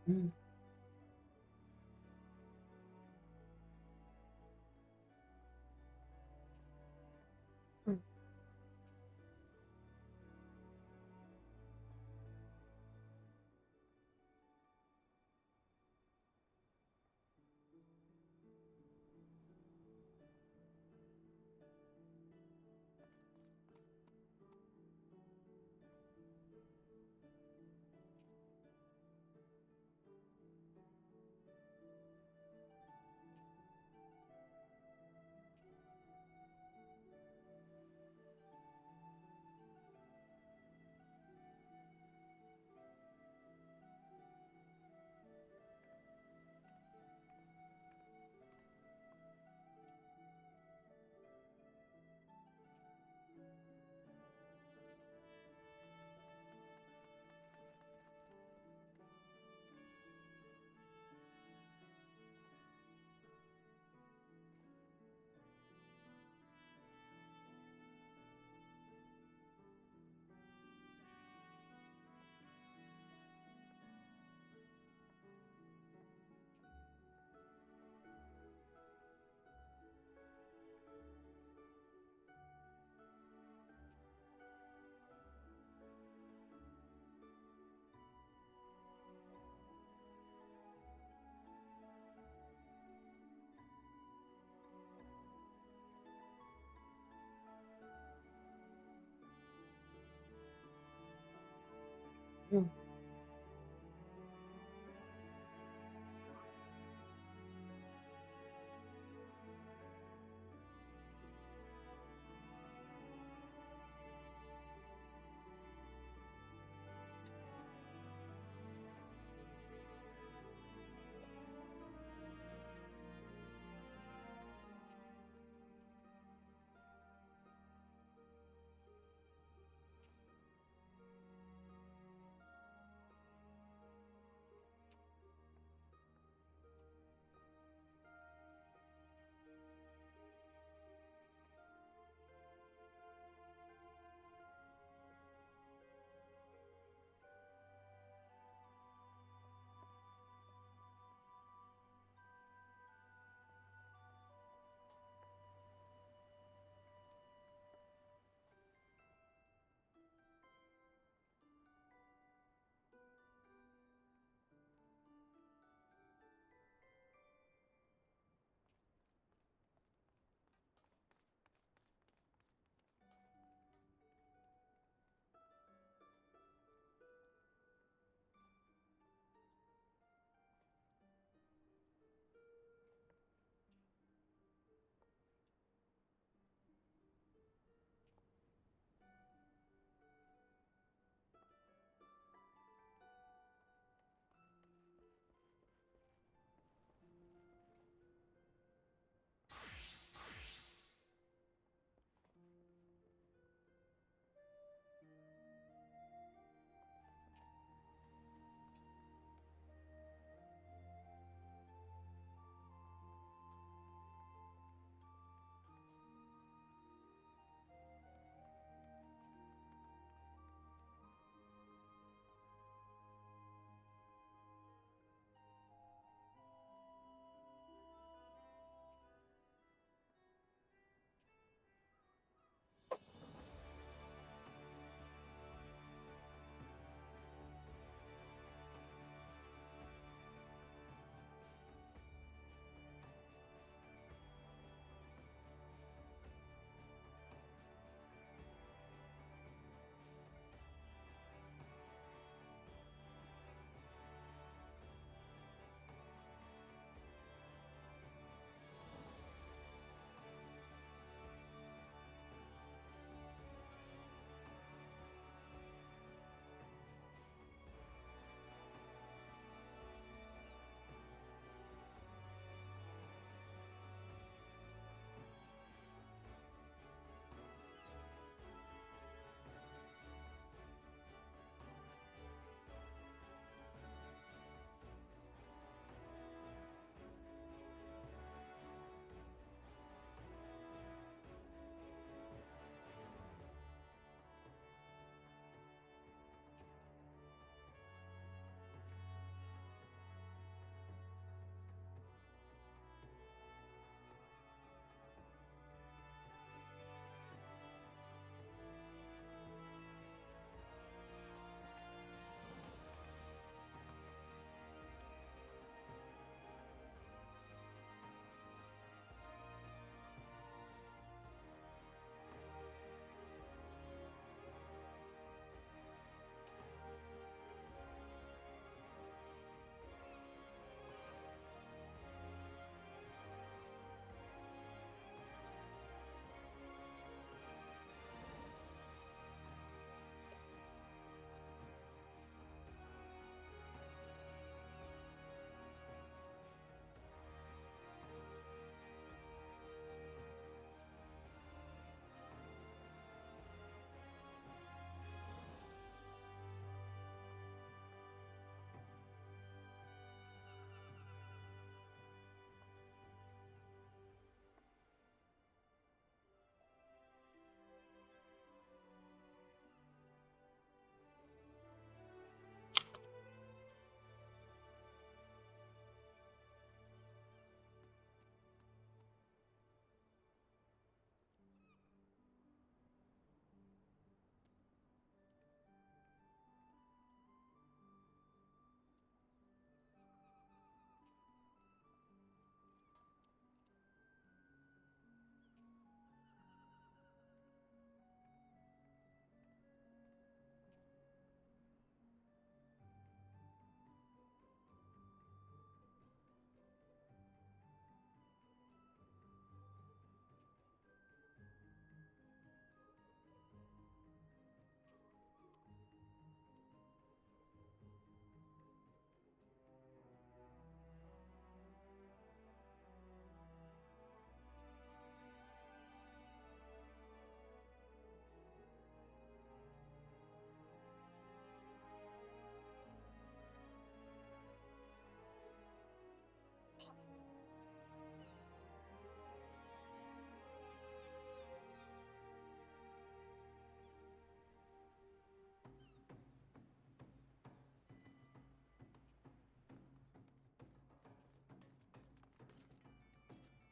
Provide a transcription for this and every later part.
Mm. Mm. Mm.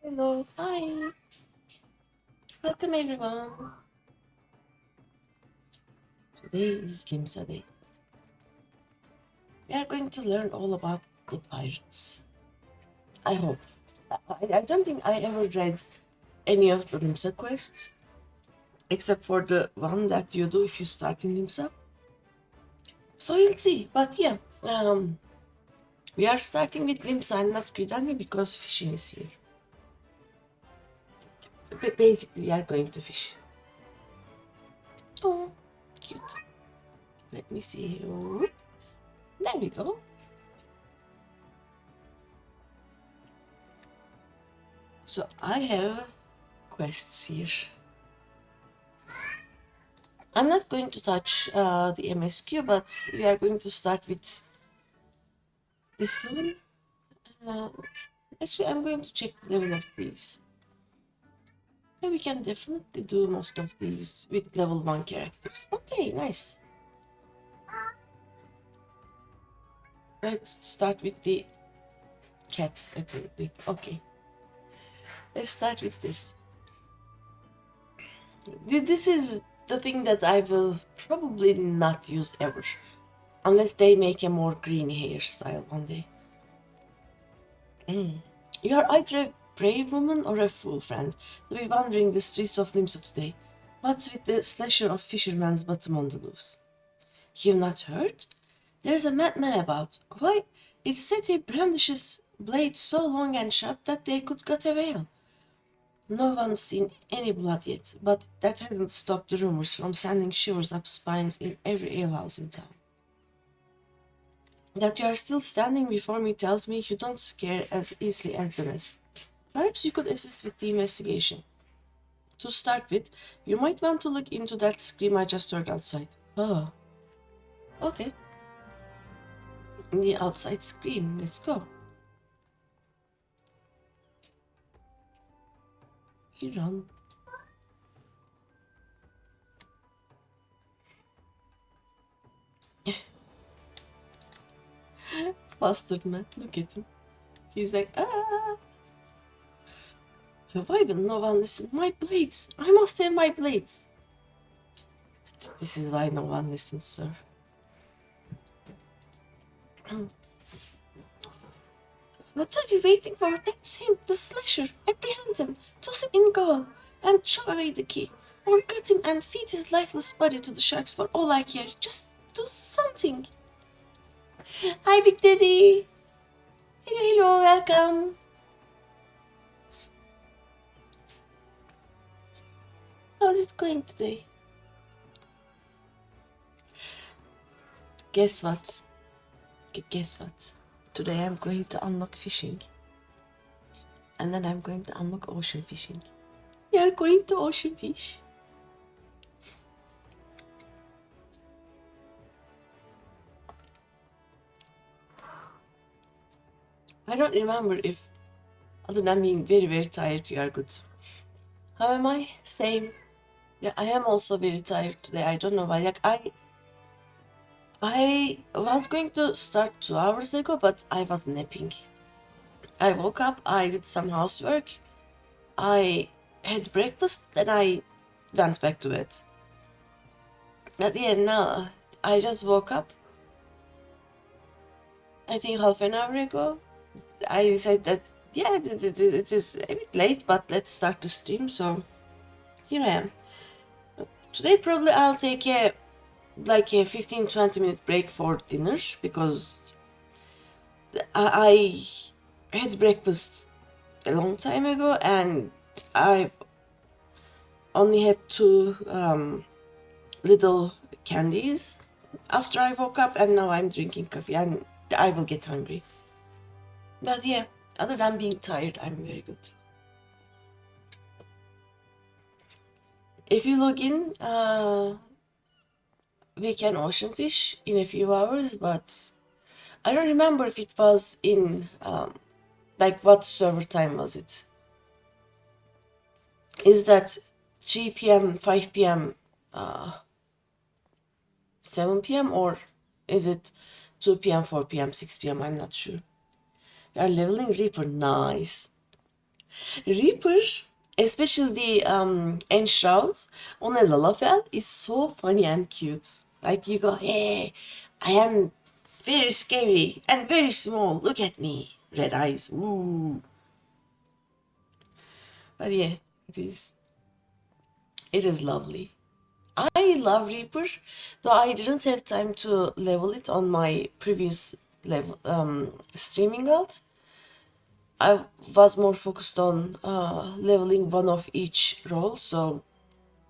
Hello, hi, welcome everyone. Today is Limsa Day. We are going to learn all about the pirates. I hope. I don't think I ever read any of the Limsa quests, except for the one that you do if you start in Limsa. So you'll see. But yeah, we are starting with Limsa and not Gridania because fishing is here. Basically, we are going to fish. Oh, cute. Let me see. Oh, there we go. So I have quests here. I'm not going to touch the MSQ, but we are going to start with this one. And actually, I'm going to check the level of these. And we can definitely do most of these with level 1 characters. Okay, nice. Let's start with the cat ability. Okay. Let's start with this. This is the thing that I will probably not use ever. Unless they make a more greeny hairstyle one day. You are either a brave woman or a fool, friend, to be wandering the streets of Limsa today. What's with the slasher of fisherman's bottom on the loose? You've not heard? There's a madman about. Why, it's said he brandishes blades so long and sharp that they could cut a whale. No one's seen any blood yet, but that hasn't stopped the rumors from sending shivers up spines in every alehouse in town. That you are still standing before me tells me you don't scare as easily as the rest. Perhaps you could assist with the investigation. To start with, you might want to look into that scream I just heard outside. Oh, okay. The outside scream, let's go. You run. Flustered man, look at him. He's like, ah! Why will no one listen? My blades! I must have my blades! This is why no one listens, sir. What are you waiting for? That's him, the slasher. Apprehend him, toss him in gaol, and shove away the key. Or gut him and feed his lifeless body to the sharks for all I care. Just do something. Hi, Big Daddy. Hello, welcome. How's it going today? Guess what? Guess what? Today I'm going to unlock fishing. And then I'm going to unlock ocean fishing. We are going to ocean fish. I don't remember if, other than being very, very tired, you are good. How am I? Same. Yeah, I am also very tired today. I don't know why. Like I was going to start 2 hours ago, but I was napping. I woke up, I did some housework, I had breakfast, then I went back to bed. At the end now, I just woke up. I think half an hour ago. I decided that yeah, it is a bit late, but let's start the stream. So here I am. Today probably I'll take a 15-20 minute break for dinner because I had breakfast a long time ago and I've only had two little candies after I woke up, and now I'm drinking coffee and I will get hungry. But yeah, other than being tired, I'm very good. If you log in, we can ocean fish in a few hours, but I don't remember if it was in, what server time was it? Is that 3 p.m., 5 p.m., 7 p.m., or is it 2 p.m., 4 p.m., 6 p.m.? I'm not sure. We are leveling Reaper, nice. Reaper, especially the enshroud on a Lalafell, is so funny and cute. Like you go, hey, I am very scary and very small. Look at me, red eyes. Ooh. But yeah, it is. It is lovely. I love Reaper, though I didn't have time to level it on my previous level streaming alt. I was more focused on leveling one of each role, so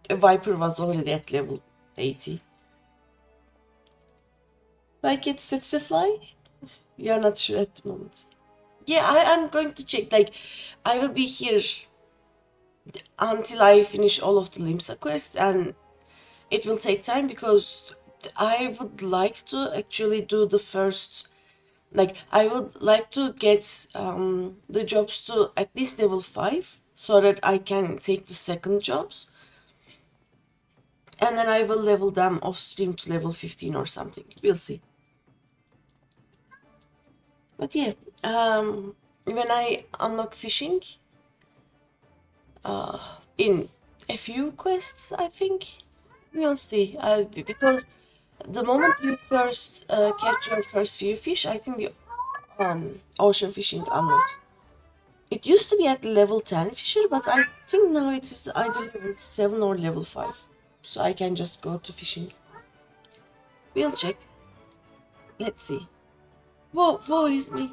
Viper was already at level 80. Like it sets a fly? You're not sure at the moment. Yeah, I'm going to check. Like, I will be here until I finish all of the Limsa quests, and it will take time because I would like to actually do the first. Like, I would like to get the jobs to at least level 5 so that I can take the second jobs. And then I will level them off stream to level 15 or something. We'll see. But yeah, when I unlock fishing in a few quests, I think we'll see. Because the moment you first catch your first few fish, I think the ocean fishing unlocks. It used to be at level 10 fisher, but I think now it is either level 7 or level 5. So I can just go to fishing. We'll check. Let's see. Woe is me.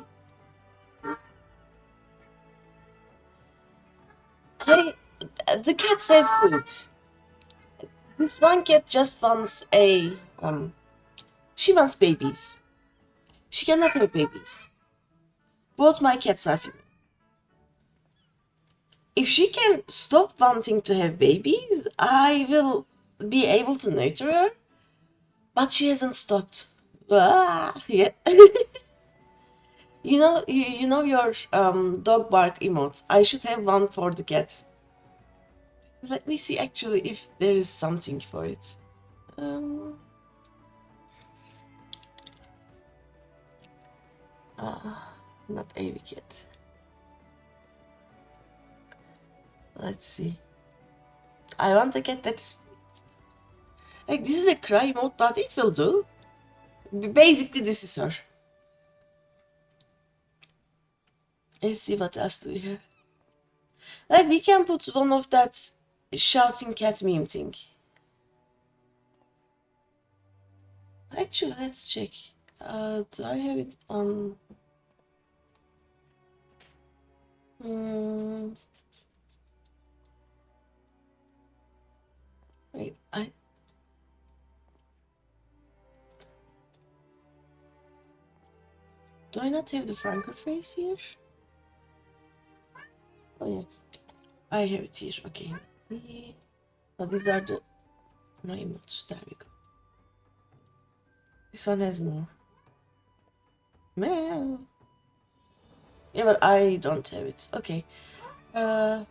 I, the cats have food. This one cat just wants she wants babies. She cannot have babies. Both my cats are female. If she can stop wanting to have babies, I will be able to nurture her. But she hasn't stopped. Yeah. You know your dog bark emotes. I should have one for the cats. Let me see actually if there is something for it. Um, Not AV cat. Let's see. I want a cat that's like this is a cry mode, but it will do. Basically, this is her. Let's see what else do we have. Like we can put one of that shouting cat meme thing. Actually, let's check. Do I have it on? Wait, do I not have the Franker face here? Oh yeah, I have it here. Okay, let's see. Oh, these are the my emotes. There we go. This one has more. Meow. Yeah, but I don't have it. Okay. I'm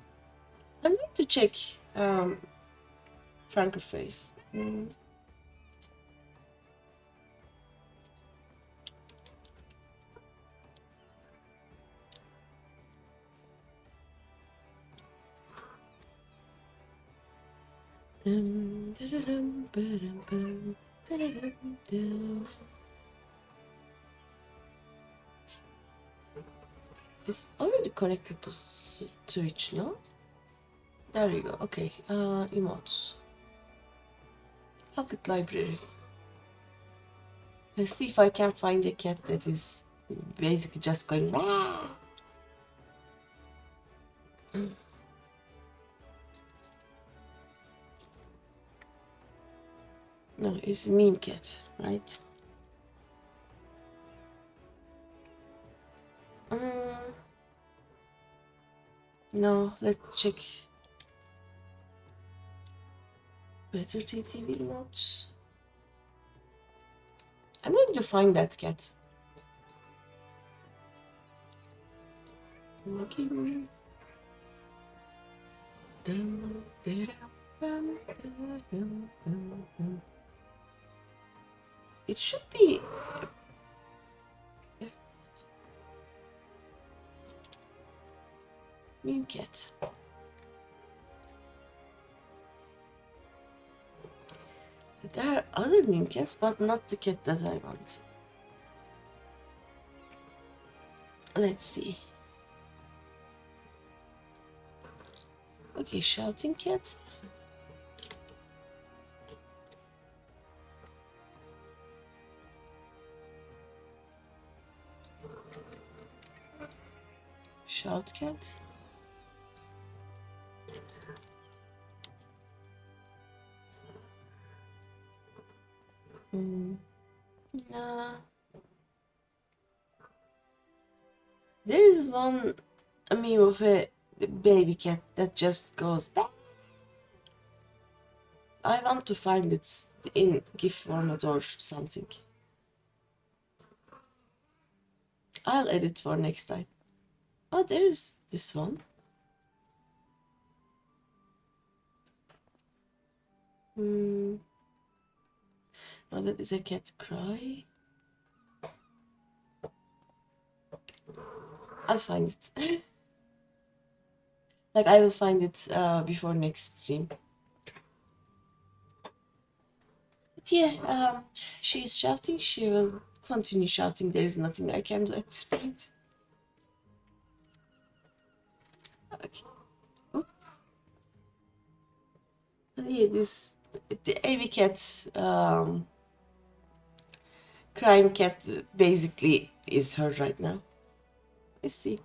going to check Franker face. It's already connected to Twitch, no? There we go. Okay. Emotes. Pocket library. Let's see if I can find a cat that is basically just going. No, it's a meme cat, right? No, let's check. Better TTV emotes. I'm going to find that cat. Looking. It should be. Meme cat. There are other meme cats, but not the cat that I want. Let's see. Okay, shouting cat. Shout cat. Nah. There is one meme of a baby cat that just goes back. I want to find it in GIF format or something. I'll edit for next time. Oh, there is this one. Oh, that is a cat cry. I'll find it. Like, I will find it before next stream. But yeah, she is shouting. She will continue shouting. There is nothing I can do at this point. Okay. Oh. Yeah, the AV cat, crying cat basically is her right now. Let's see.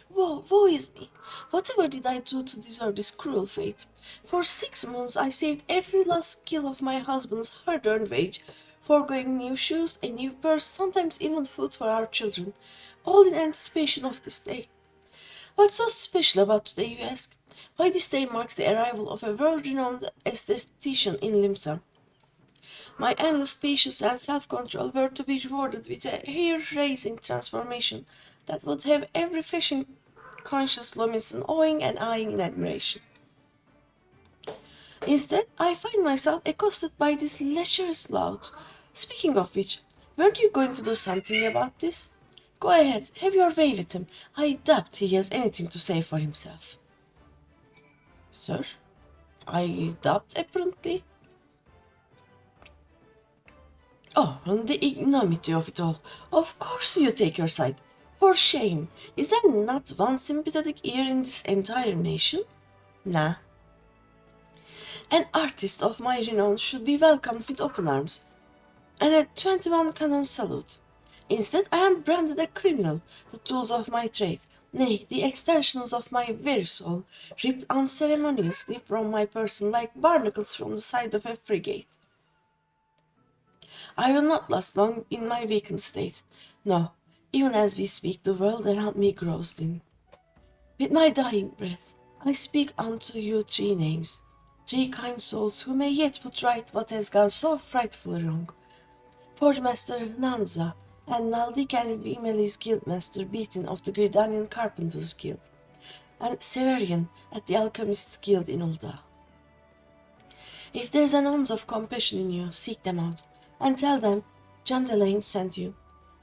Woe is me. Whatever did I do to deserve this cruel fate? For 6 months I saved every last kill of my husband's hard-earned wage, foregoing new shoes, a new purse, sometimes even food for our children, all in anticipation of this day. What's so special about today, you ask? Why this day marks the arrival of a world-renowned aesthetician in Limsa. My endless patience and self-control were to be rewarded with a hair-raising transformation that would have every fashion-conscious Lominsan awing and eyeing in admiration. Instead, I find myself accosted by this lecherous lout. Speaking of which, weren't you going to do something about this? Go ahead, have your way with him. I doubt he has anything to say for himself. Sir? I doubt, apparently. Oh, and the ignominy of it all. Of course you take your side. For shame. Is there not one sympathetic ear in this entire nation? Nah. An artist of my renown should be welcomed with open arms, and a 21 cannon salute. Instead, I am branded a criminal, the tools of my trade, nay, the extensions of my very soul, ripped unceremoniously from my person like barnacles from the side of a frigate. I will not last long in my weakened state. No, even as we speak, the world around me grows dim. With my dying breath, I speak unto you 3 names, 3 kind souls who may yet put right what has gone so frightfully wrong. Forge Master Nanza and Naldik and Vimeli's Guildmaster Beatin of the Gridanian Carpenters Guild, and Severian at the Alchemists Guild in Ulda. If there's an ounce of compassion in you, seek them out, and tell them John Delane sent you.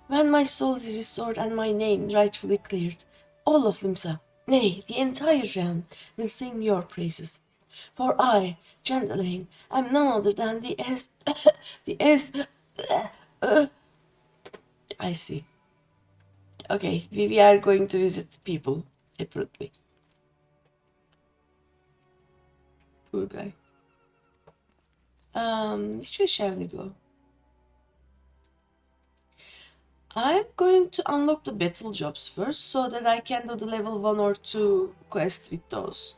When my soul is restored and my name rightfully cleared, all of Limsa, nay, the entire realm, will sing your praises. For I, John Delane, am none other than I see. Okay, we are going to visit people, apparently. Poor guy. Which way shall we go? I'm going to unlock the battle jobs first so that I can do the level 1 or 2 quests with those.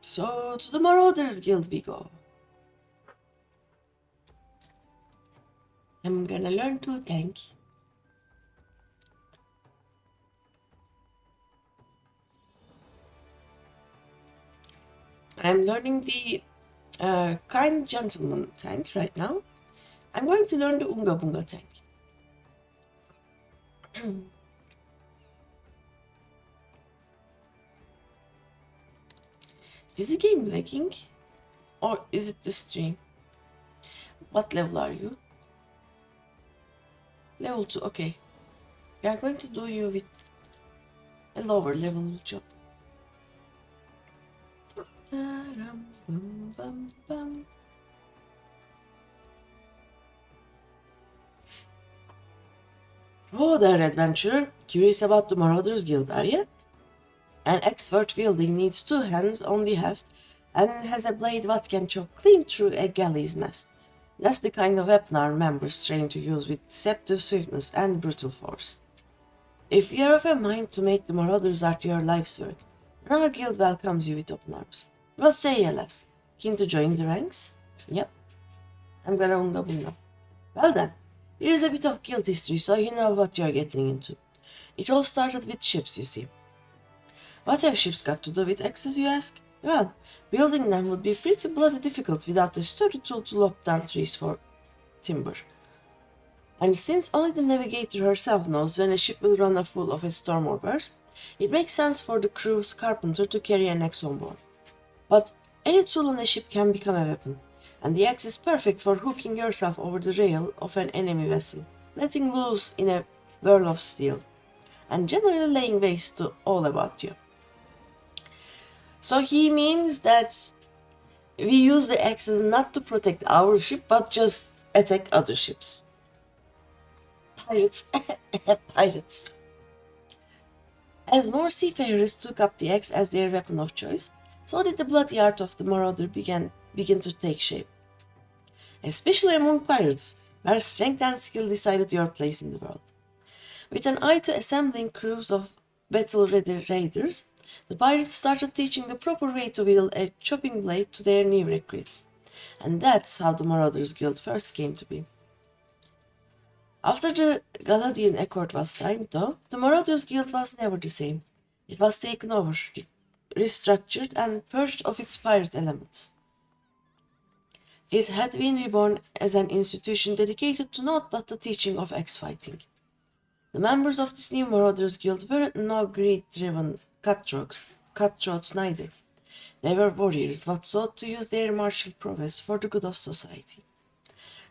So, to the Marauders Guild we go. I'm gonna learn to tank. I'm learning the Kind Gentleman tank right now. I'm going to learn the Unga Bunga tank. Is the game lagging? Or is it the stream? What level are you? Level 2, okay. We are going to do you with a lower level job. Oh there, adventurer. Curious about the Marauders Guild, are you? An expert wielding needs two hands, only heft, and has a blade what can chop clean through a galley's mast. That's the kind of weapon our members train to use with deceptive swiftness and brutal force. If you're of a mind to make the Marauders art your life's work, then our guild welcomes you with open arms. What say you, lass? Keen to join the ranks? Yep. I'm gonna unga bunga. Well then, here's a bit of guild history so you know what you're getting into. It all started with ships, you see. What have ships got to do with axes, you ask? Well, building them would be pretty bloody difficult without a sturdy tool to lop down trees for timber. And since only the navigator herself knows when a ship will run afull of a storm or worse, it makes sense for the crew's carpenter to carry an axe on board. But any tool on a ship can become a weapon, and the axe is perfect for hooking yourself over the rail of an enemy vessel, letting loose in a whirl of steel, and generally laying waste to all about you. So he means that we use the axes not to protect our ship, but just attack other ships. Pirates. Pirates. As more seafarers took up the axe as their weapon of choice, so did the bloody art of the marauder begin to take shape. Especially among pirates, where strength and skill decided your place in the world. With an eye to assembling crews of battle-ready raiders, the pirates started teaching the proper way to wield a chopping blade to their new recruits. And that's how the Marauders Guild first came to be. After the Galadian Accord was signed, though, the Marauders Guild was never the same. It was taken over, restructured, and purged of its pirate elements. It had been reborn as an institution dedicated to naught but the teaching of axe fighting. The members of this new Marauders Guild weren't no greed-driven cutthroats neither. They were warriors what sought to use their martial prowess for the good of society.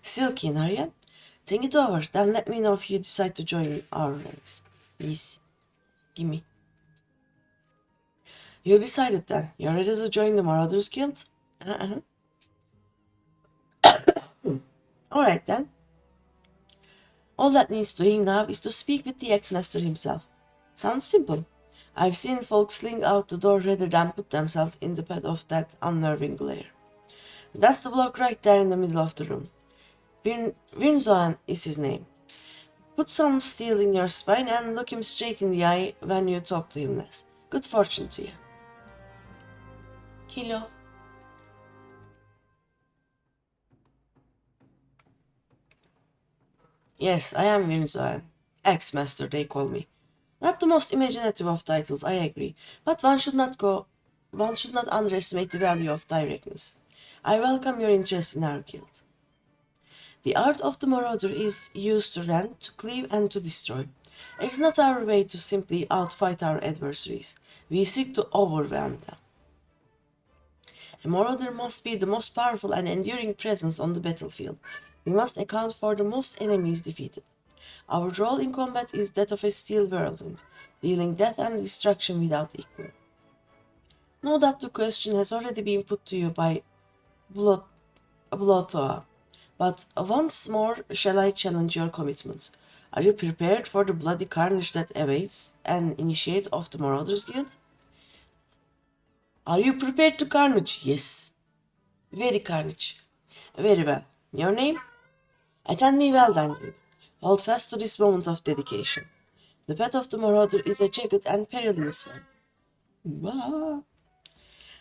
Still keen, are you? Think it over, then let me know if you decide to join our ranks. Yes. Gimme. You decided then. You're ready to join the Marauders Guild? Alright then. All that needs doing now is to speak with the ex-master himself. Sounds simple. I've seen folks sling out the door rather than put themselves in the path of that unnerving glare. That's the bloke right there in the middle of the room. Virnzoan is his name. Put some steel in your spine and look him straight in the eye when you talk to him, lass. Good fortune to you. Kilo. Yes, I am Virnzoan. Ex-master, they call me. Not the most imaginative of titles, I agree, but one should not underestimate the value of directness. I welcome your interest in our guild. The art of the marauder is used to rend, to cleave, and to destroy. It is not our way to simply outfight our adversaries. We seek to overwhelm them. A marauder must be the most powerful and enduring presence on the battlefield. We must account for the most enemies defeated. Our role in combat is that of a steel whirlwind, dealing death and destruction without equal. No doubt the question has already been put to you by Blothoa, but once more shall I challenge your commitments. Are you prepared for the bloody carnage that awaits an initiate of the Marauders Guild? Are you prepared to carnage? Yes. Very carnage. Very well. Your name? Attend me well then. Hold fast to this moment of dedication. The path of the marauder is a jagged and perilous one. Bah.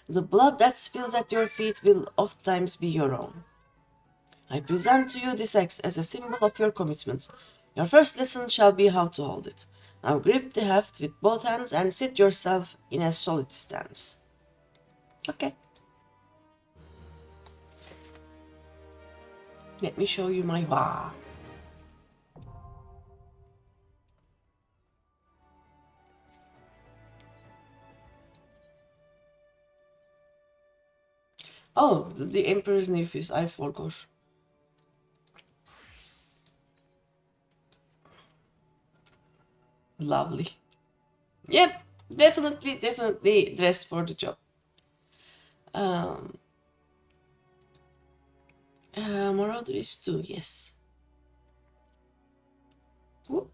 The blood that spills at your feet will ofttimes be your own. I present to you this axe as a symbol of your commitment. Your first lesson shall be how to hold it. Now grip the haft with both hands and sit yourself in a solid stance. Okay. Let me show you my wah. Oh, the Emperor's New Fist, I forgot. Lovely. Yep, Definitely dressed for the job. Um, Marauder is 2, yes. Whoop.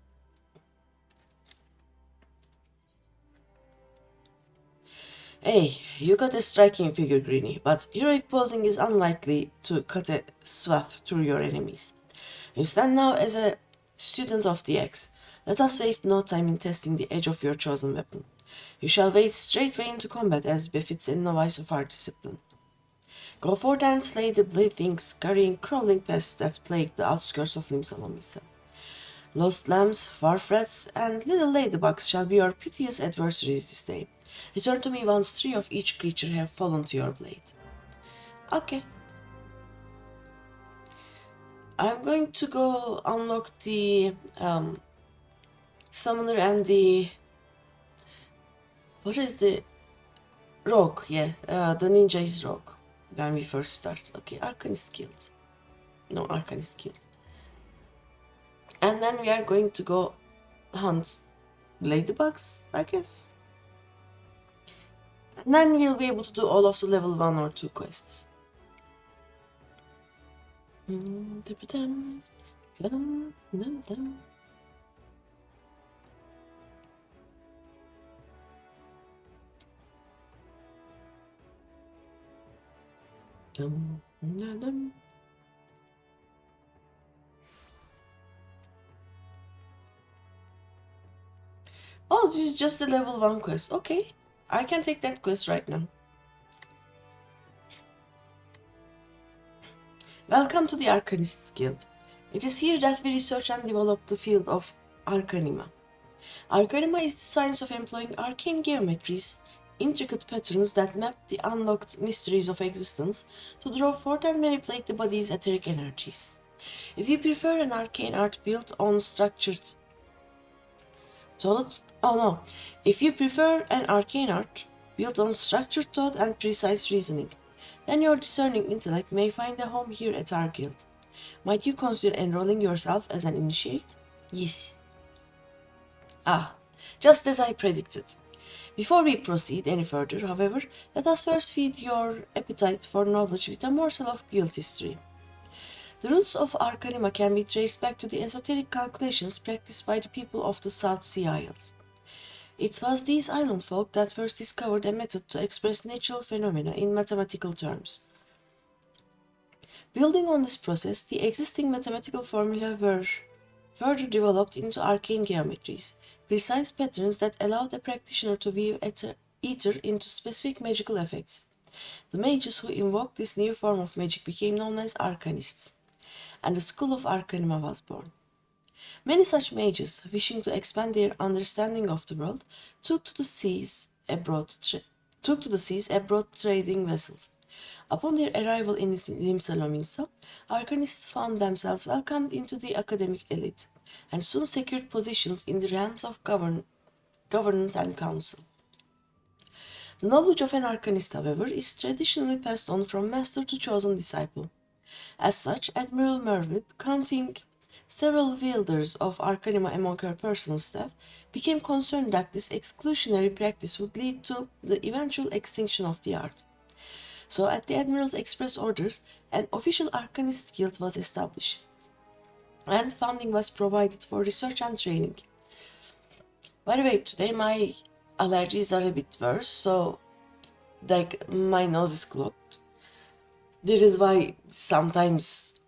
Hey, you got a striking figure, Greeny, but heroic posing is unlikely to cut a swath through your enemies. You stand now as a student of the axe. Let us waste no time in testing the edge of your chosen weapon. You shall wade straightway into combat as befits a novice of our discipline. Go forth and slay the blade things carrying crawling pests that plague the outskirts of Limsa Lominsa. Lost lambs, wharf rats, and little ladybugs shall be your piteous adversaries this day. Return to me once 3 of each creature have fallen to your blade. Okay. I'm going to go unlock the summoner and the... What is the... Rogue, yeah. The ninja is rogue when we first start. Okay, Arcanist Guild. No, Arcanist Guild. And then we are going to go hunt ladybugs, I guess. And then we'll be able to do all of the level 1 or 2 quests. Dum, dum, dum. Dum, dum, dum. Oh, this is just the level 1 quest. Okay, I can take that quest right now. Welcome to the Arcanists Guild. It is here that we research and develop the field of Arcanima. Arcanima is the science of employing arcane geometries, intricate patterns that map the unlocked mysteries of existence to draw forth and manipulate the body's etheric energies. If you prefer an arcane art built on structured thought, if you prefer an arcane art built on structured thought and precise reasoning, then your discerning intellect may find a home here at our guild. Might you consider enrolling yourself as an initiate? Yes. Just as I predicted. Before we proceed any further, however, let us first feed your appetite for knowledge with a morsel of guild history. The roots of Arcanima can be traced back to the esoteric calculations practiced by the people of the South Sea Isles. It was these island folk that first discovered a method to express natural phenomena in mathematical terms. Building on this process, the existing mathematical formulae were further developed into arcane geometries, precise patterns that allowed a practitioner to weave ether into specific magical effects. The mages who invoked this new form of magic became known as arcanists, and the school of Arcanima was born. Many such mages, wishing to expand their understanding of the world, took to the seas abroad trading vessels. Upon their arrival in Limsa Lominsa, arcanists found themselves welcomed into the academic elite, and soon secured positions in the realms of governance and council. The knowledge of an arcanist, however, is traditionally passed on from master to chosen disciple. As such, Admiral Mervyn, counting several wielders of Arcanima among her personal staff, became concerned that this exclusionary practice would lead to the eventual extinction of the art. So, at the Admiral's express orders, an official Arcanist Guild was established, and funding was provided for research and training. By the way, today my allergies are a bit worse, so my nose is clogged. That is why sometimes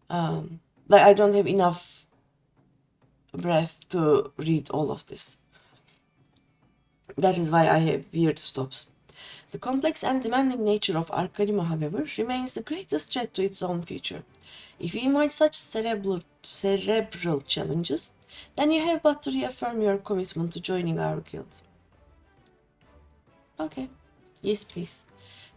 I don't have enough breath to read all of this. That is why I have weird stops. The complex and demanding nature of Arcanima, however, remains the greatest threat to its own future. If you invite such cerebral challenges, then you have but to reaffirm your commitment to joining our guild. Okay. Yes, please.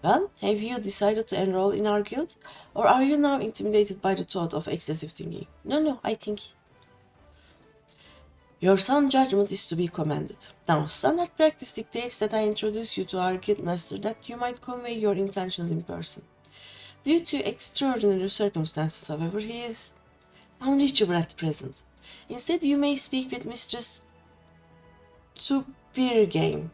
Well, have you decided to enroll in our guild? Or are you now intimidated by the thought of excessive thinking? No, I think. Your sound judgment is to be commended. Now, standard practice dictates that I introduce you to our guildmaster that you might convey your intentions in person. Due to extraordinary circumstances, however, he is unreachable at present. Instead, you may speak with Mistress Tupirgame.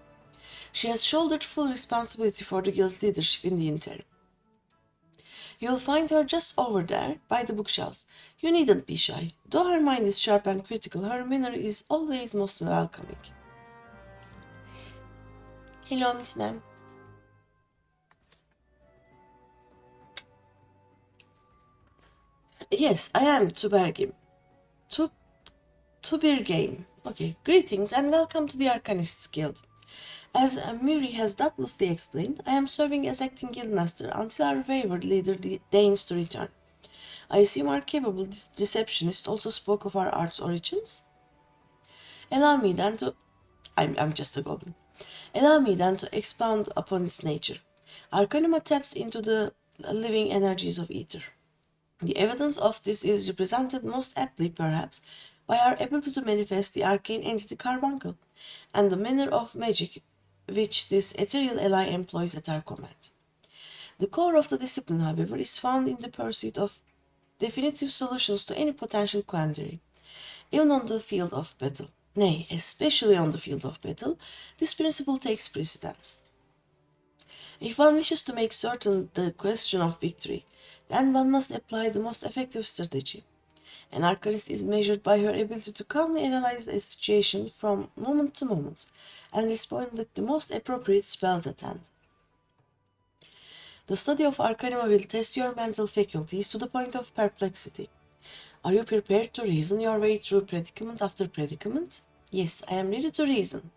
She has shouldered full responsibility for the guild's leadership in the interim. You'll find her just over there, by the bookshelves. You needn't be shy. Though her mind is sharp and critical, her manner is always most welcoming. Hello, Miss Ma'am. Yes, I am Tubergim. Tubirgame. Okay, greetings and welcome to the Arcanists Guild. As Muri has doubtlessly explained, I am serving as acting guildmaster until our wayward leader deigns to return. I assume our capable receptionist also spoke of our art's origins? Allow me then to... I'm just a goblin. Allow me then to expound upon its nature. Arcanima taps into the living energies of ether. The evidence of this is represented most aptly, perhaps, by our ability to manifest the arcane entity Carbuncle, and the manner of magic which this ethereal ally employs at our command. The core of the discipline, however, is found in the pursuit of definitive solutions to any potential quandary. Even on the field of battle, nay, especially on the field of battle, this principle takes precedence. If one wishes to make certain the question of victory, then one must apply the most effective strategy. An arcanist is measured by her ability to calmly analyze a situation from moment to moment and respond with the most appropriate spells at hand. The study of Arcanima will test your mental faculties to the point of perplexity. Are you prepared to reason your way through predicament after predicament? Yes, I am ready to reason.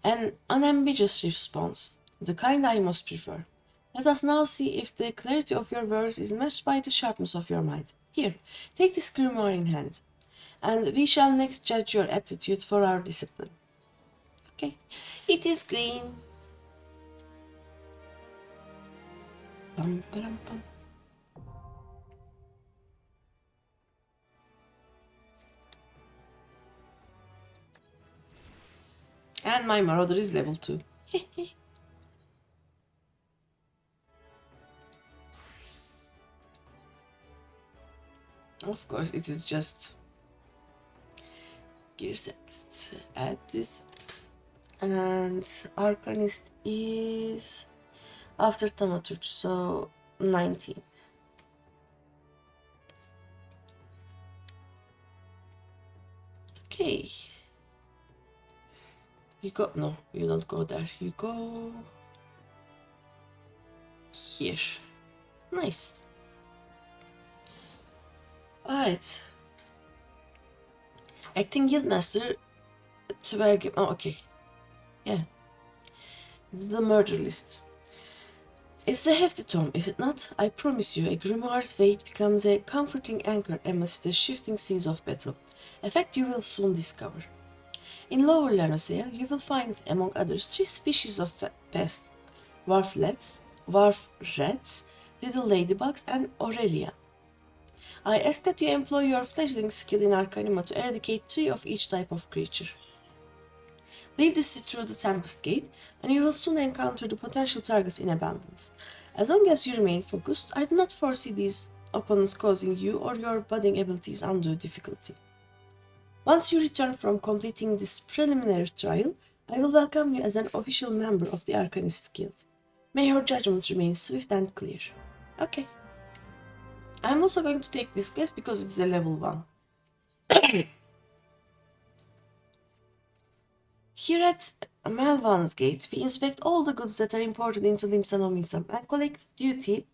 An unambiguous response, the kind I most prefer. Let us now see if the clarity of your words is matched by the sharpness of your mind. Here, take this grimoire in hand, and we shall next judge your aptitude for our discipline. Okay, it is green. Bum, ba-dum, bum. And my marauder is level 2. Of course, it is just gear set. Add this. And Arcanist is after Thaumaturge, so 19. Okay. You go, no, you don't go there. You go here. Nice. Alright. Acting Guildmaster Tverg. Oh, okay. Yeah. The murder list. It's a hefty tome, is it not? I promise you, a grimoire's weight becomes a comforting anchor amidst the shifting seas of battle. A fact you will soon discover. In Lower Lanosea, you will find, among others, 3 species of pests: wharf rats, little ladybugs, and Aurelia. I ask that you employ your fledgling skill in Arcanima to eradicate 3 of each type of creature. Leave this through the Tempest Gate, and you will soon encounter the potential targets in abundance. As long as you remain focused, I do not foresee these opponents causing you or your budding abilities undue difficulty. Once you return from completing this preliminary trial, I will welcome you as an official member of the Arcanist Guild. May your judgment remain swift and clear. Okay. I'm also going to take this quest because it's a level 1. Here at Malvan's Gate, we inspect all the goods that are imported into Limsa Lominsa and collect duty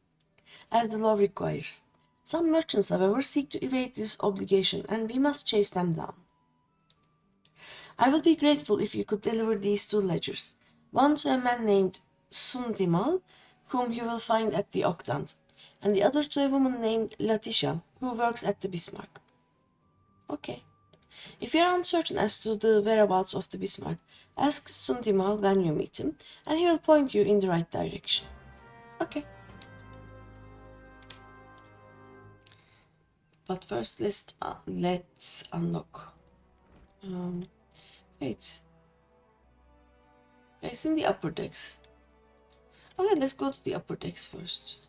as the law requires. Some merchants, however, seek to evade this obligation, and we must chase them down. I would be grateful if you could deliver these 2 ledgers, one to a man named Sundimal, whom you will find at the Octant, and the other to a woman named Latisha, who works at the Bismarck. Okay. If you are uncertain as to the whereabouts of the Bismarck, ask Sundimal when you meet him, and he will point you in the right direction. Okay. But first, let's unlock. Wait. It's in the upper decks. Okay, let's go to the upper decks first.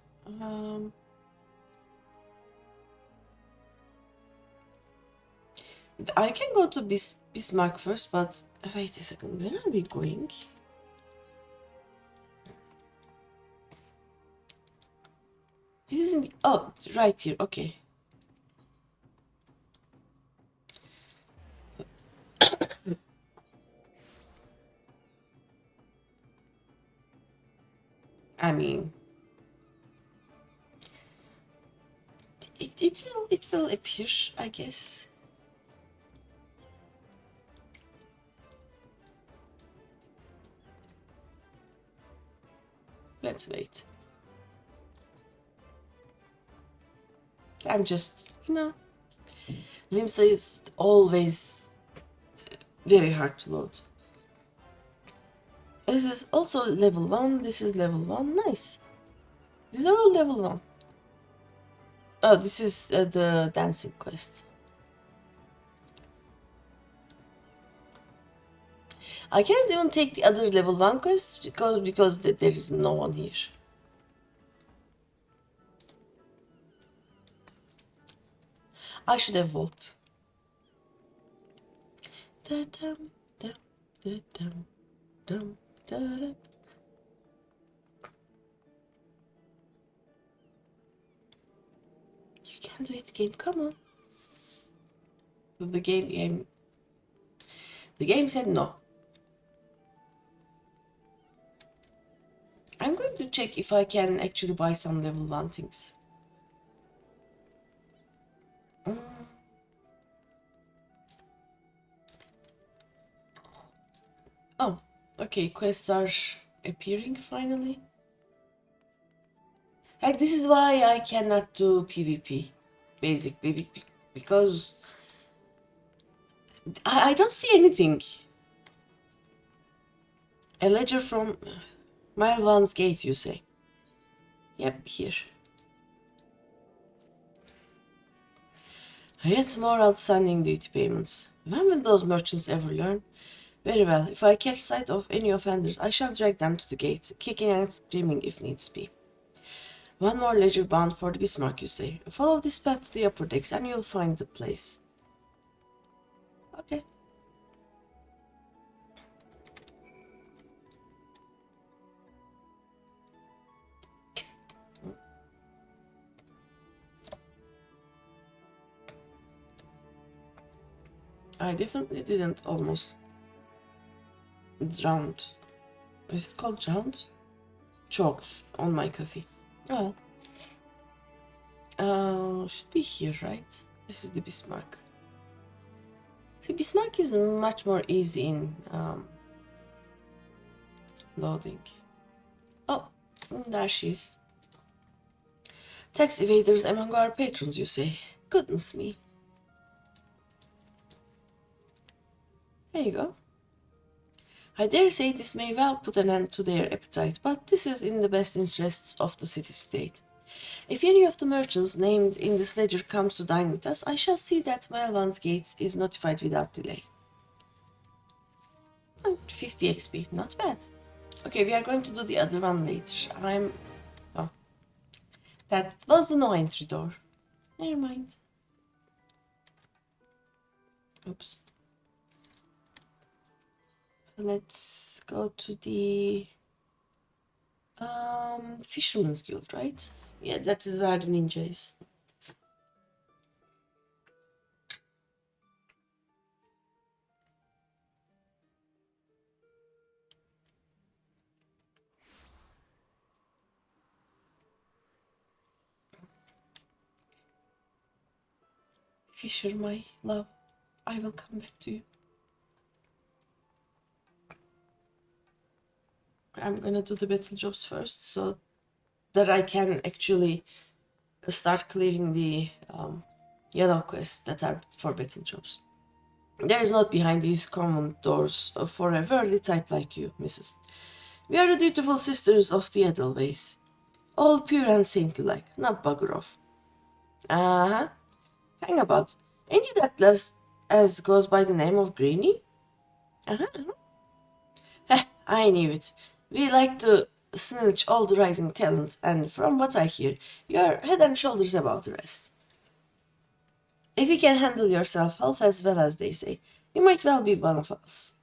I can go to Bismarck first, but wait a second. Where are we going? Isn't oh right here? Okay. I mean, it will appear, I guess. Let's wait. I'm just, Limsa is always very hard to load. This is also level 1, this is level 1, nice. These are all level 1. Oh, this is the dancing quest. I can't even take the other level 1 quest because there is no one here. I should have walked. Da-dum, dum, da-dum, dum, da-dum. You can do it, game. Come on. The game said no. I'm going to check if I can actually buy some level 1 things. Oh, okay, quests are appearing finally. Like, this is why I cannot do PvP, basically, because I don't see anything. A ledger from Malvan's Gate, you say? Yep, here. Yet more outstanding duty payments. When will those merchants ever learn? Very well, if I catch sight of any offenders, I shall drag them to the gate, kicking and screaming if needs be. One more ledger bound for the Bismarck, you say. Follow this path to the upper decks and you'll find the place. Okay. I definitely didn't almost drowned. Is it called drowned? Choked on my coffee. Oh. Should be here, right? This is the Bismarck. See, Bismarck is much more easy in loading. Oh, there she is. Tax evaders among our patrons, you say? Goodness me. There you go. I dare say this may well put an end to their appetite, but this is in the best interests of the city-state. If any of the merchants named in this ledger comes to dine with us, I shall see that Malvan's Gate is notified without delay. 50 XP, not bad. Okay, we are going to do the other one later. Oh. That was the no entry door. Never mind. Oops. Let's go to the Fisherman's Guild, right? Yeah, that is where the ninja is. Fisher, my love, I will come back to you. I'm gonna do the battle jobs first so that I can actually start clearing the yellow quests that are for battle jobs. There is not behind these common doors for a worldly type like you, Mrs. We are the dutiful sisters of the Edelweiss. All pure and saintly-like, not bugger off. Uh-huh. Hang about. Ain't you that last as goes by the name of Greeny? Uh-huh. Heh, I knew it. We like to snatch all the rising talent, and from what I hear, you're head and shoulders above the rest. If you can handle yourself half as well as they say, you might well be one of us.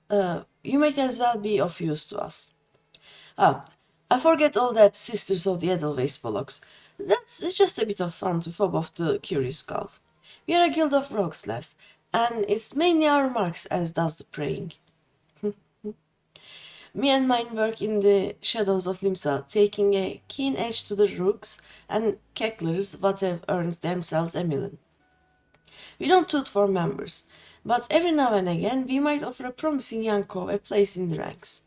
You might as well be of use to us. Ah, I forget all that Sisters of the Edelweiss bollocks. That's just a bit of fun to fob off the curious skulls. We are a guild of rogues, lass, and it's mainly our marks as does the praying. Me and mine work in the shadows of Limsa, taking a keen edge to the rooks and kecklers what have earned themselves a million. We don't toot for members, but every now and again we might offer a promising young co a place in the ranks.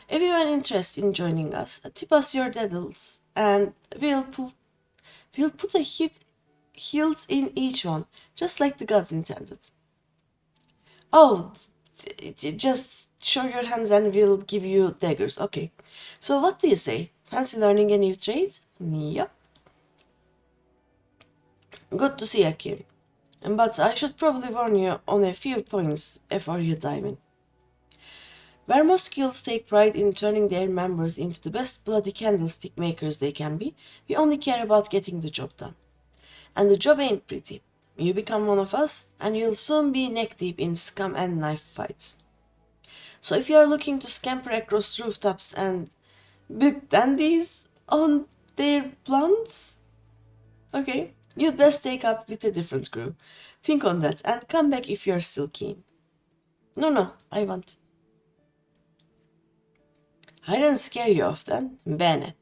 If you are interested in joining us, tip us your daddles, and we'll put a hilt in each one, just like the gods intended. Oh, just show your hands and we'll give you daggers. Okay. So what do you say? Fancy learning a new trade? Yep. Good to see you, kid. But I should probably warn you on a few points before you dive in. Where most guilds take pride in turning their members into the best bloody candlestick makers they can be, we only care about getting the job done. And the job ain't pretty. You become one of us, and you'll soon be neck-deep in scum and knife fights. So if you are looking to scamper across rooftops and big dandies on their blunts, okay, you'd best take up with a different crew. Think on that and come back if you're still keen. No, I won't. I didn't scare you off then? Bene.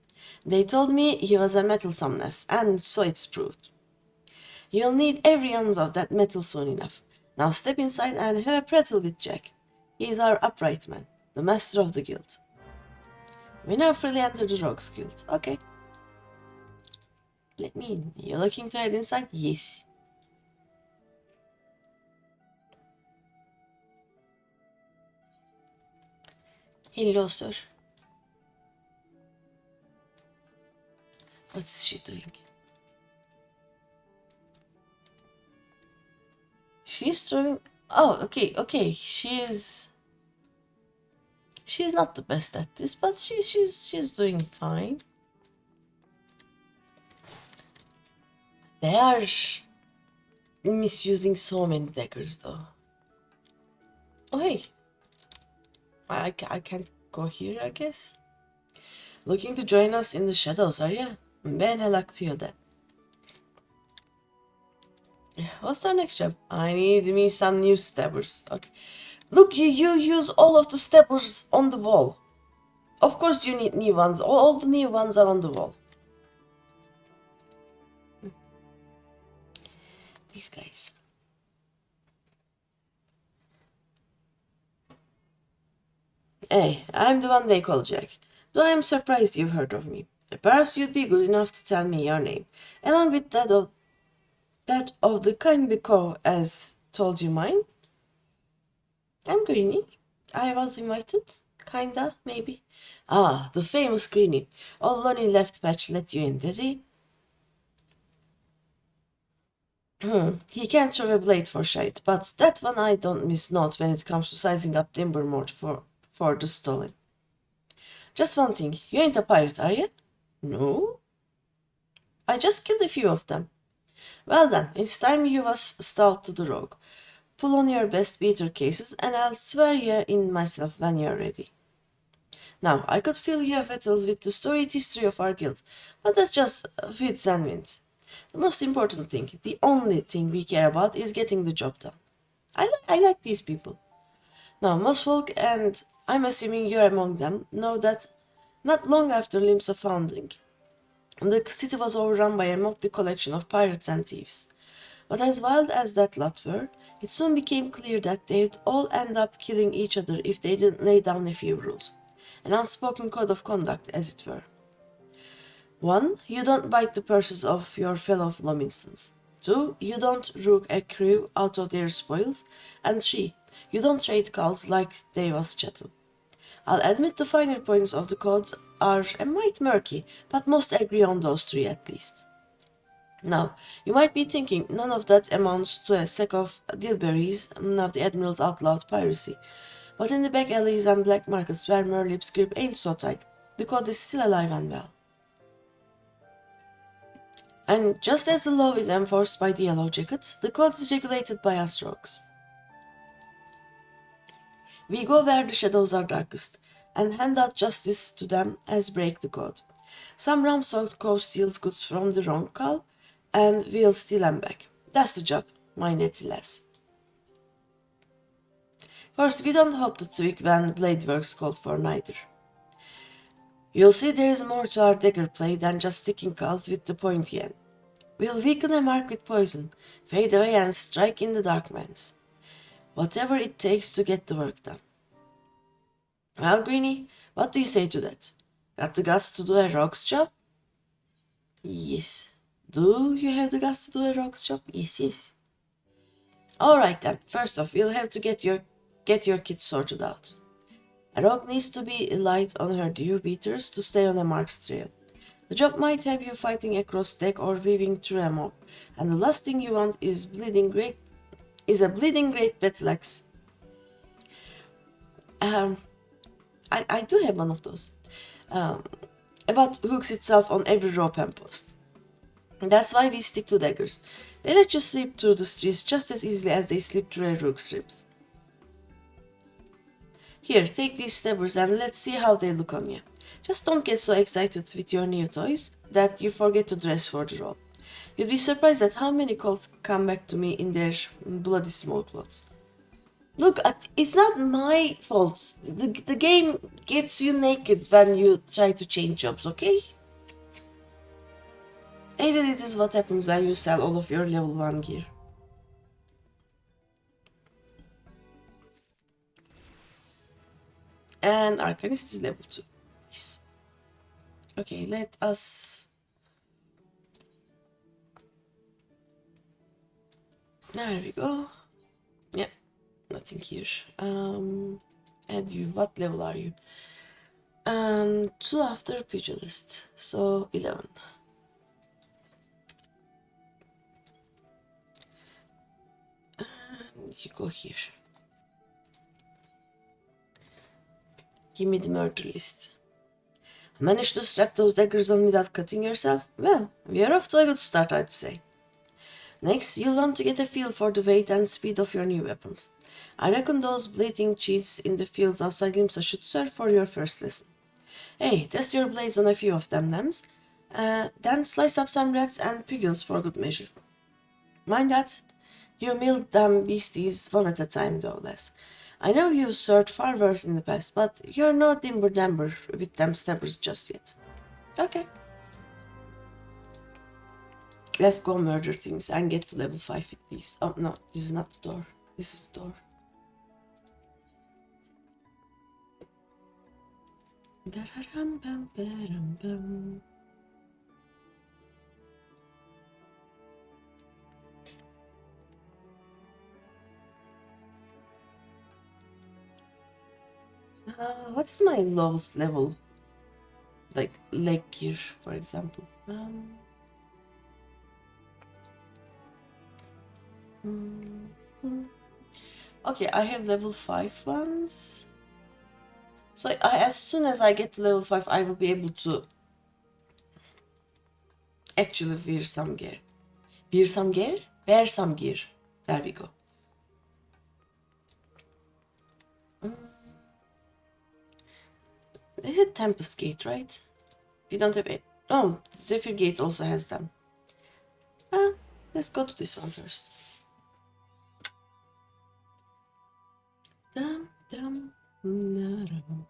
They told me he was a meddlesomeness, and so it's proved. You'll need every ounce of that metal soon enough. Now step inside and have a prattle with Jack. He's our upright man, the master of the guild. We now freely enter the Rogues Guild. Okay. Let me in. You're looking to head inside? Yes. Hello, sir. What is she doing? She's throwing... Oh, okay. She's not the best at this, but she's doing fine. They are misusing so many daggers, though. Oh, hey. I can't go here, I guess. Looking to join us in the shadows, are you? Bene luck to you then. What's our next job? I need me some new stabbers. Okay. Look, you use all of the stabbers on the wall. Of course you need new ones. All the new ones are on the wall. These guys. Hey, I'm the one they call Jack. Though I'm surprised you've heard of me. Perhaps you'd be good enough to tell me your name, along with that of the kindly co as told you mine. I'm Greeny. I was invited. Kinda, maybe. Ah, the famous Greeny. Old Lonnie Left Patch let you in, did he? He can't throw a blade for shite, but that one I don't miss not when it comes to sizing up timber mort for the stolen. Just one thing, you ain't a pirate, are you? No? I just killed a few of them. Well then, it's time you was stalled to the rogue. Pull on your best beater cases and I'll swear you in myself when you're ready. Now, I could fill your battles with the storied history of our guild, but that's just fits and wins. The most important thing, the only thing we care about is getting the job done. I like these people. Now, most folk, and I'm assuming you're among them, know that not long after Limsa founding, the city was overrun by a motley collection of pirates and thieves. But as wild as that lot were, it soon became clear that they'd all end up killing each other if they didn't lay down a few rules. An unspoken code of conduct, as it were. 1. You don't bite the purses of your fellow Lominsans. 2. You don't rook a crew out of their spoils. And 3. You don't trade culls like they was chattel. I'll admit the finer points of the code are a mite murky, but most agree on those 3 at least. Now, you might be thinking none of that amounts to a sack of dilberries of the Admiral's outlawed piracy, but in the back alleys and black markets where Merlip's grip ain't so tight, the code is still alive and well. And just as the law is enforced by the Yellow Jackets, the code is regulated by us rogues. We go where the shadows are darkest, and hand out justice to them as break the code. Some rum-soaked cow steals goods from the wrong cow, and we'll steal them back. That's the job, my netty lass. Of course, we don't hope to tweak when blade works called for neither. You'll see there is more to our dagger play than just sticking calls with the pointy end. We'll weaken a mark with poison, fade away and strike in the dark man's. Whatever it takes to get the work done. Well, Greeny, what do you say to that? Got the guts to do a rogue's job? Yes. Do you have the guts to do a rogue's job? Yes. Alright then, first off, we'll have to get your kit sorted out. A rogue needs to be light on her deer beaters to stay on a mark's trail. The job might have you fighting across deck or weaving through a mob, and the last thing you want is a bleeding great battle axe. I do have one of those. About hooks itself on every rope and post. That's why we stick to daggers. They let you slip through the streets just as easily as they slip through a rook's ribs. Here, take these stabbers and let's see how they look on you. Just don't get so excited with your new toys that you forget to dress for the role. You'd be surprised at how many calls come back to me in their bloody small clothes. Look, it's not my fault. The game gets you naked when you try to change jobs, okay? And really, this is what happens when you sell all of your level 1 gear. And Arcanist is level 2. Yes. Okay, let us... There we go. Yeah, nothing here. And you, what level are you? 2 after Pugilist, so 11. And you go here. Give me the murder list. Managed to strap those daggers on without cutting yourself? Well, we are off to a good start, I'd say. Next, you'll want to get a feel for the weight and speed of your new weapons. I reckon those blading cheats in the fields outside Limsa should serve for your first lesson. Hey, test your blades on a few of them, Lems. Then slice up some rats and pugils for good measure. Mind that, you milled them beasties one at a time, though, Les. I know you've served far worse in the past, but you're no dimber-damber with them stabbers just yet. Okay. Let's go murder things and get to level 5 with these. Oh, no, this is not the door. This is the door. What's my lowest level? Like leg gear, for example. Okay, I have level 5 ones. So as soon as I get to level 5, I will be able to actually wear some gear. Wear some gear? Wear some gear. There we go. Is it Tempest Gate, right? We don't have it. Oh, Zephyr Gate also has them. Let's go to this one first. Dum, dum, dum.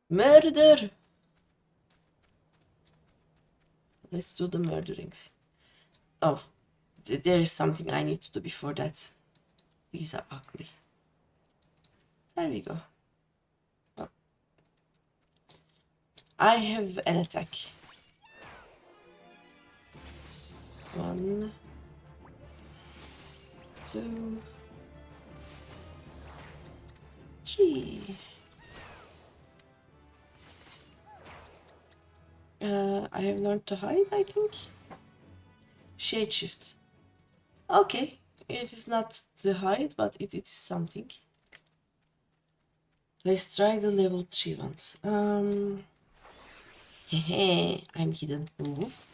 Murder! Let's do the murderings. Oh, there is something I need to do before that. These are ugly. There we go. Oh. I have an attack. 1, 2, 3. I have learned to hide, I think. Shade shift. Okay, it is not the hide, but it is something. Let's try the level 3 ones. Hehe, I'm hidden. Move.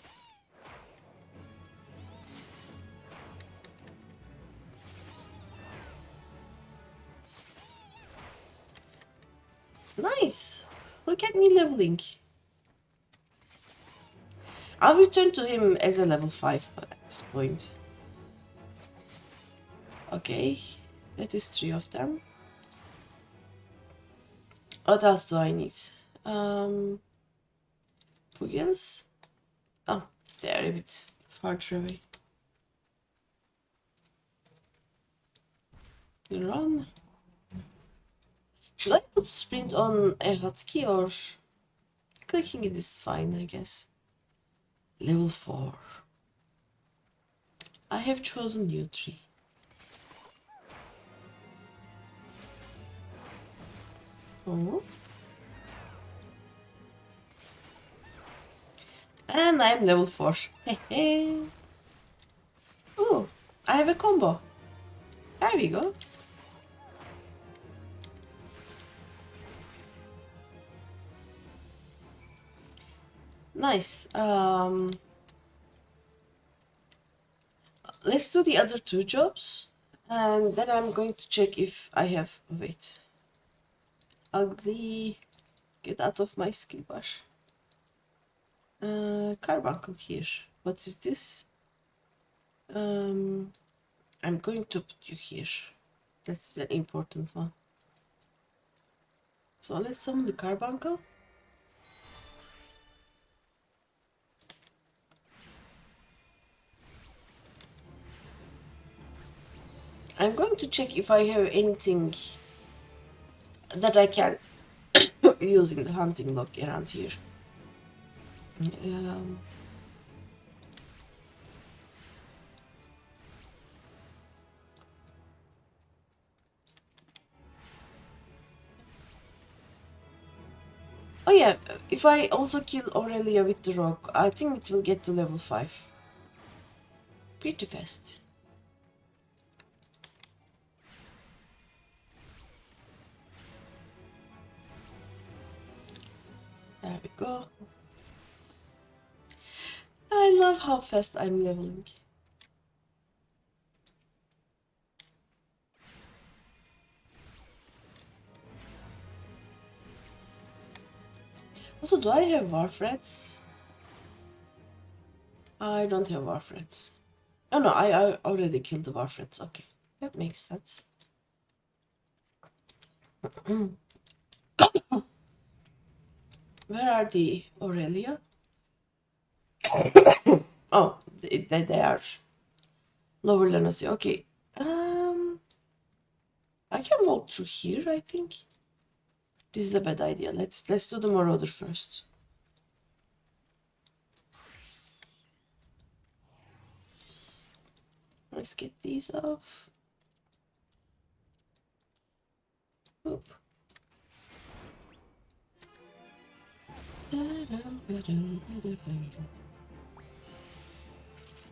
Nice. Look at me leveling. I'll return to him as a level 5 at this point. Okay, that is 3 of them. What else do I need? Puggles? Oh, they're a bit farther away. Run. Should I put sprint on a hotkey or clicking it is fine, I guess. Level 4. I have chosen new tree. Oh. And I'm level 4. Oh, I have a combo. There we go. Nice. Let's do the other 2 jobs. And then I'm going to check if I have... Oh, wait. Ugly. Get out of my skill bar. Carbuncle here. What is this? I'm going to put you here. That's the important one. So let's summon the carbuncle. I'm going to check if I have anything that I can use in the hunting log around here. Oh yeah, if I also kill Aurelia with the rock, I think it will get to level 5. Pretty fast. There we go. I love how fast I'm leveling. Also, do I have warfrets? I don't have warfrets. Oh no, I already killed the warfrets. Okay, that makes sense. Where are the Aurelia? Oh, they are lower Lunacy. Okay. I can walk through here, I think. This is a bad idea. Let's do the Marauder first. Let's get these off. Oop.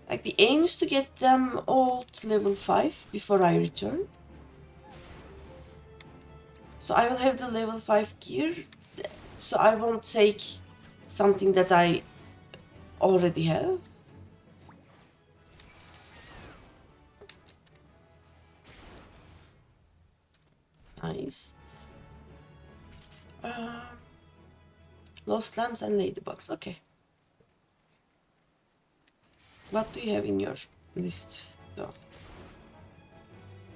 Like the aim is to get them all to level 5 before I return. So I will have the level 5 gear. So I won't take something that I already have. Nice. Lost lambs and ladybugs. Okay. What do you have in your list? Go.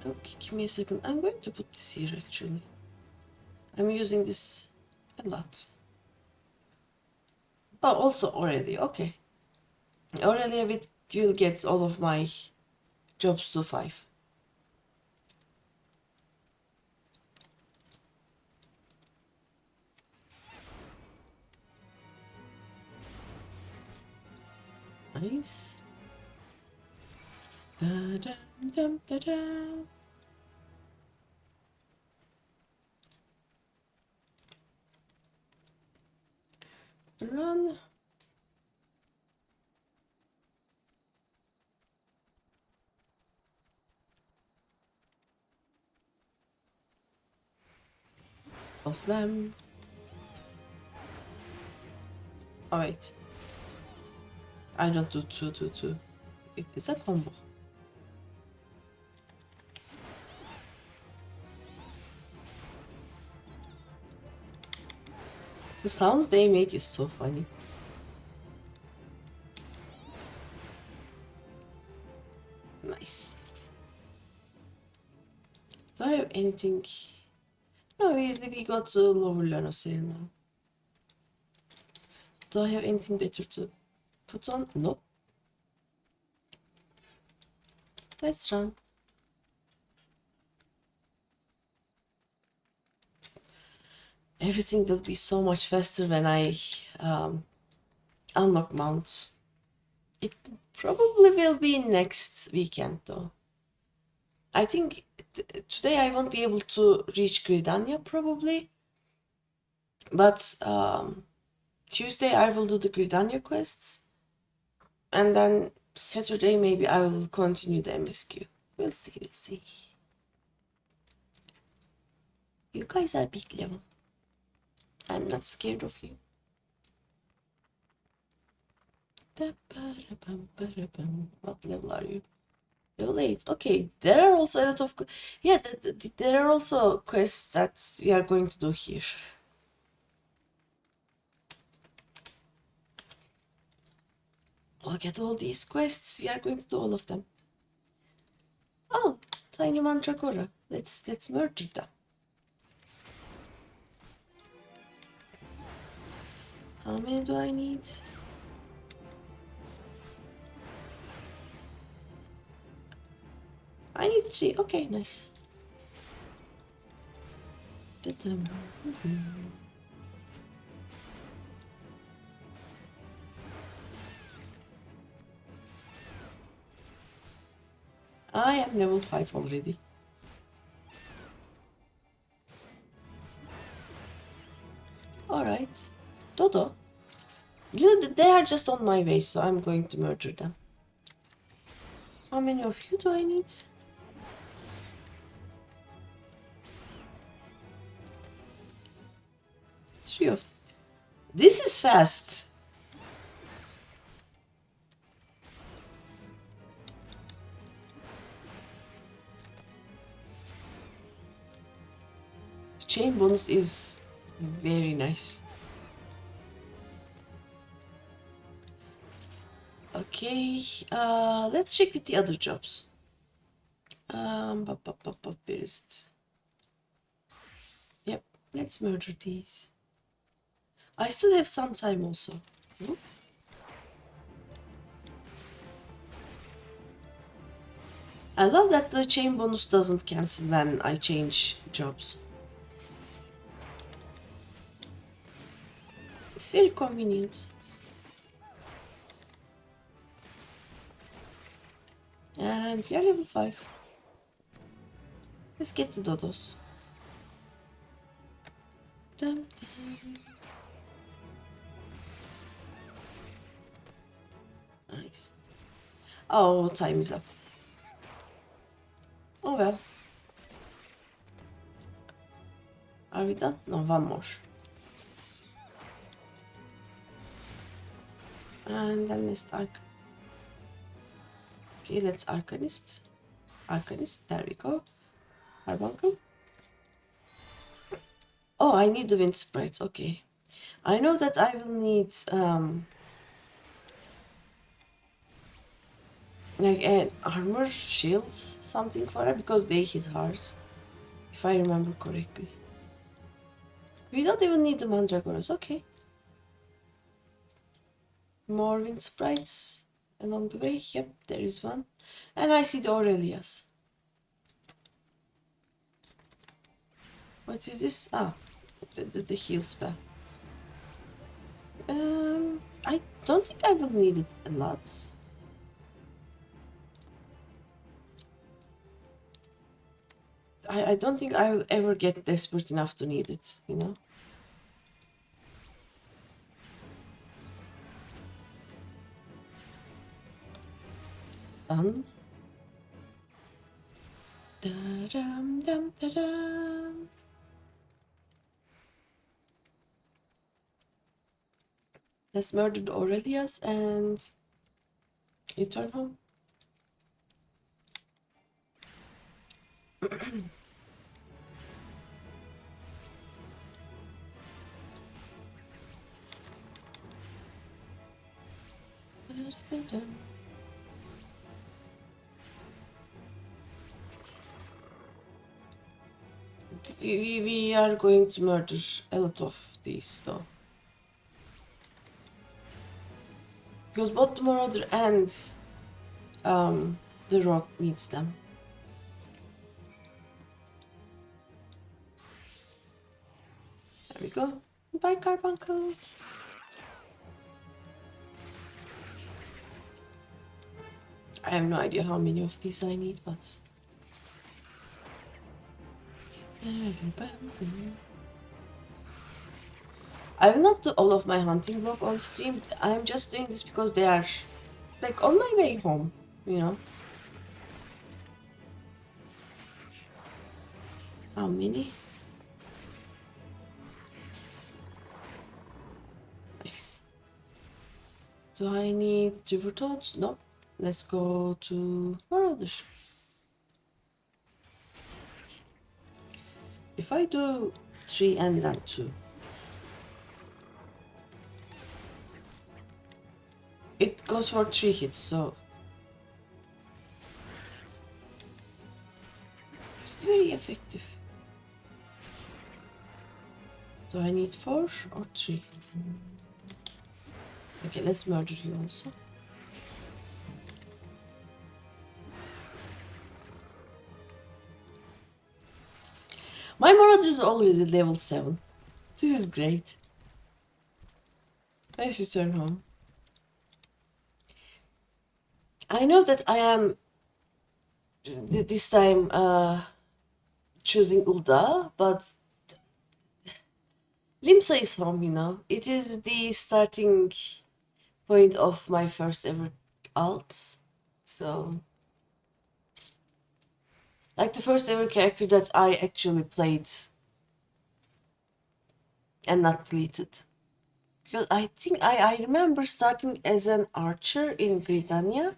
Okay, give me a second. I'm going to put this here actually. I'm using this a lot. Oh, also already. Okay. Already will get all of my jobs to 5. Nice. Da-dum-dum-da-dum. Run. Slam. Oh wait. I don't do 2-2-2. It is a combo. The sounds they make is so funny. Nice. Do I have anything? No, we got the lower learner sale now. Do I have anything better to put on? Nope. Let's run. Everything will be so much faster when I unlock mounts. It probably will be next weekend though. I think today I won't be able to reach Gridania probably, but Tuesday I will do the Gridania quests, and then Saturday maybe I will continue the MSQ. We'll see, we'll see. You guys are big level. I'm not scared of you. What level are you? Level 8. Okay, there are also a lot of... Yeah, there are also quests that we are going to do here. Look at all these quests. We are going to do all of them. Oh, tiny mandragora. Let's murder them. How many do I need? I need 3. Okay, nice. I am level 5 already. Alright. Dodo. You know, they are just on my way, so I'm going to murder them. How many of you do I need? 3 of... This is fast! The chain bonus is very nice. Okay, let's check with the other jobs. Where is it? Yep, let's murder these. I still have some time also. No? I love that the chain bonus doesn't cancel when I change jobs. It's very convenient. And we are level 5. Let's get the dodos. Dum, dum. Nice. Oh, time is up. Oh well. Are we done? No, one more. And then let's arc. Okay, let's arcanist. Arcanist, there we go. Carbuncle. Oh, I need the wind sprites, okay. I know that I will need like an armor, shields, something for it, because they hit hard. If I remember correctly. We don't even need the mandragoras, okay. More wind sprites along the way. Yep, there is one. And I see the Aurelias. What is this? Ah, the heal spell. I don't think I will need it a lot. I don't think I will ever get desperate enough to need it, you know? Done. Da-dum, dum, da-dum. Let's murder the Aurelias and return home. We are going to murder a lot of these though. Because both the Marauder and the Rock needs them. There we go. Bye, Carbuncle. I have no idea how many of these I need, but... I will not do all of my hunting vlog on stream. I am just doing this because they are like on my way home, you know. How many? Nice. Do I need river toads? No. Let's go to Marauder. If I do 3 and then 2, it goes for 3 hits, so it's very effective. Do I need 4 or 3? Okay, let's murder you also. My Marauder is already level 7. This is great. Let's return home. I know that I am this time choosing Ulda, but Limsa is home, you know. It is the starting point of my first ever alt. So, like the first ever character that I actually played and not deleted. Because I think I remember starting as an archer in Gridania,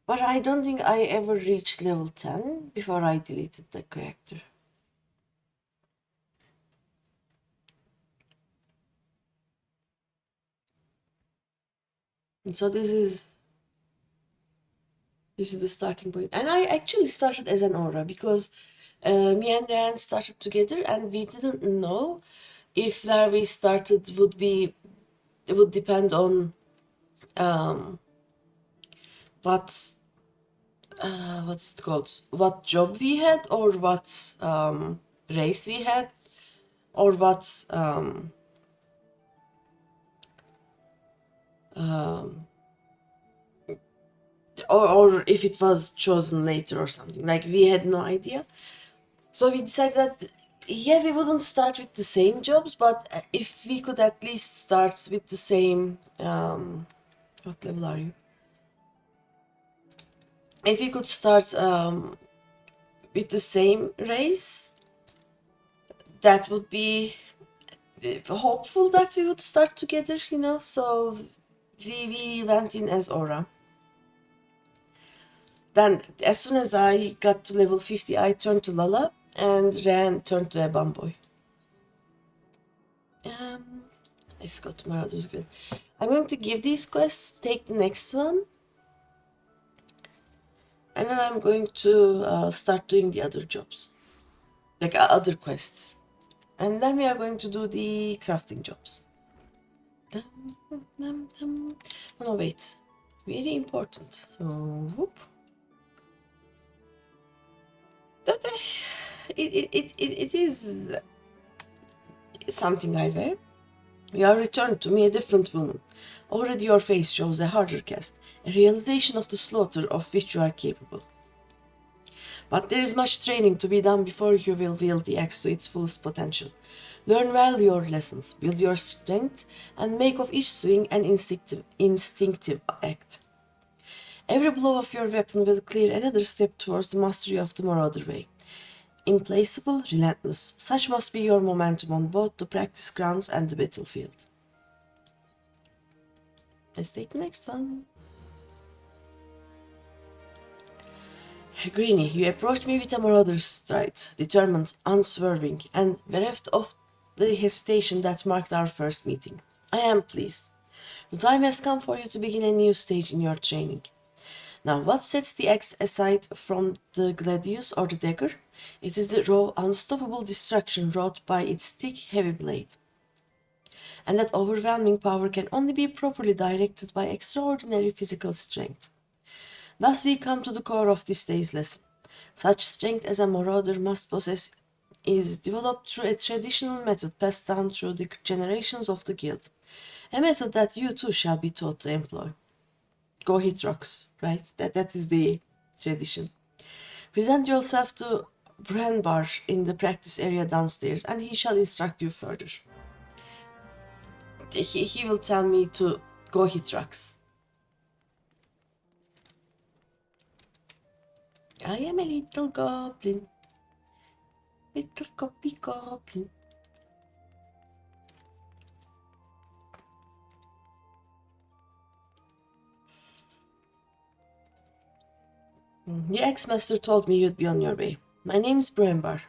but I don't think I ever reached level 10 before I deleted the character. And so this is the starting point. And I actually started as an aura because me and Ryan started together and we didn't know if where we started would depend on what's it called? What job we had, or what race we had, or what or if it was chosen later or something. Like we had no idea. So we decided that yeah, we wouldn't start with the same jobs, but if we could at least start with the same what level are you? If we could start with the same race, that would be hopeful that we would start together, you know. So we went in as Aura. Then as soon as I got to level 50, I turned to Lala, and Ren turned to a Bamboy. Let's go to Marauder's Guild. I'm going to give these quests, take the next one, and then I'm going to start doing the other jobs, like other quests. And then we are going to do the crafting jobs. Oh no, wait. Very important. Whoop. It is something I wear. You are returned to me a different woman. Already your face shows a harder cast, a realization of the slaughter of which you are capable. But there is much training to be done before you will wield the axe to its fullest potential. Learn well your lessons, build your strength, and make of each swing an instinctive act. Every blow of your weapon will clear another step towards the mastery of the Marauder way. Implacable, relentless, such must be your momentum on both the practice grounds and the battlefield. Let's take the next one. Greeny, you approached me with a marauder's stride, determined, unswerving, and bereft of the hesitation that marked our first meeting. I am pleased. The time has come for you to begin a new stage in your training. Now, what sets the axe aside from the gladius or the dagger? It is the raw, unstoppable destruction wrought by its thick, heavy blade. And that overwhelming power can only be properly directed by extraordinary physical strength. Thus we come to the core of this day's lesson. Such strength as a marauder must possess is developed through a traditional method passed down through the generations of the guild. A method that you too shall be taught to employ. Go hit rocks, right? That is the tradition. Present yourself to Branbar in the practice area downstairs, and he shall instruct you further. He will tell me to go hit rocks. I am a little goblin. Little copy goblin. The ex-master told me you'd be on your way. My name's Branbar.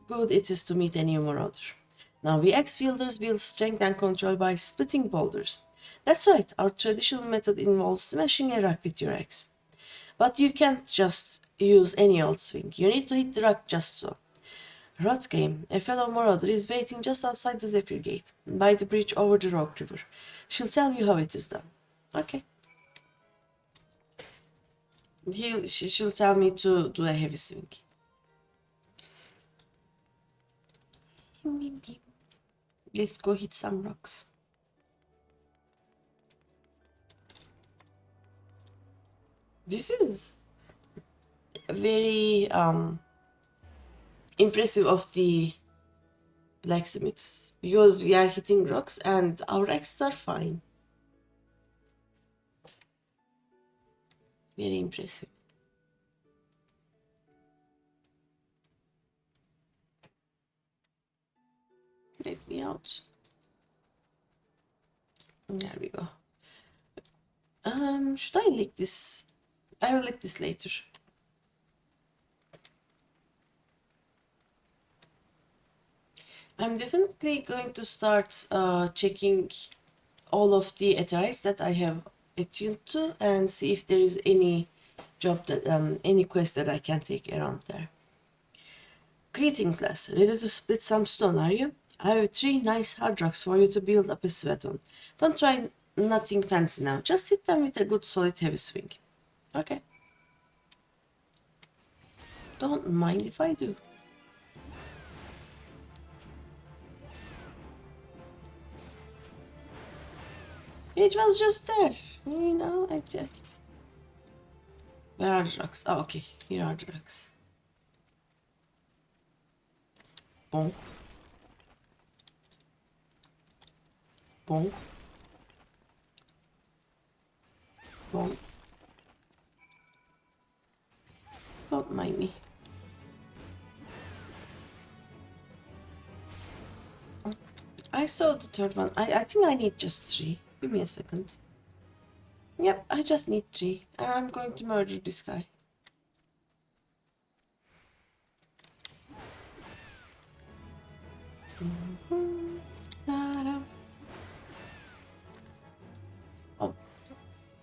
Good it is to meet a new marauder. Now we ex-fielders build strength and control by splitting boulders. That's right, our traditional method involves smashing a rock with your axe. But you can't just use any old swing. You need to hit the rock just so. Rotgame, a fellow marauder, is waiting just outside the Zephyr Gate, by the bridge over the Rogue River. She'll tell you how it is done. Okay. She'll tell me to do a heavy swing. Let's go hit some rocks. This is very impressive of the blacksmiths, because we are hitting rocks and our axes are fine. Very impressive. Let me out. There we go. Should I lick this? I will lick this later. I'm definitely going to start checking all of the Etherites that I have attuned to and see if there is any job that any quest that I can take around there. Greetings, lass. Ready to split some stone, are you? I have 3 nice hard rocks for you to build up a sweat on. Don't try nothing fancy now. Just hit them with a good solid heavy swing. Okay. Don't mind if I do. It was just there. You know, Where are the rocks? Oh, okay. Here are the rocks. Bonk. Bonk. Bonk. Don't mind me. I saw the third one. I think I need just 3. Give me a second. Yep, I just need 3. And I'm going to murder this guy. Oh,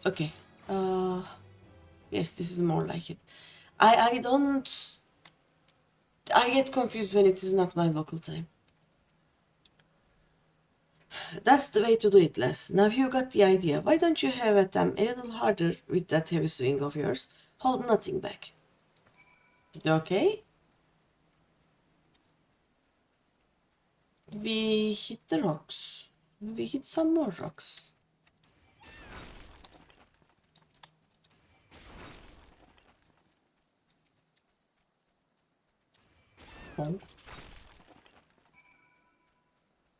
okay. Yes, this is more like it. I get confused when it is not my local time. That's the way to do it, Les. Now you got the idea. Why don't you have at them a little harder with that heavy swing of yours? Hold nothing back. Okay? We hit the rocks. We hit some more rocks. Bonk.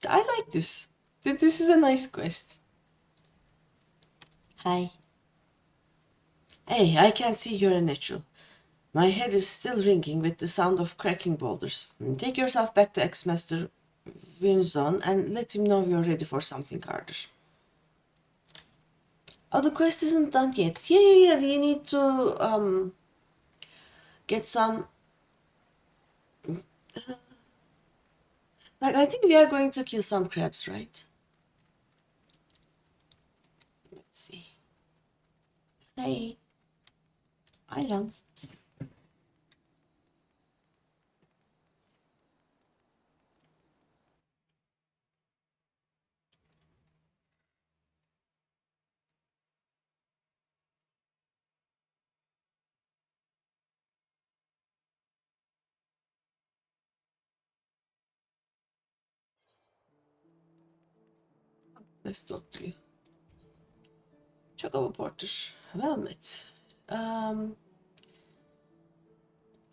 I like this. This is a nice quest. Hi. Hey, I can see you're a natural. My head is still ringing with the sound of cracking boulders. Take yourself back to ex-master Winzon and let him know you're ready for something harder. Oh, the quest isn't done yet. Yeah. We need to get some. Like, I think we are going to kill some crabs, right? Let's see. Hey, I don't. Let's talk to you. Chocobo Porter. Well met.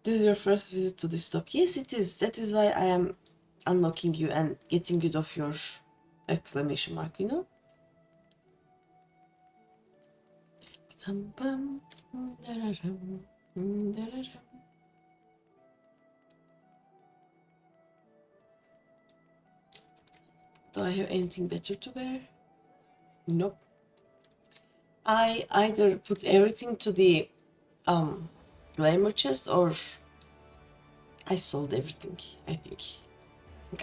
This is your first visit to this stop. Yes, it is. That is why I am unlocking you and getting rid of your exclamation mark, you know? Bum, bum, dararam, dararam. Do I have anything better to wear? Nope. I either put everything to the glamour chest or I sold everything, I think.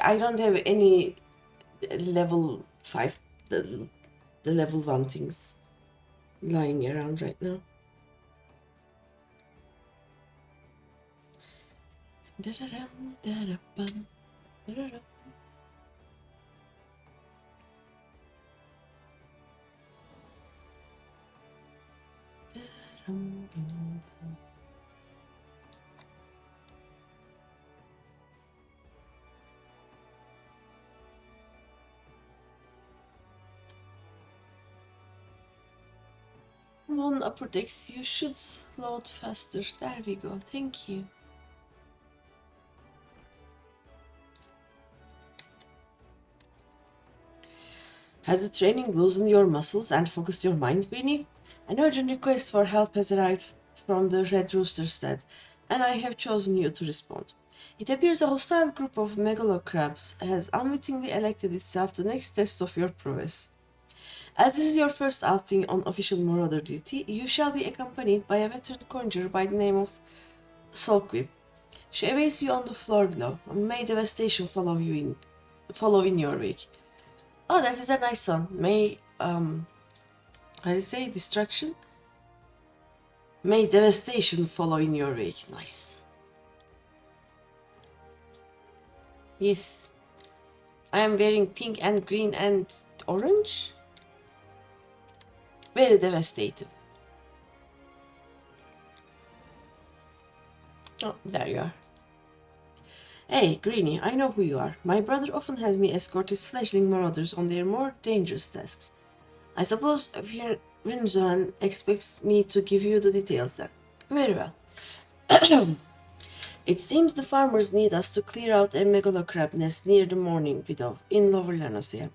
I don't have any level 5, the level 1 things lying around right now. Da-da-dum, da-da-bum, da-da-dum. Come on, upper decks, you should load faster. There we go, thank you. Has the training loosened your muscles and focused your mind, Greeny? An urgent request for help has arrived from the Red Rooster Stead, and I have chosen you to respond. It appears a hostile group of megalocrabs has unwittingly elected itself the next test of your prowess. As this is your first outing on official marauder duty, you shall be accompanied by a veteran conjurer by the name of Solquib. She awaits you on the floor below. May devastation follow in your wake. Oh, that is a nice one. May how do you say destruction? May devastation follow in your wake. Nice. Yes. I am wearing pink and green and orange. Very devastating. Oh, there you are. Hey, Greeny, I know who you are. My brother often has me escort his fledgling marauders on their more dangerous tasks. I suppose Vinzon expects me to give you the details then. Very well. It seems the farmers need us to clear out a megalocrab nest near the Morning Widow in Lower Lanosea.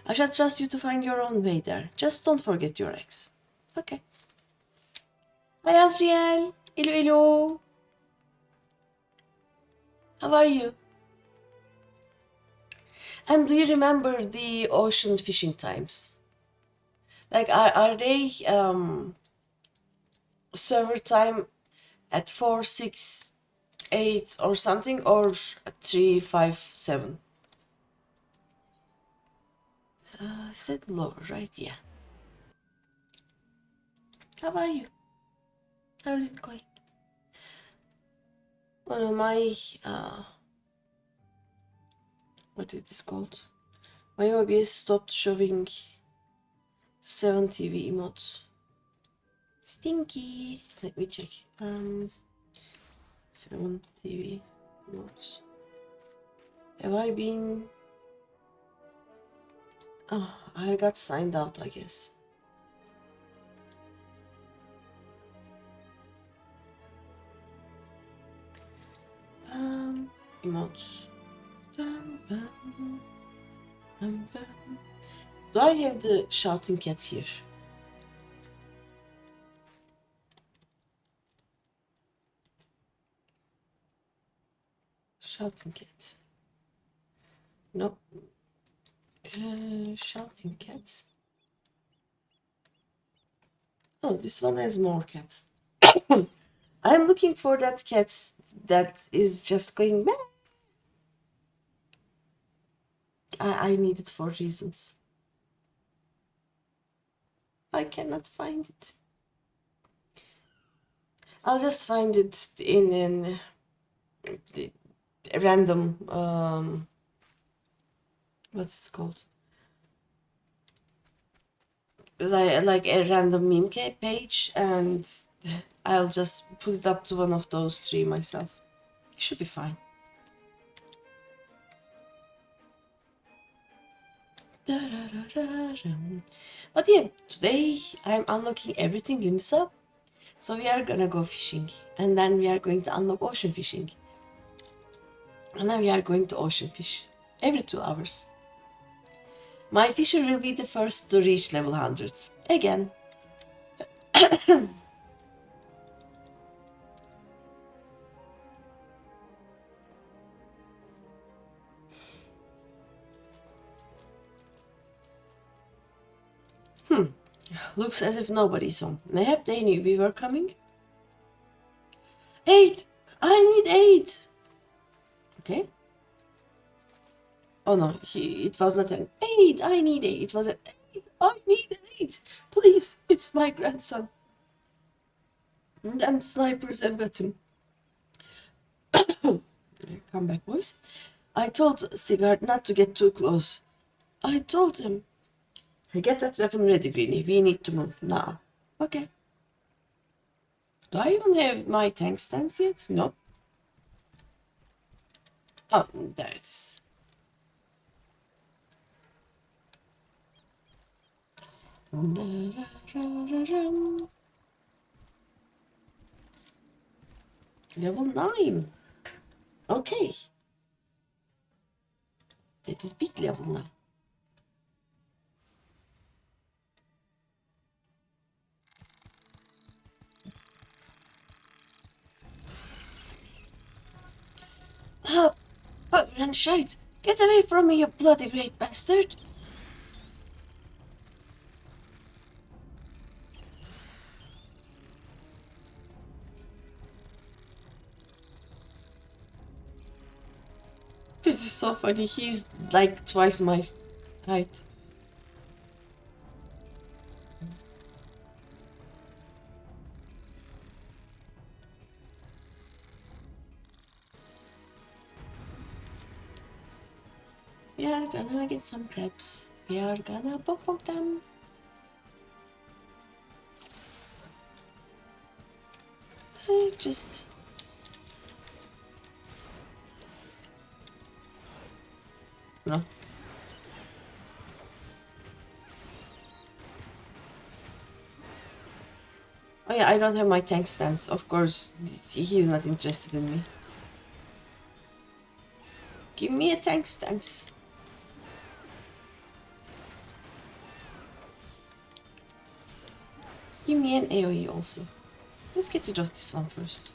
I shall trust you to find your own way there. Just don't forget your eggs. Okay. Hi, Azriel. Hello, hello. How are you? And do you remember the ocean fishing times? Like, are they server time at 4, 6, 8 or something, or 3, 5, 7? I said lower, right? Yeah. How are you? How is it going? Oh no, my what is this called? My OBS stopped showing 7 TV emotes. Stinky. Let me check. 7 TV emotes. Have I been? Oh, I got signed out, I guess. Emotes. Do I have the shouting cat here? Shouting cat. No. Shouting cat. Oh, this one has more cats. I'm looking for that cat that is just going meh. I need it for reasons. I cannot find it. I'll just find it in a random, what's it called? Like a random meme page, and I'll just put it up to one of those three myself. It should be fine. But yeah, today I'm unlocking everything Limsa. So we are gonna go fishing, and then we are going to unlock ocean fishing. And then we are going to ocean fish every 2 hours. My fisher will be the first to reach level 100. Again. Looks as if nobody's home. Mayhap they knew we were coming? Aid! I need aid! Okay. Oh no, it was not an aid, I need aid. It was an aid, I need aid. Please, it's my grandson. Damn snipers have got him. Come back, boys. I told Sigurd not to get too close. I told him. Get that weapon ready, Greeny. We need to move now. Okay. Do I even have my tank stance yet? No. Oh, there it is. Level 9. Okay. That is big level now. Ah, bugger and shite! Get away from me, you bloody great bastard! This is so funny. He's like twice my height. We are gonna get some crabs. We are gonna poke them. Just... No. Oh yeah, I don't have my tank stance. Of course, he's not interested in me. Give me a tank stance. Give me an AoE also. Let's get rid of this one first.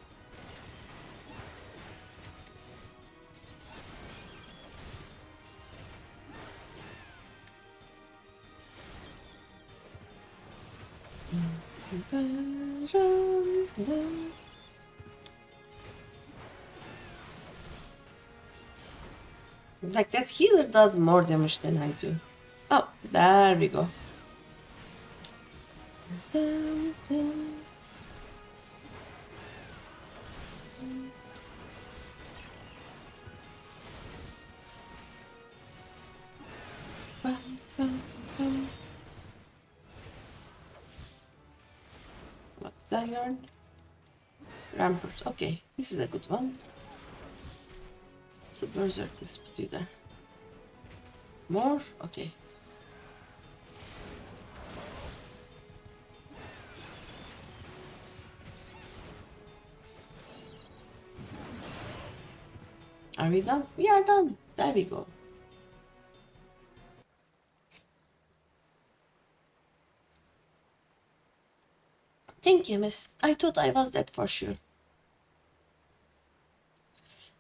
Like that healer does more damage than I do. Oh, there we go. What, iron? Rampart. Okay, this is a good one. So berserk, let's put you there. More? Okay. Are we done? We are done. There we go. Thank you, miss. I thought I was dead for sure.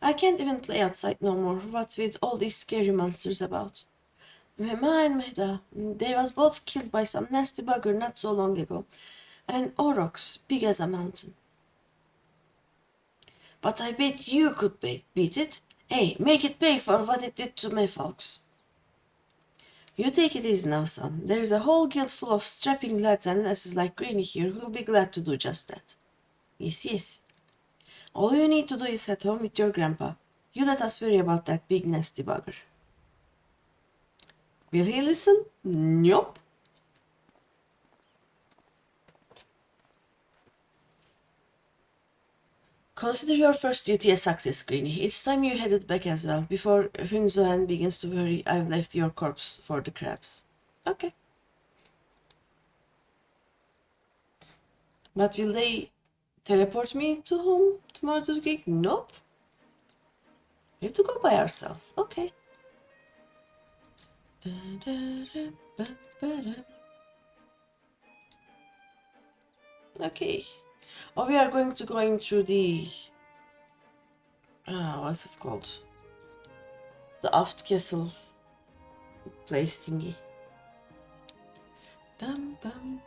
I can't even play outside no more, what with all these scary monsters about. Mema and Mehda, they was both killed by some nasty bugger not so long ago. and aurochs big as a mountain. But I bet you could beat it. Hey, make it pay for what it did to my folks. You take it easy now, son. There's a whole guild full of strapping lads and lasses like Greeny here who'll be glad to do just that. Yes, yes. All you need to do is head home with your grandpa. You let us worry about that big nasty bugger. Will he listen? Nope. Consider your first duty a success, Greeny. It's time you headed back as well, before Hunzoan begins to worry I've left your corpse for the crabs. Okay. But will they teleport me to home tomorrow to the gig? Nope. We have to go by ourselves. Okay. Okay. Oh, we are going to go into the... what's it called? The Aft Castle place thingy. Dum bum.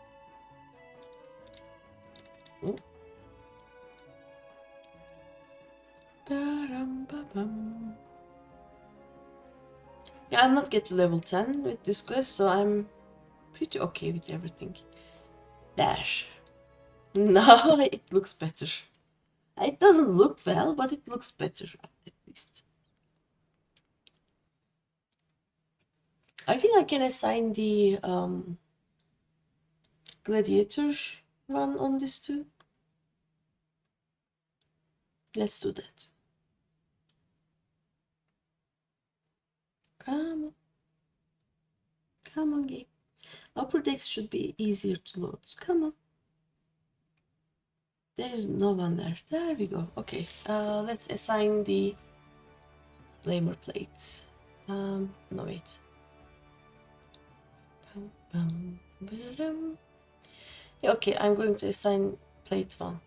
Yeah, I'm not get to level 10 with this quest, so I'm pretty okay with everything. There. Now it looks better. It doesn't look well, but it looks better at least. I think I can assign the gladiator one on this too. Let's do that. Come on. Come on, game. Upper decks should be easier to load. Come on. There is no one there. There we go. Okay, let's assign the flamer plates. No, wait. Yeah, okay, I'm going to assign plate 1,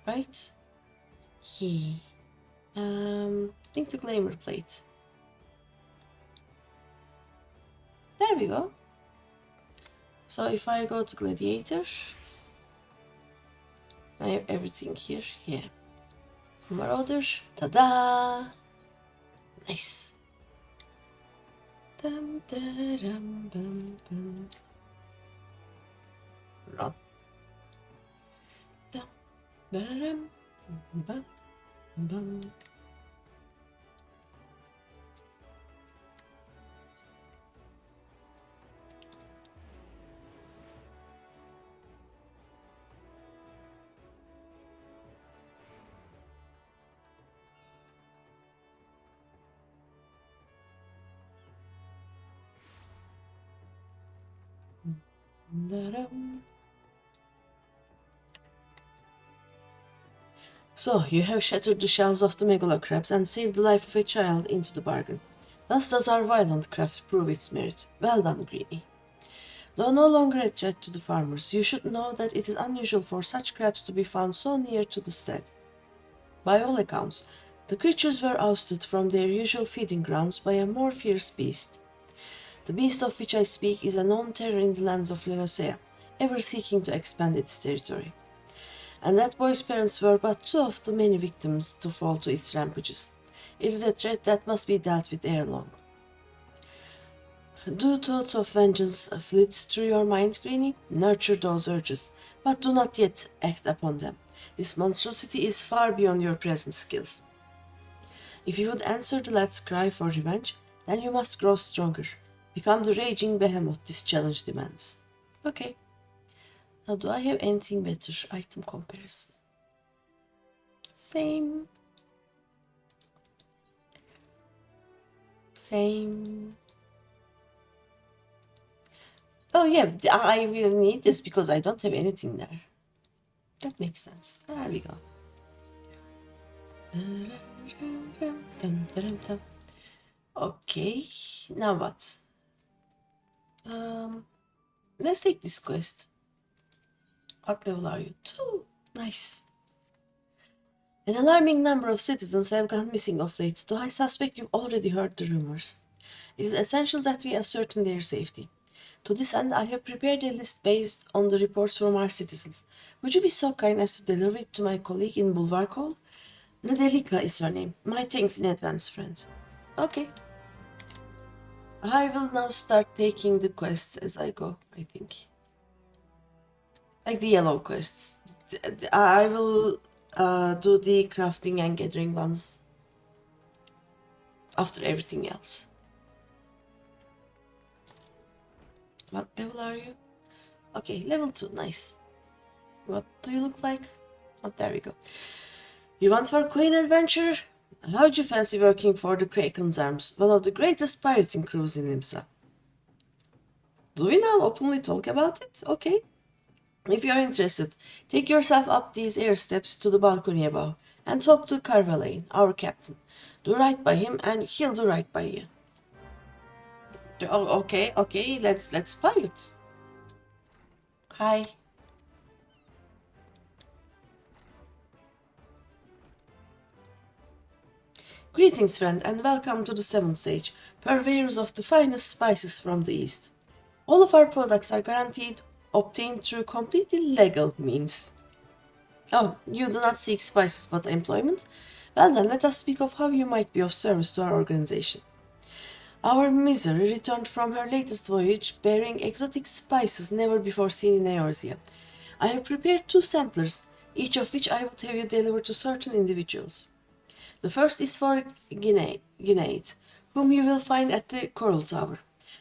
right? Yeah. I think the glamour plate. There we go. So if I go to gladiator, I have everything here. Yeah. Marauder. Ta-da! Nice. Dum, da, dum, bum, bum. Run. Dum, da, dum, bum, bum. So, you have shattered the shells of the megala crabs and saved the life of a child into the bargain. Thus does our violent craft prove its merit. Well done, Greeny. Though no longer a threat to the farmers, you should know that it is unusual for such crabs to be found so near to the stead. By all accounts, the creatures were ousted from their usual feeding grounds by a more fierce beast. The beast of which I speak is a known terror in the lands of Lenosea, ever seeking to expand its territory. And that boy's parents were but two of the many victims to fall to its rampages. It is a threat that must be dealt with ere long. Do thoughts of vengeance flit through your mind, Greeny? Nurture those urges, but do not yet act upon them. This monstrosity is far beyond your present skills. If you would answer the lad's cry for revenge, then you must grow stronger. Become the raging behemoth this challenge demands. Okay. Now, do I have anything better? Item comparison. Same. Same. Oh yeah, I will need this because I don't have anything there. That makes sense. There we go. Okay, now what? Let's take this quest. What level are you? 2. Nice. An alarming number of citizens have gone missing of late, though I suspect you've already heard the rumors. It is essential that we ascertain their safety. To this end, I have prepared a list based on the reports from our citizens. Would you be so kind as to deliver it to my colleague in Boulevard Hall? Nadelika is her name. My thanks in advance, friend. Okay. I will now start taking the quests as I go, I think. Like the yellow quests. I will do the crafting and gathering ones after everything else. What level are you? Okay, level 2, nice. What do you look like? Oh, there we go. You want for Queen Adventure? How'd you fancy working for the Kraken's Arms, one of the greatest pirating crews in Limsa? Do we now openly talk about it? Okay. If you are interested, take yourself up these air steps to the balcony above and talk to Carvalhain, our captain. Do right by him and he'll do right by you. Oh, okay, let's pirate. Hi. Greetings, friend, and welcome to the Seventh Sage, purveyors of the finest spices from the East. All of our products are guaranteed obtained through completely legal means. Oh, you do not seek spices but employment? Well then, let us speak of how you might be of service to our organization. Our misery returned from her latest voyage bearing exotic spices never before seen in Eorzea. I have prepared 2 samplers, each of which I would have you deliver to certain individuals. The first is for Gineid, whom you will find at the Coral Tower.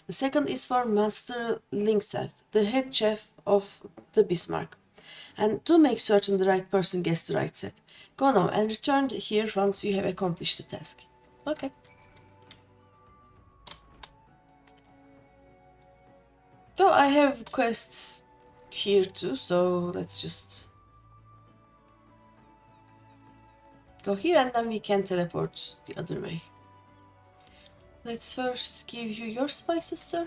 The second is for Master Linksath, the head chef of the Bismarck. And do make certain the right person gets the right set. Go now and return here once you have accomplished the task. Okay. So I have quests here too, so let's just go here and then we can teleport the other way. Let's first give you your spices, sir.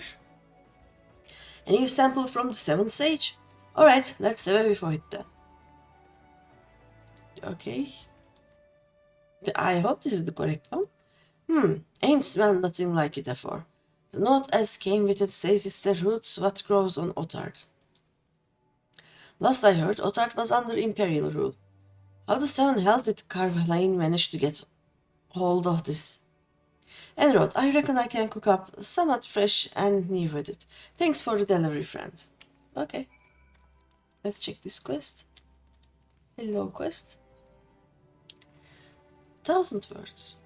A new sample from the Seventh Sage. Alright, let's have a whiff of it then. Okay. I hope this is the correct one. Ain't smelled nothing like it before. The note as came with it says it's the root what grows on Otard. Last I heard, Otard was under Imperial rule. How the 7 hells did Carvalhain manage to get hold of this? Enrod, I reckon I can cook up somewhat fresh and new with it. Thanks for the delivery, friend. Okay. Let's check this quest. Hello, quest. 1,000 words.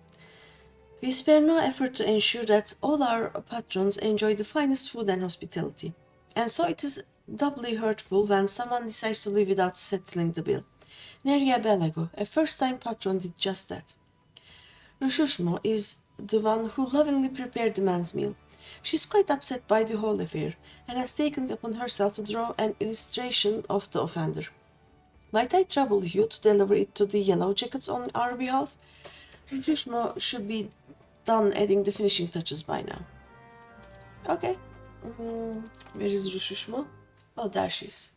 We spare no effort to ensure that all our patrons enjoy the finest food and hospitality. And so it is doubly hurtful when someone decides to leave without settling the bill. Neria Belago, a first-time patron, did just that. Rushushmo is the one who lovingly prepared the man's meal. She is quite upset by the whole affair, and has taken it upon herself to draw an illustration of the offender. Might I trouble you to deliver it to the Yellow Jackets on our behalf? Rushushmo should be done adding the finishing touches by now. Okay. Where is Rushushmo? Oh, there she is.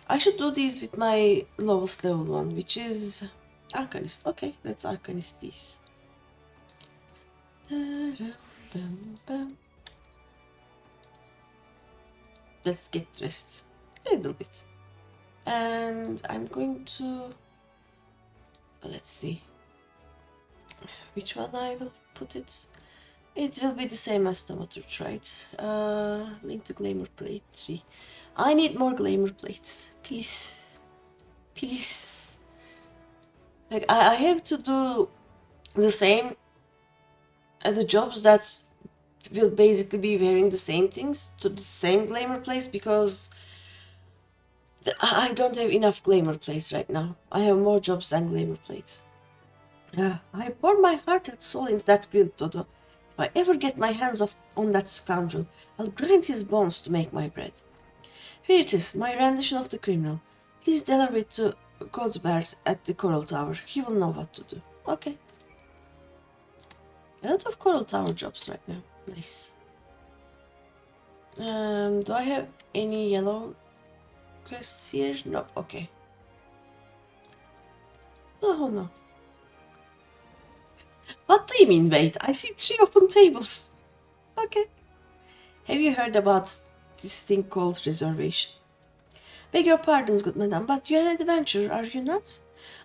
I should do these with my lowest level one, which is Arcanist. Okay, let's Arcanist these. Let's get dressed a little bit. And I'm going to... Let's see. Which one I will put it? It will be the same as the motor, right? Link to Glamour Plate 3. I need more Glamour Plates. Please. Please. Like, I have to do the same the jobs that will basically be wearing the same things to the same Glamour Plates because I don't have enough Glamour Plates right now. I have more jobs than Glamour Plates. I pour my heart and soul into that grilled dodo. If I ever get my hands on that scoundrel, I'll grind his bones to make my bread. Here it is, my rendition of the criminal. Please deliver it to Goldbert at the Coral Tower. He will know what to do. Okay. A lot of Coral Tower jobs right now. Nice. Do I have any yellow quests here? No. Okay. Oh no. What do you mean, wait? I see 3 open tables. Okay. Have you heard about this thing called reservation? Beg your pardons, good madam, but you're an adventurer, are you not?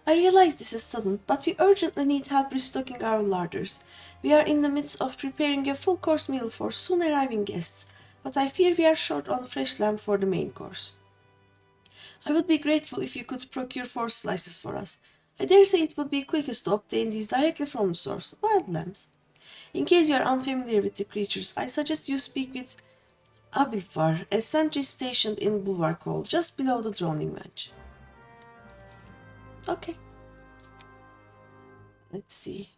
I realize this is sudden, but we urgently need help restocking our larders. We are in the midst of preparing a full-course meal for soon arriving guests, but I fear we are short on fresh lamb for the main course. I would be grateful if you could procure 4 slices for us. I dare say it would be quickest to obtain these directly from the source, wild lambs. In case you are unfamiliar with the creatures, I suggest you speak with Abilfar, a sentry stationed in Bulwark Hall, just below the droning bench. Okay. Let's see.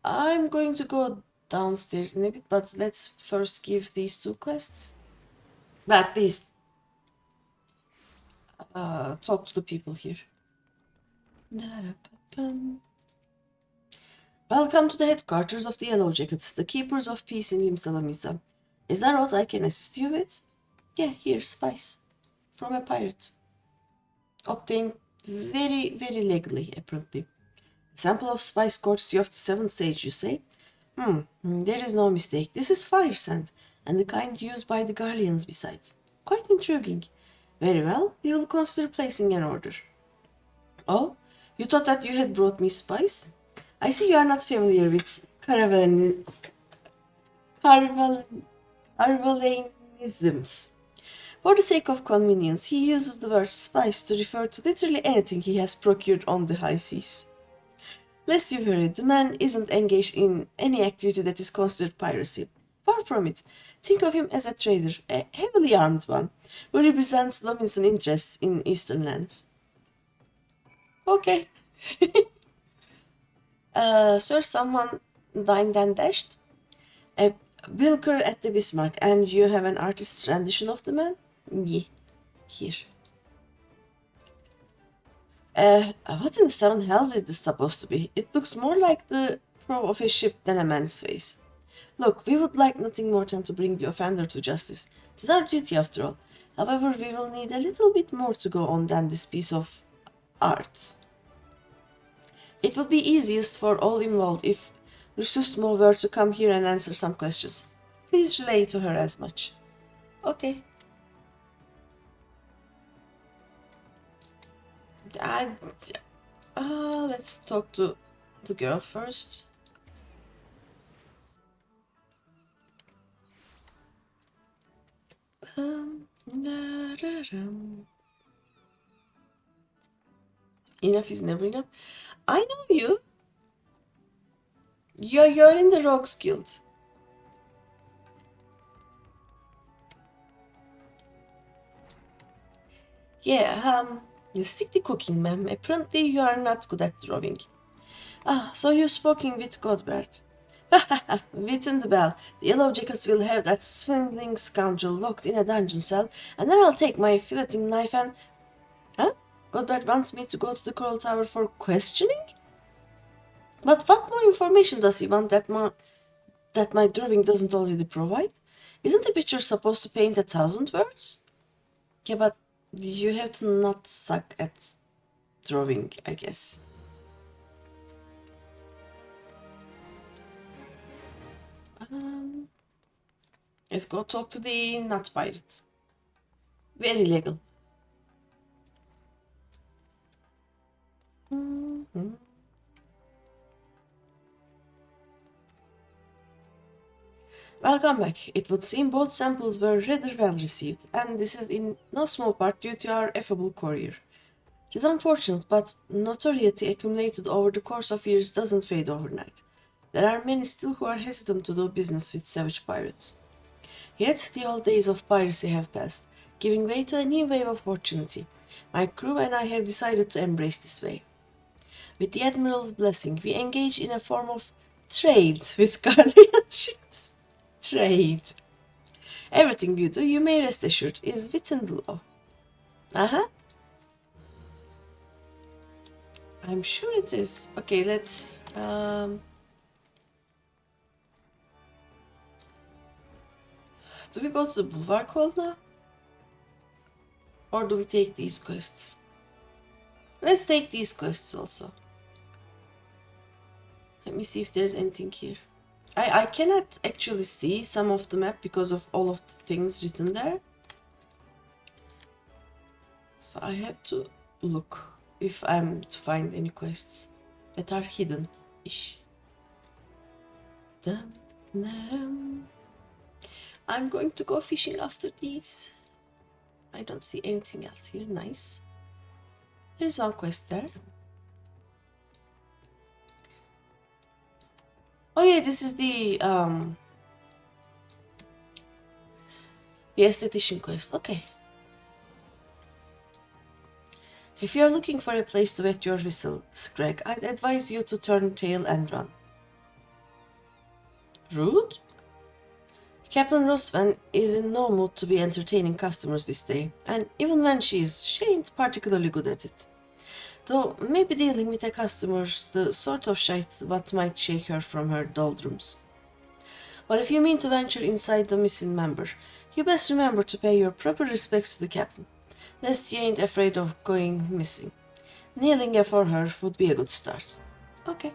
I'm going to go downstairs in a bit, but let's first give these 2 quests. At least talk to the people here. Welcome to the headquarters of the Yellow Jackets, the keepers of peace in Limsa Lominsa. Is that what I can assist you with? Yeah, here, spice. From a pirate. Obtained very, very legally, apparently. A sample of spice courtesy of the 7th sage, you say? There is no mistake. This is fire scent, and the kind used by the Garleans besides. Quite intriguing. Very well, we will consider placing an order. Oh, you thought that you had brought me spice? I see you are not familiar with Carvalanisms. For the sake of convenience, he uses the word spice to refer to literally anything he has procured on the high seas. Lest you worry, the man isn't engaged in any activity that is considered piracy. Far from it. Think of him as a trader, a heavily armed one, who represents Lominsan interests in eastern lands. Okay. Sir, someone dined and dashed? A bilker at the Bismarck, and you have an artist's rendition of the man? Yeah, here. What in the 7 hells is this supposed to be? It looks more like the prow of a ship than a man's face. Look, we would like nothing more than to bring the offender to justice. It is our duty after all. However, we will need a little bit more to go on than this piece of art. It would be easiest for all involved if Lususmo were to come here and answer some questions. Please relay to her as much. Okay. Let's talk to the girl first. Enough is never enough. I know you. You're in the Rogues Guild. Yeah, stick the cooking, ma'am. Apparently you are not good at drawing. So you've spoken with Godbert. Within the bell, the Yellow Jackets will have that swindling scoundrel locked in a dungeon cell, and then I'll take my filleting knife and... Huh? Godbert wants me to go to the Coral Tower for questioning? But what more information does he want that my drawing doesn't already provide? Isn't a picture supposed to paint 1,000 words? Yeah, but you have to not suck at drawing, I guess. Let's go talk to the nut pirate. Very legal. Welcome back. It would seem both samples were rather well received, and this is in no small part due to our affable courier. It is unfortunate, but notoriety accumulated over the course of years doesn't fade overnight. There are many still who are hesitant to do business with savage pirates. Yet the old days of piracy have passed, giving way to a new wave of opportunity. My crew and I have decided to embrace this way. With the Admiral's blessing, we engage in a form of trade with Garlean ships. Trade. Everything we do, you may rest assured, is within the law. I'm sure it is. Okay, let's... do we go to the Bulwark Hall now? Or do we take these quests? Let's take these quests also. Let me see if there's anything here. I cannot actually see some of the map because of all of the things written there. So I have to look if I'm to find any quests that are hidden-ish. I'm going to go fishing after these. I don't see anything else here. Nice. There's one quest there. Oh yeah, this is the esthetician quest. Okay. If you are looking for a place to wet your whistle, Scrag, I'd advise you to turn tail and run. Rude? Captain Rosvan is in no mood to be entertaining customers this day, and even when she ain't particularly good at it. Though maybe dealing with a customer's the sort of shite what might shake her from her doldrums. But if you mean to venture inside the missing member, you best remember to pay your proper respects to the captain, lest ye ain't afraid of going missing. Kneeling for her would be a good start. Okay.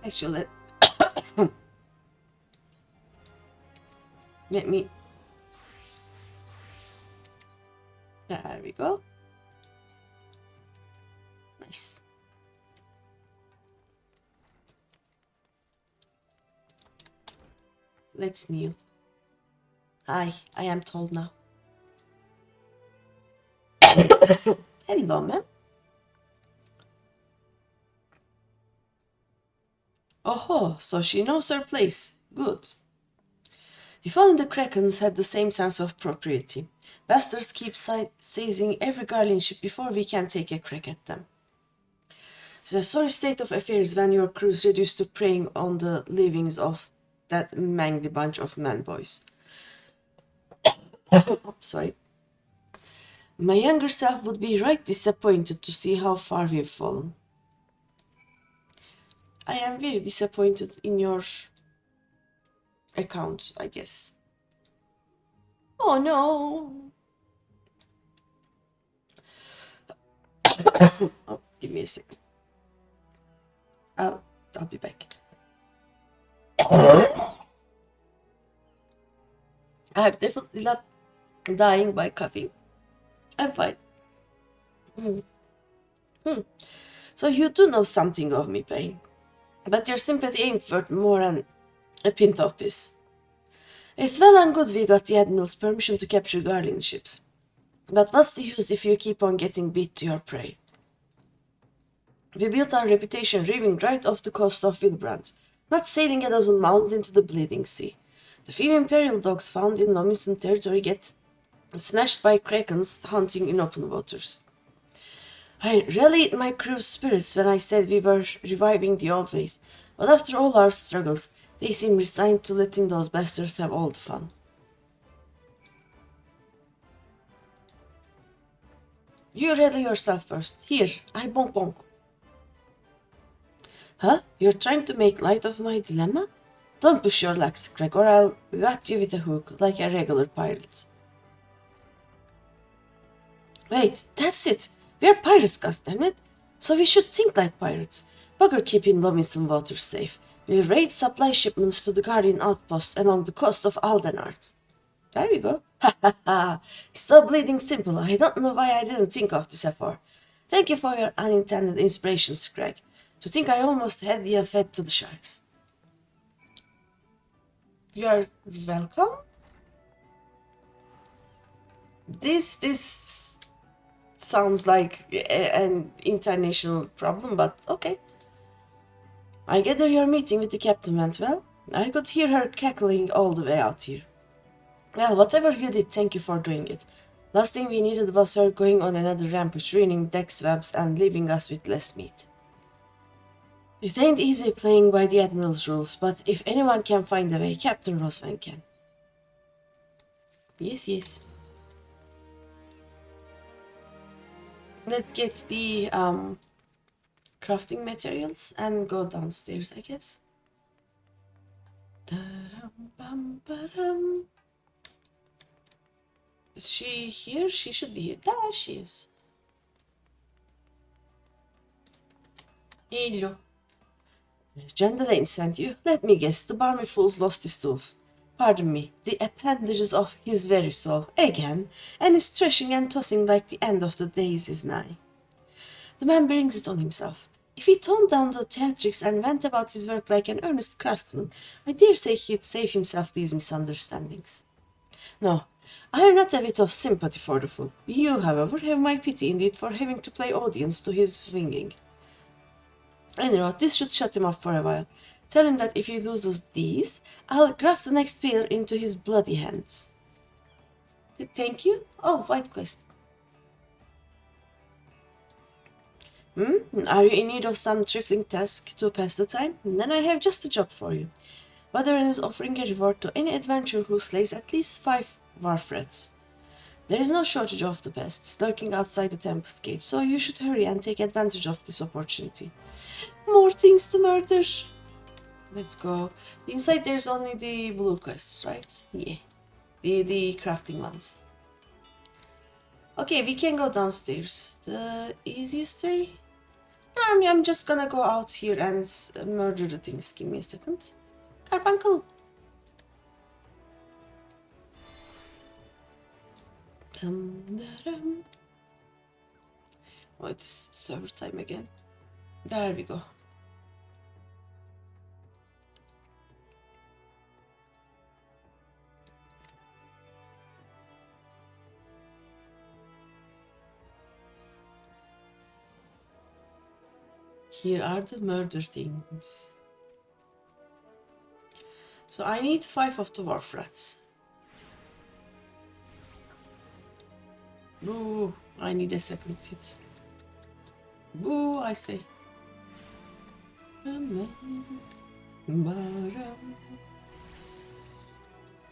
Actually, let me... There we go. Nice. Let's kneel. Hi, I am told now. Hello, ma'am. Oh, so she knows her place. Good. If only the Krakens had the same sense of propriety. Bastards keep seizing every guardian ship before we can take a crack at them. It's a sorry state of affairs when your crew's reduced to preying on the leavings of that mangy bunch of man-boys. Sorry. My younger self would be right disappointed to see how far we've fallen. I am very disappointed in your account, I guess. Oh no! Oh, give me a second. I'll be back. I'm definitely not dying by coughing. I'm fine. So you do know something of me, pain. But your sympathy ain't worth more than a pint of piss. It's well and good we got the Admiral's permission to capture guardian ships. But what's the use if you keep on getting beat to your prey? We built our reputation raving right off the coast of Wilbrand, not sailing a dozen mounds into the bleeding sea. The few imperial dogs found in Lominsan territory get snatched by krakens hunting in open waters. I rallied my crew's spirits when I said we were reviving the old ways, but after all our struggles, they seem resigned to letting those bastards have all the fun. You rally yourself first. Here, I bonk bonk. Huh? You're trying to make light of my dilemma? Don't push your luck, Greg, or I'll gut you with a hook, like a regular pirate. Wait, that's it. We're pirates, goddammit. So we should think like pirates. Bugger keeping Lominsan waters safe. We'll raid supply shipments to the Guardian outpost along the coast of Aldenart. There we go. Ha ha ha. It's so bleeding simple. I don't know why I didn't think of this before. Thank you for your unintended inspirations, Greg. To think I almost had you fed to the sharks. You're welcome. This sounds like an international problem, but okay. I gather your meeting with the captain went well. I could hear her cackling all the way out here. Well, whatever you did, thank you for doing it. Last thing we needed was her going on another rampage, ruining deck webs and leaving us with less meat. It ain't easy playing by the Admiral's rules, but if anyone can find a way, Captain Rosvan can. Yes, yes. Let's get the crafting materials and go downstairs, I guess. Is she here? She should be here. There she is. Hello. John Delaney sent you. Let me guess, the barmy fool's lost his tools. Pardon me, the appendages of his very soul, again, and is threshing and tossing like the end of the days is nigh. The man brings it on himself. If he toned down the theatrics and went about his work like an earnest craftsman, I dare say he'd save himself these misunderstandings. No, I have not a bit of sympathy for the fool. You, however, have my pity indeed for having to play audience to his swinging. Anyhow, this should shut him up for a while. Tell him that if he loses these, I'll graft the next pair into his bloody hands. Thank you? Oh, white quest. Are you in need of some trifling task to pass the time? Then I have just the job for you. Badaran is offering a reward to any adventurer who slays at least 5 wharf rats. There is no shortage of the pests lurking outside the Tempest Gate, so you should hurry and take advantage of this opportunity. More things to murder. Let's go. Inside there's only the blue quests, right? Yeah. The crafting ones. Okay, we can go downstairs. The easiest way? I'm just gonna go out here and murder the things. Give me a second. Carbuncle! Oh, it's server time again. There we go. Here are the murder things. So I need 5 of the wharf rats. Boo! I need a second hit. Boo! I say.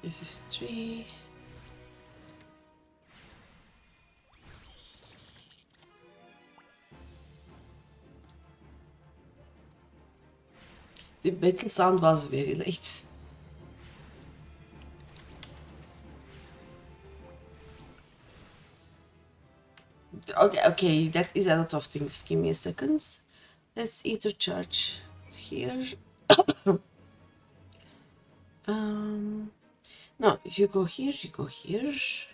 This is 3. The battle sound was very late. Okay, that is a lot of things. Give me a second. Let's either charge here. No, you go here,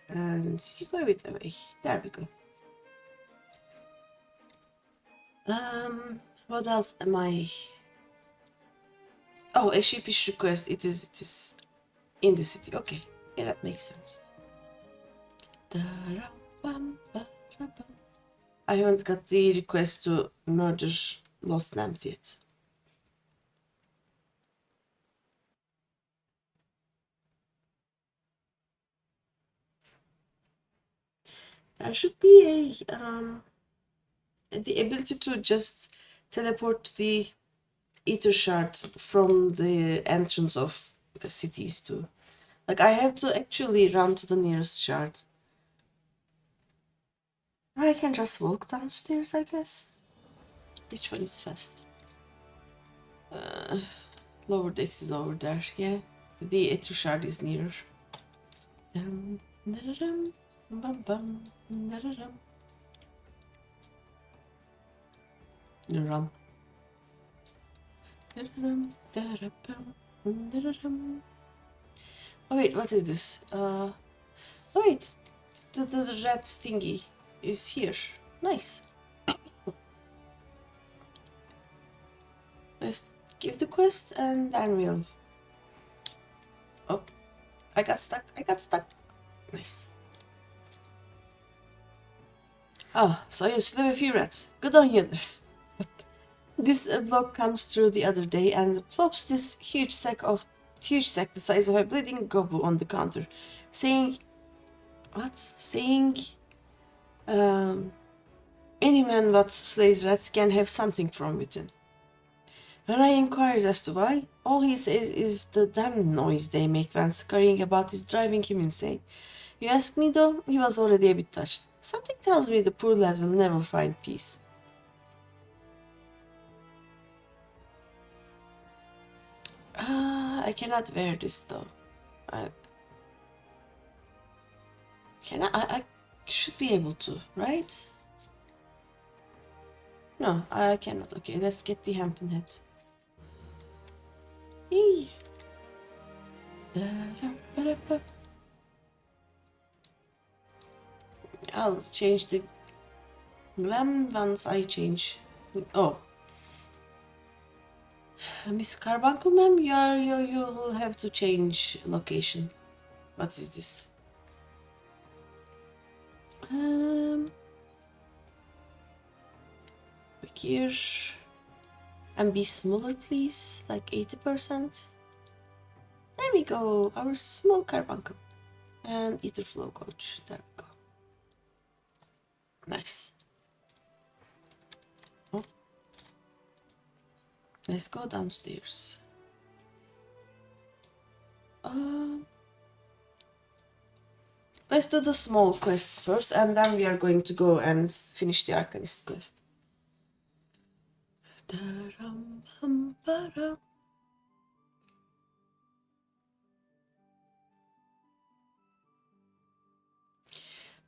and you go a bit away. There we go. What else am I? Oh, a sheepish request. It is in the city. Okay, yeah, that makes sense. I haven't got the request to murder lost lambs yet. There should be the ability to just teleport to the ether shard from the entrance of cities too. Like I have to actually run to the nearest shard. Or I can just walk downstairs, I guess. Which one is fast? Lower decks is over there, yeah. The ether shard is nearer. Run. Oh wait, what is this? Oh wait, the red thingy is here. Nice. Let's give the quest and then we'll... Oh, I got stuck. Nice. Ah, so you slew a few rats. Good on you, Les. This bloke comes through the other day and plops this huge sack the size of a bleeding gobu on the counter, saying, what? Saying, any man what slays rats can have something from within. When I inquires as to why, all he says is the damn noise they make when scurrying about is driving him insane. You ask me though, he was already a bit touched. Something tells me the poor lad will never find peace. I cannot wear this though. I should be able to, right? No, I cannot. Okay, let's get the hempen head. Yay. I'll change the glam once I change. Oh, Miss Carbuncle, ma'am, you'll have to change location. What is this? Back here. And be smaller, please, like 80%. There we go, our small carbuncle. And ether flow coach, there we go. Nice. Oh. Let's go downstairs. Let's do the small quests first, and then we are going to go and finish the Arcanist quest.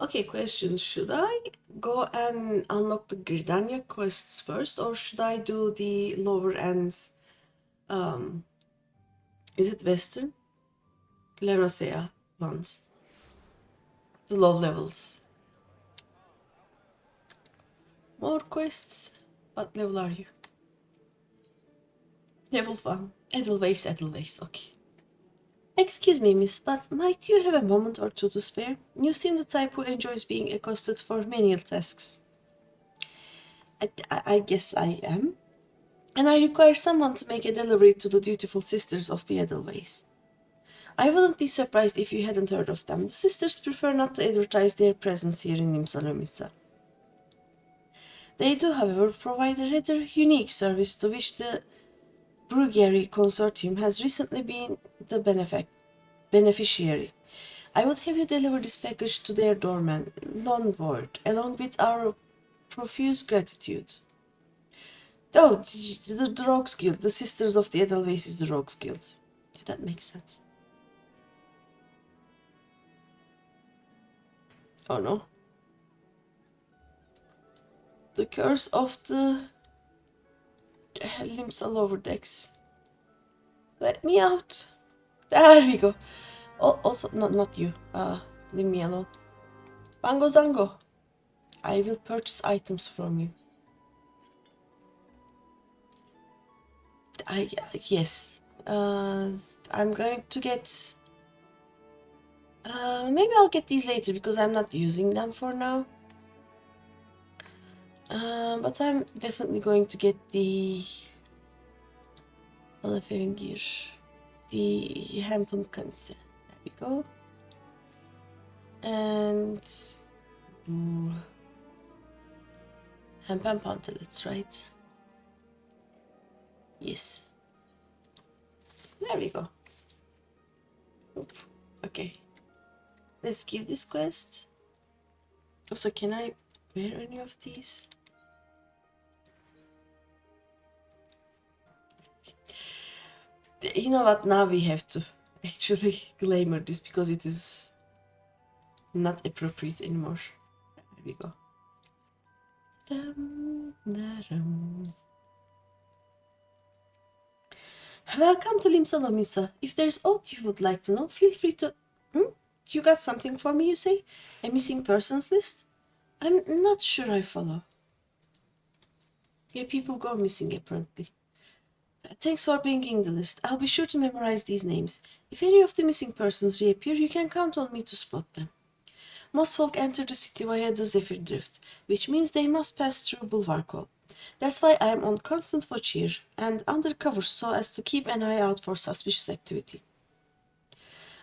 Okay, question. Should I go and unlock the Gridania quests first, or should I do the lower ends? Is it Western? Lenosea ones. The low levels. More quests. What level are you? Level 1. Edelweiss, okay. Excuse me, miss, but might you have a moment or two to spare? You seem the type who enjoys being accosted for menial tasks. I guess I am. And I require someone to make a delivery to the dutiful sisters of the Edelweiss. I wouldn't be surprised if you hadn't heard of them. The sisters prefer not to advertise their presence here in Limsa Lominsa. They do, however, provide a rather unique service to which the Brewery Consortium has recently been the beneficiary. I would have you deliver this package to their doorman, Lonward, along with our profuse gratitude. Oh, the Rogues Guild. The Sisters of the Edelweiss is the Rogues Guild. Yeah, that makes sense. Oh no. The curse of the Limsa lower decks. Let me out. There we go. Also, not you. Leave me alone. Bango Zango. I will purchase items from you. Yes. I'm going to get... maybe I'll get these later because I'm not using them for now. But I'm definitely going to get the... Alafering gear. The Hampton Kamise. There we go. And... Hempen Pantelets, right? Yes. There we go. Oop. Okay. Let's give this quest. Also, can I wear any of these? You know what? Now we have to actually glamour this because it is not appropriate anymore. There we go. Welcome to Limsa Lominsa. If there's aught you would like to know, feel free to... You got something for me, you say? A missing persons list? I'm not sure I follow. Yeah, people go missing apparently. Thanks for bringing the list. I'll be sure to memorize these names. If any of the missing persons reappear, you can count on me to spot them. Most folk enter the city via the Zephyr Drift, which means they must pass through Boulevard Call. That's why I am on constant watch here and undercover so as to keep an eye out for suspicious activity.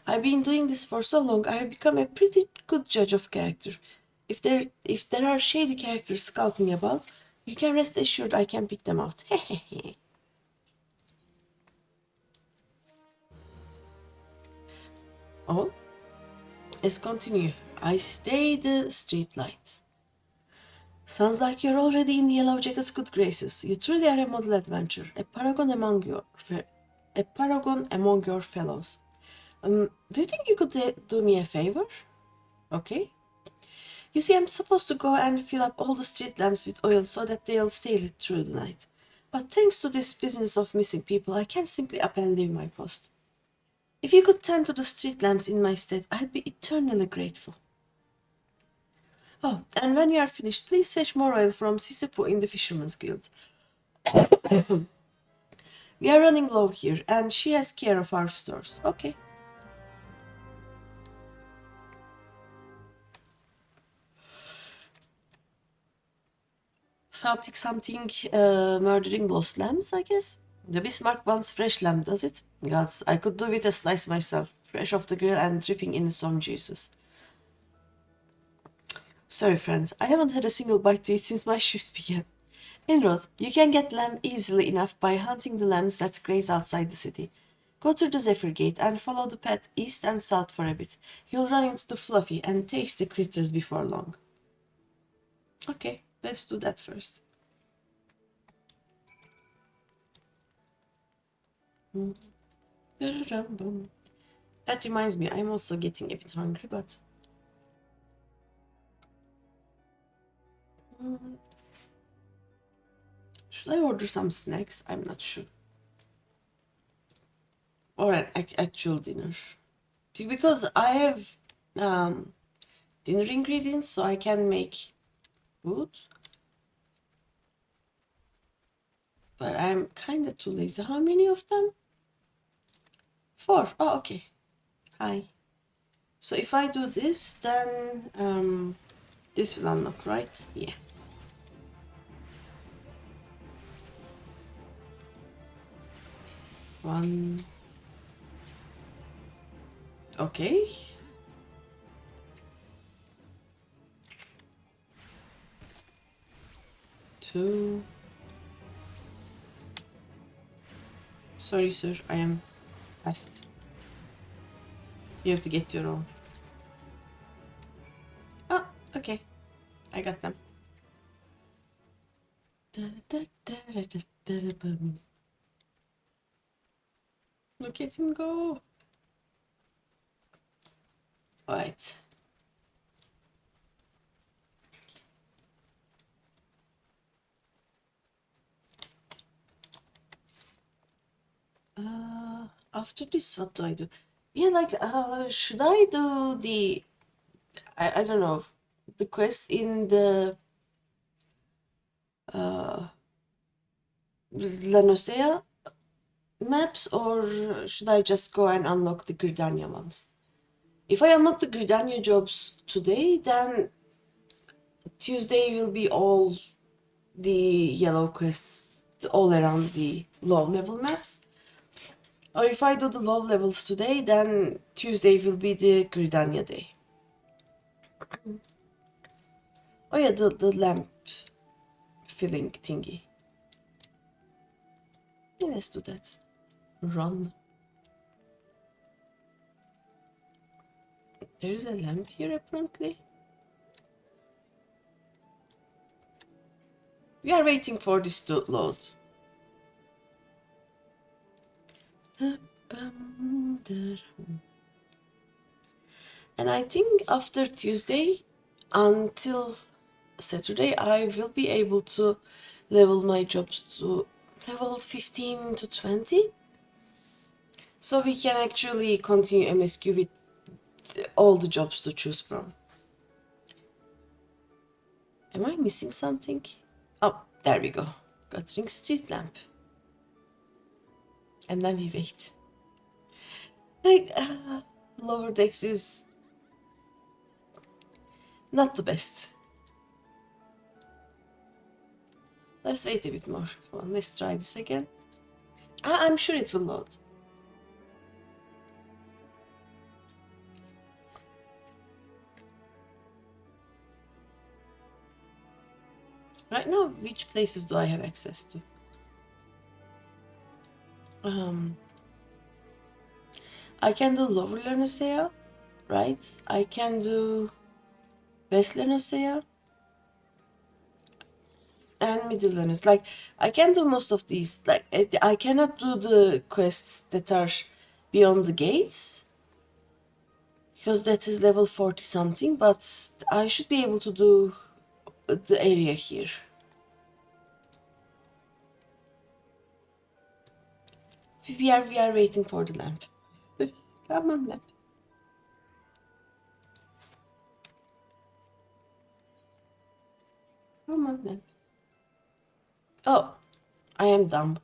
I've been doing this for so long, I have become a pretty good judge of character. If there are shady characters skulking about, you can rest assured I can pick them out. Hehehe. Oh, let's continue. I stay the street lights. Sounds like you're already in the Yellow Jacket's good graces. You truly are a model adventurer, a paragon among your fellows. Do you think you could do me a favor? Okay. You see, I'm supposed to go and fill up all the street lamps with oil so that they'll stay lit through the night. But thanks to this business of missing people, I can't simply up and leave my post. If you could tend to the street lamps in my stead, I'd be eternally grateful. Oh, and when you are finished, please fetch more oil from Sisyphus in the Fisherman's Guild. We are running low here, and she has care of our stores. Okay. Something, murdering lost lambs, I guess. The Bismarck wants fresh lamb, does it? Gods, I could do with a slice myself, fresh off the grill and dripping in some juices. Sorry, friends, I haven't had a single bite to eat since my shift began. Enroth, you can get lamb easily enough by hunting the lambs that graze outside the city. Go through the Zephyr Gate and follow the path east and south for a bit. You'll run into the fluffy and tasty critters before long. Okay, let's do that first. That reminds me, I'm also getting a bit hungry, but... should I order some snacks? I'm not sure. Or an actual dinner. Because I have dinner ingredients, so I can make food. But I'm kind of too lazy. How many of them? 4. Oh, okay. Hi. So if I do this, then this will unlock, right? Yeah. One. Okay. Two. Sorry, sir, I am fast. You have to get your own. Oh, okay. I got them. Look at him go. Alright. After this, what do I do? Yeah, like, should I do the, I don't know, the quest in the Lanosea maps, or should I just go and unlock the Gridania ones? If I unlock the Gridania jobs today, then Tuesday will be all the yellow quests all around the low level maps. Or if I do the low levels today, then Tuesday will be the Gridania day. Oh yeah, the lamp filling thingy. Yeah, let's do that. Run. There is a lamp here apparently. We are waiting for this to load. And I think after Tuesday until Saturday, I will be able to level my jobs to level 15 to 20. So we can actually continue MSQ with all the jobs to choose from. Am I missing something? Oh, there we go. Guttering street lamp. And then we wait. Like, lower decks is not the best. Let's wait a bit more. Come on, let's try this again. I'm sure it will load. Right now, which places do I have access to? I can do Lower Lernosea, right? I can do West Lernosea and Middle Lernosea. Like, I can do most of these. Like, I cannot do the quests that are beyond the gates, because that is level 40 something, but I should be able to do the area here. We are waiting for the lamp. Come on, lamp. Come on, lamp. Oh, I am dumb.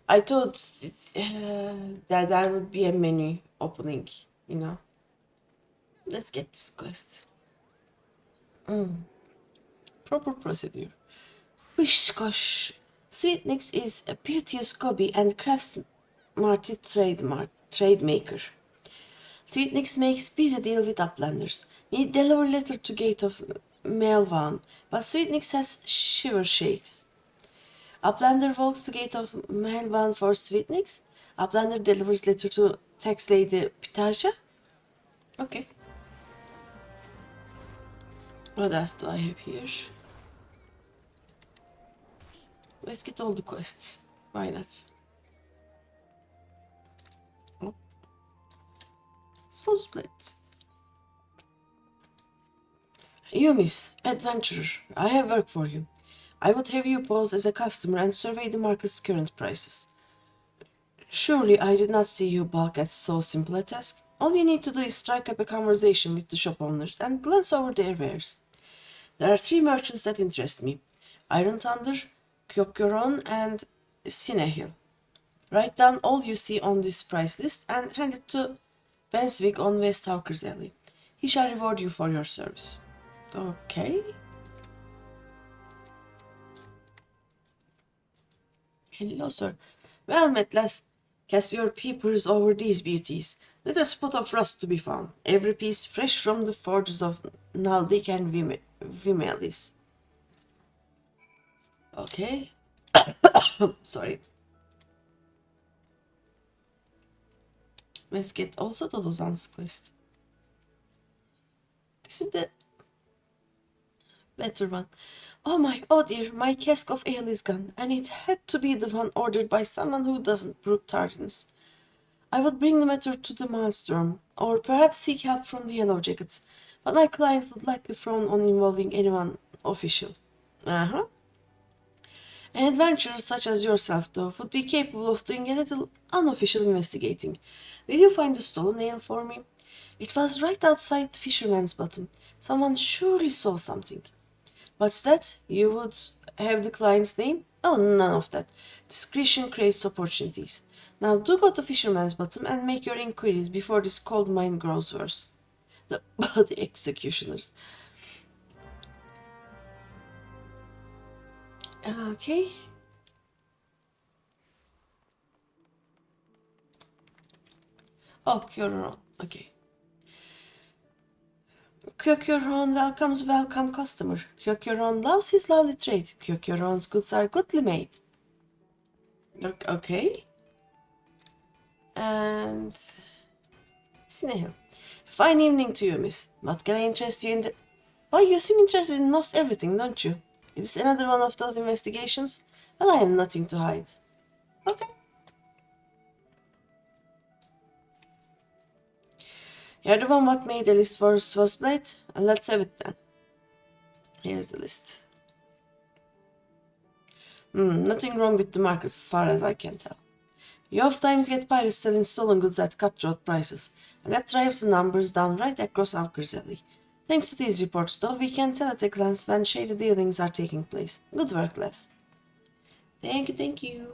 I thought that there would be a menu opening, you know. Let's get this quest. Proper procedure. Wishkosh. Sweetnix is a beauteous Gobi and craftsmarty trade maker. Sweetnix makes busy deal with uplanders. Need deliver letter to gate of Melvan, but Sweetnix has shiver shakes. Uplander walks to gate of Melvan for Sweetnix. Uplander delivers letter to tax lady Pitaja. Okay. What else do I have here? Let's get all the quests. Why not? Oh. Soul Split. You, miss, adventurer, I have work for you. I would have you pose as a customer and survey the market's current prices. Surely I did not see you balk at so simple a task. All you need to do is strike up a conversation with the shop owners and glance over their wares. There are 3 merchants that interest me. Iron Thunder, Kyokuron, and Sinehil. Write down all you see on this price list and hand it to Benswick on West Hawker's Alley. He shall reward you for your service. Okay. Hello, sir. Well met, lass. Cast your peepers over these beauties. Not a spot of rust to be found. Every piece fresh from the forges of Naldik and Vimelis. Okay. Sorry. Let's get also to Dozan's quest. This is the better one. Oh dear, my cask of ale is gone, and it had to be the one ordered by someone who doesn't brew tartans. I would bring the matter to the maelstrom, or perhaps seek help from the yellow jackets, but my client would likely frown on involving anyone official. Uh-huh. An adventurer such as yourself, though, would be capable of doing a little unofficial investigating. Will you find the stolen ale for me? It was right outside Fisherman's Bottom. Someone surely saw something. What's that? You would have the client's name? Oh, none of that. Discretion creates opportunities. Now do go to Fisherman's Bottom and make your inquiries before this cold mine grows worse. The bloody executioners. Okay. Oh, Kyoron. Okay. Kyokuron welcome customer. Kyokuron loves his lovely trade. Kyokuron's goods are goodly made. Okay. And Snehil. Fine evening to you, miss. What can I interest you in the... Why, you seem interested in most everything, don't you? Is this another one of those investigations? Well, I have nothing to hide. Okay. You're the one what made the list for Swazblade? And let's have it then. Here's the list. Nothing wrong with the market as far as I can tell. You oftentimes get pirates selling stolen goods at cutthroat prices, and that drives the numbers down right across our alley. Thanks to these reports, though, we can tell at a glance when shady dealings are taking place. Good work, Les. Thank you.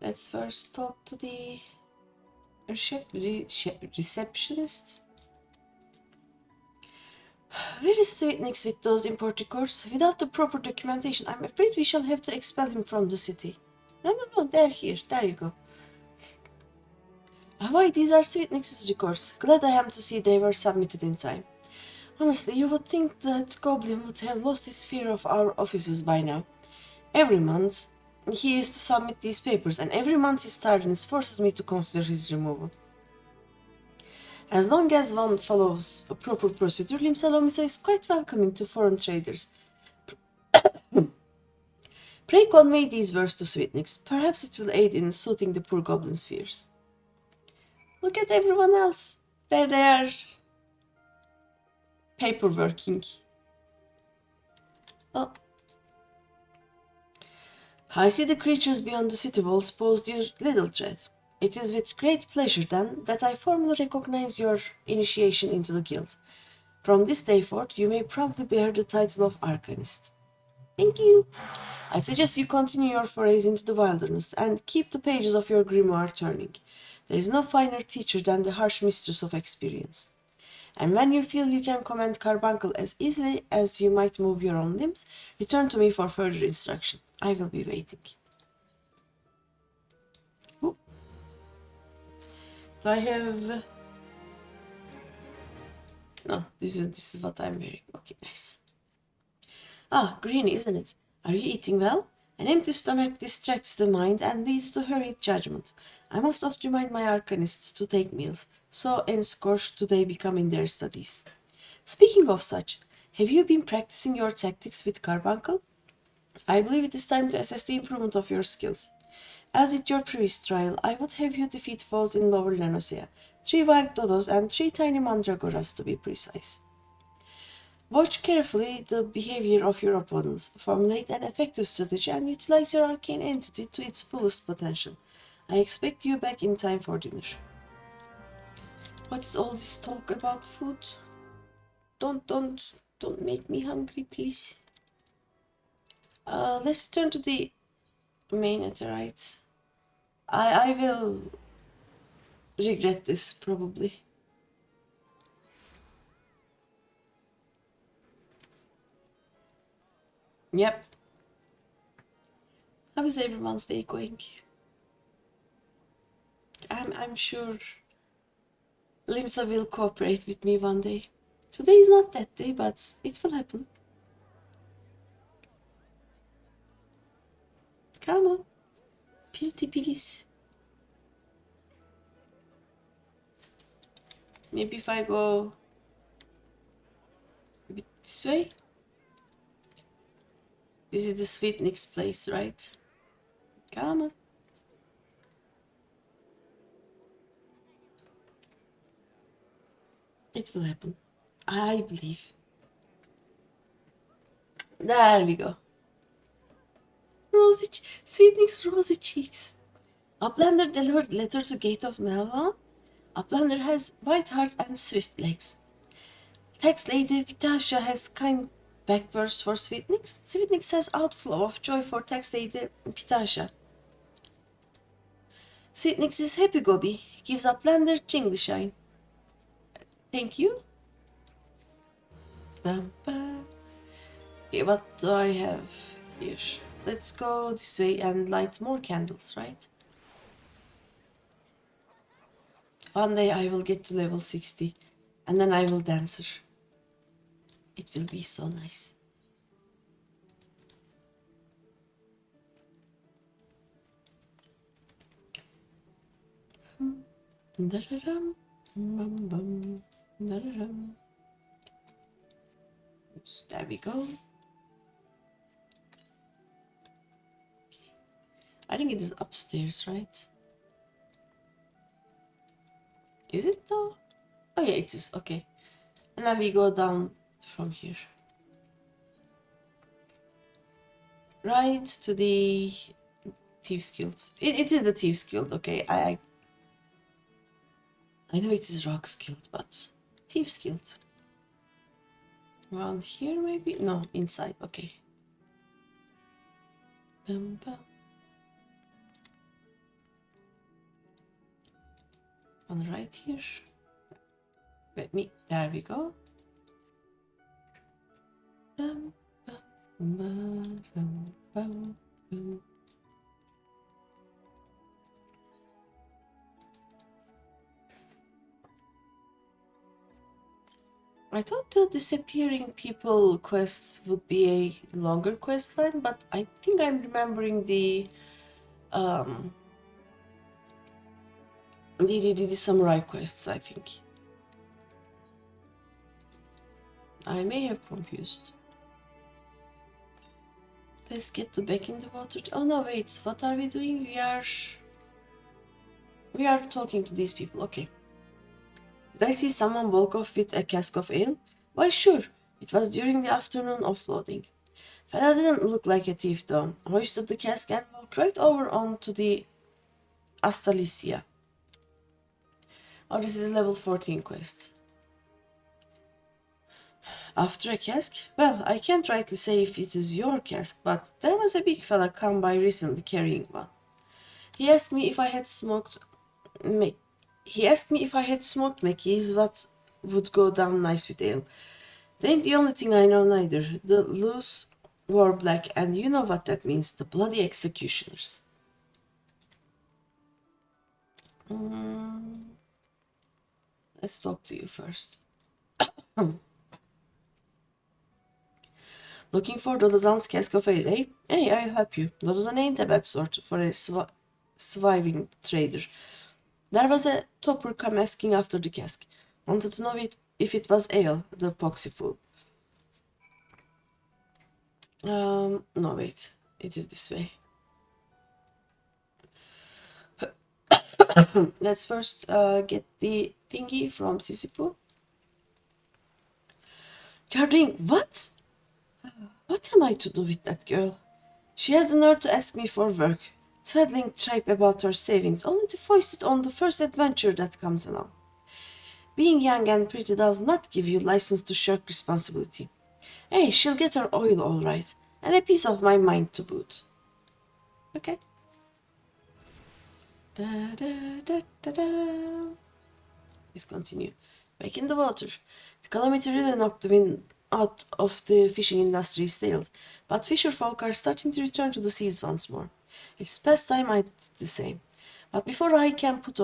Let's first talk to the receptionist. Where is Sweetnix with those import records? Without the proper documentation, I'm afraid we shall have to expel him from the city. No, they're here. There you go. Why, these are Sweetnix's records. Glad I am to see they were submitted in time. Honestly, you would think that Goblin would have lost his fear of our offices by now. Every month, he is to submit these papers, and every month his tardiness forces me to consider his removal. As long as one follows a proper procedure, Limsa Lominsa is quite welcoming to foreign traders. Pray convey these words to Sweetnix. Perhaps it will aid in soothing the poor goblin's fears. Look at everyone else. There they are paperworking. Oh. I see the creatures beyond the city walls pose your little threat. It is with great pleasure, then, that I formally recognize your initiation into the guild. From this day forth, you may proudly bear the title of Arcanist. Thank you. I suggest you continue your forays into the wilderness and keep the pages of your grimoire turning. There is no finer teacher than the harsh mistress of experience. And when you feel you can command Carbuncle as easily as you might move your own limbs, return to me for further instruction. I will be waiting. Ooh. Do I have... No, this is what I'm wearing. Okay, nice. Ah, Greeny, isn't it? Are you eating well? An empty stomach distracts the mind and leads to hurried judgment. I must oft remind my arcanists to take meals, so enscourged do they become in their studies. Speaking of such, have you been practicing your tactics with Carbuncle? I believe it is time to assess the improvement of your skills. As with your previous trial, I would have you defeat foes in Lower Lenosea, 3 wild dodos and 3 tiny mandragoras to be precise. Watch carefully the behavior of your opponents, formulate an effective strategy, and utilize your arcane entity to its fullest potential. I expect you back in time for dinner. What is all this talk about food? Don't make me hungry, please. Let's turn to the main Netherite. I will regret this, probably. Yep. How is everyone's day going? I'm sure Limsa will cooperate with me one day. Today is not that day, but it will happen. Come on. Pretty please. Maybe if I go a bit this way. This is the Sweetnick's place, right? Come on. It will happen. I believe. There we go. Sweetnick's rosy cheeks. Uplander delivered letter to Gate of Melva. Uplander has white heart and swift legs. Tax Lady Vitasha has kind backverse for Sweetnix. Sweetnix has outflow of joy for Tax Lady Vitasha. Sweetnix is happy Gobi. Gives Uplander jingly shine. Thank you. Okay, what do I have here? Let's go this way and light more candles, right? One day I will get to level 60 and then I will dancer. It will be so nice. There we go. Okay. I think it is upstairs, right? Is it though? Oh yeah, it is. Okay. And then we go down from here. Right to the Thieves Guild. It is the Thieves Guild, okay. I know it is Rock's Guild, but Thieves Guild. Around here maybe? No, inside, okay. One right here. There we go. I thought the disappearing people quest would be a longer quest line, but I think I'm remembering the samurai quests, I think. I may have confused. Let's get the back in the water. Oh no, wait, what are we doing? We are talking to these people, okay. Did I see someone walk off with a cask of ale? Why, sure. It was during the afternoon offloading. Fella didn't look like a thief, though. Hoisted the cask and walked right over onto the Astalicia. Oh, this is a level 14 quest. After a cask? Well, I can't rightly say if it is your cask, but there was a big fella come by recently carrying one. He asked me if I had smoked Mackeys, what would go down nice with ale. They ain't the only thing I know neither. The loose wore black, and you know what that means, the bloody executioners. Let's talk to you first. Looking for Dodozan's cask of ale, eh? Hey, I'll help you. Dodozan ain't a bad sort for a swiving trader. There was a toper come asking after the cask. Wanted to know if it was ale, the poxy fool. No wait. It is this way. Let's first get the thingy from Sisipu. You're doing what? What am I to do with that girl? She has the nerve to ask me for work, twaddling tripe about her savings, only to foist it on the first adventure that comes along. Being young and pretty does not give you license to shirk responsibility. Hey, she'll get her oil all right, and a piece of my mind to boot. Okay. Da da da da da. Let's continue. Back in the water. The calamity really knocked the wind out of the fishing industry's sails, but fisherfolk are starting to return to the seas once more. It's past time I did the same. But before I can put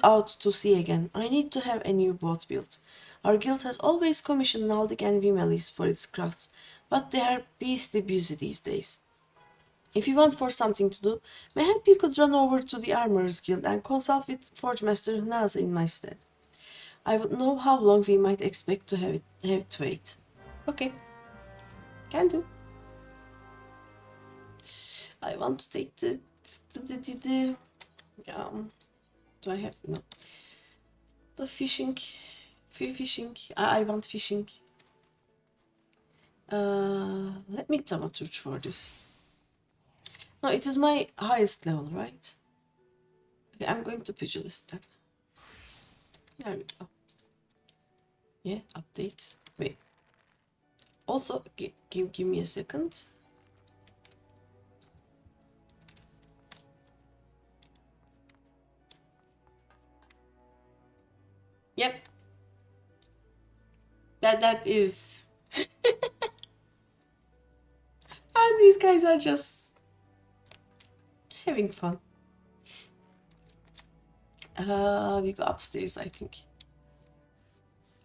out to sea again, I need to have a new boat built. Our guild has always commissioned Naldic and Vimelis for its crafts, but they are beastly busy these days. If you want for something to do, mayhap you could run over to the Armorers Guild and consult with Forge Master Naza in my stead. I would know how long we might expect to have to wait. Okay, can do. I want to take the do I have no? The fishing, fishing. I want fishing. Let me thaumaturge for this. No, it is my highest level, right? Okay, I'm going to pugilist then. There we go. Yeah, update. Wait. Also, give me a second. Yep. That is. And these guys are just having fun. We go upstairs, I think.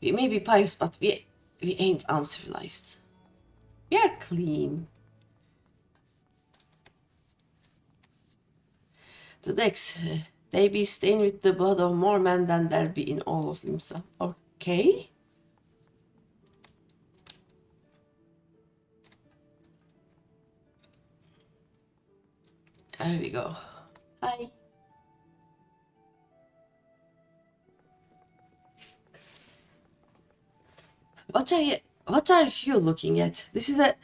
We may be pirates, but we ain't uncivilized. We are clean. The decks, they be stained with the blood of more men than there be in all of Limsa. Okay. There we go. Hi. What are you looking at? This is a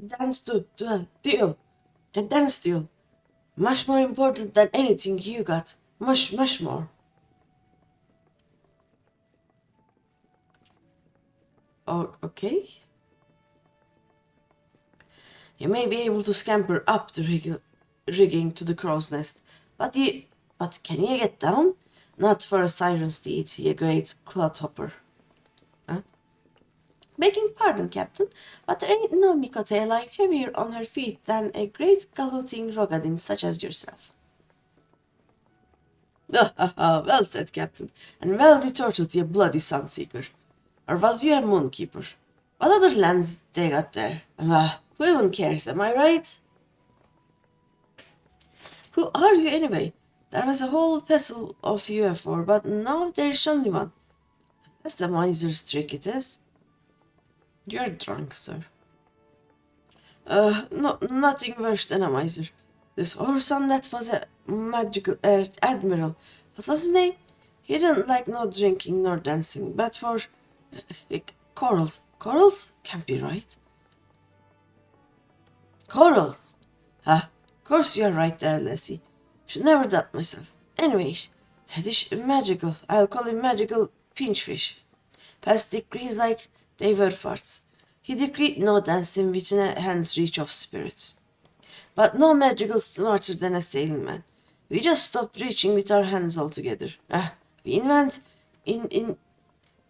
dance deal. A dance deal. Much more important than anything you got. Much more. Oh, okay. You may be able to scamper up the rigging to the crow's nest, but can you get down? Not for a siren steed, ye great clodhopper. Huh? Begging pardon, Captain, but there ain't no Mikote alive heavier on her feet than a great galooting Rogadin such as yourself. Well said, Captain, and well retorted, ye bloody sunseeker. Or was you a moonkeeper? What other lands they got there? Who even cares, am I right? Who are you anyway? There was a whole passel of you afore, but now there's only one. That's the miser's trick it is. You're drunk, sir. No, nothing worse than a miser. This Orson that was a magical admiral. What was his name? He didn't like no drinking nor dancing, but for corals. Corals can't be right. Corals. Ha, of course you're right there, Lassie. Should never doubt myself. Anyways, dish magical. I'll call him magical pinchfish. Past degrees like they were farts. He decreed no dancing within a hand's reach of spirits. But no magical smarter than a sailing man. We just stopped reaching with our hands altogether. We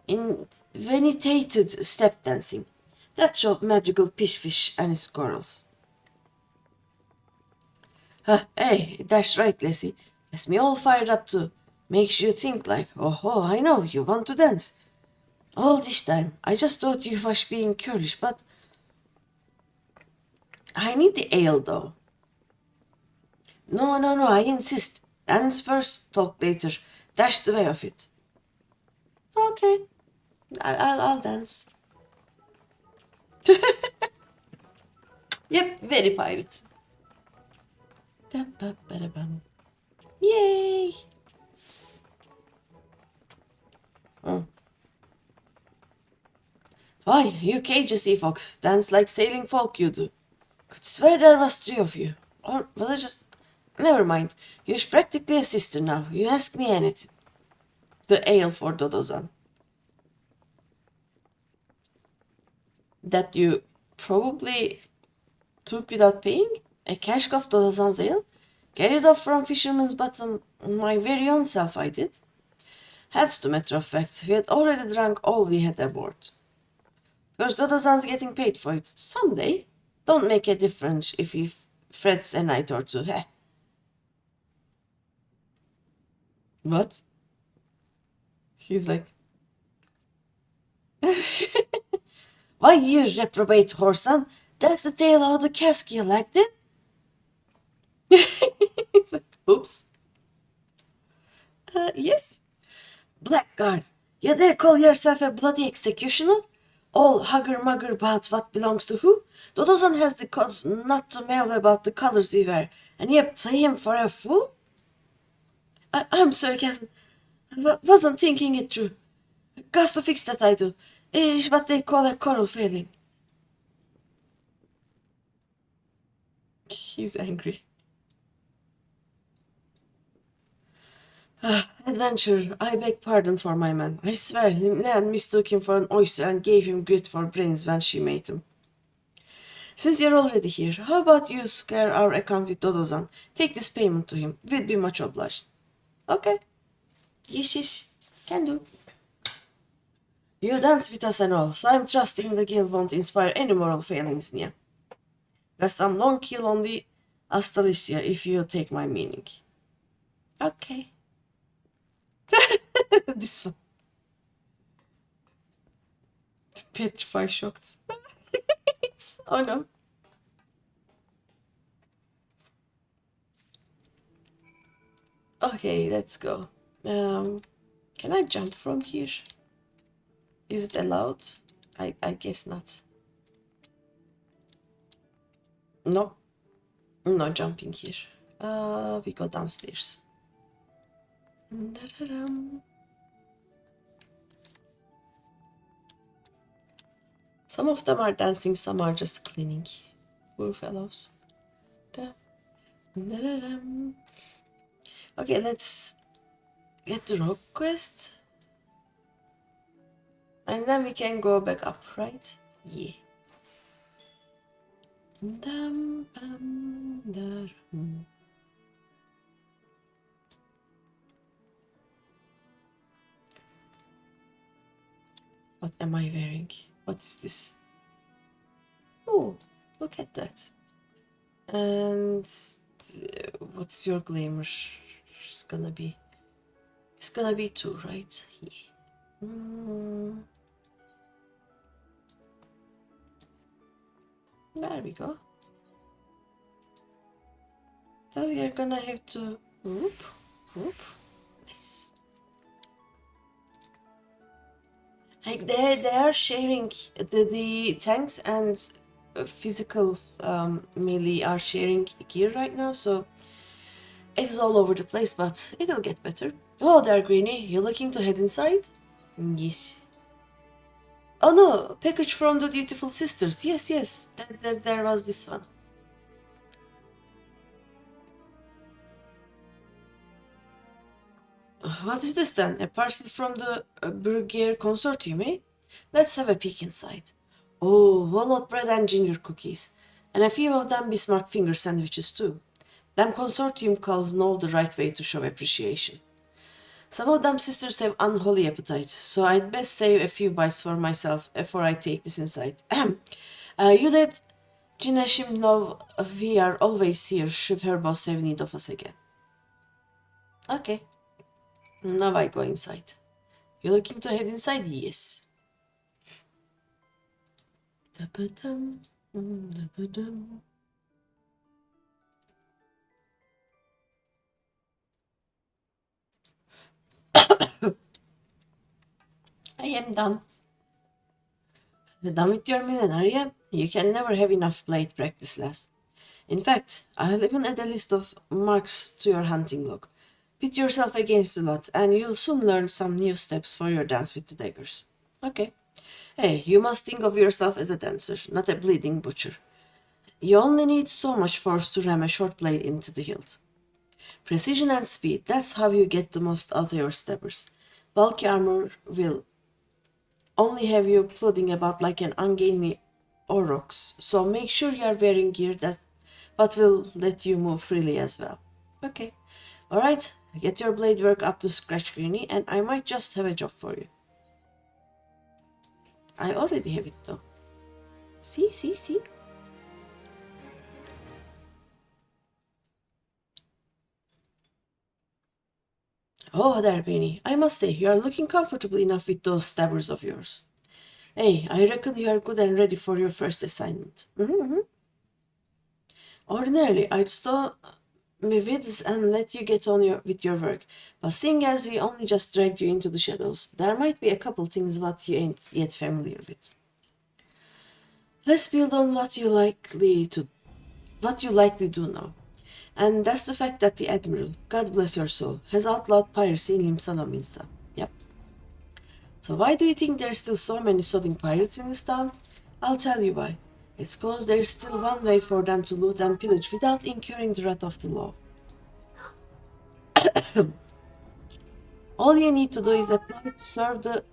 invented step dancing. That showed magical fish and his corals. Hey, that's right, Lassie. That's me all fired up too. Makes you think like, oh, I know, you want to dance. All this time, I just thought you was being curious, but I need the ale though. No, I insist. Dance first, talk later. That's the way of it. Okay, I'll dance. Yep, very pirate. Yay! Why, you cages, sea fox. Dance like sailing folk you do. Could swear there was three of you. Or was it just... Never mind. You're practically a sister now. You ask me anything. The ale for Dodozan. That you probably took without paying? A cask of Dodozan's ale? Carried off from Fisherman's Bottom my very own self I did. As to matter of fact, we had already drunk all we had aboard. Because Dodozan's getting paid for it someday. Don't make a difference if he frets a night or two, heh? What? He's like... Why, you reprobate whoreson, that's the tale of the cask you liked it? He's like, oops. Yes? Blackguard, you dare call yourself a bloody executioner? All hugger-mugger about what belongs to who? Dodozan has the cause not to meddle about the colors we wear, and you play him for a fool? I'm sorry, Captain. I wasn't thinking it through. Got to fix that, I do. It's what they call a coral failing. He's angry. Adventure, I beg pardon for my man. I swear, Nan mistook him for an oyster and gave him grit for brains when she made him. Since you're already here, how about you square our account with Dodozan? Take this payment to him. We'd be much obliged. Okay. Yes, can do. You dance with us and all, so I'm trusting the guild won't inspire any moral failings in you. That's some long kill on the Astalicia, if you take my meaning. Okay. This one. Petrify shocked. Oh no. Okay, let's go. Can I jump from here? Is it allowed? I guess not. No. No jumping here. We go downstairs. Some of them are dancing, some are just cleaning. Poor fellows. Okay, let's get the rogue quest. And then we can go back up, right? Yeah. What am I wearing? What is this? Oh, look at that. And what's your glamour? It's gonna be 2, right? Yeah. There we go. So we are gonna have to whoop. Nice. Like they are sharing the tanks and physical melee are sharing gear right now, so it is all over the place, but it'll get better. Oh there, Greeny, you looking to head inside? Yes. Oh no, package from the dutiful sisters. Yes, yes, there was this one. What is this then? A parcel from the Brugier Consortium, eh? Let's have a peek inside. Oh, walnut bread and ginger cookies. And a few of them Bismarck finger sandwiches too. Them consortium calls know the right way to show appreciation. Some of them sisters have unholy appetites, so I'd best save a few bites for myself before I take this inside. Ahem. You let Jinashim know we are always here should her boss have need of us again. Okay, now I go inside. You looking to head inside? Yes. Da-ba-dum, da-ba-dum. I am done. Done with your millenarium? You can never have enough blade practice, lass. In fact, I'll even add a list of marks to your hunting log. Pit yourself against the lot, and you'll soon learn some new steps for your dance with the daggers. Okay. Hey, you must think of yourself as a dancer, not a bleeding butcher. You only need so much force to ram a short blade into the hilt. Precision and speed, that's how you get the most out of your stabbers. Bulky armor will only have you plodding about like an ungainly aurochs, so make sure you are wearing gear that but will let you move freely as well. Okay. Alright, get your blade work up to scratch, Greeny, and I might just have a job for you. I already have it though. See? Oh there, Greeny, I must say, you are looking comfortable enough with those stabbers of yours. Hey, I reckon you are good and ready for your first assignment. Ordinarily, I'd stop me vids and let you get on with your work, but seeing as we only just dragged you into the shadows, there might be a couple things what you ain't yet familiar with. Let's build on what you likely do know. And that's the fact that the Admiral, God bless your soul, has outlawed piracy in Limsa Lominsa. Yep. So why do you think there's still so many sodding pirates in this town? I'll tell you why. It's cause there's still one way for them to loot and pillage without incurring the wrath of the law. All you need to do is apply to serve the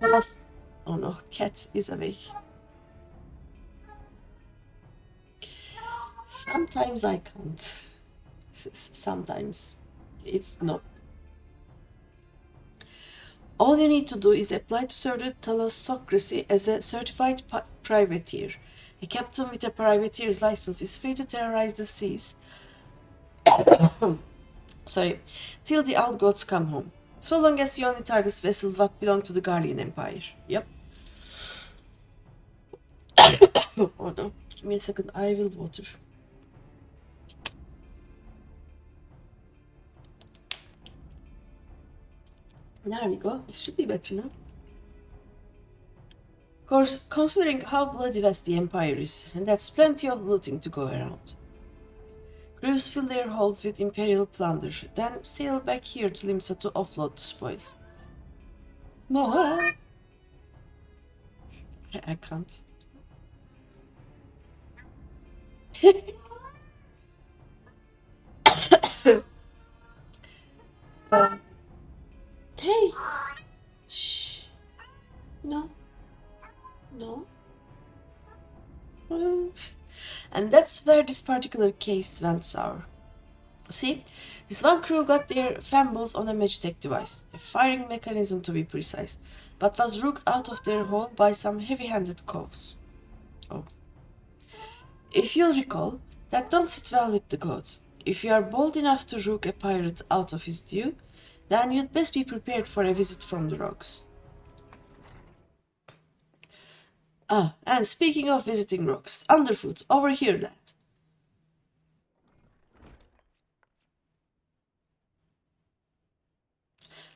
last... Oh no, cat is awake. Sometimes I can't. Sometimes. It's no. All you need to do is apply to serve the thalassocracy as a certified privateer. A captain with a privateer's license is free to terrorize the seas. Sorry, till the old gods come home. So long as he only targets vessels that belong to the Garlean Empire. Yep. Oh no, give me a second, I will water. There we go, it should be better now. Of course, considering how bloody vast the Empire is, and that's plenty of looting to go around. Crews fill their holds with Imperial plunder, then sail back here to Limsa to offload the spoils. What? I can't. Hey! Shh! No, no. And that's where this particular case went sour. See, this one crew got their fumbles on a Magitech device, a firing mechanism to be precise, but was rooked out of their hole by some heavy-handed coves. Oh. If you'll recall, that don't sit well with the gods. If you are bold enough to rook a pirate out of his due, then you'd best be prepared for a visit from the rogues. Ah, and speaking of visiting rogues, Underfoot, over here, lad.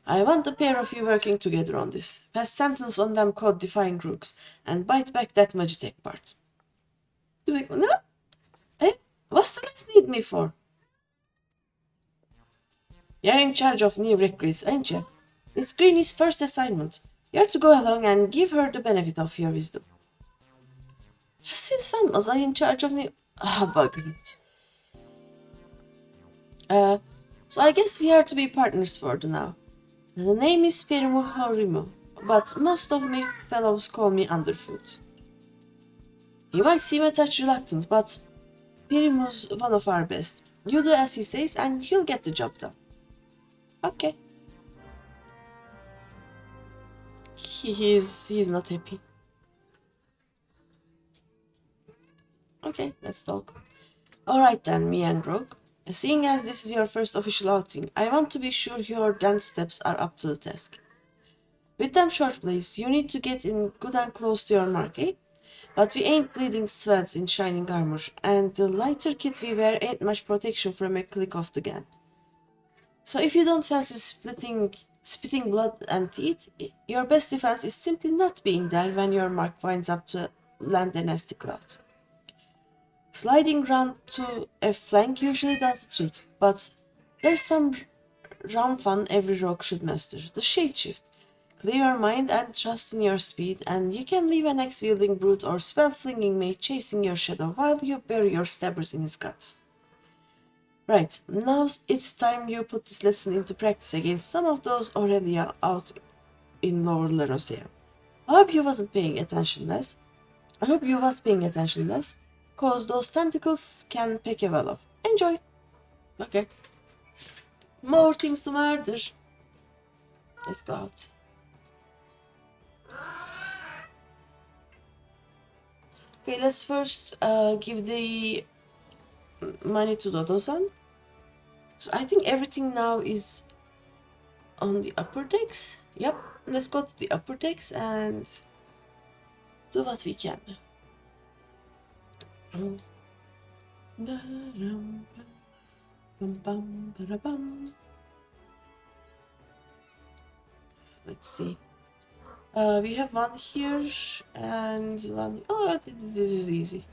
I want the pair of you working together on this. Pass sentence on them code-defying rooks, and bite back that Magitech part. You're like, no? Eh? What's the last need me for? You're in charge of new recruits, ain't you? It's Greeny's first assignment. You're to go along and give her the benefit of your wisdom. Since when was I in charge of new... Ah, bugger it. So I guess we are to be partners for the now. The name is Perimu Horimu, but most of my fellows call me Underfoot. He might seem a touch reluctant, but Perimu's one of our best. You do as he says and he'll get the job done. Okay. He's not happy. Okay, let's talk. Alright then, me and Rogue. Seeing as this is your first official outing, I want to be sure your dance steps are up to the task. With them short blades, you need to get in good and close to your mark, eh? But we ain't bleeding sweats in shining armor, and the lighter kit we wear ain't much protection from a click of the gun. So if you don't fancy spitting blood and teeth, your best defense is simply not being there when your mark winds up to land a nasty cloud. Sliding round to a flank usually does the trick, but there's some round fun every rogue should master, the shade shift. Clear your mind and trust in your speed, and you can leave an axe-wielding brute or spell-flinging mage chasing your shadow while you bury your stabbers in his guts. Right, now it's time you put this lesson into practice against some of those already out in Lower Lerosea. I hope you was paying attention less, cause those tentacles can peck a well up. Enjoy! Okay. More things to murder. Let's go out. Okay, let's first give the money to Dodo-san. So I think everything now is on the upper decks. Yep, let's go to the upper decks and do what we can. Let's see. We have one here and one... Oh, this is easy.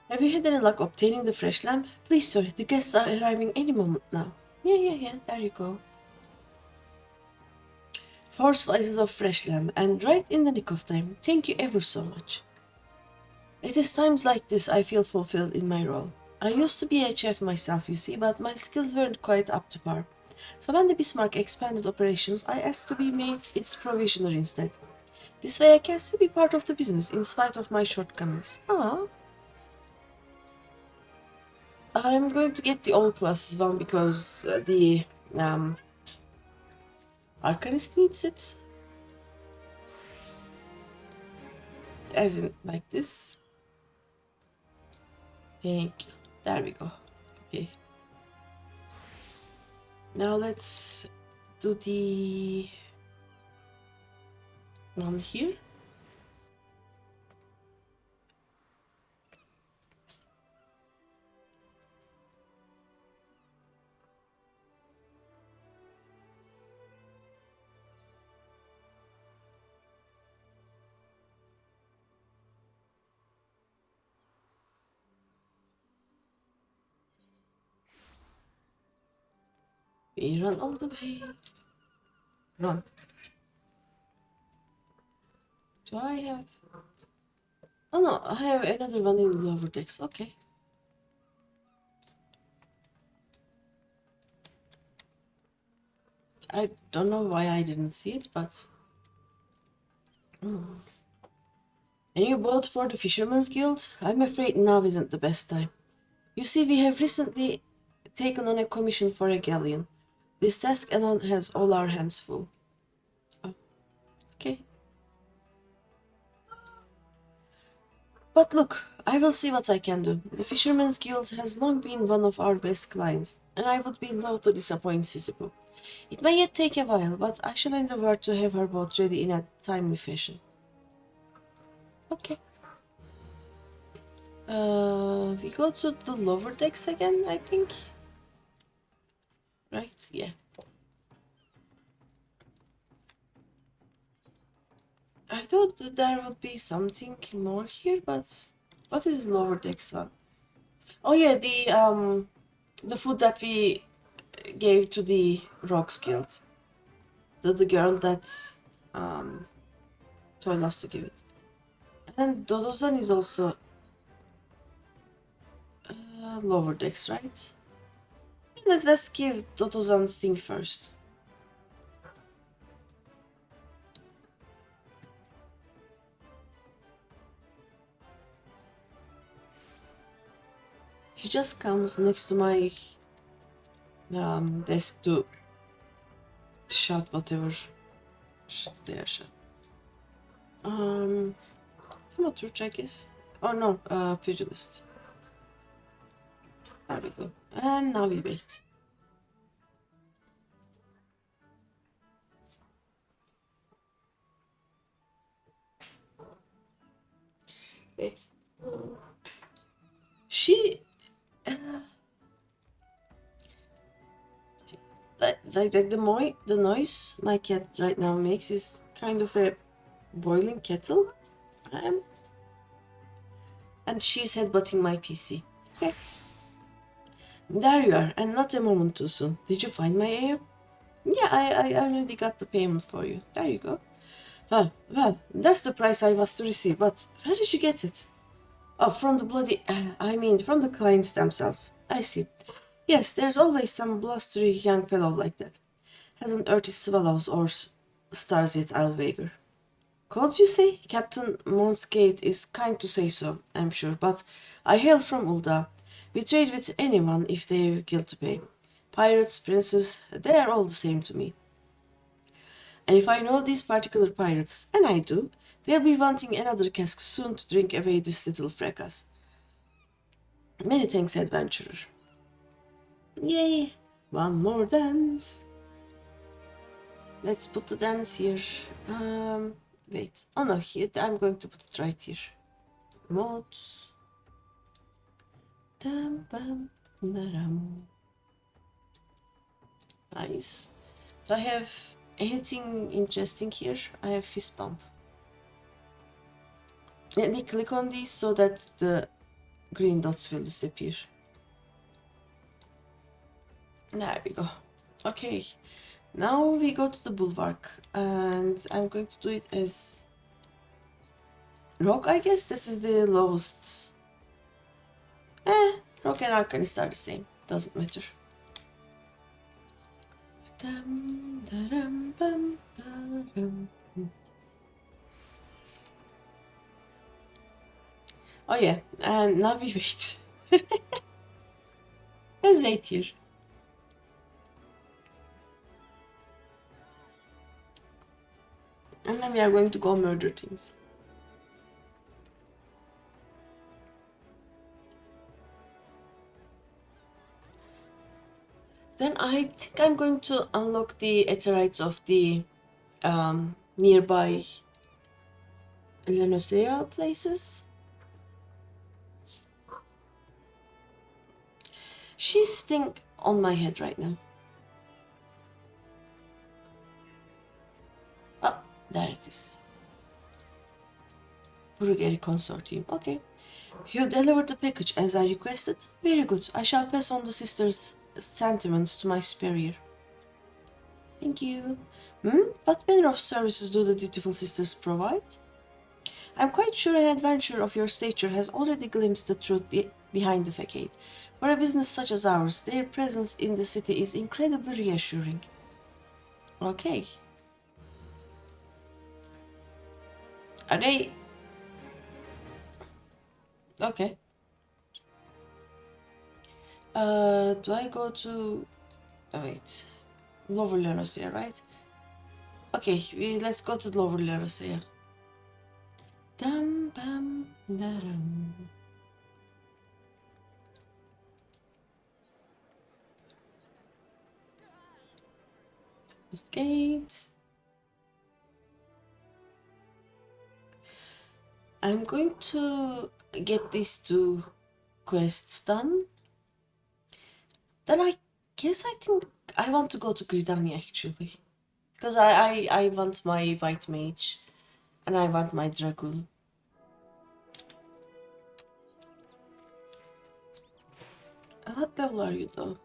Have you had any luck obtaining the fresh lamb? Please, sir, the guests are arriving any moment now. Yeah, there you go. 4 slices of fresh lamb, and right in the nick of time. Thank you ever so much. It is times like this I feel fulfilled in my role. I used to be a chef myself, you see, but my skills weren't quite up to par. So when the Bismarck expanded operations, I asked to be made its provisioner instead. This way I can still be part of the business in spite of my shortcomings. Ah. I'm going to get the all classes one because the Arcanist needs it. As in, like this. Thank you. There we go. Okay. Now let's do the one here. We run all the way. Run. Do I have... Oh no, I have another one in the lower decks. Okay. I don't know why I didn't see it, but... And you bought for the Fisherman's Guild? I'm afraid now isn't the best time. You see, we have recently taken on a commission for a galleon. This task alone has all our hands full. Oh, okay. But look, I will see what I can do. The Fisherman's Guild has long been one of our best clients, and I would be loath to disappoint Sisipu. It may yet take a while, but I shall endeavour to have her boat ready in a timely fashion. Okay. We go to the lower decks again, I think. Right? Yeah. I thought that there would be something more here, but what is lower decks one? Oh yeah, the food that we gave to the Rocks Guild. The girl that um told us to give it. And Dodozan is also lower decks, right? Let's give Dodozan's thing first. She just comes next to my desk to shout whatever they are shout. Thaumaturge, I guess. Oh no, pugilist. There we go. And now we wait. Wait. She like the noise my cat right now makes is kind of a boiling kettle. And she's headbutting my PC. Okay. There you are, and not a moment too soon. Did you find my ale? Yeah, I already got the payment for you. There you go. Oh, well, that's the price I was to receive, but where did you get it? Oh, from the bloody... from the clients themselves. I see. Yes, there's always some blustery young fellow like that. Hasn't earned his swallows or stars yet, I'll wager. Cold, you say? Captain Monsgate is kind to say so, I'm sure, but I hail from Ulda. We trade with anyone if they've guilt to pay. Pirates, princes, they're all the same to me. And if I know these particular pirates, and I do, they'll be wanting another cask soon to drink away this little fracas. Many thanks, adventurer. Yay! One more dance. Let's put the dance here. Wait. Oh no, here, I'm going to put it right here. Mods. Dum, bum, da-dum. Nice. Do I have anything interesting here? I have fist bump. Let me click on these so that the green dots will disappear. There we go. Okay. Now we go to the bulwark, and I'm going to do it as rock, I guess. This is the lowest. Rock and Arcanist are the same. Doesn't matter. Dum, da-dum, bum, da-dum. Oh yeah, and now we wait. Let's wait here. And then we are going to go murder things. Then I think I'm going to unlock the Etherites of the nearby Lenosea places. She's sitting on my head right now. Oh, there it is. Brugeri Consortium. Okay. You delivered the package as I requested. Very good. I shall pass on the sister's sentiments to my superior. Thank you. What manner of services do the dutiful sisters provide? I'm quite sure an adventurer of your stature has already glimpsed the truth behind the facade. For a business such as ours, their presence in the city is incredibly reassuring. Okay. Are they... Okay. Do I go to... Oh, wait. Lower Lenosea, right? Okay, let's go to Lower Lenosea. Dum bum da dum. Gate. I'm going to get these 2 quests done. Then I think I want to go to Gridania actually. Because I want my white mage and I want my dragoon. What level are you though?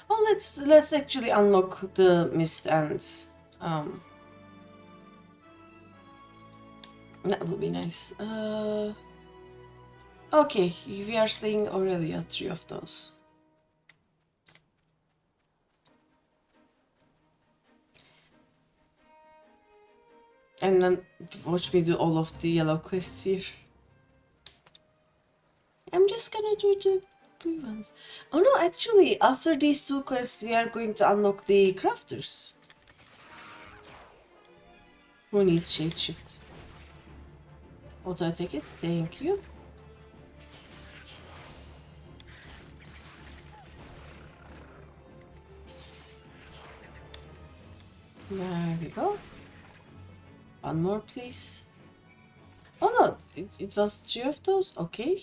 Oh, let's actually unlock the mist and that would be nice. Okay, we are slaying Aurelia, 3 of those. And then watch me do all of the yellow quests here. I'm just gonna do the blue ones. Oh no, actually, after these 2 quests, we are going to unlock the crafters. Who needs shapeshift? Auto attack it, thank you. There we go. One more, please. Oh no, it was 3 of those? Okay.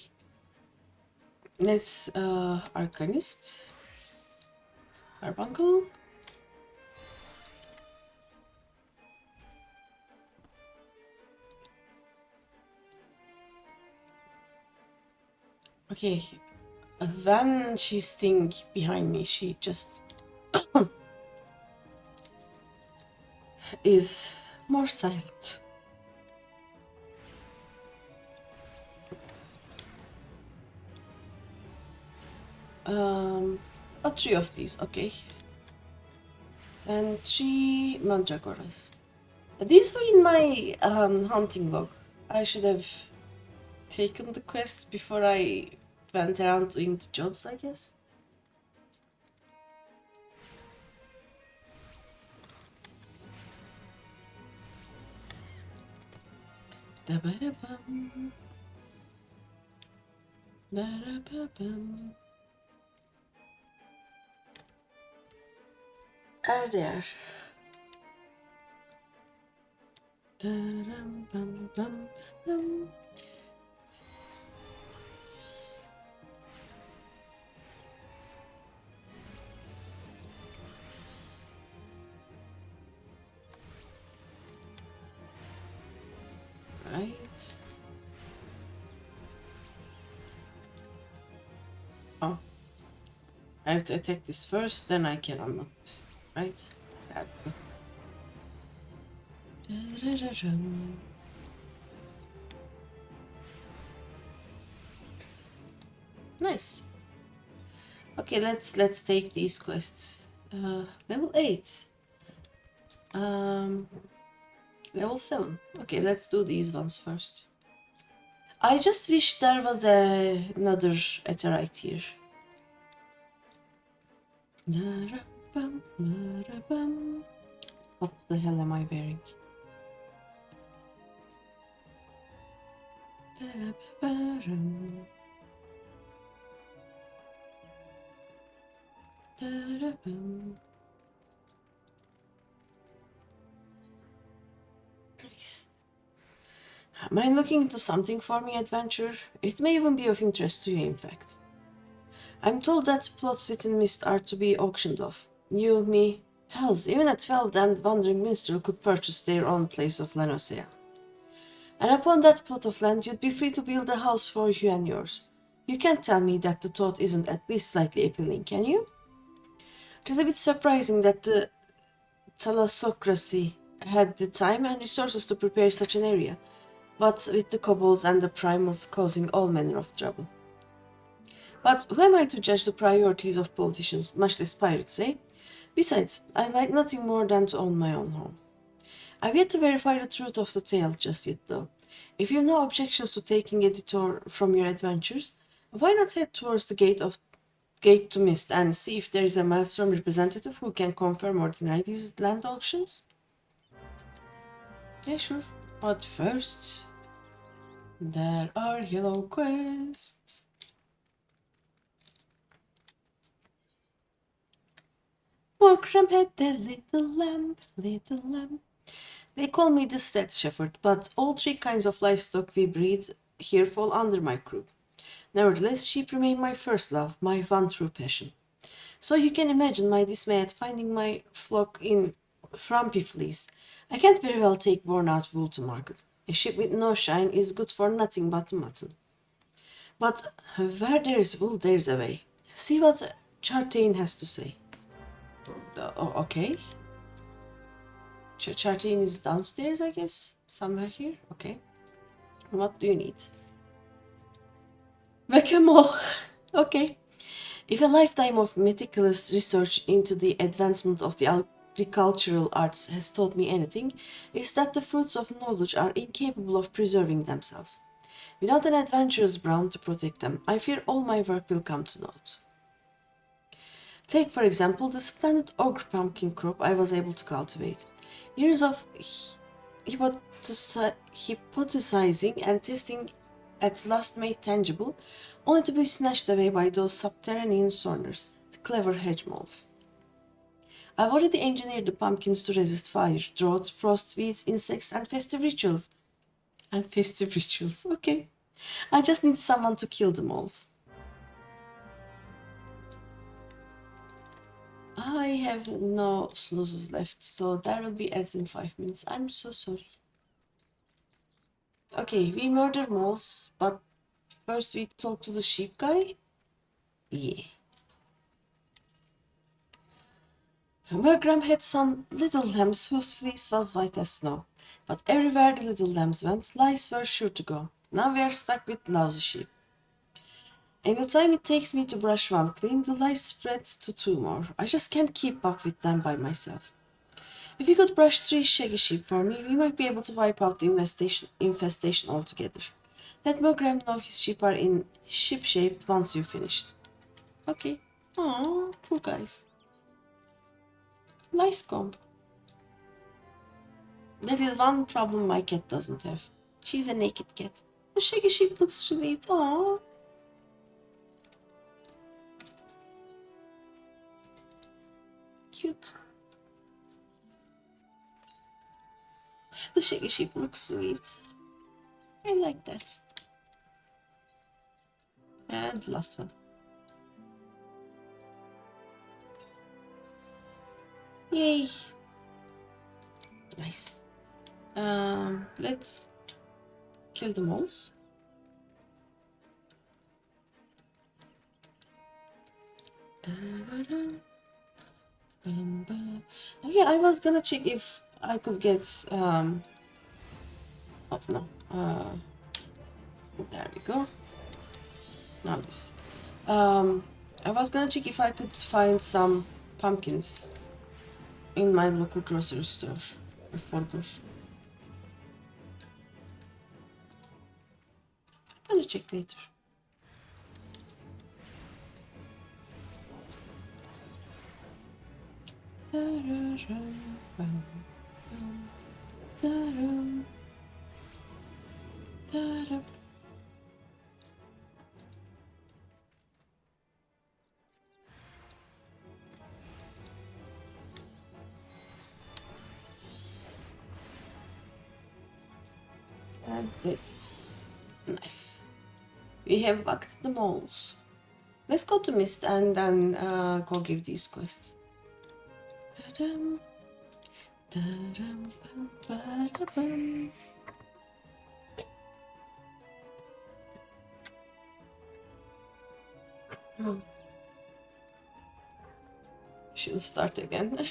Let's Arcanist. Carbuncle. Okay. When she's sting behind me, she just is more silent. Oh, 3 of these, okay. And 3 mandragoras. These were in my hunting log. I should have taken the quest before I went around doing the jobs, I guess. Da-ba-da-bum. Da-da-ba-bum. There. Da-dum-bum-bum-bum. Right. Oh. I have to attack this first, then I can unlock this. Right? There we go. Da-da-da-dum. Nice. Okay, let's take these quests. Level 8. Level 7. Okay, let's do these ones first. I just wish there was another Etherite here. What the hell am I wearing? Nice. Mind looking into something for me, adventure? It may even be of interest to you, in fact. I'm told that plots within Mist are to be auctioned off. You, me, hells, even a 12-damned wandering minstrel could purchase their own place of Lanosea. And upon that plot of land, you'd be free to build a house for you and yours. You can't tell me that the thought isn't at least slightly appealing, can you? It is a bit surprising that the thalassocracy had the time and resources to prepare such an area, but with the kobolds and the primals causing all manner of trouble. But who am I to judge the priorities of politicians, much less pirates, eh? Besides, I like nothing more than to own my own home. I've yet to verify the truth of the tale just yet, though. If you've no objections to taking a detour from your adventures, why not head towards the gate to Mist and see if there is a Maelstrom representative who can confirm or deny these land auctions? Yeah, sure. But first, there are yellow quests. Morecambe had a little lamb, little lamb. They call me the stat shepherd, but all three kinds of livestock we breed here fall under my group. Nevertheless, sheep remain my first love, my one true passion. So you can imagine my dismay at finding my flock in frumpy fleece. I can't very well take worn-out wool to market. A sheep with no shine is good for nothing but mutton. But where there is wool, there is a way. See what Chartain has to say. Okay. Chartain is downstairs, I guess. Somewhere here. Okay. What do you need? Whack-a-mole. Okay. If a lifetime of meticulous research into the advancement of the agricultural arts has taught me anything, it is that the fruits of knowledge are incapable of preserving themselves. Without an adventurous brawn to protect them, I fear all my work will come to naught. Take, for example, the splendid ogre pumpkin crop I was able to cultivate. Years of hypothesizing and testing at last made tangible, only to be snatched away by those subterranean sorners, the clever hedge moles. I've already engineered the pumpkins to resist fire, drought, frost, weeds, insects, and festive rituals. Okay. I just need someone to kill the moles. I have no snoozes left, so that will be added in 5 minutes. I'm so sorry. Okay, we murder moles, but first we talk to the sheep guy. Yeah. Morecambe had some little lambs whose fleece was white as snow, but everywhere the little lambs went, lice were sure to go. Now we are stuck with lousy sheep. And the time it takes me to brush one clean, the lice spreads to 2 more. I just can't keep up with them by myself. If you could brush 3 shaggy sheep for me, we might be able to wipe out the infestation altogether. Let Morecambe know his sheep are in ship shape once you've finished. Okay. Aww, poor guys. Nice comb. That is one problem my cat doesn't have. She's a naked cat. The shaggy sheep looks relieved. Aww. Cute. The shaggy sheep looks relieved. I like that. And the last one. Yay. Nice. Let's kill the moles. Okay, I was gonna check if I could get oh no, there we go. Now this. I was gonna check if I could find some pumpkins in my local grocery store or Forgosh. I'm gonna check later. And it. Nice. We have whacked the moles. Let's go to Mist and then go give these quests. She'll start again.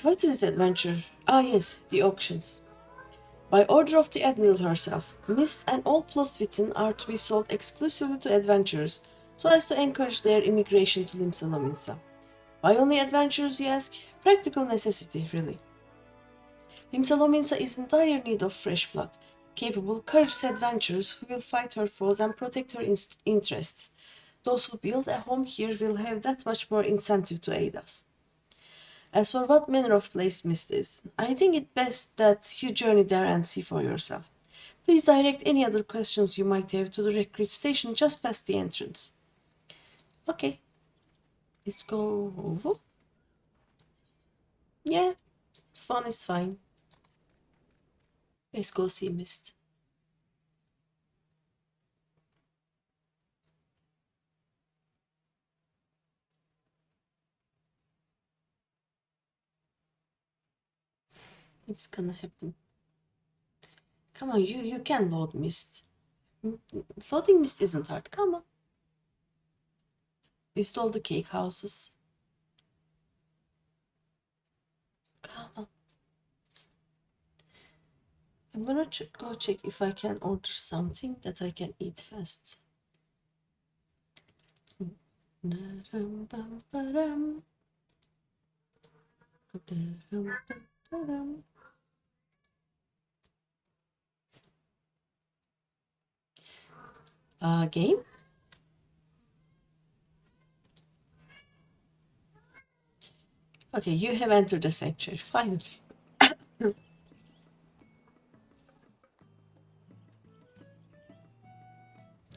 What is the adventure? Ah yes, the auctions. By order of the Admiral herself, Mist and all Plosvitten are to be sold exclusively to adventurers, so as to encourage their immigration to Limsa Lominsa. Why only adventurers, you ask? Practical necessity, really. Limsa Lominsa is in dire need of fresh blood, capable, courageous adventurers who will fight her foes and protect her interests. Those who build a home here will have that much more incentive to aid us. As for what manner of place Mist is, I think it best that you journey there and see for yourself. Please direct any other questions you might have to the recruit station just past the entrance. Okay. Let's go over. Yeah, fun is fine. Let's go see Mist. It's gonna happen. Come on, you can load Mist. Loading Mist isn't hard. Come on. List all the cake houses. Come on. I'm gonna go check if I can order something that I can eat fast. Game? Okay, you have entered the sanctuary, finally.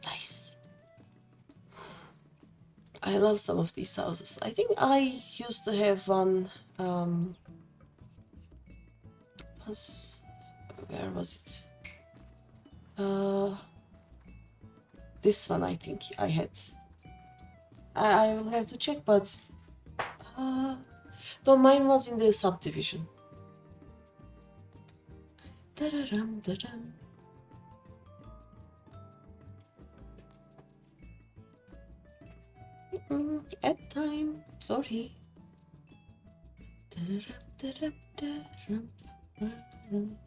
Nice. I love some of these houses. I think I used to have one, where was it? This one I think I had. I will have to check, but though mine was in the subdivision. Da-da-dum, da-dum. Ad time, sorry. Da-da-dum, da-dum, da-dum, da-dum.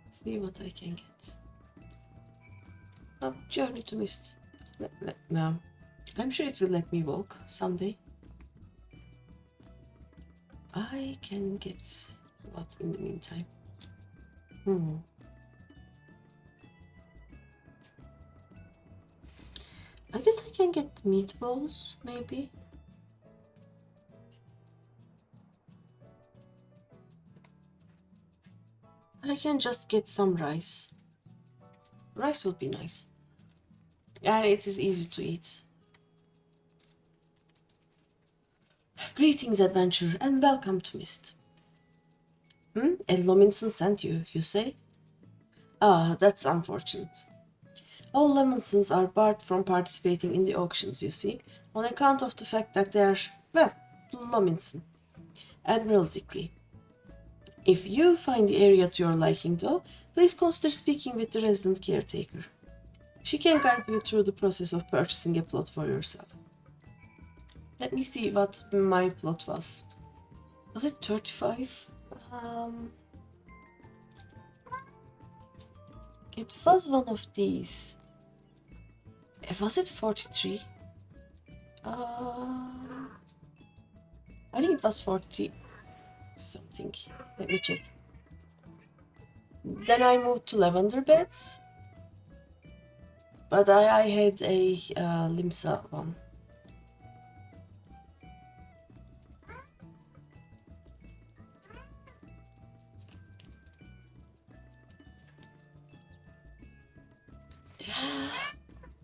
See what I can get. Oh, journey to Mist. No. I'm sure it will let me walk someday. I can get what in the meantime? I guess I can get meatballs, maybe. I can just get some rice. Rice would be nice. And it is easy to eat. Greetings, adventurer, and welcome to Mist. A Lominson sent you, you say? Ah, that's unfortunate. All Lominsons are barred from participating in the auctions, you see, on account of the fact that they are, well, Lominson. Admiral's degree. If you find the area to your liking, though, please consider speaking with the resident caretaker. She can guide you through the process of purchasing a plot for yourself. Let me see what my plot was. Was it 35? It was one of these. Was it 43? I think it was 40 something. Let me check. Then I moved to lavender beds. But I had a Limsa one.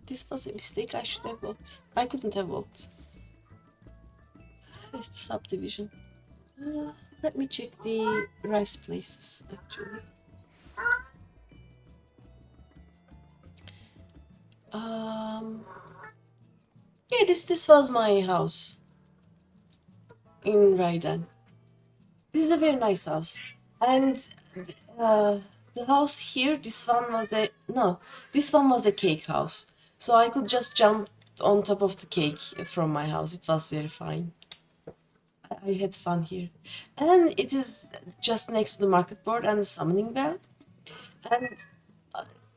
This was a mistake. I should have walked. I couldn't have walked. It's the subdivision. Let me check the rice places, actually. Yeah, this was my house in Raiden. This is a very nice house. And the house here, this one was a cake house. So I could just jump on top of the cake from my house. It was very fine. I had fun here. And it is just next to the market board and the summoning bell. And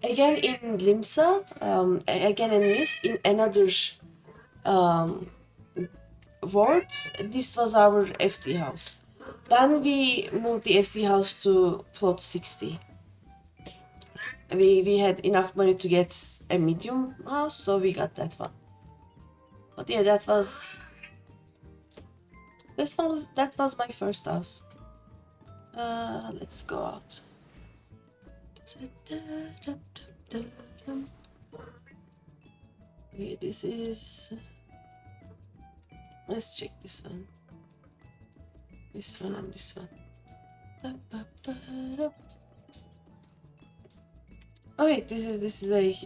again in Limsa, again in Mist, in another ward, this was our FC house. Then we moved the FC house to plot 60. We had enough money to get a medium house, so we got that one. But yeah, that was my first house. Let's go out. Okay, this is... Let's check this one. This one and this one. Okay, this is a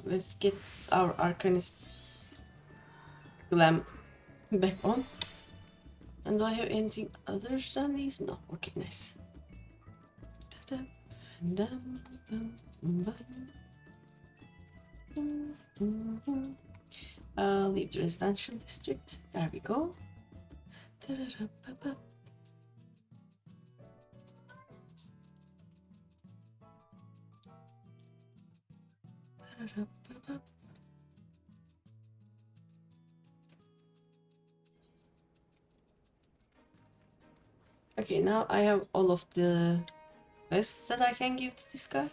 let's get our Arcanist glam back on. And do I have anything other than these? No. Okay, nice. Leave the residential district. There we go. Okay, now I have all of the quests that I can give to this guy.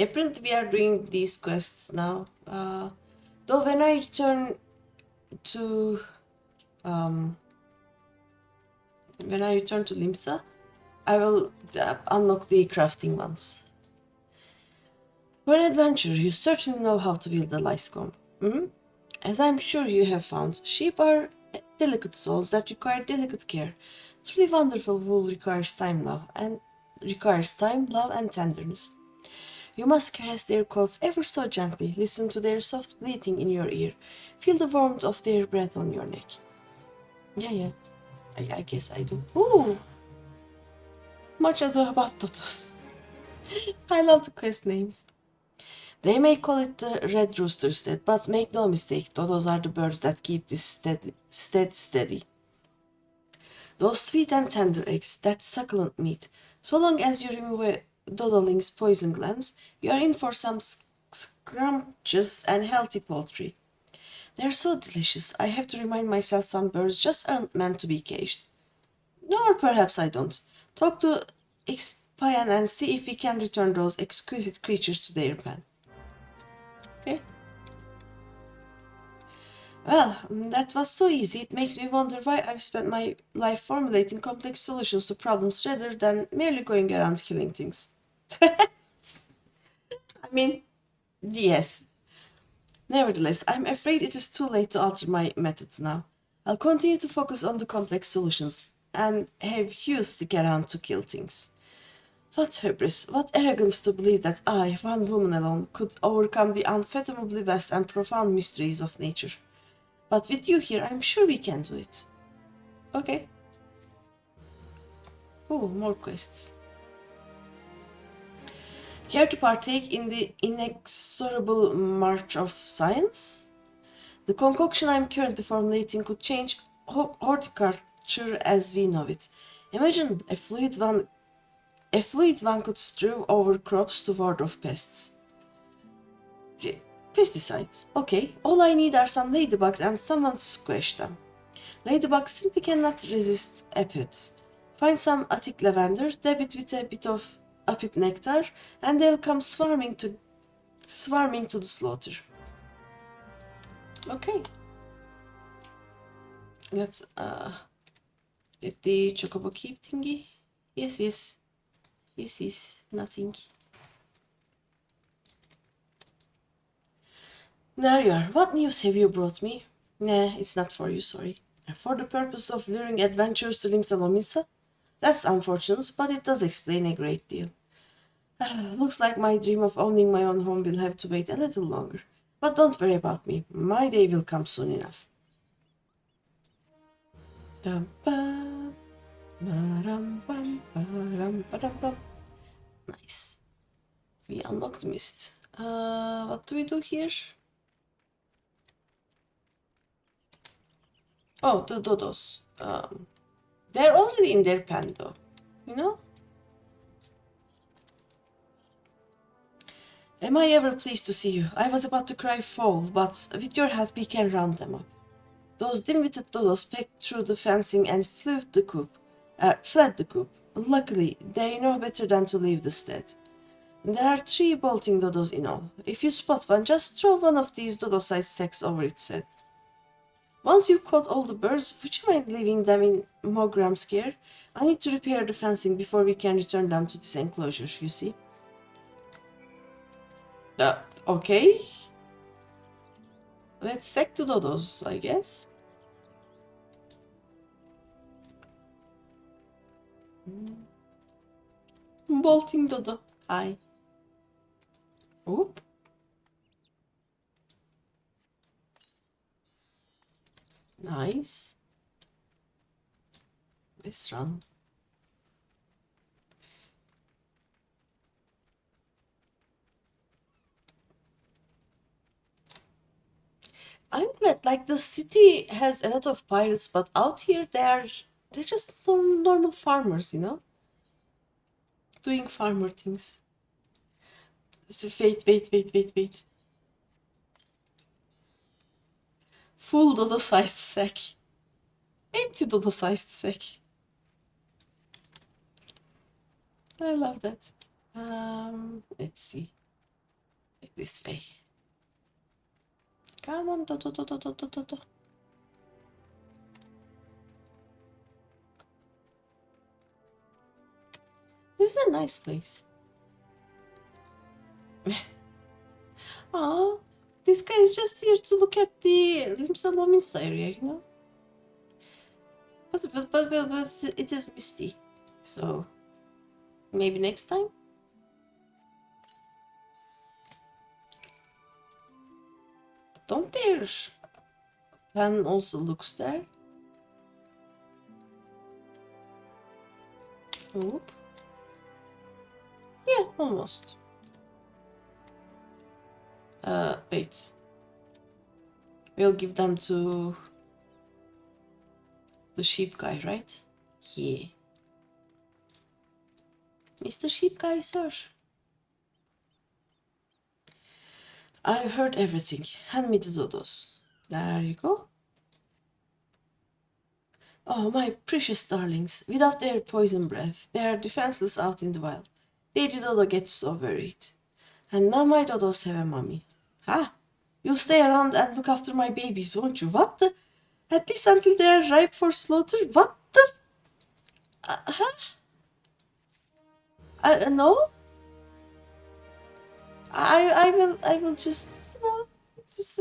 Apparently we are doing these quests now. Though when I return to Limsa, I will unlock the crafting ones. For an adventurer, you certainly know how to wield the Lyscombe. As I'm sure you have found, sheep are delicate souls that require delicate care. Truly wonderful wool requires time, love, and tenderness. You must caress their coats ever so gently, listen to their soft bleating in your ear, feel the warmth of their breath on your neck. Yeah, I guess I do. Ooh! Much ado about Totos. I love the quest names. They may call it the red roosterstead, but make no mistake, Dodos are the birds that keep this steady. Those sweet and tender eggs, that succulent meat, so long as you remove a dodoling's poison glands, you are in for some scrumptious and healthy poultry. They're so delicious, I have to remind myself some birds just aren't meant to be caged. Or perhaps I don't. Talk to Xpayan and see if we can return those exquisite creatures to their pen. Okay. Well, that was so easy, it makes me wonder why I've spent my life formulating complex solutions to problems rather than merely going around killing things. I mean, yes. Nevertheless, I'm afraid it is too late to alter my methods now. I'll continue to focus on the complex solutions and have Hugh stick around to kill things. What hubris, what arrogance to believe that I, one woman alone, could overcome the unfathomably vast and profound mysteries of nature. But with you here, I'm sure we can do it. Okay. Ooh, more quests. Care to partake in the inexorable march of science? The concoction I'm currently formulating could change horticulture as we know it. Imagine a fluid one could strew over crops to ward off pests. Pesticides. Okay, all I need are some ladybugs and someone to squash them. Ladybugs simply cannot resist aphids. Find some Attic lavender, dab it with a bit of aphid nectar, and they'll come swarming to the slaughter. Okay. Let's get the chocobo keep thingy. Yes, nothing. There you are. What news have you brought me? Nah, it's not for you, sorry. For the purpose of luring adventurers to Limsa Lominsa? That's unfortunate, but it does explain a great deal. Looks like my dream of owning my own home will have to wait a little longer. But don't worry about me. My day will come soon enough. Nice. We unlocked mist. What do we do here? Oh, the dodos. They're already in their pen though, you know? Am I ever pleased to see you? I was about to cry foul, but with your help we can round them up. Those dim-witted dodos pecked through the fencing and fled the coop. Luckily, they know better than to leave the stead. There are 3 bolting dodos in all. If you spot one, just throw one of these dodo-sized sacks over its head. Once you've caught all the birds, would you mind leaving them in Mogram's care? I need to repair the fencing before we can return them to this enclosure, you see. Okay. Let's stack the dodos, I guess. Bolting dodo. Hi. Oop. Nice. Let's run. I'm glad, like, the city has a lot of pirates, but out here they're just normal farmers, you know? Doing farmer things. Wait. Full dodo-sized sack. Empty dodo-sized sack. I love that. Let's see. This way. Come on, dodo. This is a nice place. Oh, this guy is just here to look at the Limsa Lominsa area, you know? But it is misty, so maybe next time? Don't dare! Pan also looks there. Oop. Yeah, almost. Wait. We'll give them to the sheep guy, right? Yeah. Mr. Sheep Guy, sir. I've heard everything. Hand me the dodos. There you go. Oh, my precious darlings. Without their poison breath, they are defenseless out in the wild. Lady Dodo gets so worried. And now my dodos have a mommy. Ha! You'll stay around and look after my babies, won't you? What the? At least until they are ripe for slaughter? What the? Huh? No? I will just, you know, just,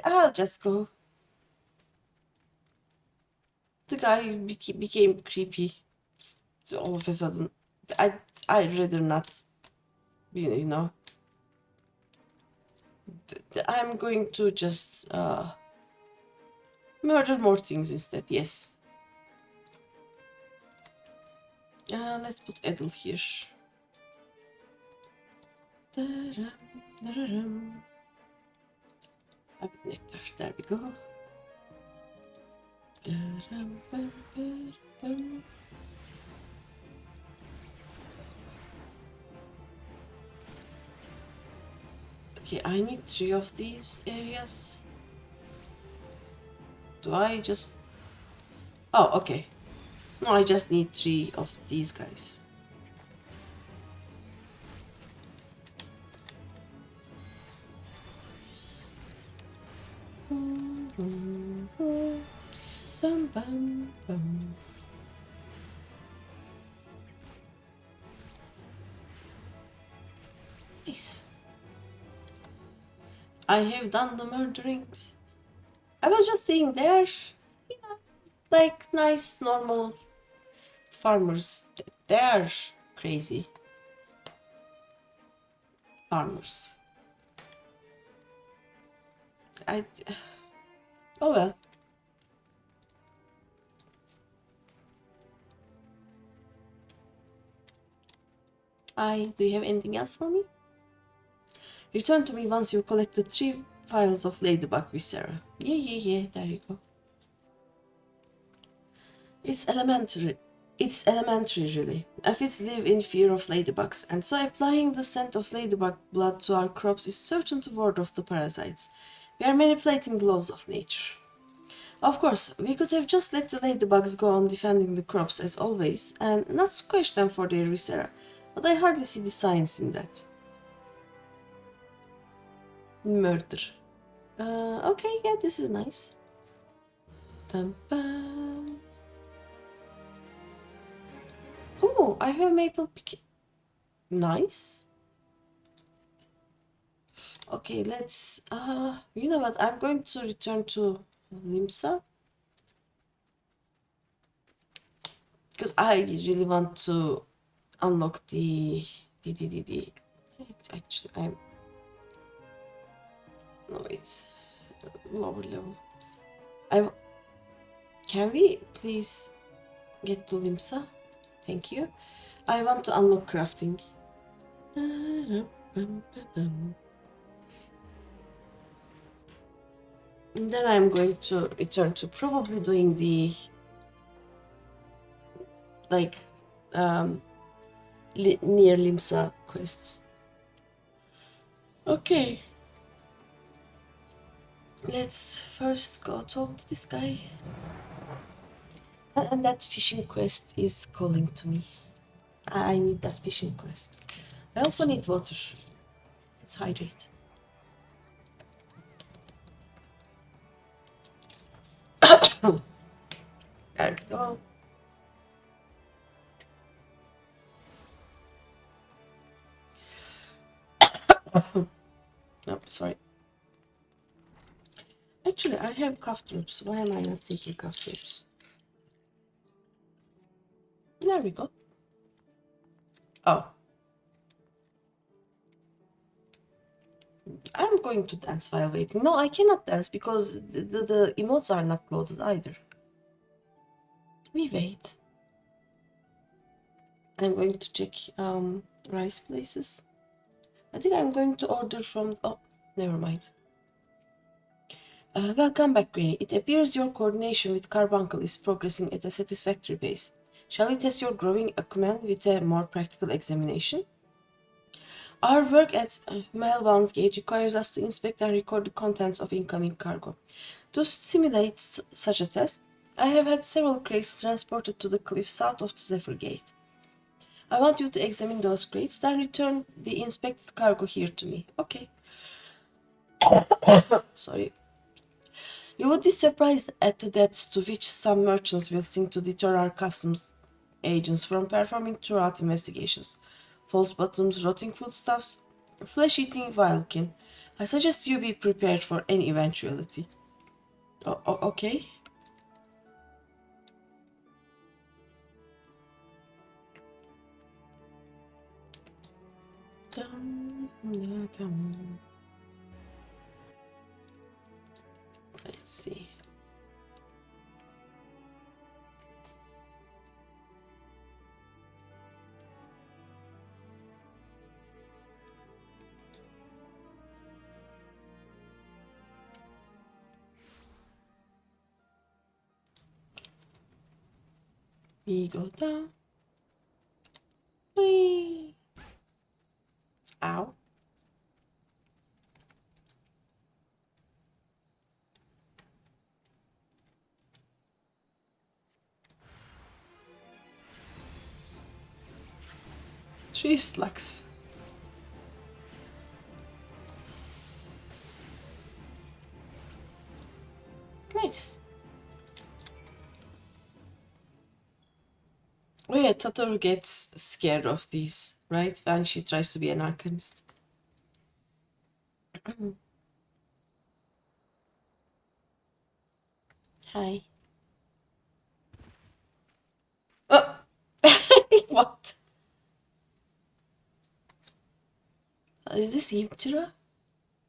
I'll just go. The guy became creepy all of a sudden. I'd rather not, you know. I'm going to just murder more things instead, yes. Let's put Edel here. Nectar, there we go. Okay, I need 3 of these areas. Do I just... Oh, okay. No, I just need 3 of these guys. Bum, bum, bum. Nice. I have done the murderings. I was just saying they're, you know, like nice, normal farmers. They're crazy farmers. Oh well. Do you have anything else for me? Return to me once you've collected 3 files of Ladybug with Sarah. Yeah, there you go. It's elementary really. Aphids live in fear of ladybugs, and so applying the scent of ladybug blood to our crops is certain to ward off the parasites. We are manipulating the laws of nature. Of course, we could have just let the ladybugs go on defending the crops as always, and not squash them for their viscera, but I hardly see the science in that. Murder. Okay, yeah, this is nice. Dum, bum. Oh, I have maple pick. Nice. Okay, let's, you know what, I'm going to return to Limsa. Because I really want to unlock the, actually, no, it's lower level. Can we please get to Limsa? Thank you. I want to unlock crafting. And then I'm going to return to probably doing the like near Limsa quests. Okay. Let's first go talk to this guy. And that fishing quest is calling to me. I need that fishing quest. I also need water. Let's hydrate. There we go. Oh, sorry. Actually, I have cough drops. Why am I not taking cough drops? There we go. Oh. I'm going to dance while waiting. No, I cannot dance because the emotes are not loaded either. We wait. I'm going to check rice places. I think I'm going to order from... Oh, never mind. Welcome back, Greeny. It appears your coordination with Carbuncle is progressing at a satisfactory pace. Shall we test your growing acumen with a more practical examination? Our work at Melvan's Gate requires us to inspect and record the contents of incoming cargo. To simulate such a test, I have had several crates transported to the cliff south of the Zephyr Gate. I want you to examine those crates, then return the inspected cargo here to me. Okay. Sorry. You would be surprised at the depths to which some merchants will sink to deter our customs agents from performing throughout investigations. False bottoms, rotting foodstuffs, flesh-eating wildkin. I suggest you be prepared for any eventuality. Okay. Let's see. We go down. Whee! Ow. Three slugs. Nice. Oh yeah, Tatoru gets scared of these, right? When she tries to be an arcanist. Hi. Oh! What? Is this Yimtira?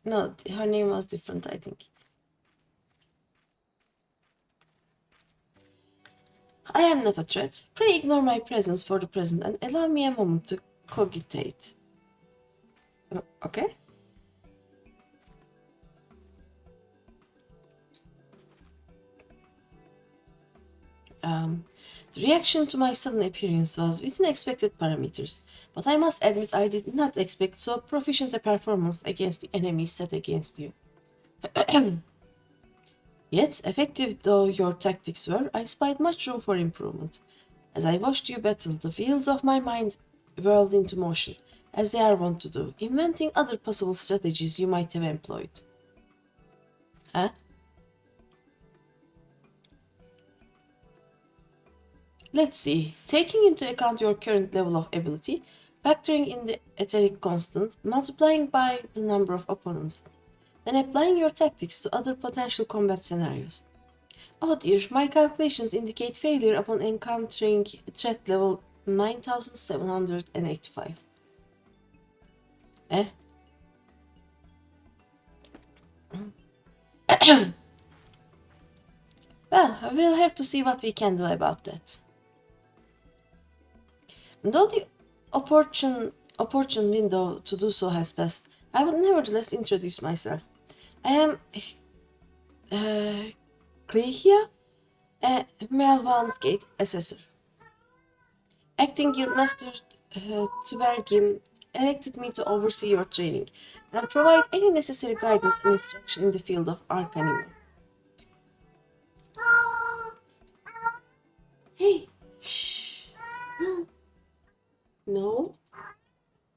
No, her name was different, I think. I am not a threat. Pray ignore my presence for the present and allow me a moment to cogitate. Okay? The reaction to my sudden appearance was within expected parameters, but I must admit I did not expect so proficient a performance against the enemies set against you. Yet, effective though your tactics were, I spied much room for improvement. As I watched you battle, the wheels of my mind whirled into motion, as they are wont to do, inventing other possible strategies you might have employed. Huh? Let's see. Taking into account your current level of ability, factoring in the etheric constant, multiplying by the number of opponents, then applying your tactics to other potential combat scenarios. Oh dear, my calculations indicate failure upon encountering threat level 9785. Eh? Well, we'll have to see what we can do about that. Though the opportune window to do so has passed, I would nevertheless introduce myself. I am Clehia, a Melvansgate assessor. Acting Guildmaster Tubergim elected me to oversee your training and provide any necessary guidance and instruction in the field of Arcanima. Hey, shh. No,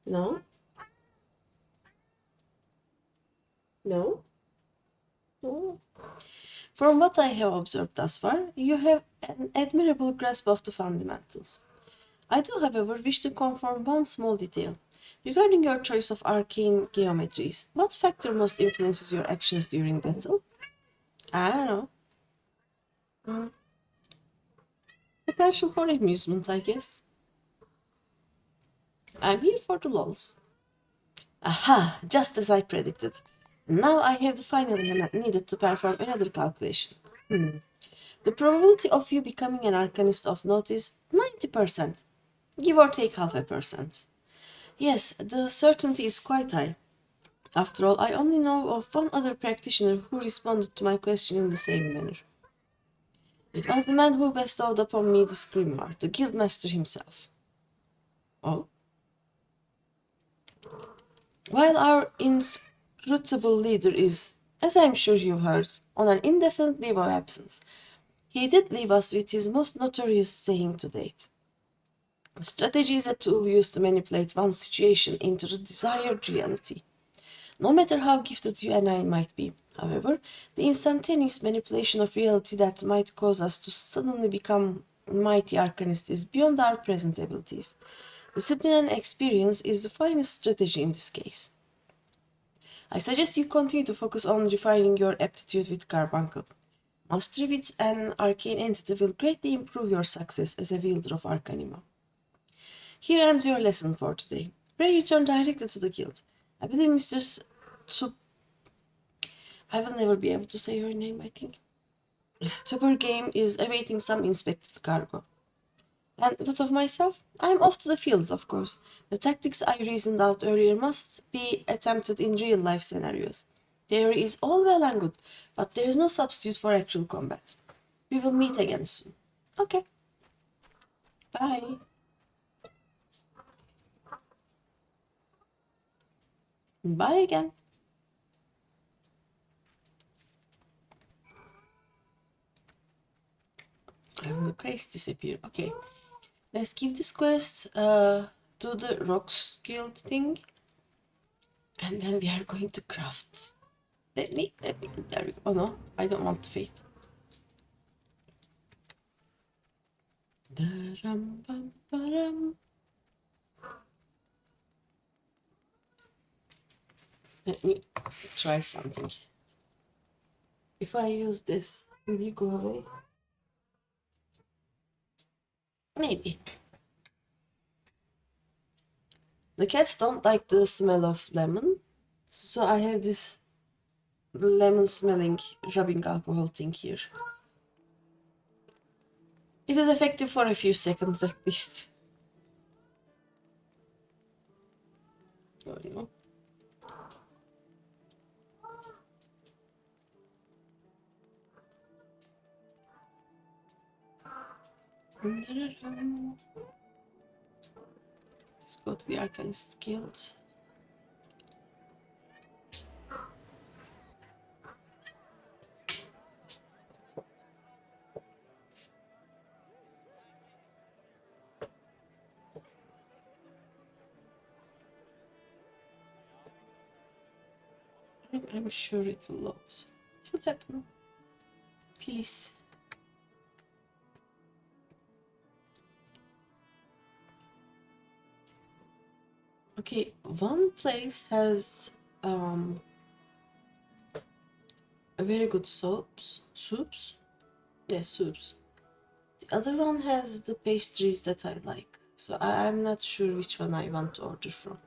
no, no, no. From what I have observed thus far, you have an admirable grasp of the fundamentals. I do, however, wish to confirm one small detail. Regarding your choice of arcane geometries, what factor most influences your actions during battle? I don't know. Potential for amusement, I guess. I'm here for the lols. Aha! Just as I predicted. Now I have the final element needed to perform another calculation. The probability of you becoming an arcanist of note is 90%, give or take half a percent. Yes, the certainty is quite high. After all, I only know of one other practitioner who responded to my question in the same manner. It was the man who bestowed upon me this grimoire, the guildmaster himself. Oh? While our inscrutable leader is, as I'm sure you've heard, on an indefinite leave of absence, he did leave us with his most notorious saying to date. Strategy is a tool used to manipulate one's situation into the desired reality. No matter how gifted you and I might be, however, the instantaneous manipulation of reality that might cause us to suddenly become mighty arcanists is beyond our present abilities. Discipline and experience is the finest strategy in this case. I suggest you continue to focus on refining your aptitude with Carbuncle. Mastery with an arcane entity will greatly improve your success as a wielder of Arcanima. Here ends your lesson for today. Pray return directly to the guild. I believe Mr. I will never be able to say her name, I think. Tupper Game is awaiting some inspected cargo. And what of myself? I am off to the fields, of course. The tactics I reasoned out earlier must be attempted in real-life scenarios. Theory is all well and good, but there is no substitute for actual combat. We will meet again soon. Okay. Bye. Bye again. And the craze disappear. Okay. Let's give this quest to the Rocks Guild thing. And then we are going to craft. Let me, there we go. Oh no, I don't want the fate. Let me try something. If I use this, will you go away? Maybe. The cats don't like the smell of lemon, so I have this lemon smelling rubbing alcohol thing here. It is effective for a few seconds at least. Oh no. Let's go to the Arcanist Guild. I'm sure it will load. It will happen. Please. Okay, one place has a very good soups. Yes, soups. The other one has the pastries that I like, so I'm not sure which one I want to order from.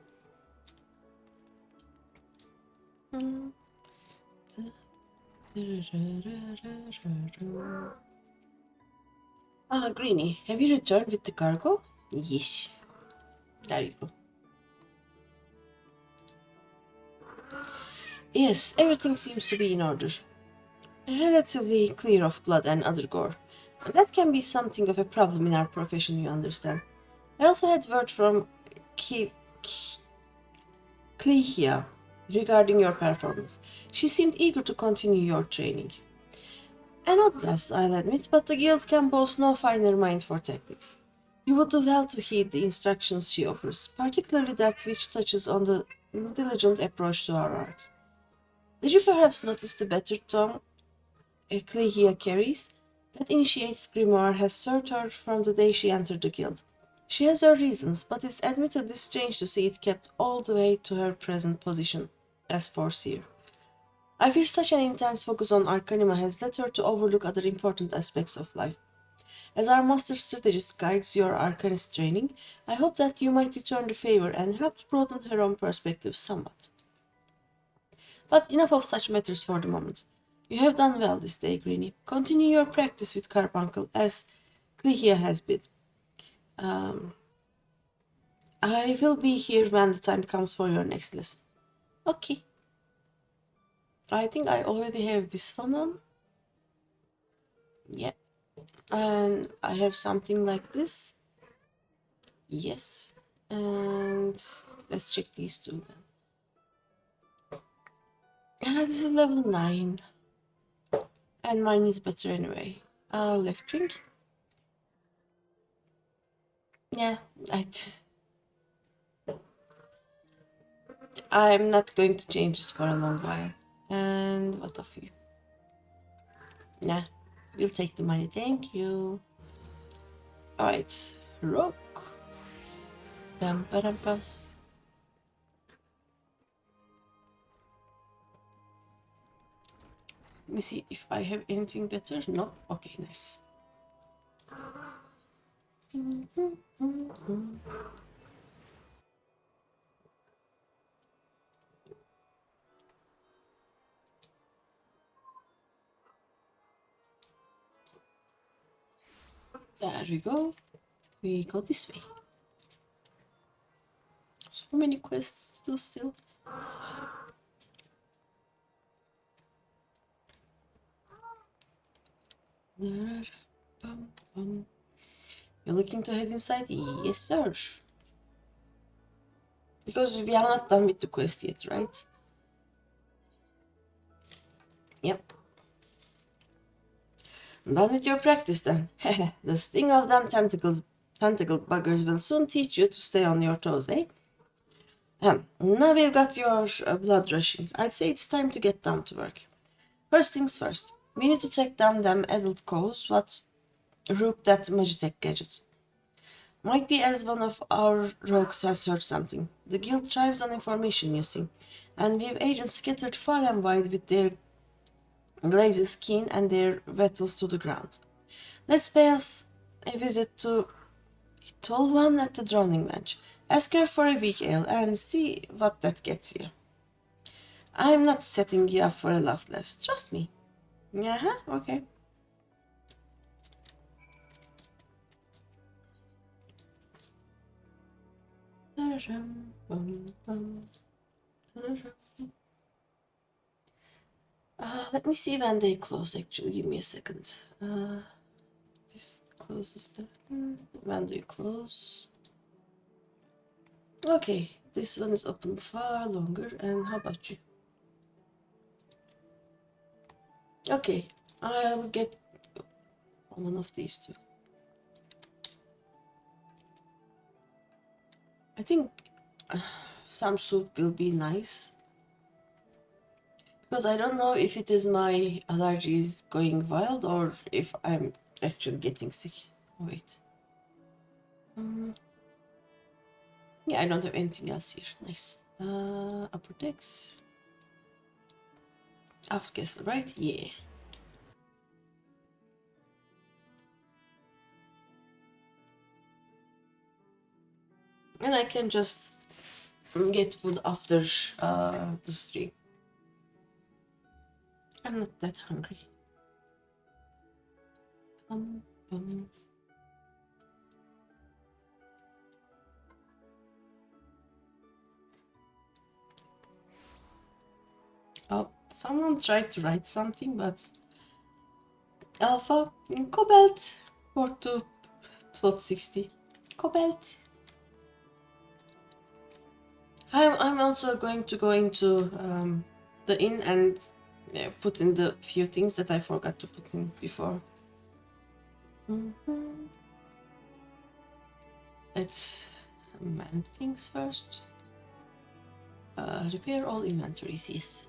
Ah, Greeny, have you returned with the cargo? Yes. There you go. Yes, everything seems to be in order. Relatively clear of blood and other gore. And that can be something of a problem in our profession, you understand. I also had word from Klehia regarding your performance. She seemed eager to continue your training. An odd lass, I'll admit, but the guild can boast no finer mind for tactics. You would do well to heed the instructions she offers, particularly that which touches on the diligent approach to our art. Did you perhaps notice the better tongue Clehia carries? That initiate's grimoire has served her from the day she entered the guild. She has her reasons, but it's admittedly strange to see it kept all the way to her present position as Foreseer. I fear such an intense focus on Arcanima has led her to overlook other important aspects of life. As our master strategist guides your Arcanist training, I hope that you might return the favor and help to broaden her own perspective somewhat. But enough of such matters for the moment. You have done well this day, Greeny. Continue your practice with Carbuncle, as Clehia has bid. I will be here when the time comes for your next lesson. Okay. I think I already have this one on. Yeah. And I have something like this. Yes. And let's check these two then. This is level 9. And mine is better anyway. Left drink. Yeah, I'm not going to change this for a long while. And what of you? Nah, we'll take the money, thank you. Alright, rock. Pam, pam, pam. Let me see if I have anything better. No? Okay, nice. There we go. We go this way. So many quests to do still. You're looking to head inside? Yes, sir. Because we are not done with the quest yet, right? Yep. Done with your practice then. The sting of them tentacle buggers will soon teach you to stay on your toes, eh? Now we've got your blood rushing. I'd say it's time to get down to work. First things first, we need to track down them adult cows what rook that Magitech gadget. Might be as one of our rogues has heard something. The guild thrives on information, you see, and we've agents scattered far and wide with their glazes keen and their vettles to the ground. Let's pay us a visit to Tall One at the Drowning Bench. Ask her for a weak ale and see what that gets you. I'm not setting you up for a laugh less, trust me. Okay. Let me see when they close actually, give me a second. This closes that. When do you close? Okay, this one is open far longer, and how about you? Okay, I'll get one of these two. I think some soup will be nice. Because I don't know if it is my allergies going wild or if I'm actually getting sick. Wait. Yeah, I don't have anything else here. Nice. Upper decks. Aft castle, right? Yeah. And I can just get food after the stream. I'm not that hungry. Um, um. Oh, someone tried to write something, but Alpha Cobalt port to plot 60. Cobalt. I'm also going to go into the inn and put in the few things that I forgot to put in before. Let's man things first. Repair all inventories, yes.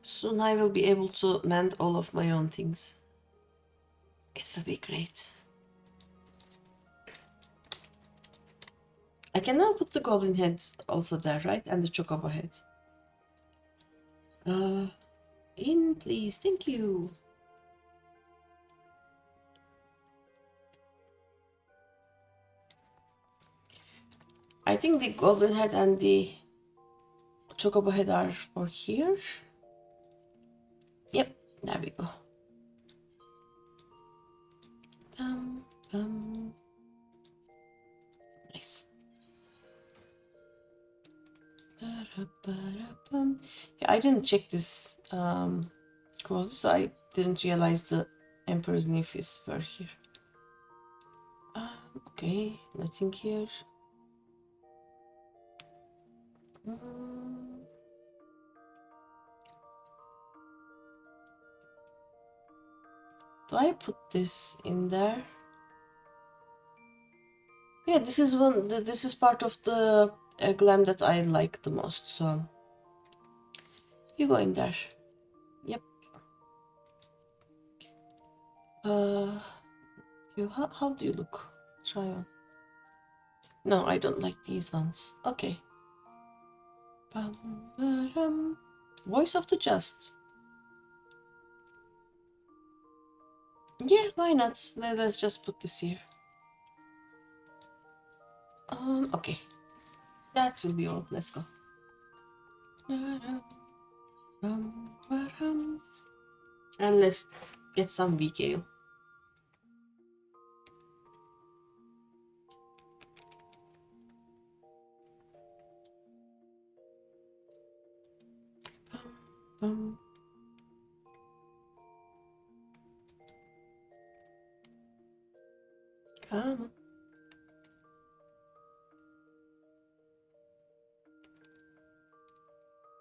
Soon I will be able to mend all of my own things. It will be great. I can now put the goblin head also there, right? And the chocobo head. In please, thank you. I think the goblin head and the chocobo head are for here. Yep, there we go. Nice. Yeah, I didn't check this closely, so I didn't realize the Emperor's Nefis were here. Okay, nothing here. Do I put this in there? Yeah, this is one. This is part of the glam that I like the most. So you go in there. Yep. How do you look? Try on. No, I don't like these ones. Okay. Voice of the Just. Yeah, why not? Let's just put this here. Okay. That will be all. Let's go. And let's get some weak ale. Come on.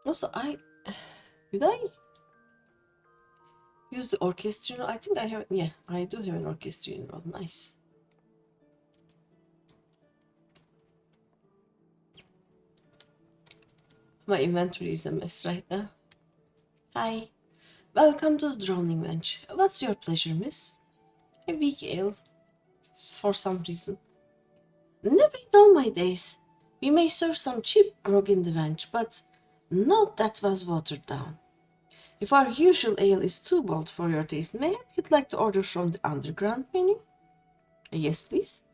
Also, did I use the orchestrion? I think I have. Yeah, I do have an orchestrion roll. Nice. My inventory is a mess right now. Hi. Welcome to the Droning Bench. What's your pleasure, miss? A weak ale. For some reason. Never in all my days. We may serve some cheap grog in the bench, but not that was watered down. If our usual ale is too bold for your taste, may you'd like to order from the underground menu? Yes, please.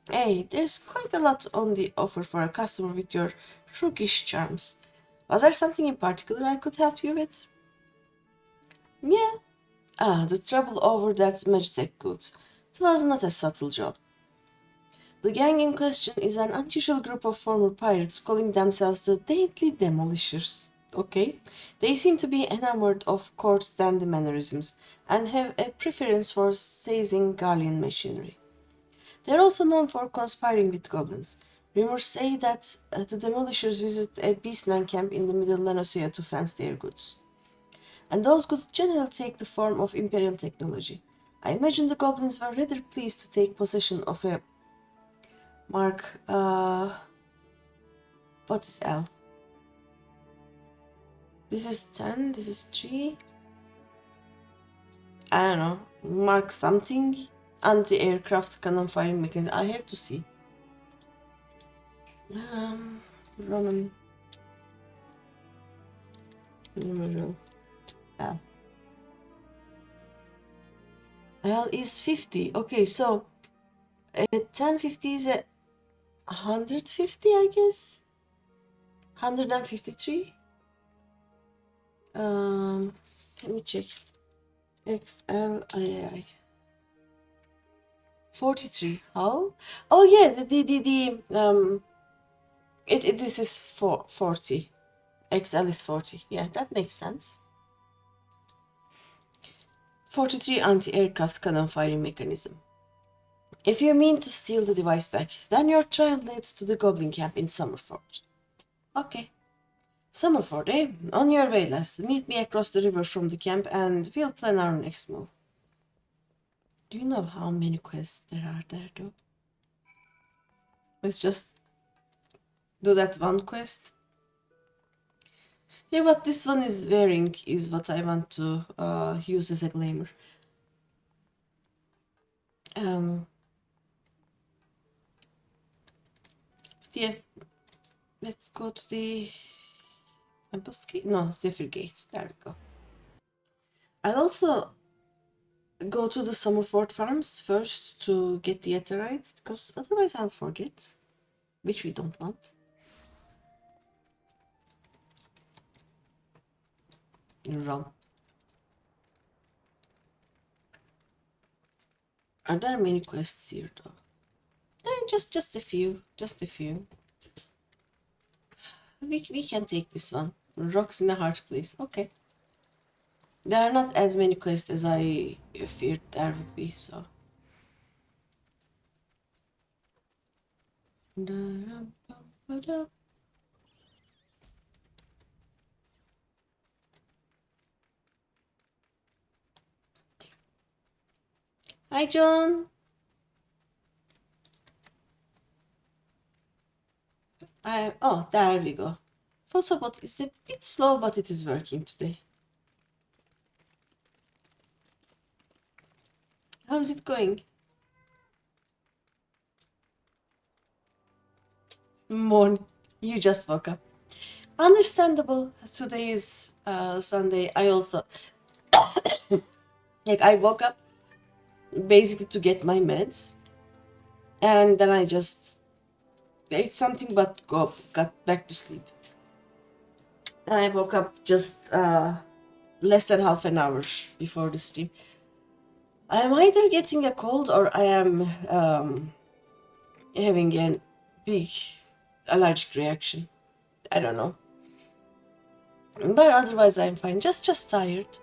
Hey, there's quite a lot on the offer for a customer with your roguish charms. Was there something in particular I could help you with? Yeah. The trouble over that Magitech goods. It was not a subtle job. The gang in question is an unusual group of former pirates calling themselves the Daintily Demolishers. Okay? They seem to be enamored of court dandy mannerisms and have a preference for seizing galleon machinery. They are also known for conspiring with goblins. Rumors say that the Demolishers visit a beastman camp in the Middle Lanosia to fence their goods. And those goods generally take the form of imperial technology. I imagine the goblins were rather pleased to take possession of a Mark What is L? This is 10, this is 3. I don't know. Mark something. Anti-aircraft cannon firing mechanism. I have to see. Roman numeral L. L is 50. Okay, so 1050 is a 150, I guess. 153. Let me check. XLII 43. How? Oh yeah, this is 40. XL is 40. Yeah, that makes sense. 43 anti-aircraft cannon firing mechanism. If you mean to steal the device back, then your trail leads to the Goblin camp in Summerford. Okay. Summerford, eh? On your way, lass. Meet me across the river from the camp and we'll plan our next move. Do you know how many quests there are there, though? Let's just do that one quest. Yeah, what this one is wearing is what I want to use as a glamour. Yeah, let's go to the Tempest Gate. No, Zephyr Gate. There we go. I'll also go to the Summerford Farms first to get the Etherite, because otherwise I'll forget, which we don't want. Run. Are there many quests here though? Just a few. Just a few. We can take this one. Rocks in the Heart Place. Okay. There are not as many quests as I feared there would be, so. Hi, John. Oh, there we go. Photobot is a bit slow, but it is working today. How's it going? Morning. You just woke up. Understandable. Today is Sunday. I also I woke up basically to get my meds, and then I just ate something but got back to sleep. And I woke up just less than half an hour before the stream. I am either getting a cold or I am having a big allergic reaction. I don't know. But otherwise I'm fine. Just tired.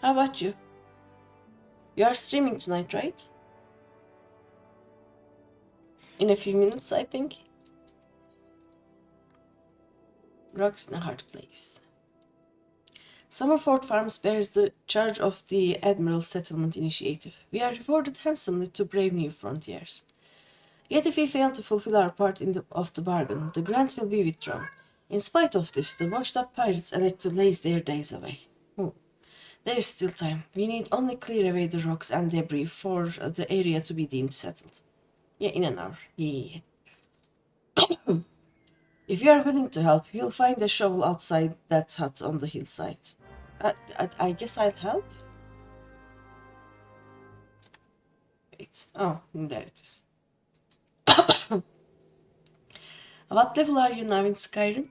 How about you? You are streaming tonight, right? In a few minutes, I think. Rocks in a hard place. Summerford Farms bears the charge of the Admiral's Settlement Initiative. We are rewarded handsomely to brave new frontiers. Yet if we fail to fulfill our part of the bargain, the grant will be withdrawn. In spite of this, the washed-up pirates elect to laze their days away. There is still time. We need only clear away the rocks and debris for the area to be deemed settled. Yeah, in an hour. Yeah. If you are willing to help, you'll find a shovel outside that hut on the hillside. I guess I'll help? Wait. Oh, there it is. What level are you now in Skyrim?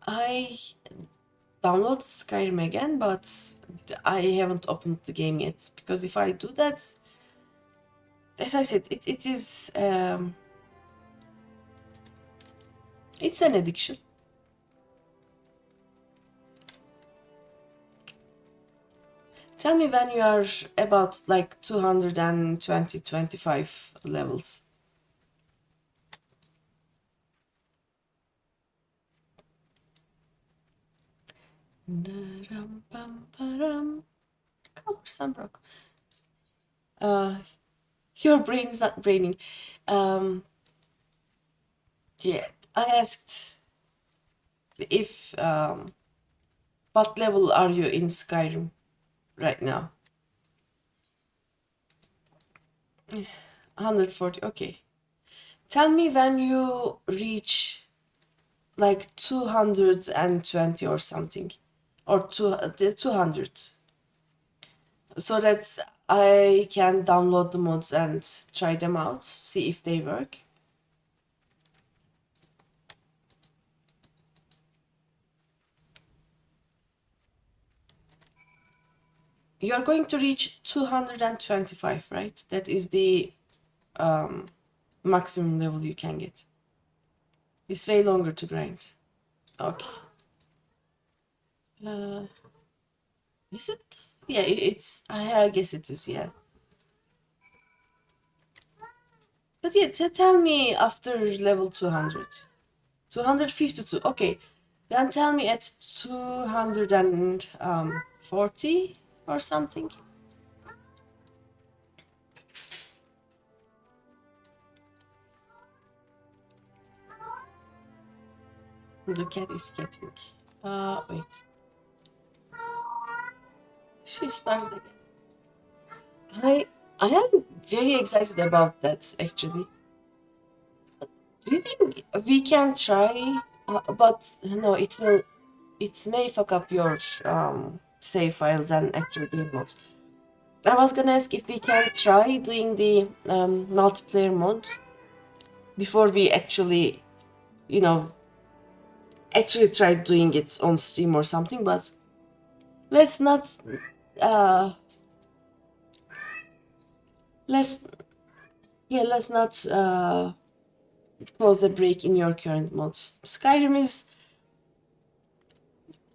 I downloaded Skyrim again, but I haven't opened the game yet. Because if I do that, as I said, it is it's an addiction. Tell me when you are about like 225 levels. Come on, Sunbrook. Uh, your brain's not braining. Um, yeah, I asked if what level are you in Skyrim right now? 140. Okay. Tell me when you reach like 220 or something, or 200, so that I can download the mods and try them out, see if they work. You're going to reach 225, right? That is the maximum level you can get. It's way longer to grind. Okay. Uh, is it? Yeah, it's. I guess it is. Yeah. But yeah, tell me after level 200. 252. Okay. Then tell me at 240 or something. The cat is getting. Wait. She started again. I am very excited about that actually. Do you think we can try? But no, it may fuck up your save files and actual game modes. I was gonna ask if we can try doing the multiplayer mode before we actually, you know, actually try doing it on stream or something. But let's not, uh, let's let's not cause a break in your current mods. Skyrim is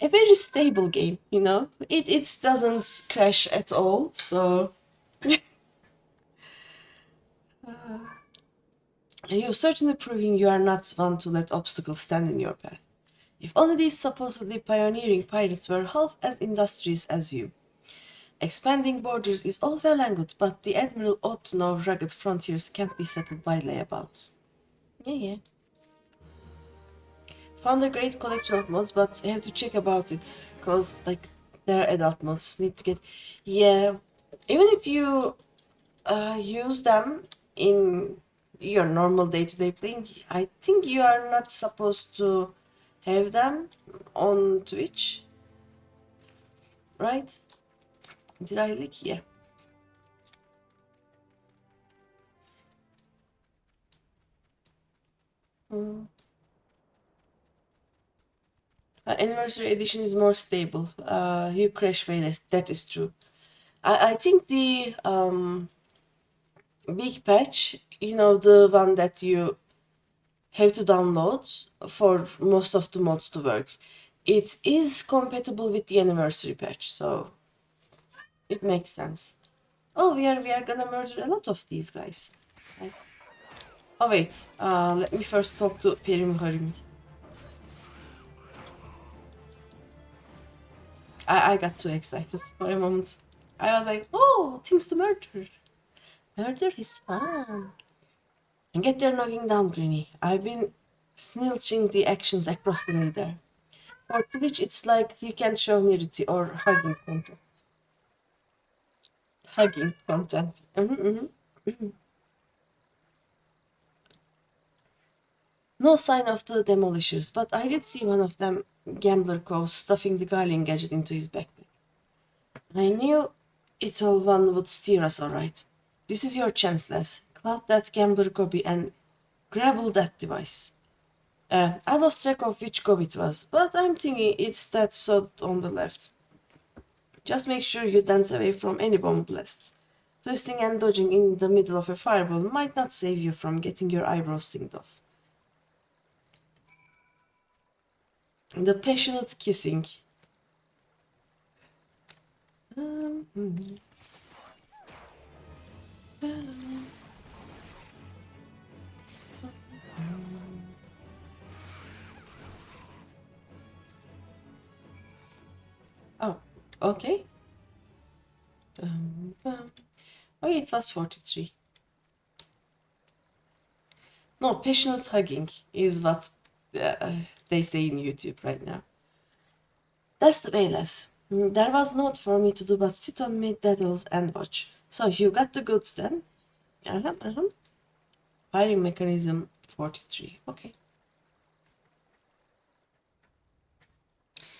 a very stable game, you know. It doesn't crash at all, so you're certainly proving you are not one to let obstacles stand in your path. If only these supposedly pioneering pirates were half as industrious as you. Expanding borders is all well and good, but the Admiral ought to know rugged frontiers can't be settled by layabouts. Yeah, yeah. Found a great collection of mods, but I have to check about it, cause like they're adult mods. Need to get, yeah. Even if you use them in your normal day-to-day playing, I think you are not supposed to have them on Twitch, right? Did I leak? Yeah. Mm. Anniversary edition is more stable. You crash way less. That is true. I think the big patch, you know, the one that you have to download for most of the mods to work, it is compatible with the anniversary patch, so it makes sense. Oh, we are gonna murder a lot of these guys. Right. Oh wait, let me first talk to Perim Harim. I got too excited for a moment. I was like, oh, things to murder. Murder is fun. And get there knocking down, Greeny. I've been snilching the actions across the meter. For Twitch, it's like you can show nudity or hugging content. Hugging content. No sign of the demolishers, but I did see one of them, Gambler Cove, stuffing the Guardian gadget into his backpack. I knew it all one would steer us alright. This is your chance, Les. Cloud that Gambler Gobi and grapple that device. I lost track of which gob it was, but I'm thinking it's that sod on the left. Just make sure you dance away from any bomb blast. Twisting and dodging in the middle of a fireball might not save you from getting your eyebrows stinged off. The passionate kissing. Oh, okay. Oh yeah, it was 43. No, passionate hugging is what they say in YouTube right now. That's the way, lass. There was naught for me to do but sit on me daddles and watch. So you got the goods then? Firing mechanism 43. Okay.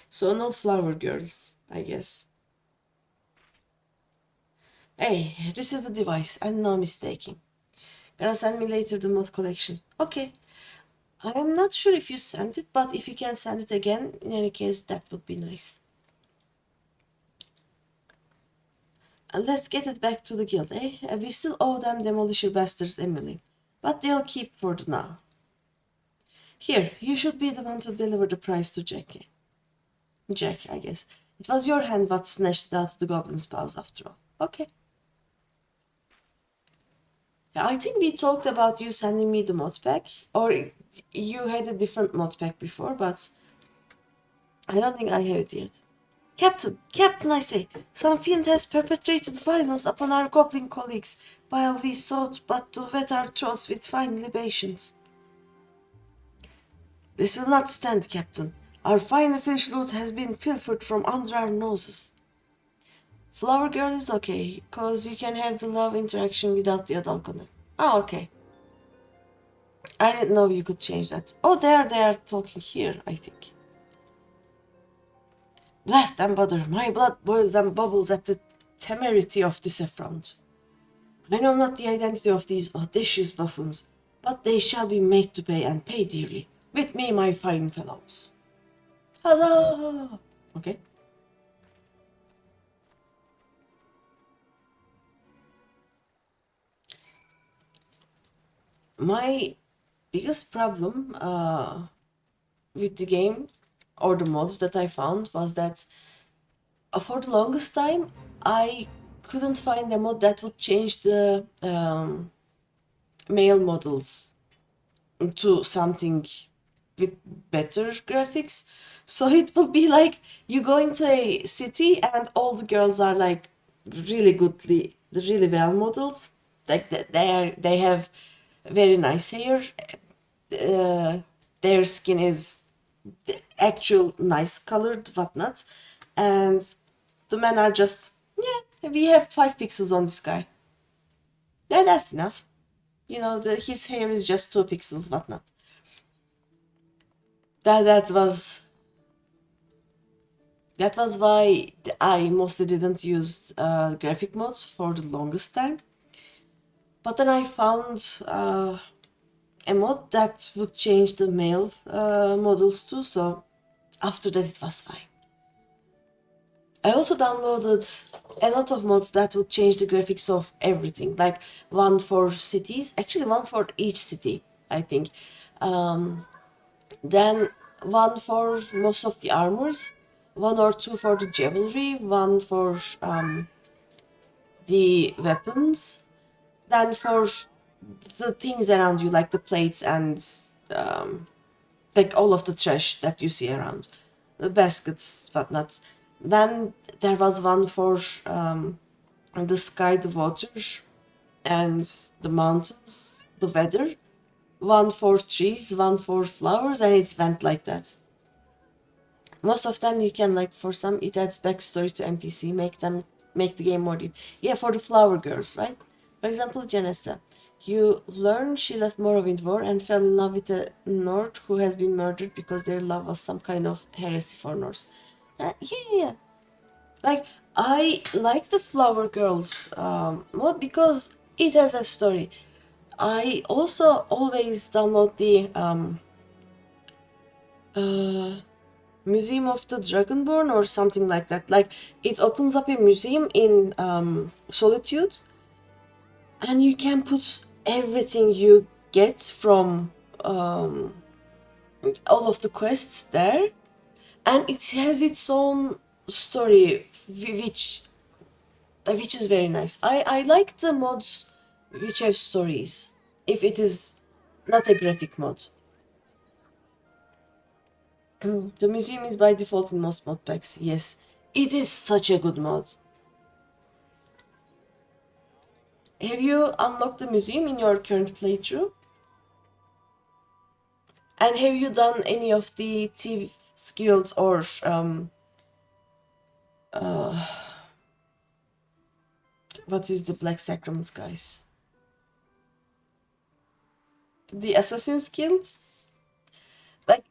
So no flower girls, I guess. Hey, this is the device and no mistaking. Gonna send me later the mod collection. Okay. I am not sure if you sent it, but if you can send it again, in any case, that would be nice. And let's get it back to the guild, eh? We still owe them demolisher bastards a million, but they'll keep for the now. Here, you should be the one to deliver the prize to Jack. Jack, I guess. It was your hand what snatched it out of the goblin's paws after all. Okay. Yeah, I think we talked about you sending me the mod pack, or you had a different mod pack before, but I don't think I have it yet. Captain, I say, some fiend has perpetrated violence upon our goblin colleagues, while we sought but to wet our throats with fine libations. This will not stand, Captain. Our fine fish loot has been pilfered from under our noses. Flower girl is okay, cause you can have the love interaction without the adult content. Oh, okay. I didn't know you could change that. Oh, they are talking here, I think. Blast and butter, my blood boils and bubbles at the temerity of this affront. I know not the identity of these audacious buffoons, but they shall be made to pay and pay dearly. With me, my fine fellows. Huzzah! Okay. My biggest problem with the game or the mods that I found was that for the longest time I couldn't find a mod that would change the male models to something with better graphics. So it will be like you go into a city and all the girls are like really well modeled. Like they have very nice hair. Uh, their skin is the actual nice colored whatnot, and the men are just, yeah, we have 5 pixels on this guy. Yeah, that's enough. You know, his hair is just 2 pixels whatnot. That was why I mostly didn't use graphic mods for the longest time. But then I found a mod that would change the male models too, so after that it was fine. I also downloaded a lot of mods that would change the graphics of everything, like one for cities, actually one for each city, I think. Then one for most of the armors, one or two for the cavalry, one for the weapons, then for the things around you, like the plates and like all of the trash that you see around, the baskets, whatnot. Then there was one for the sky, the water, and the mountains, the weather. One for trees, one for flowers, and it went like that. Most of them you can, like, for some it adds backstory to NPC, make the game more deep. Yeah, for the flower girls, right? For example, Janessa. You learn she left Morrowind War and fell in love with a Nord who has been murdered because their love was some kind of heresy for Norse. Yeah. Like, I like the Flower Girls mod because it has a story. I also always download the Museum of the Dragonborn or something like that. Like, it opens up a museum in Solitude, and you can put everything you get from all of the quests there, and it has its own story, which is very nice. I like the mods which have stories, if it is not a graphic mod. The museum is by default in most mod packs. Yes, it is such a good mod. Have you unlocked the museum in your current playthrough? And have you done any of the thief skills or what is the Black Sacrament, guys? The assassin skills? Like,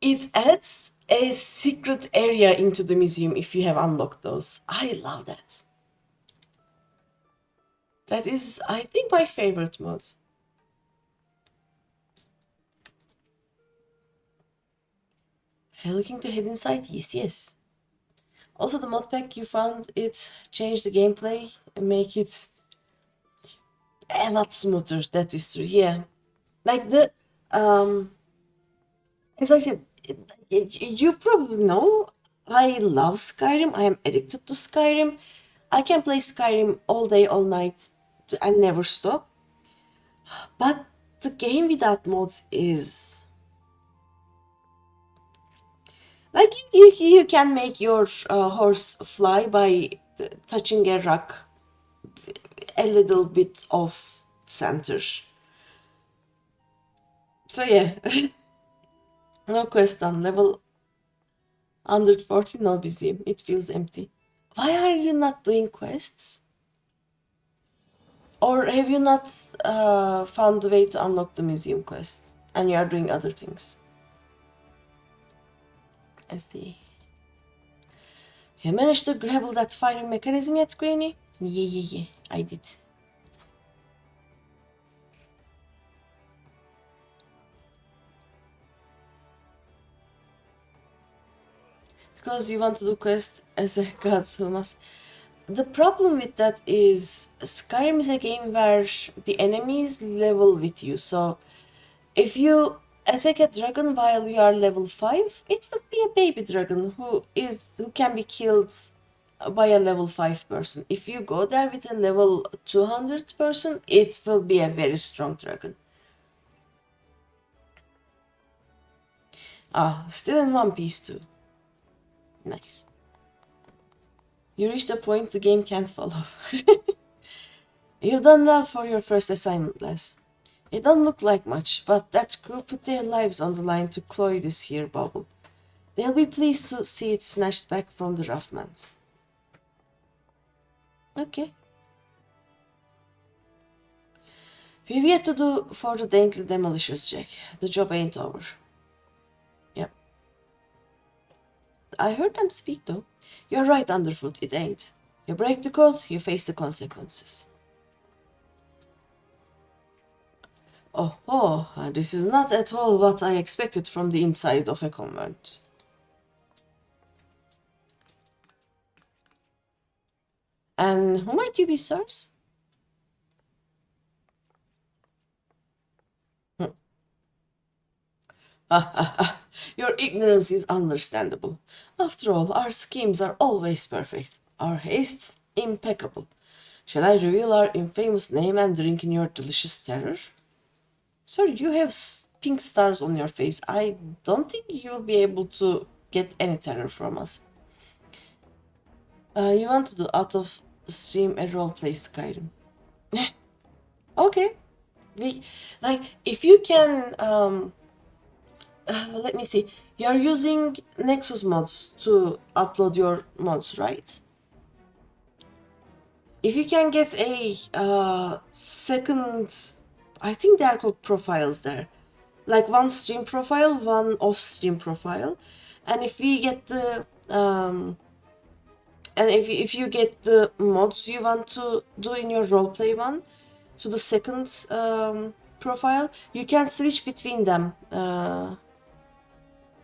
it adds a secret area into the museum if you have unlocked those. I love that. That is, I think, my favorite mod. Are you looking to head inside? Yes, yes. Also, the mod pack you found, it changed the gameplay and make it a lot smoother. That is true. Yeah, like the as I said, you probably know I love Skyrim. I am addicted to Skyrim. I can play Skyrim all day, all night, and never stop. But the game without mods is like you can make your horse fly by touching a rock a little bit off center. So yeah, no quest done. Level 140, no museum. It feels empty. Why are you not doing quests? Or have you not found a way to unlock the museum quest and you are doing other things? I see. You managed to grapple that firing mechanism yet, Granny? Yeah, I did. Because you want to do quest as a god who must. The problem with that is Skyrim is a game where the enemies level with you, so if you attack a dragon while you are level 5, it will be a baby dragon who can be killed by a level 5 person. If you go there with a level 200 person, it will be a very strong dragon. Ah, still in One Piece too. Nice. You reached a point the game can't follow. You've done well for your first assignment, Les. It don't look like much, but that crew put their lives on the line to cloy this here bubble. They'll be pleased to see it snatched back from the Roughmans. Okay. We've yet to do for the Dainty Demolishers, Jack. The job ain't over. Yep. I heard them speak, though. You're right, Underfoot, it ain't. You break the code, you face the consequences. This is not at all what I expected from the inside of a convent. And who might you be, sirs? Your ignorance is understandable. After all, our schemes are always perfect, our hastes impeccable. Shall I reveal our infamous name and drink in your delicious terror? Sir, you have pink stars on your face. I don't think you'll be able to get any terror from us. You want to do out of stream a roleplay Skyrim. Okay. If you can let me see. You're using Nexus mods to upload your mods, right? If you can get a second, I think they are called profiles there, like one stream profile, one off-stream profile, and if we get the and if you get the mods you want to do in your roleplay one, to the second profile, you can switch between them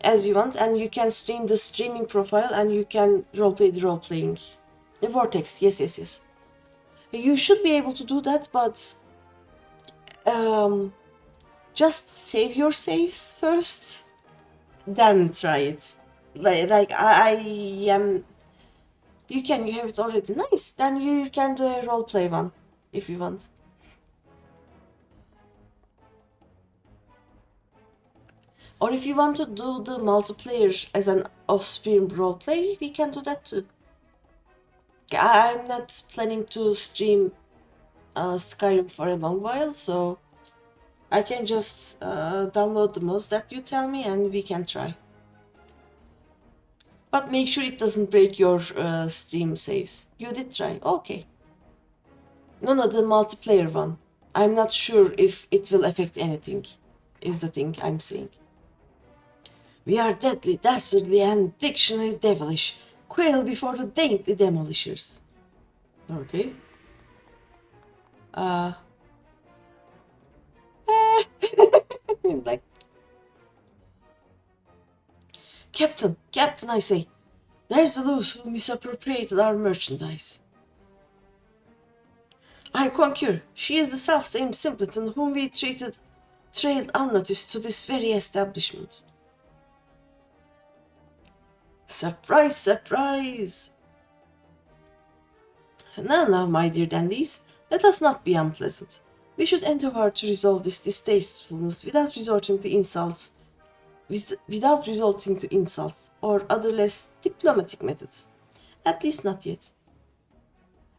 as you want, and you can stream the streaming profile and you can roleplay the roleplaying. Vortex, yes. You should be able to do that, but just save your saves first, then try it. Like I am. You have it already. Nice. Then you can do a roleplay one if you want. Or if you want to do the multiplayer as an off-stream roleplay, we can do that too. I'm not planning to stream. Skyrim for a long while, so I can just download the mods that you tell me and we can try. But make sure it doesn't break your stream saves. You did try. Okay. No, the multiplayer one. I'm not sure if it will affect anything, is the thing I'm saying. We are deadly, dastardly, and dictionary devilish. Quail before the dainty demolishers. Okay. Like, Captain, I say, there's a loose who misappropriated our merchandise. I concur. She is the self-same simpleton whom we trailed unnoticed to this very establishment. Surprise, surprise! Now, my dear dandies, let us not be unpleasant. We should endeavour to resolve this distastefulness without resorting to insults or other less diplomatic methods. At least not yet.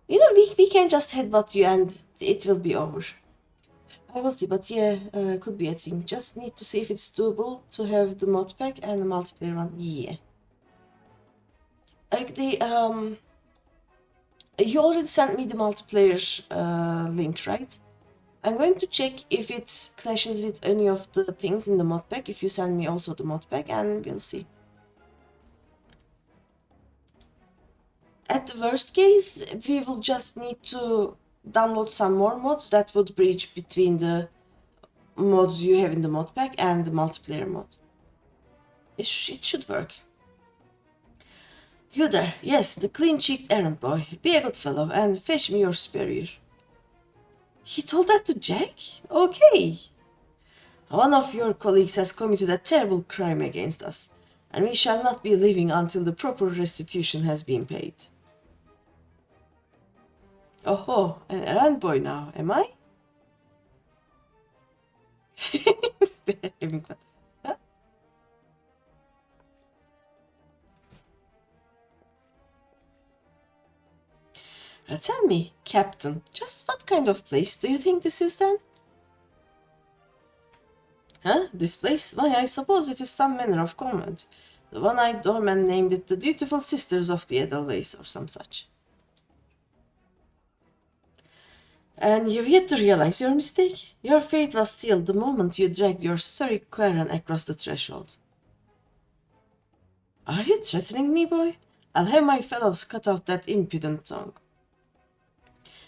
We can just headbutt you and it will be over. I will see, but yeah, could be a thing. Just need to see if it's doable to have the mod pack and the multiplayer one. Yeah. Like you already sent me the multiplayer link, right? I'm going to check if it clashes with any of the things in the mod pack, if you send me also the mod pack, and we'll see. At the worst case, we will just need to download some more mods that would bridge between the mods you have in the mod pack and the multiplayer mod. It should work. You there, yes, the clean-cheeked errand boy. Be a good fellow and fetch me your superior. He told that to Jack? Okay. One of your colleagues has committed a terrible crime against us, and we shall not be leaving until the proper restitution has been paid. Oh, an errand boy now, am I? Having fun. Huh? Tell me, Captain, just what kind of place do you think this is then? Huh? This place? Why, I suppose it is some manner of convent. The one-eyed doorman named it the Dutiful Sisters of the Edelweiss or some such. And you've yet to realize your mistake? Your fate was sealed the moment you dragged your sorry quarren across the threshold. Are you threatening me, boy? I'll have my fellows cut out that impudent tongue.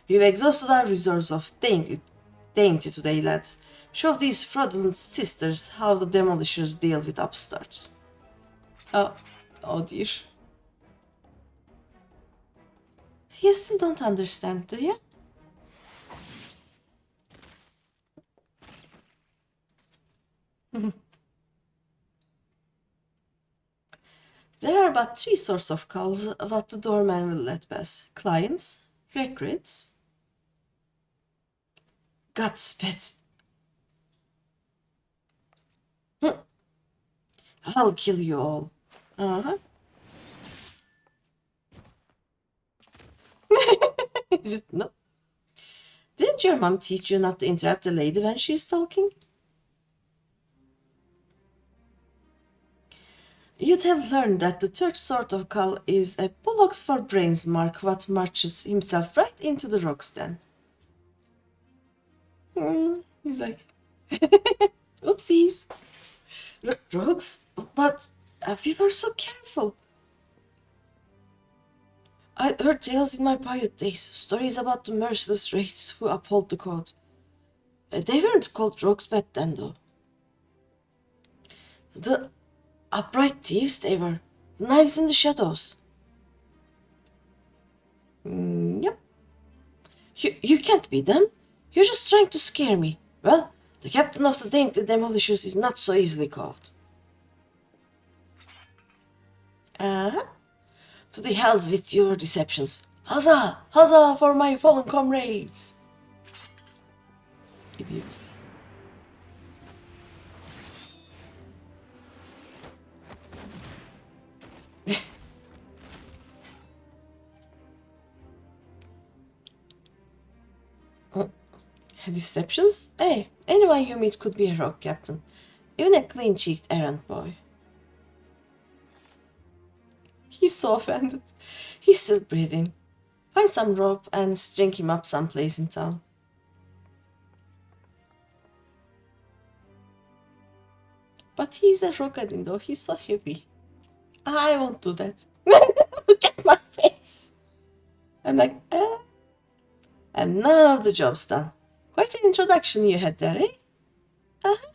We've exhausted our reserves of dainty today, lads. Show these fraudulent sisters how the demolishers deal with upstarts. Oh dear. You still don't understand, do you? There are but three sorts of calls what the doorman will let pass. Clients, recruits, Godspit. I'll kill you all. Uh-huh. No. Didn't your mom teach you not to interrupt a lady when she's talking? You'd have learned that the third sort of call is a bullocks for brains mark what marches himself right into the rocks then. He's like, oopsies. Rogues? But we were so careful. I heard tales in my pirate days, stories about the merciless raids who uphold the code. They weren't called rogues back then, though. The upright thieves they were. The knives in the shadows. Yep. You can't be them. You're just trying to scare me. Well, the captain of the dainty demolishers is not so easily caught. Uh-huh. To the hells with your deceptions. Huzzah! Huzzah for my fallen comrades! Idiot. Deceptions? Hey, anyone you meet could be a rogue captain. Even a clean-cheeked errand boy. He's so offended. He's still breathing. Find some rope and string him up someplace in town. But he's a rogadin though, he's so heavy. I won't do that. Look at my face. I'm like, And now the job's done. Quite an introduction you had there, eh? Uh-huh.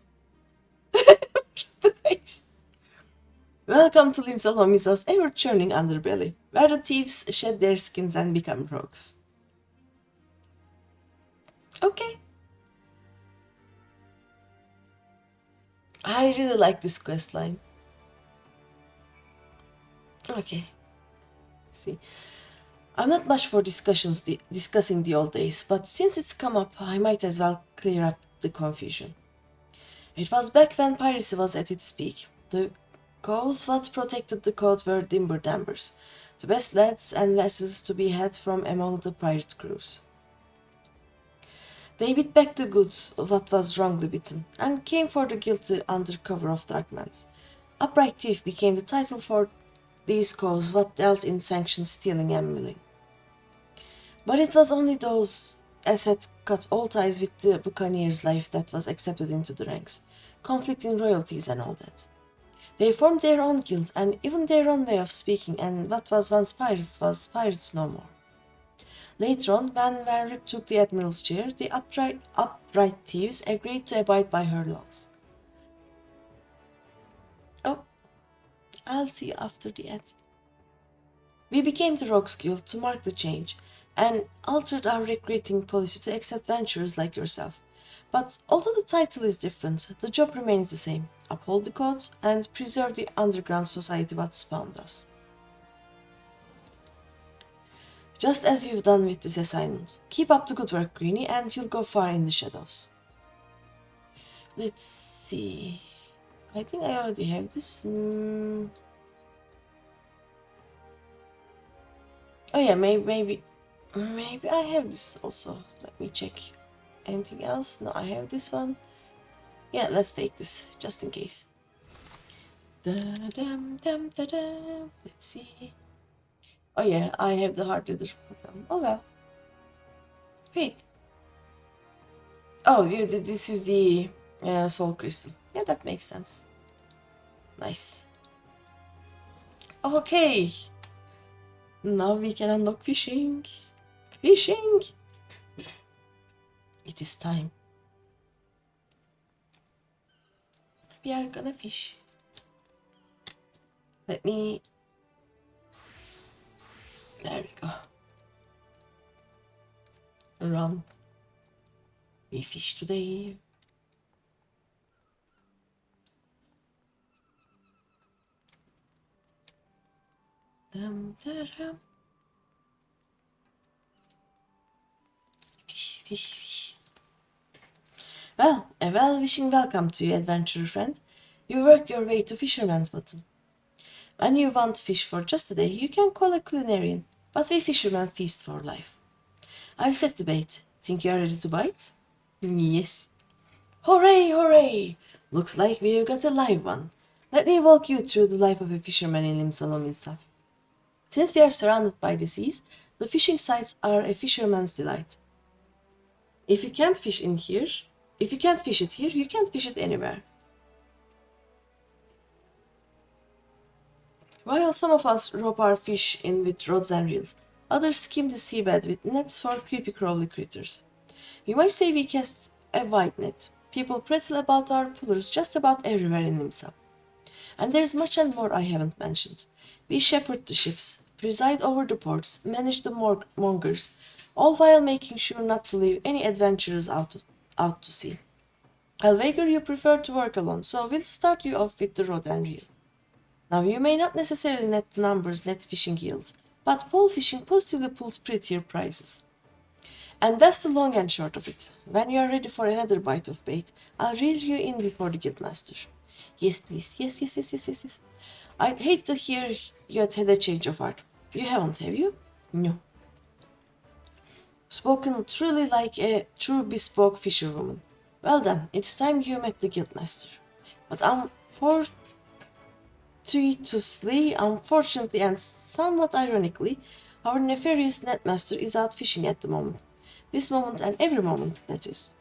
Look at the face. Welcome to Limsa Lominsa's ever-churning underbelly, where the thieves shed their skins and become rogues. Okay. I really like this questline. Okay. See, I'm not much for discussing the old days, but since it's come up, I might as well clear up the confusion. It was back when piracy was at its peak. The cows what protected the code were dimber dambers, the best lads and lasses to be had from among the pirate crews. They beat back the goods what was wrongly bitten, and came for the guilty under cover of dark mans. Upright thief became the title for these cows what dealt in sanctioned stealing and milling. But it was only those as had cut all ties with the buccaneer's life that was accepted into the ranks, conflicting royalties and all that. They formed their own guild and even their own way of speaking, and what was once pirates was pirates no more. Later on, when Van took the admiral's chair, the upright thieves agreed to abide by her laws. Oh, I'll see you after the ad. We became the Rogues Guild to mark the change, and altered our recruiting policy to accept venturers like yourself. But although the title is different, the job remains the same: uphold the code and preserve the underground society what spawned us. Just as you've done with this assignment. Keep up the good work, Greeny, and you'll go far in the shadows. Let's see. I think I already have this. Oh yeah, maybe I have this also. Let me check. Anything else? No, I have this one. Yeah, let's take this, just in case. Da-dum-dum-da-dum. Let's see. Oh yeah, I have the hard leather program. Oh well. Wait. Oh, this is the soul crystal. Yeah, that makes sense. Nice. Okay. Now we can unlock fishing. Fishing! It is time. We are gonna fish. Let me... There we go. Run. We fish today. Dum. Fish. Well, a well-wishing welcome to you, adventurer friend. You worked your way to Fisherman's Bottom. When you want fish for just a day, you can call a culinarian, but we fishermen feast for life. I've set the bait. Think you're ready to bite? Yes. Hooray! Looks like we've got a live one. Let me walk you through the life of a fisherman in Limsa Lominsa. Since we are surrounded by the seas, the fishing sites are a fisherman's delight. If you can't fish it here, you can't fish it anywhere. While some of us rope our fish in with rods and reels, others skim the seabed with nets for creepy crawly critters. You might say we cast a wide net. People prattle about our pullers just about everywhere in Limsa. And there's much and more I haven't mentioned. We shepherd the ships, preside over the ports, manage the mongers, all while making sure not to leave any adventurers out to sea. I'll wager you prefer to work alone, so we'll start you off with the rod and reel. Now you may not necessarily net the numbers net fishing yields, but pole fishing positively pulls prettier prizes. And that's the long and short of it. When you are ready for another bite of bait, I'll reel you in before the guildmaster. Yes, please. Yes. I'd hate to hear you had a change of heart. You haven't, have you? No. Spoken truly like a true bespoke fisherwoman. Well then, it's time you met the guildmaster. But unfortunately and somewhat ironically, our nefarious netmaster is out fishing at the moment. This moment and every moment, that is.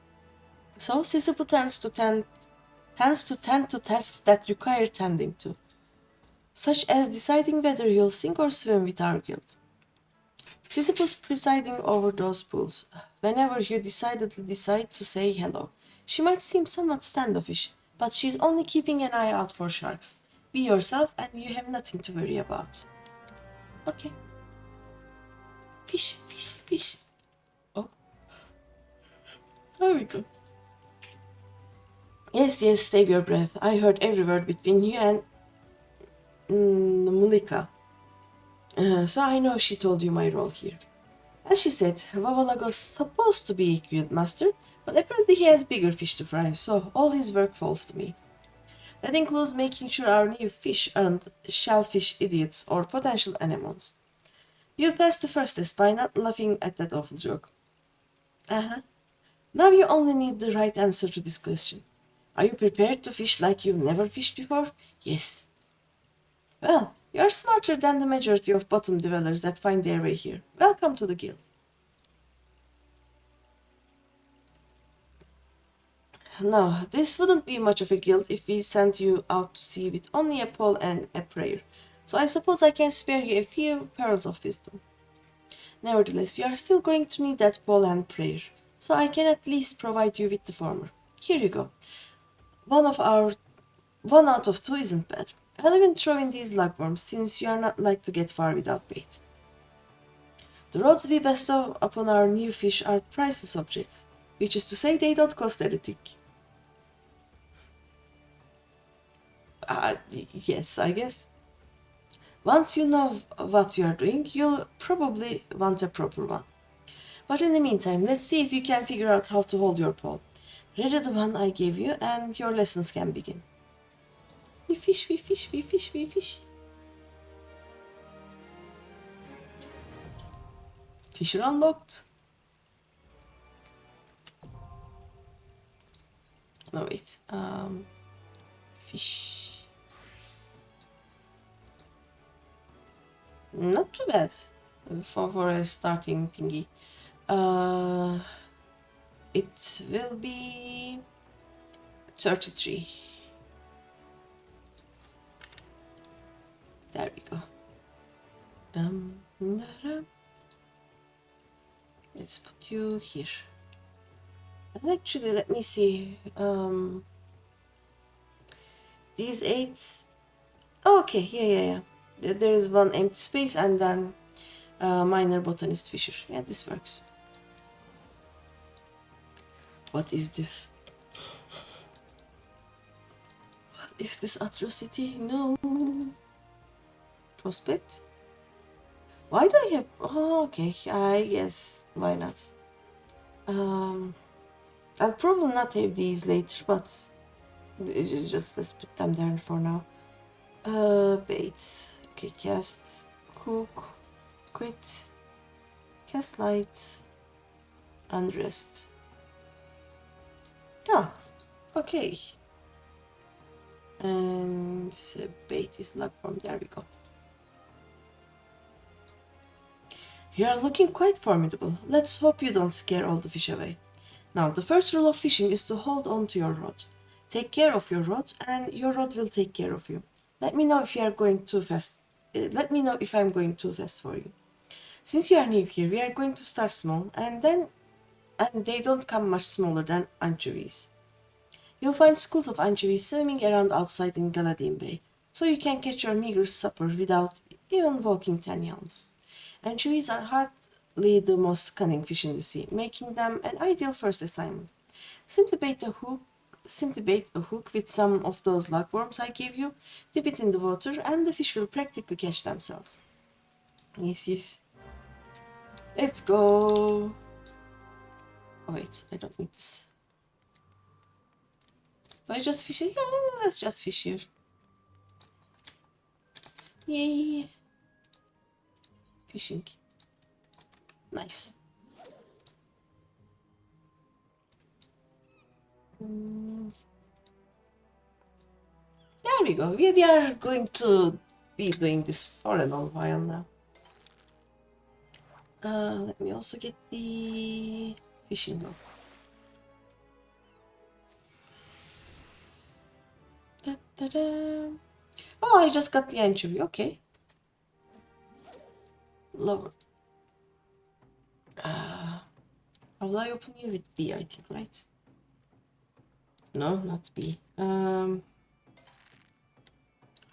So Sisyphus tends to tasks that require tending to, such as deciding whether he'll sink or swim with our guild. Sisyphus presiding over those pools. Whenever you decidedly decide to say hello, she might seem somewhat standoffish, but she's only keeping an eye out for sharks. Be yourself and you have nothing to worry about. Okay. Fish, fish, fish. Oh, there we go. Yes, yes, save your breath. I heard every word between you and Mulika. So I know she told you my role here. As she said, Vavalago's supposed to be a guild master, but apparently he has bigger fish to fry, so all his work falls to me. That includes making sure our new fish aren't shellfish idiots or potential anemones. You passed the first test by not laughing at that awful joke. Uh-huh. Now you only need the right answer to this question. Are you prepared to fish like you've never fished before? Yes. Well, you're smarter than the majority of bottom dwellers that find their way here. Welcome to the guild. No, this wouldn't be much of a guild if we sent you out to sea with only a pole and a prayer. So I suppose I can spare you a few pearls of wisdom. Nevertheless, you are still going to need that pole and prayer, so I can at least provide you with the former. Here you go. One out of two isn't bad. I'll even throw in these lugworms, since you are not like to get far without bait. The rods we bestow upon our new fish are priceless objects, which is to say they don't cost anything. Yes, I guess. Once you know what you are doing, you'll probably want a proper one. But in the meantime, let's see if you can figure out how to hold your pole. Read the one I gave you and your lessons can begin. We fish, we fish, we fish, we fish. Fisher unlocked. No, wait. Fish. Not too bad for a starting thingy. It will be 33. There we go. Dum, dum. Let's put you here. And actually, let me see. These 8. Okay, yeah. There is one empty space and then minor botanist fisher. Yeah, this works. What is this? What is this atrocity? No. Prospect? Why do I have... Oh, okay, I guess. Why not? I'll probably not have these later, but just let's put them there for now. Bait. Okay, cast, hook, quit, cast light, and rest. Yeah, okay. And bait is lugworm. There we go. You are looking quite formidable. Let's hope you don't scare all the fish away. Now, the first rule of fishing is to hold on to your rod. Take care of your rod, and your rod will take care of you. Let me know if you are going too fast. Let me know if I'm going too fast for you. Since you are new here, we are going to start small, and they don't come much smaller than anchovies. You'll find schools of anchovies swimming around outside in Galadin Bay, so you can catch your meager supper without even walking 10 yalms. Anchovies are hardly the most cunning fish in the sea, making them an ideal first assignment. Simply bait a hook with some of those lugworms I gave you, dip it in the water, and the fish will practically catch themselves. Yes. Let's go. Oh wait, I don't need this. Do I just fish here? Yeah, let's just fish here. Yay. Fishing. Nice. There we go. We are going to be doing this for a long while now. Let me also get the fishing log. Oh, I just got the anchovy. Okay. Lower. How will I open you with B? I think, right? No, not B. How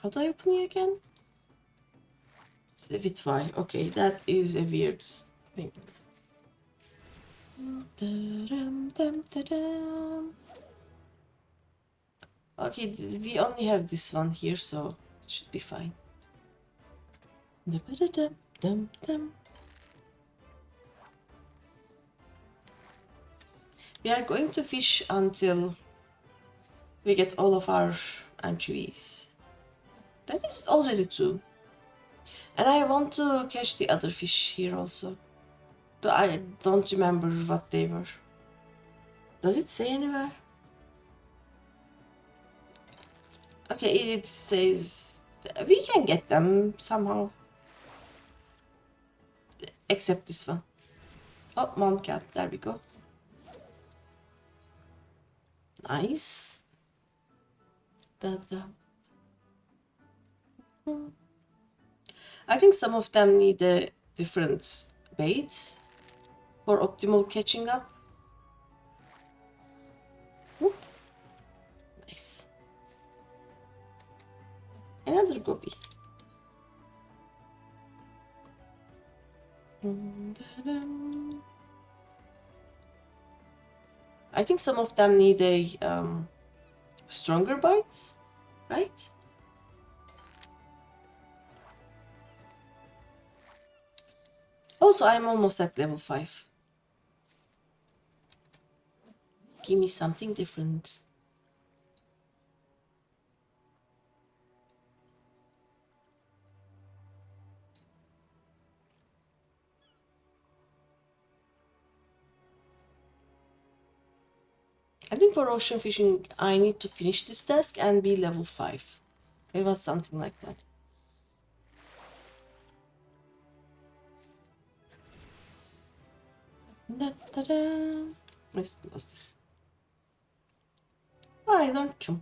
do I open you again? With Y. Okay, that is a weird thing. Okay, we only have this one here, so it should be fine. We are going to fish until we get all of our anchovies. That is already 2. And I want to catch the other fish here also. I don't remember what they were. Does it say anywhere? Okay, it says we can get them somehow. Except this one. Oh, mom cat. There we go. Nice. I think some of them need a different baits for optimal catching up. Whoop. Nice. Another goby. I think some of them need a stronger bite, right? Also, I'm almost at level 5. Give me something different. I think for ocean fishing, I need to finish this task and be level 5. It was something like that. Let's close this. Why don't you?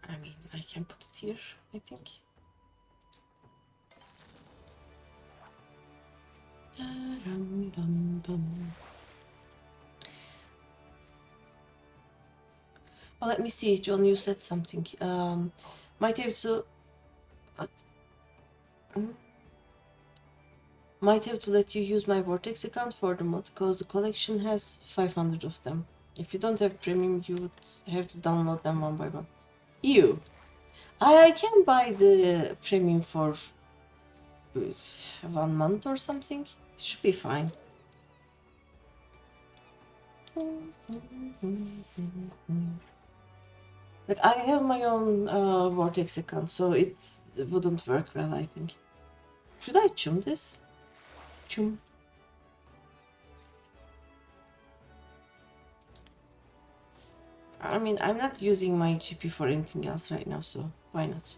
I mean, I can put it here, I think. Well, let me see, John, you said something. Might have to... What? Might have to let you use my Vortex account for the mod, because the collection has 500 of them. If you don't have premium, you would have to download them one by one. Ew. I can buy the premium for 1 month or something. It should be fine. But I have my own Vortex account, so it wouldn't work well, I think. Should I chum this? Chum. I mean, I'm not using my GP for anything else right now, so why not?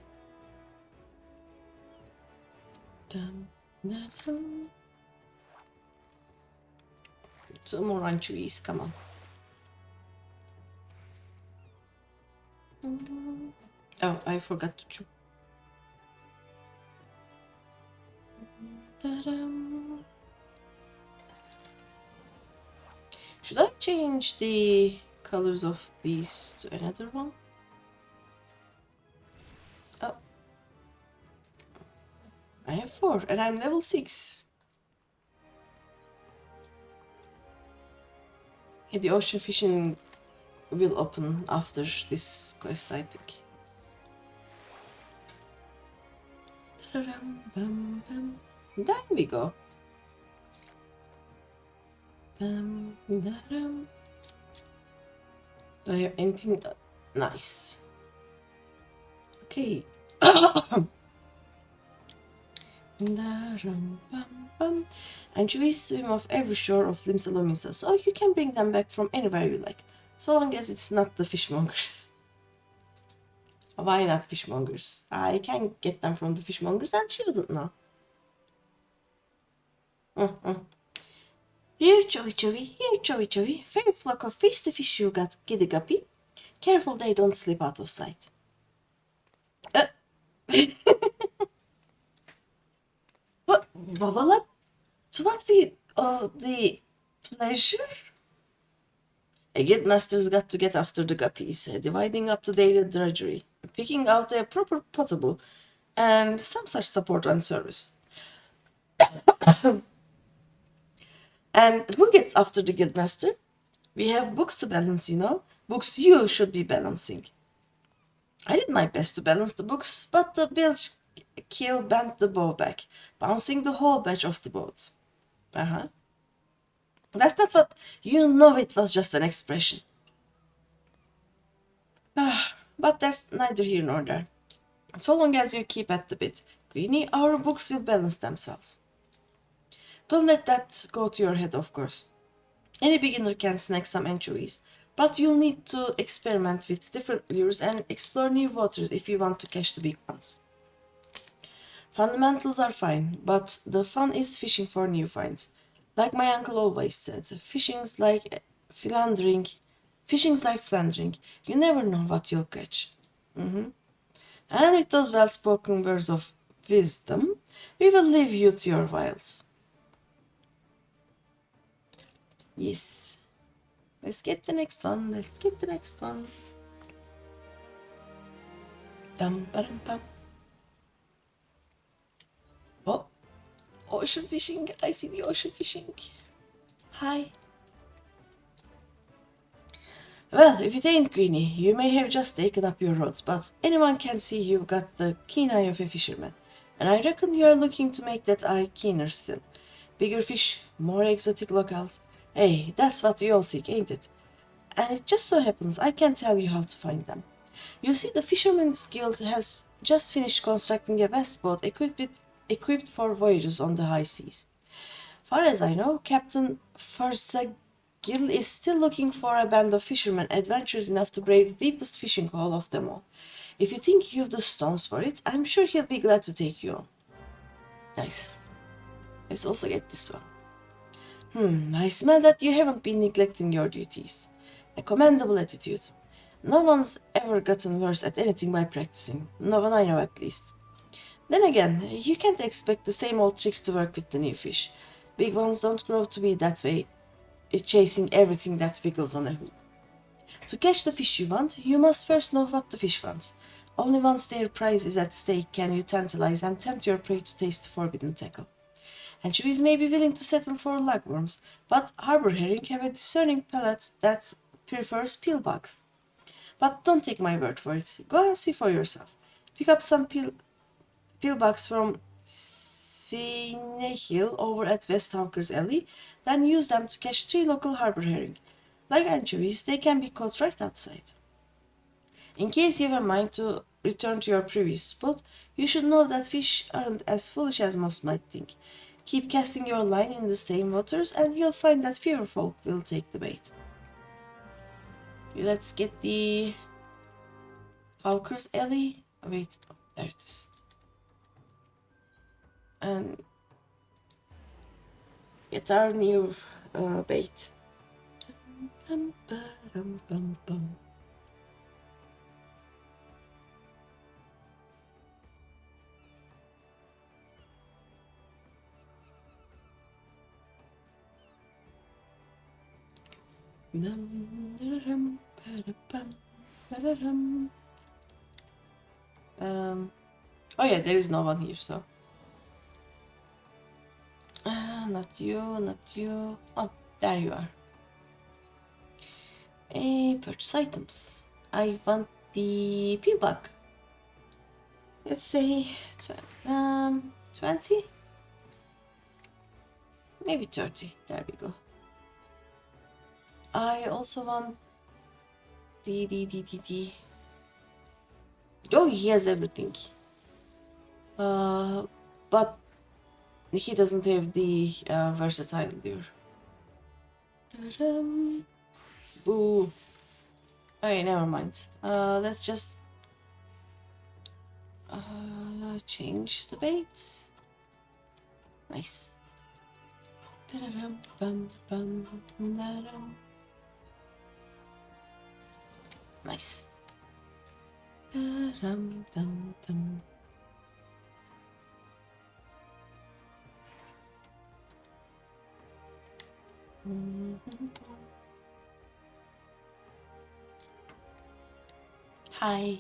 Two more anchovies, come on. Oh, I forgot to chew. Should I change the colors of these to another one? Oh. I have 4 and I'm level 6. Yeah, the ocean fishing will open after this quest, I think. There we go. Do I have anything? Nice. Okay. Anchovies swim off every shore of Limsa Lominsa, so you can bring them back from anywhere you like, so long as it's not the fishmongers. Why not fishmongers? I can get them from the fishmongers and she wouldn't know. Here, Chovy Chovy, here, Chovy Chovy, fair flock of feisty fish you got, giddy guppy. Careful they don't slip out of sight. But, Babalak, to what we owe the pleasure? A guildmaster's got to get after the guppies, dividing up the daily drudgery, picking out a proper potable, and some such support and service. And who gets after the guildmaster? We have books to balance, you know. Books you should be balancing. I did my best to balance the books, but the bilge keel bent the bow back, bouncing the whole batch off the boat. That's not what... You know it was just an expression. But that's neither here nor there. So long as you keep at the bit, Greeny, our books will balance themselves. Don't let that go to your head, of course. Any beginner can snag some anchovies, but you'll need to experiment with different lures and explore new waters if you want to catch the big ones. Fundamentals are fine, but the fun is fishing for new finds. Like my uncle always said, fishing's like philandering. Fishing's like philandering. You never know what you'll catch. And with those well-spoken words of wisdom, we will leave you to your wiles. Yes. Let's get the next one. Let's get the next one. Dum-ba-dum-bum. Oh, ocean fishing. I see the ocean fishing. Hi. Well, if it ain't Greeny, you may have just taken up your rods, but anyone can see you've got the keen eye of a fisherman, and I reckon you're looking to make that eye keener still. Bigger fish, more exotic locales. Hey, that's what we all seek, ain't it? And it just so happens I can tell you how to find them. You see, the Fishermen's Guild has just finished constructing a vast boat equipped for voyages on the high seas. Far as I know, Captain Firstagil is still looking for a band of fishermen adventurous enough to brave the deepest fishing hole of them all. If you think you've the stones for it, I'm sure he'll be glad to take you on. Nice. Let's also get this one. I smell that you haven't been neglecting your duties. A commendable attitude. No one's ever gotten worse at anything by practicing. No one I know, at least. Then again, you can't expect the same old tricks to work with the new fish. Big ones don't grow to be that way, chasing everything that wiggles on a hook. To catch the fish you want, you must first know what the fish wants. Only once their prize is at stake can you tantalize and tempt your prey to taste the forbidden tackle. Anchovies may be willing to settle for lugworms, but harbor herring have a discerning palate that prefers peelbugs. But don't take my word for it. Go and see for yourself. Pick up some peelbugs from Hill over at West Hawker's Alley, then use them to catch 3 local harbor herring. Like anchovies, they can be caught right outside. In case you have a mind to return to your previous spot, you should know that fish aren't as foolish as most might think. Keep casting your line in the same waters and you'll find that fewer folk will take the bait. Let's get the Hawker's Alley. Wait, there it is. And get our new bait. Oh yeah, there is no one here, so. Not you, not you. Oh, there you are. Purchase items. I want the peelbug. Let's say 20? Maybe 30. There we go. I also want the. Oh, he has everything. But he doesn't have the versatile lure. Boo. Okay, never mind. Let's just change the baits. Nice. Nice. Hi.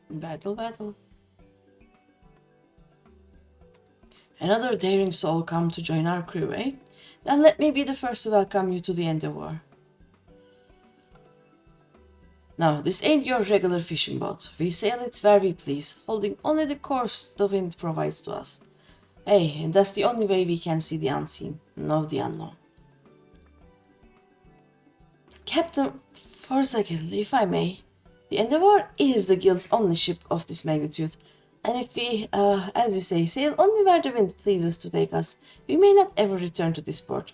Battle, battle. Another daring soul come to join our crew, eh? Then let me be the first to welcome you to the Endeavor. Now, this ain't your regular fishing boat. We sail it where we please, holding only the course the wind provides to us. Hey, and that's the only way we can see the unseen, know the unknown. Captain Forsakel, if I may, the Endeavour is the guild's only ship of this magnitude, and if we, as you say, sail only where the wind pleases to take us, we may not ever return to this port.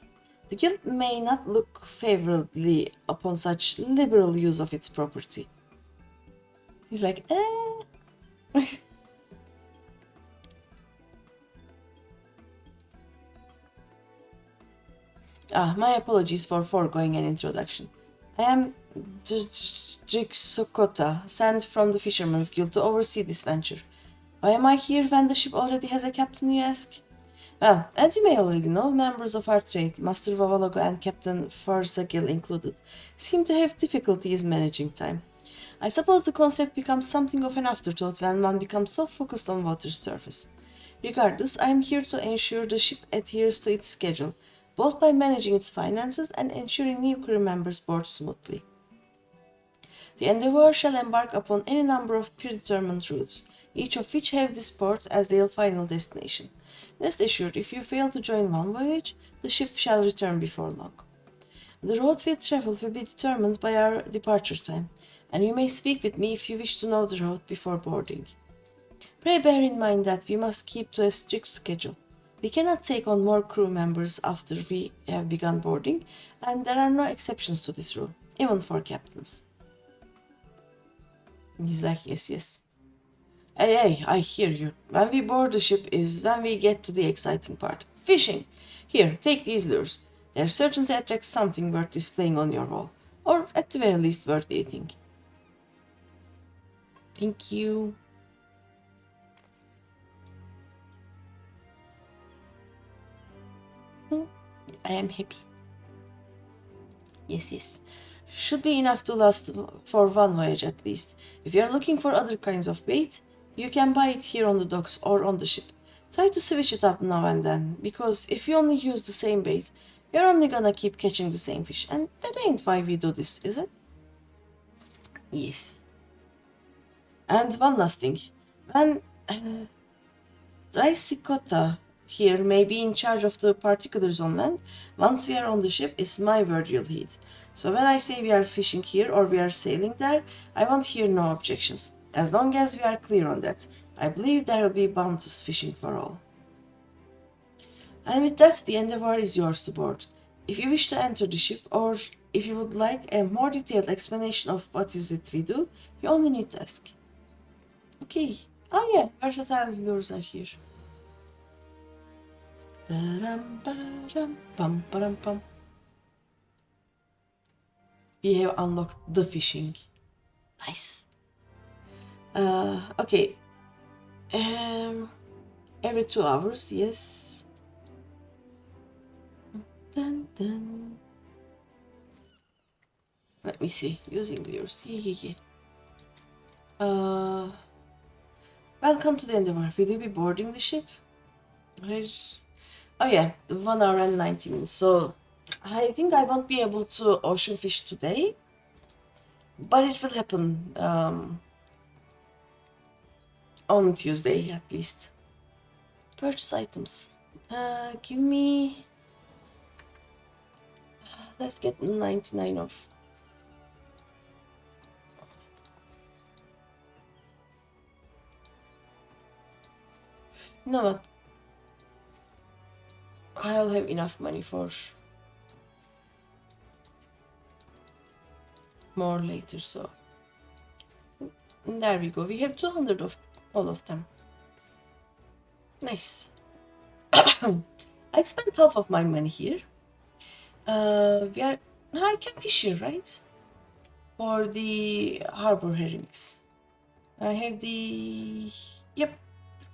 The guild may not look favorably upon such liberal use of its property. He's like, my apologies for foregoing an introduction. I am Jigsokota, sent from the Fishermen's Guild to oversee this venture. Why am I here when the ship already has a captain, you ask? Well, as you may already know, members of our trade, Master Vavalogo and Captain Farsagil included, seem to have difficulties managing time. I suppose the concept becomes something of an afterthought when one becomes so focused on water's surface. Regardless, I am here to ensure the ship adheres to its schedule, both by managing its finances and ensuring new crew members board smoothly. The Endeavour shall embark upon any number of predetermined routes, each of which have this port as their final destination. Rest assured, if you fail to join one voyage, the ship shall return before long. The road we travel will be determined by our departure time, and you may speak with me if you wish to know the route before boarding. Pray bear in mind that we must keep to a strict schedule. We cannot take on more crew members after we have begun boarding, and there are no exceptions to this rule, even for captains. He's like, yes. Hey, I hear you. When we board the ship is when we get to the exciting part. Fishing! Here, take these lures. They're certain to attract something worth displaying on your wall, or at the very least worth eating. Thank you. I am happy. Yes. Should be enough to last for one voyage at least. If you are looking for other kinds of bait, you can buy it here on the docks or on the ship. Try to switch it up now and then, because if you only use the same bait, you're only gonna keep catching the same fish, and that ain't why we do this, is it? Yes. And one last thing. When Drysikota here may be in charge of the particulars on land, once we are on the ship, it's my word you'll heed. So when I say we are fishing here or we are sailing there, I won't hear no objections. As long as we are clear on that, I believe there will be bounteous fishing for all. And with that, the Endeavour is yours to board. If you wish to enter the ship, or if you would like a more detailed explanation of what is it we do, you only need to ask. Okay. Oh yeah, versatile lures are here. We have unlocked the fishing. Nice. Okay. Every 2 hours, yes. Dun. Let me see. Using lures. Yeah. Welcome to the Endeavour. Will you be boarding the ship? Oh yeah, 1 hour and 90 minutes. So I think I won't be able to ocean fish today, but it will happen on Tuesday at least. Purchase items. Give me Let's get 99 off. You know what? I'll have enough money for more later, so there we go. We have 200 of all of them. Nice. I spent half of my money here. I can fish here, right? For the harbor herrings. I have the... Yep.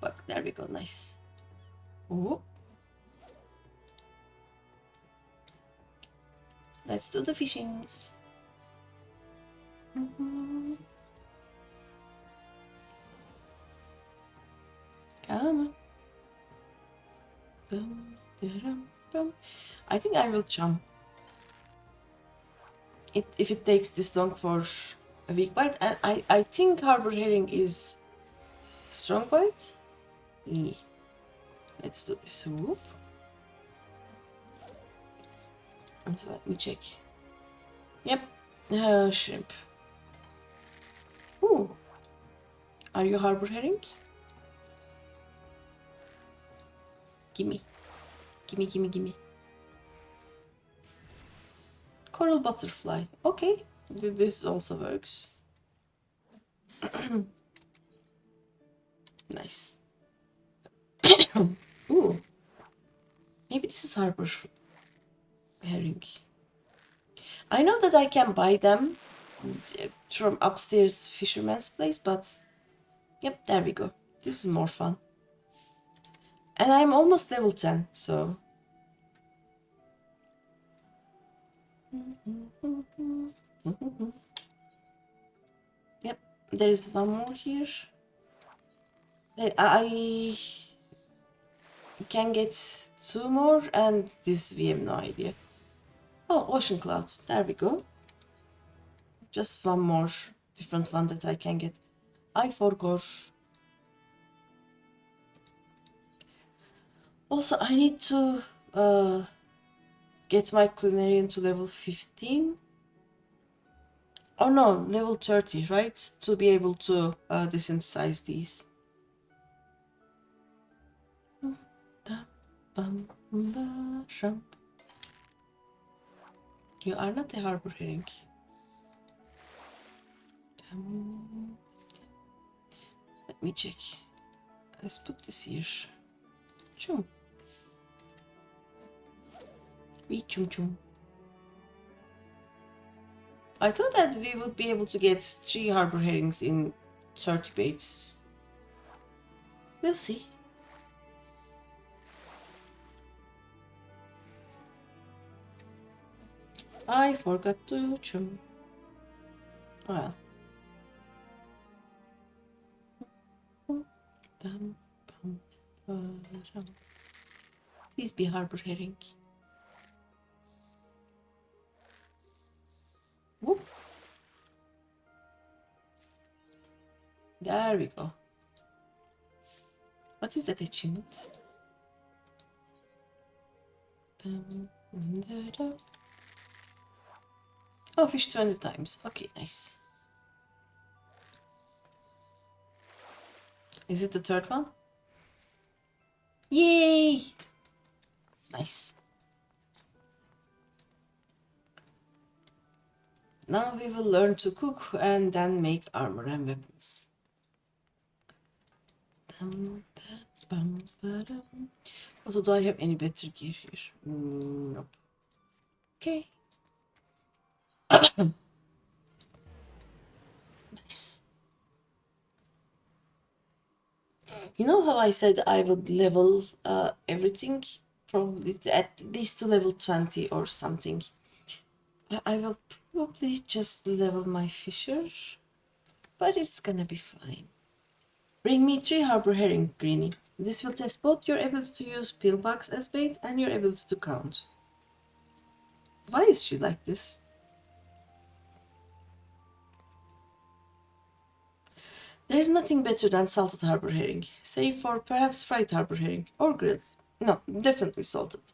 But there we go. Nice. Ooh. Let's do the fishings. Come on. Bum, da-dum, bum. I think I will jump. If it takes this long for a weak bite, and I think harbor herring is strong bite. Yeah. Let's do this. Whoop. So let me check. Yep. Shrimp. Ooh. Are you harbor herring? Gimme. Gimme, gimme, gimme. Coral butterfly. Okay. This also works. Nice. Ooh. Maybe this is harbor herring. I know that I can buy them from upstairs fisherman's place, but yep, there we go. This is more fun. And I'm almost level 10, so... Yep, there is one more here. I can get 2 more, and this we have no idea. Oh, ocean clouds, there we go. Just one more different one that I can get. I forgot. Also, I need to get my culinarian to level 15. Oh no, level 30, right? To be able to desynthesize these. You are not a harbor herring. Let me check. Let's put this here. Chum. Wee chum chum. I thought that we would be able to get 3 harbor herrings in 30 baits. We'll see. I forgot to chum. Well. Please be harbor herring. Whoop. There we go. What is that achievement? Oh, fish 20 times. Okay, nice. Is it the third one? Yay! Nice. Now we will learn to cook and then make armor and weapons. Also, do I have any better gear here? Nope. Okay. Nice. You know how I said I would level everything? Probably at least to level 20 or something. I will probably just level my fisher, but it's gonna be fine. Bring me 3 harbor herring, Greeny. This will test both your ability to use pillbox as bait and your ability to count. Why is she like this? There is nothing better than salted harbor herring, save for perhaps fried harbor herring or grilled. No, definitely salted.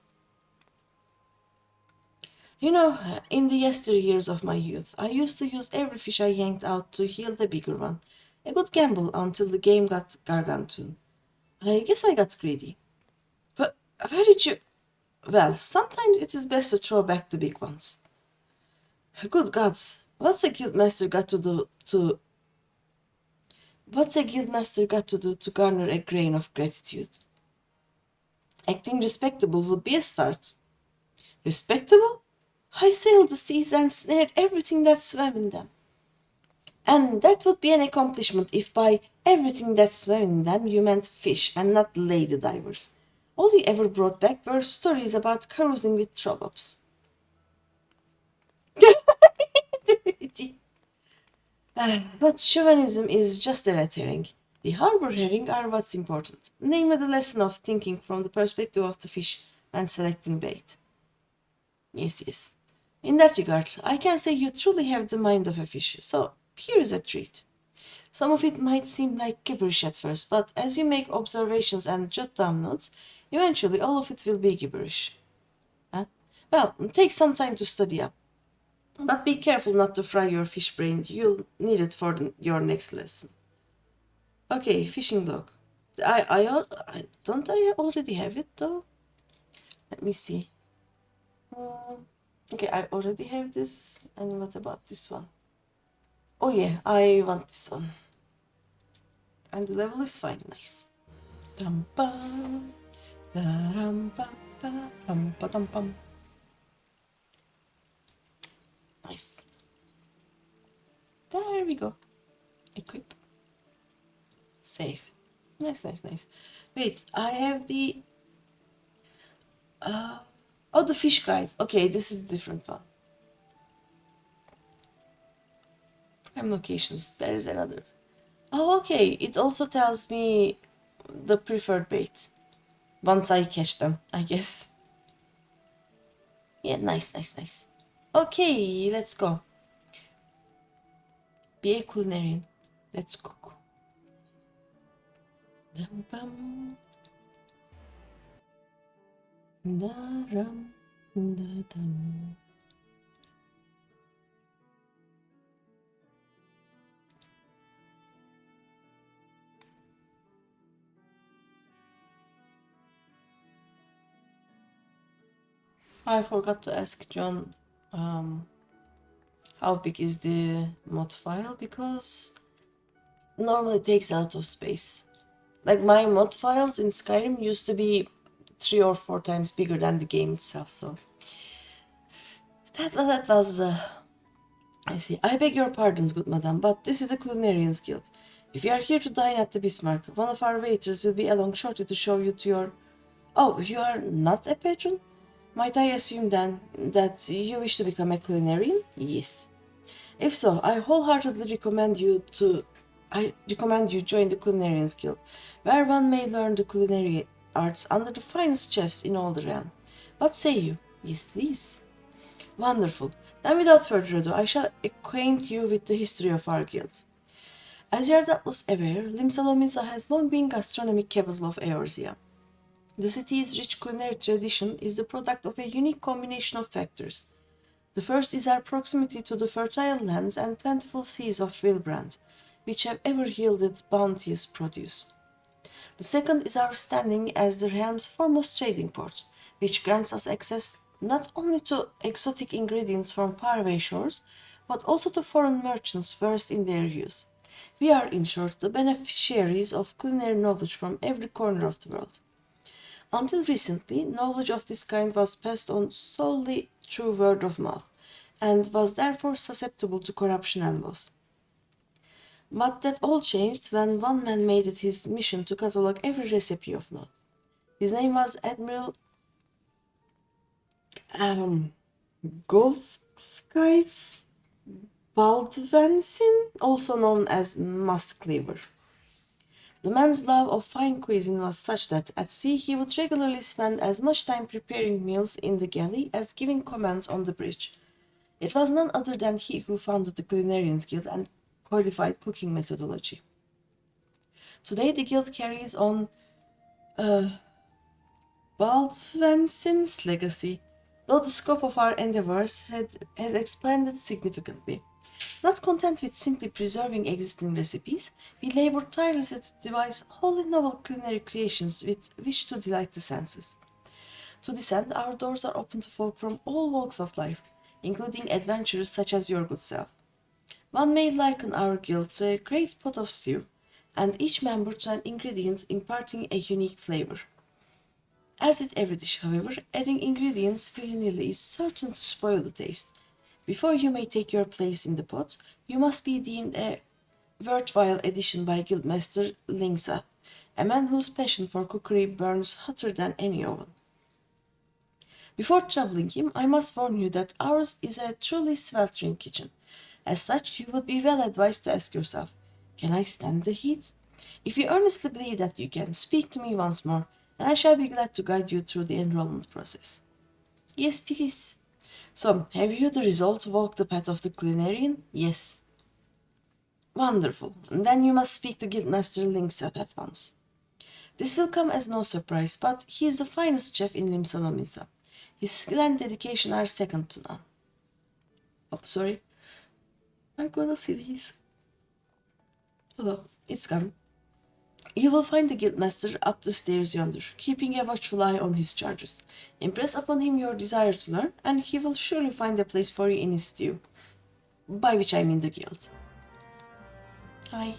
You know, in the yesteryears of my youth, I used to use every fish I yanked out to heal the bigger one. A good gamble until the game got gargantuan. I guess I got greedy. But where did you... Well, sometimes it is best to throw back the big ones. Good gods, what's a guildmaster got to do to garner a grain of gratitude? Acting respectable would be a start. Respectable? I sailed the seas and snared everything that swam in them. And that would be an accomplishment if by everything that swam in them you meant fish and not lady divers. All you ever brought back were stories about carousing with trollops. But chauvinism is just a red herring. The harbor herring are what's important, namely the lesson of thinking from the perspective of the fish when selecting bait. Yes, yes. In that regard, I can say you truly have the mind of a fish, so here is a treat. Some of it might seem like gibberish at first, but as you make observations and jot down notes, eventually all of it will be gibberish. Huh? Well, take some time to study up. But be careful not to fry your fish brain. You'll need it for your next lesson. Okay, fishing log. Don't I already have it though? Let me see. Okay, I already have this. And what about this one? Oh yeah, I want this one. And the level is fine. Nice. Dum bum, da-dum bum, ba-dum ba-dum bum. Nice. There we go. Equip. Save. Nice, nice, nice. Wait, I have the... oh, the fish guide. Okay, this is a different one. Prime locations. There is another. Oh, okay. It also tells me the preferred bait. Once I catch them, I guess. Yeah, nice, nice, nice. Okay, let's go. Be a culinarian. Let's cook. Dum bum. Da rum. Da dum. I forgot to ask John how big is the mod file because normally it takes a lot of space. Like my mod files in Skyrim used to be 3 or 4 times bigger than the game itself, so that was I see. I beg your pardons, good madam, but this is the Culinarians Guild. If you are here to dine at the Bismarck, one of our waiters will be along shortly to show you to your... Oh, you are not a patron? Might I assume then that you wish to become a culinarian? Yes. If so, I wholeheartedly recommend you join the Culinarians Guild, where one may learn the culinary arts under the finest chefs in all the realm. What say you? Yes, please. Wonderful. Then without further ado, I shall acquaint you with the history of our guild. As you are doubtless aware, Limsa Lominsa has long been gastronomic capital of Eorzea. The city's rich culinary tradition is the product of a unique combination of factors. The first is our proximity to the fertile lands and plentiful seas of Wilbrand, which have ever yielded bounteous produce. The second is our standing as the realm's foremost trading port, which grants us access not only to exotic ingredients from faraway shores, but also to foreign merchants versed in their use. We are, in short, the beneficiaries of culinary knowledge from every corner of the world. Until recently, knowledge of this kind was passed on solely through word of mouth, and was therefore susceptible to corruption and loss. But that all changed when one man made it his mission to catalog every recipe of note. His name was Admiral Goldskyf Baldvensin, also known as Muskcleaver. The man's love of fine cuisine was such that at sea he would regularly spend as much time preparing meals in the galley as giving commands on the bridge. It was none other than he who founded the Culinarians Guild and codified cooking methodology. Today the guild carries on Baldvensin's legacy, though the scope of our endeavors has expanded significantly. Not content with simply preserving existing recipes, we labor tirelessly to devise wholly novel culinary creations with which to delight the senses. To this end, our doors are open to folk from all walks of life, including adventurers such as your good self. One may liken our guild to a great pot of stew, and each member to an ingredient imparting a unique flavor. As with every dish, however, adding ingredients willy-nilly is certain to spoil the taste. Before you may take your place in the pot, you must be deemed a worthwhile addition by Guildmaster Limsa, a man whose passion for cookery burns hotter than any oven. Before troubling him, I must warn you that ours is a truly sweltering kitchen. As such, you would be well advised to ask yourself, can I stand the heat? If you earnestly believe that you can, speak to me once more, and I shall be glad to guide you through the enrollment process. Yes, please. So, have you the resolve to walk the path of the culinarian? Yes. Wonderful. Then you must speak to Guildmaster Lingsat at once. This will come as no surprise, but he is the finest chef in Limsa Lominsa. His skill and dedication are second to none. Oh, sorry. I'm gonna see these. Hello, it's gone. You will find the guildmaster up the stairs yonder, keeping a watchful eye on his charges. Impress upon him your desire to learn, and he will surely find a place for you in his stew. By which I mean the guild. Hi.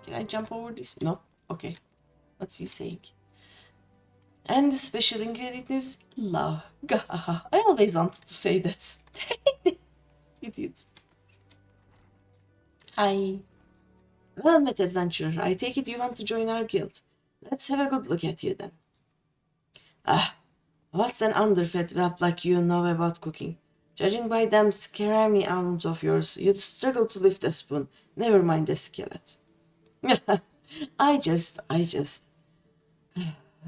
Can I jump over this? No? Okay. What's he saying? And the special ingredient is love. Gahaha. I always wanted to say that. Idiot. Hi. Well met, adventurer. I take it you want to join our guild. Let's have a good look at you then. Ah, what's an underfed whelp like you know about cooking? Judging by them scramy arms of yours, you'd struggle to lift a spoon, never mind a skillet. I just.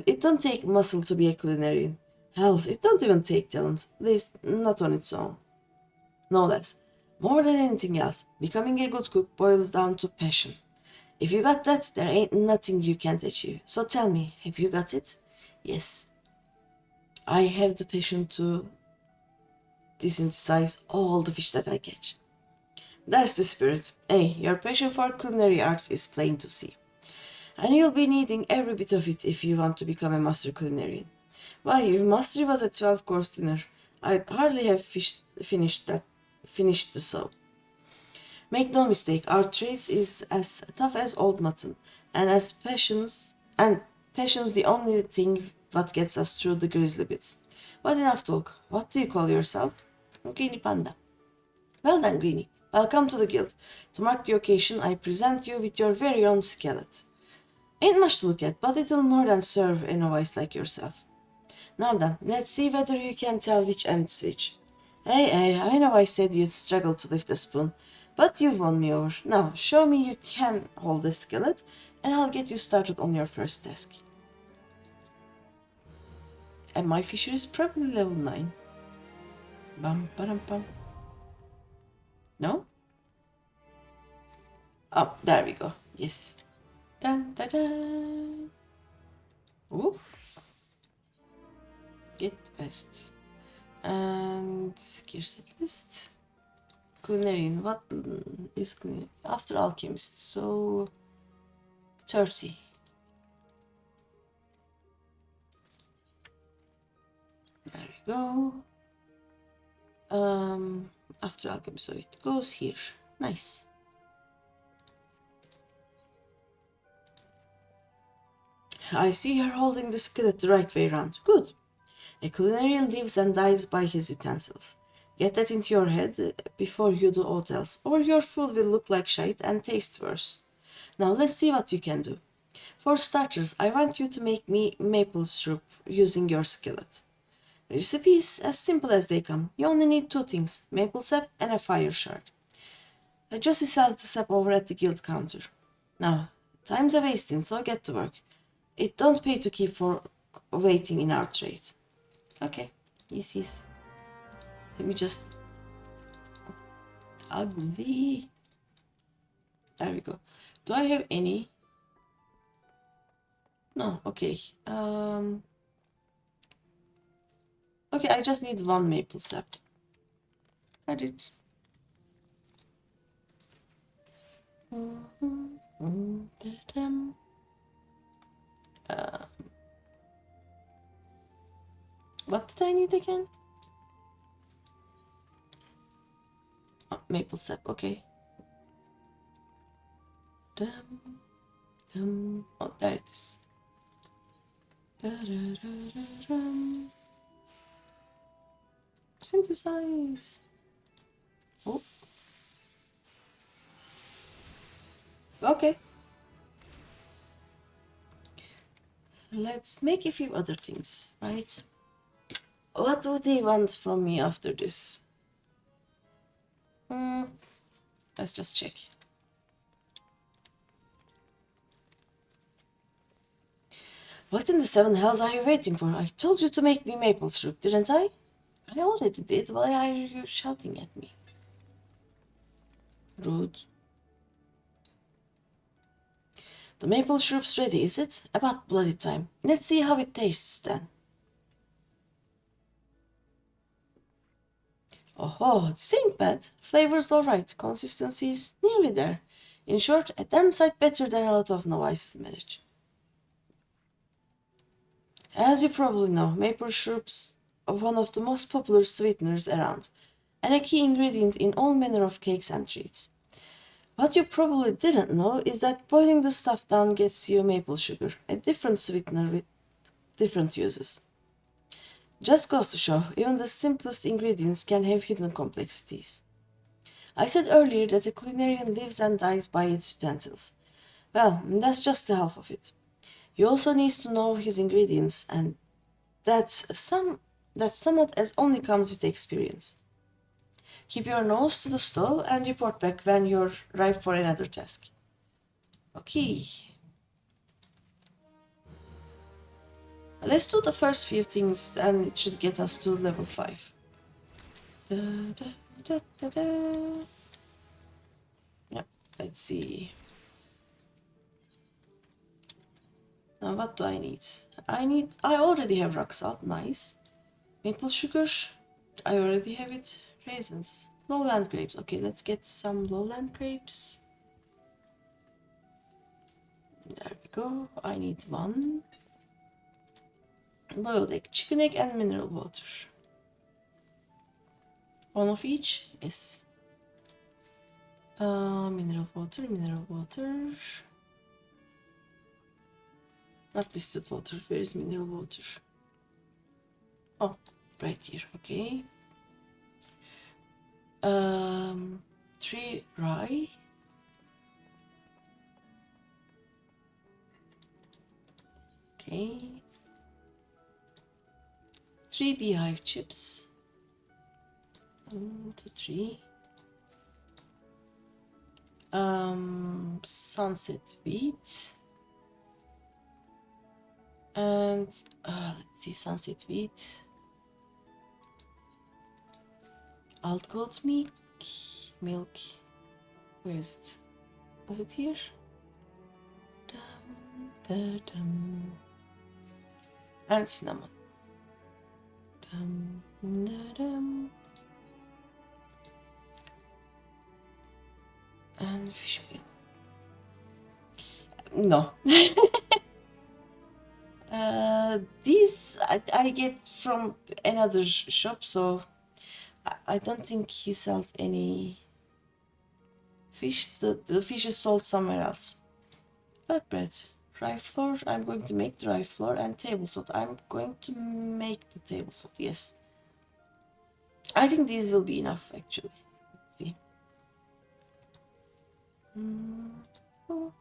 It don't take muscle to be a culinarian. Hell, it don't even take talent, at least not on its own. No less. More than anything else, becoming a good cook boils down to passion. If you got that, there ain't nothing you can't achieve. So tell me, have you got it? Yes. I have the passion to desensitize all the fish that I catch. That's the spirit. Hey, your passion for culinary arts is plain to see. And you'll be needing every bit of it if you want to become a master culinarian. Why, if mastery was a 12-course dinner, I'd hardly have finished the soup. Make no mistake, our trade is as tough as old mutton, and patience the only thing what gets us through the grizzly bits. But enough talk. What do you call yourself? GreenyPanda. Well then, Greeny, welcome to the guild. To mark the occasion, I present you with your very own skeleton. Ain't much to look at, but it'll more than serve a novice like yourself. Now then, let's see whether you can tell which end's which. Hey, I know I said you'd struggle to lift a spoon, but you've won me over. Now, show me you can hold a skillet, and I'll get you started on your first task. And my fisher is probably level 9. Bum, ba bum. No? Oh, there we go. Yes. Dun, da, da. Whoop. Get best. And gear set list. Culinarian. What is culinary? After alchemist. So 30. There we go. After alchemist, so it goes here. Nice. I see you're holding the skillet the right way around. Good. A culinarian lives and dies by his utensils. Get that into your head before you do aught else, or your food will look like shite and taste worse. Now let's see what you can do. For starters, I want you to make me maple syrup using your skillet. Recipe is as simple as they come. You only need 2 things, maple sap and a fire shard. Josie sells the sap over at the guild counter. Now, time's a wasting, so get to work. It don't pay to keep for waiting in our trade. Okay, yes. Let me just... Ugly. There we go. Do I have any? No, okay. Okay, I just need one maple sap. Got it. What did I need again? Oh, maple sap, okay. Oh, there it is. Synthesize. Oh. Okay. Let's make a few other things, right? What do they want from me after this? Let's just check. What in the seven hells are you waiting for? I told you to make me maple syrup, didn't I? I already did. Why are you shouting at me? Rude. The maple syrup's ready, is it? About bloody time. Let's see how it tastes then. Oh, this ain't bad. Flavor's alright. Consistency's nearly there. In short, a damn sight better than a lot of novices manage. As you probably know, maple syrup's one of the most popular sweeteners around, and a key ingredient in all manner of cakes and treats. What you probably didn't know is that boiling the stuff down gets you maple sugar, a different sweetener with different uses. Just goes to show, even the simplest ingredients can have hidden complexities. I said earlier that a culinarian lives and dies by its utensils. Well, that's just the half of it. He also needs to know his ingredients, and that somewhat as only comes with experience. Keep your nose to the stove and report back when you're ripe for another task. Okay. Let's do the first few things and it should get us to level 5. Da, da, da, da, da. Yeah, let's see. Now what do I need? I already have rock salt, nice. Maple sugar, I already have it. Raisins, lowland grapes. Okay, let's get some lowland grapes. There we go. I need one. Boiled egg, chicken egg, and mineral water. One of each? Yes. Mineral water, mineral water. Not distilled water. Where is mineral water? Oh, right here. Okay. 3 rye. Okay. 3 beehive chips. 1, 2, 3. Sunset wheat. And let's see, sunset wheat. Alt goat milk. Where is it? Was it here? And cinnamon. And fish meal. No. These I get from another shop, so I don't think he sells any fish. The fish is sold somewhere else. But bread, rye flour, I'm going to make the rye flour, and table salt. I'm going to make the table salt, yes. I think these will be enough, actually. Let's see. Oh.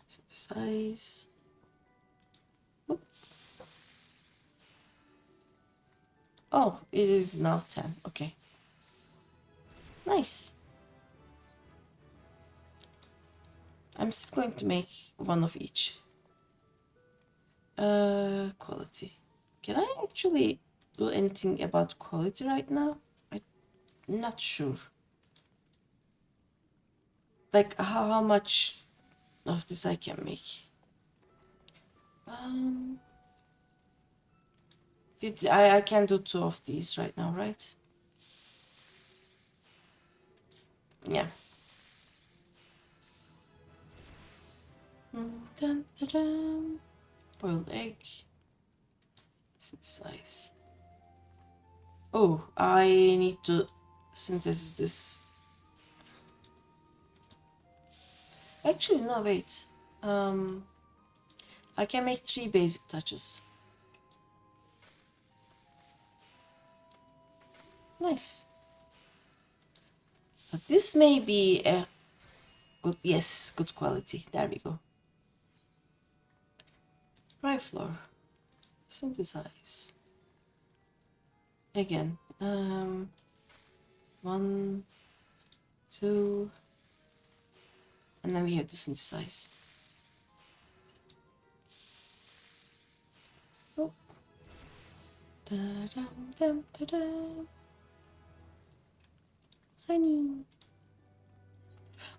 Synthesize. Oh, it is now 10. Okay. Nice. I'm still going to make one of each. Quality. Can I actually do anything about quality right now? I'm not sure. Like how much of this I can make. I can do 2 of these right now, right? Yeah. Dun, dun, dun. Boiled egg. Synthesize. Oh, I need to synthesize this. Actually, no, wait. I can make 3 basic touches. Nice. But this may be a good, yes, good quality. There we go. Rye flour. Synthesize. Again. 1, 2, and then we have to synthesize. Oh. Da-dum-dum-da-dum. Honey.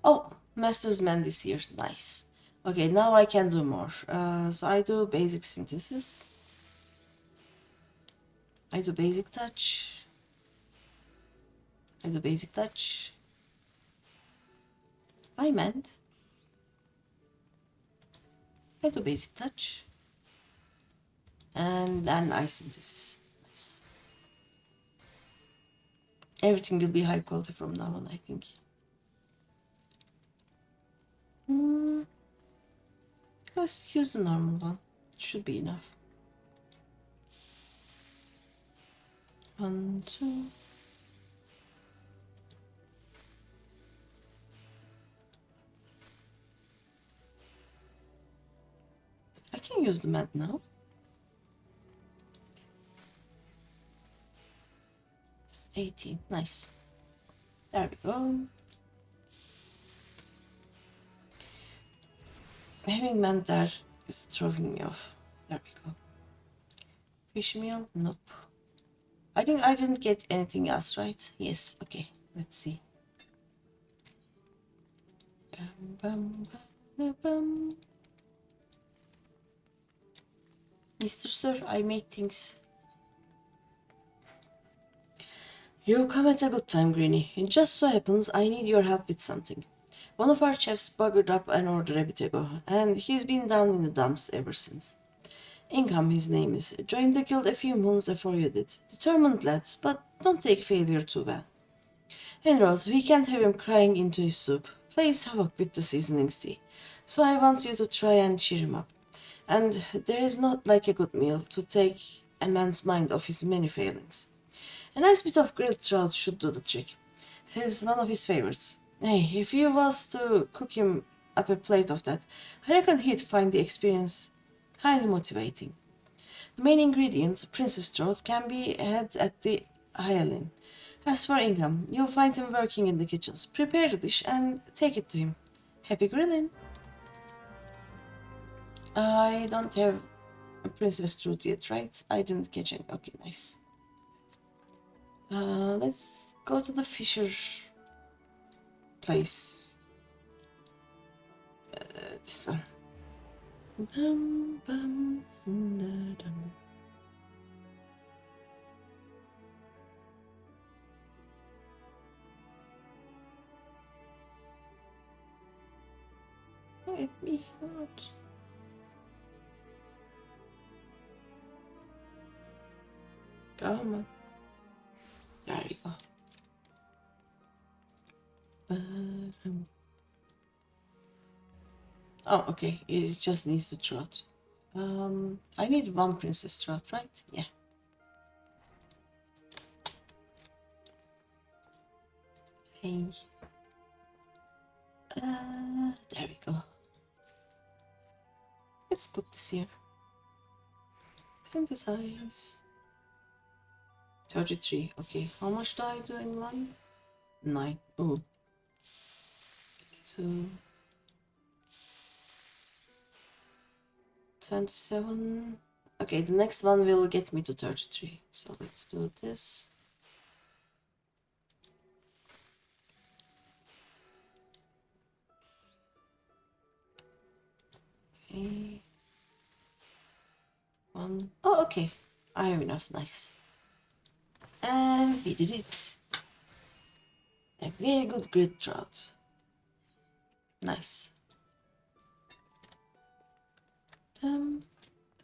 Oh, Master's Man this year. Nice. Okay, now I can do more. So I do basic synthesis. I do basic touch. I do basic touch. I meant. I do basic touch. And then I synthesis. Nice. Everything will be high quality from now on, I think. Let's use the normal one. Should be enough. 1, 2. I can use the mat now. It's 18. Nice. There we go. Having man there is throwing me off. There we go. Fish meal? Nope. I think I didn't get anything else, right? Yes. Okay. Let's see. Mr. Sir, I made things. You come at a good time, Greeny. It just so happens I need your help with something. One of our chefs buggered up an order a bit ago, and he's been down in the dumps ever since. Ingham, his name is. Joined the guild a few months before you did. Determined lads, but don't take failure too well. Enrod, we can't have him crying into his soup. Plays havoc with the seasoning tea. So I want you to try and cheer him up. And there is not like a good meal to take a man's mind off his many failings. A nice bit of grilled trout should do the trick. He's one of his favorites. Hey, if you was to cook him up a plate of that, I reckon he'd find the experience highly motivating. The main ingredient, princess trout, can be had at the Hyalin. As for Ingham, you'll find him working in the kitchens. Prepare the dish and take it to him. Happy grilling! I don't have a princess trout yet, right? I didn't catch any. Okay, nice. Let's go to the fisher place. This one. Bum, bum, da, dum. Let me out. Come on. There you go. Oh, okay. It just needs the trout. I need 1 princess trout, right? Yeah. Hey. There we go. Let's cook this here. Synthesize. 33. Okay. How much do I do in one? 9. Oh. 2. 27. Okay, the next one will get me to 33. So let's do this. Okay. One. Oh, okay. I have enough. Nice. And we did it. A very good grid trout. Nice. Dum,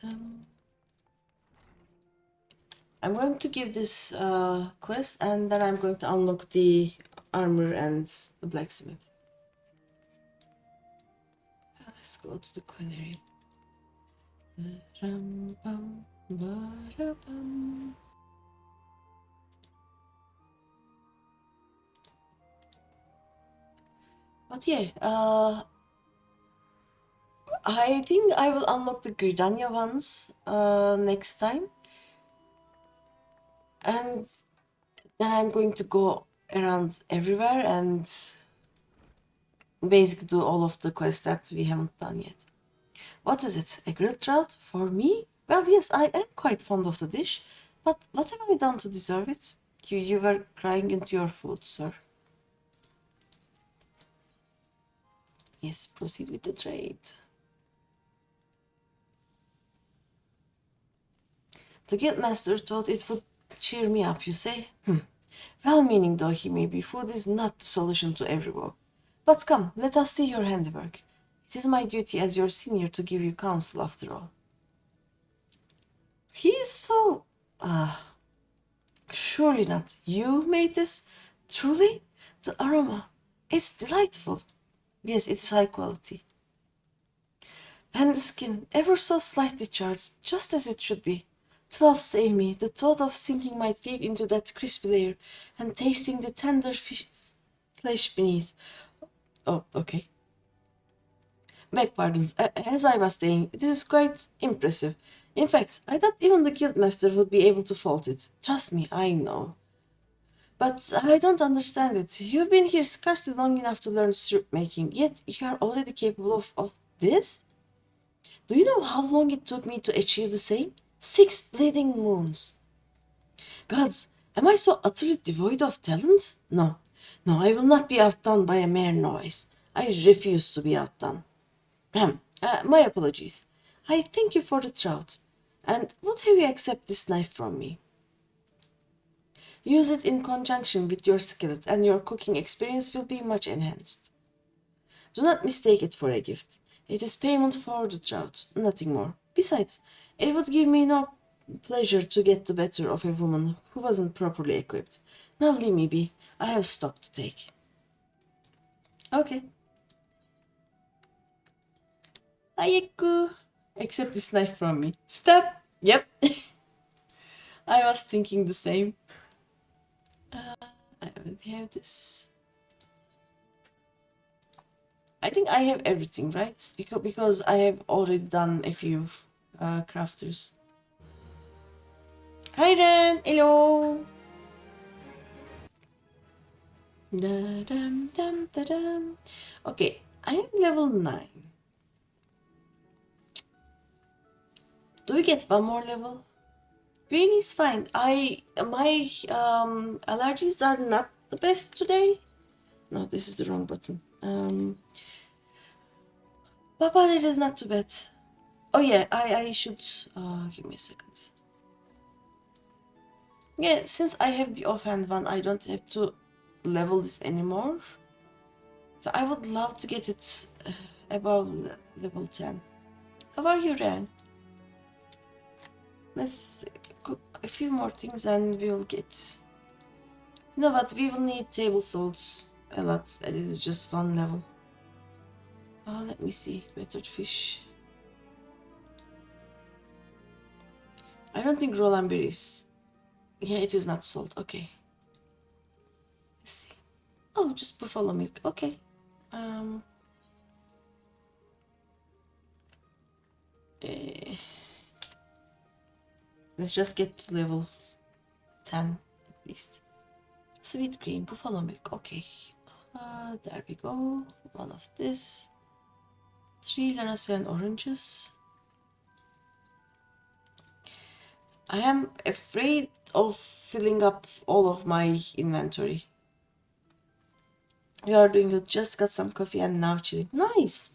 dum. I'm going to give this quest, and then I'm going to unlock the armor and the blacksmith. Let's go to the culinary. But yeah, I think I will unlock the Gridania ones next time. And then I'm going to go around everywhere and basically do all of the quests that we haven't done yet. What is it? A grilled trout? For me? Well, yes, I am quite fond of the dish, but what have I done to deserve it? You were crying into your food, sir. Yes, proceed with the trade. The guildmaster thought it would cheer me up, you say? Well-meaning though he may be, food is not the solution to every woe. But come, let us see your handiwork. It is my duty as your senior to give you counsel after all. He is so... surely not. You made this? Truly? The aroma. It's delightful. Yes, it's high quality. And the skin, ever so slightly charged, just as it should be. 12 save me, the thought of sinking my teeth into that crispy layer and tasting the tender flesh beneath. Oh, okay. Beg pardons, as I was saying, this is quite impressive. In fact, I thought even the guildmaster would be able to fault it. Trust me, I know. But I don't understand it. You've been here scarcely long enough to learn syrup making, yet you are already capable of this? Do you know how long it took me to achieve the same? 6 bleeding moons. Gods, am I so utterly devoid of talent? No, no, I will not be outdone by a mere novice. I refuse to be outdone. My apologies. I thank you for the trout. And would have you accept this knife from me? Use it in conjunction with your skillet, and your cooking experience will be much enhanced. Do not mistake it for a gift. It is payment for the trout, nothing more. Besides, it would give me no pleasure to get the better of a woman who wasn't properly equipped. Now leave me be. I have stock to take. Okay. Ayeku. Accept this knife from me. Stop. Yep. I was thinking the same. I already have this. I think I have everything, right? Because I have already done a few crafters. Hi Ren, hello. Da-dum-dum-da-dum. Okay, I am level 9. Do we get one more level? Green is fine. My allergies are not the best today. No, this is the wrong button. Papa, it is not too bad. Oh yeah, I should give me a second. Yeah, since I have the offhand one, I don't have to level this anymore. So I would love to get it above level 10. How are you, Ren? Let's cook a few more things and we'll get... You know what, we will need table salts a lot. And this is just one level. Oh, let me see. Battered fish. I don't think Roland berries. Yeah, it is not salt. Okay. Let's see. Oh, just buffalo milk. Okay. Let's just get to level 10 at least. Sweet cream, buffalo milk. Okay. There we go. One of this. 3 Lanacyan oranges. I am afraid of filling up all of my inventory. You are doing good. Just got some coffee and now chilling. Nice!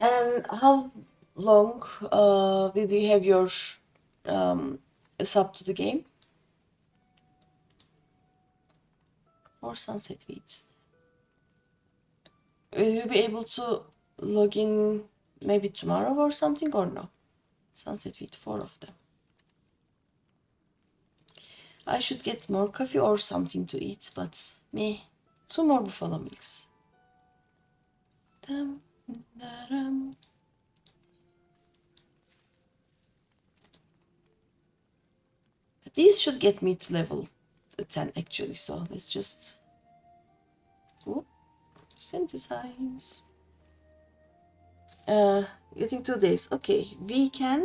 And how long will you have your sub to the game? For Sunset Weeds. Will you be able to log in maybe tomorrow or something, or no? Sunset with 4 of them. I should get more coffee or something to eat, but meh. 2 more buffalo milks. Dum, da-dum. These should get me to level 10 actually, so let's just synthesize. Within 2 days. Okay, we can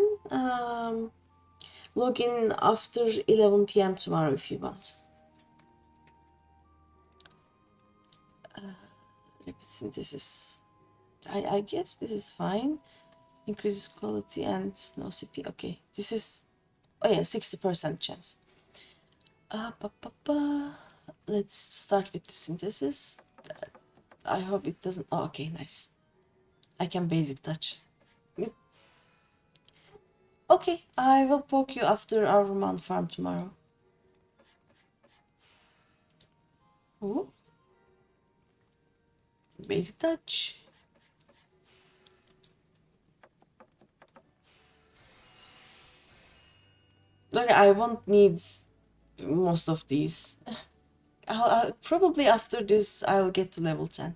log in after 11 p.m. tomorrow if you want. Rapid synthesis. I guess this is fine. Increases quality and no CP. Okay, this is, oh yeah, 60% chance. Let's start with the synthesis. I hope it doesn't. Oh, okay, nice. I can basic touch. Okay, I will poke you after our mount farm tomorrow. Ooh. Basic touch. Okay, I won't need most of these. I'll probably after this I'll get to level 10.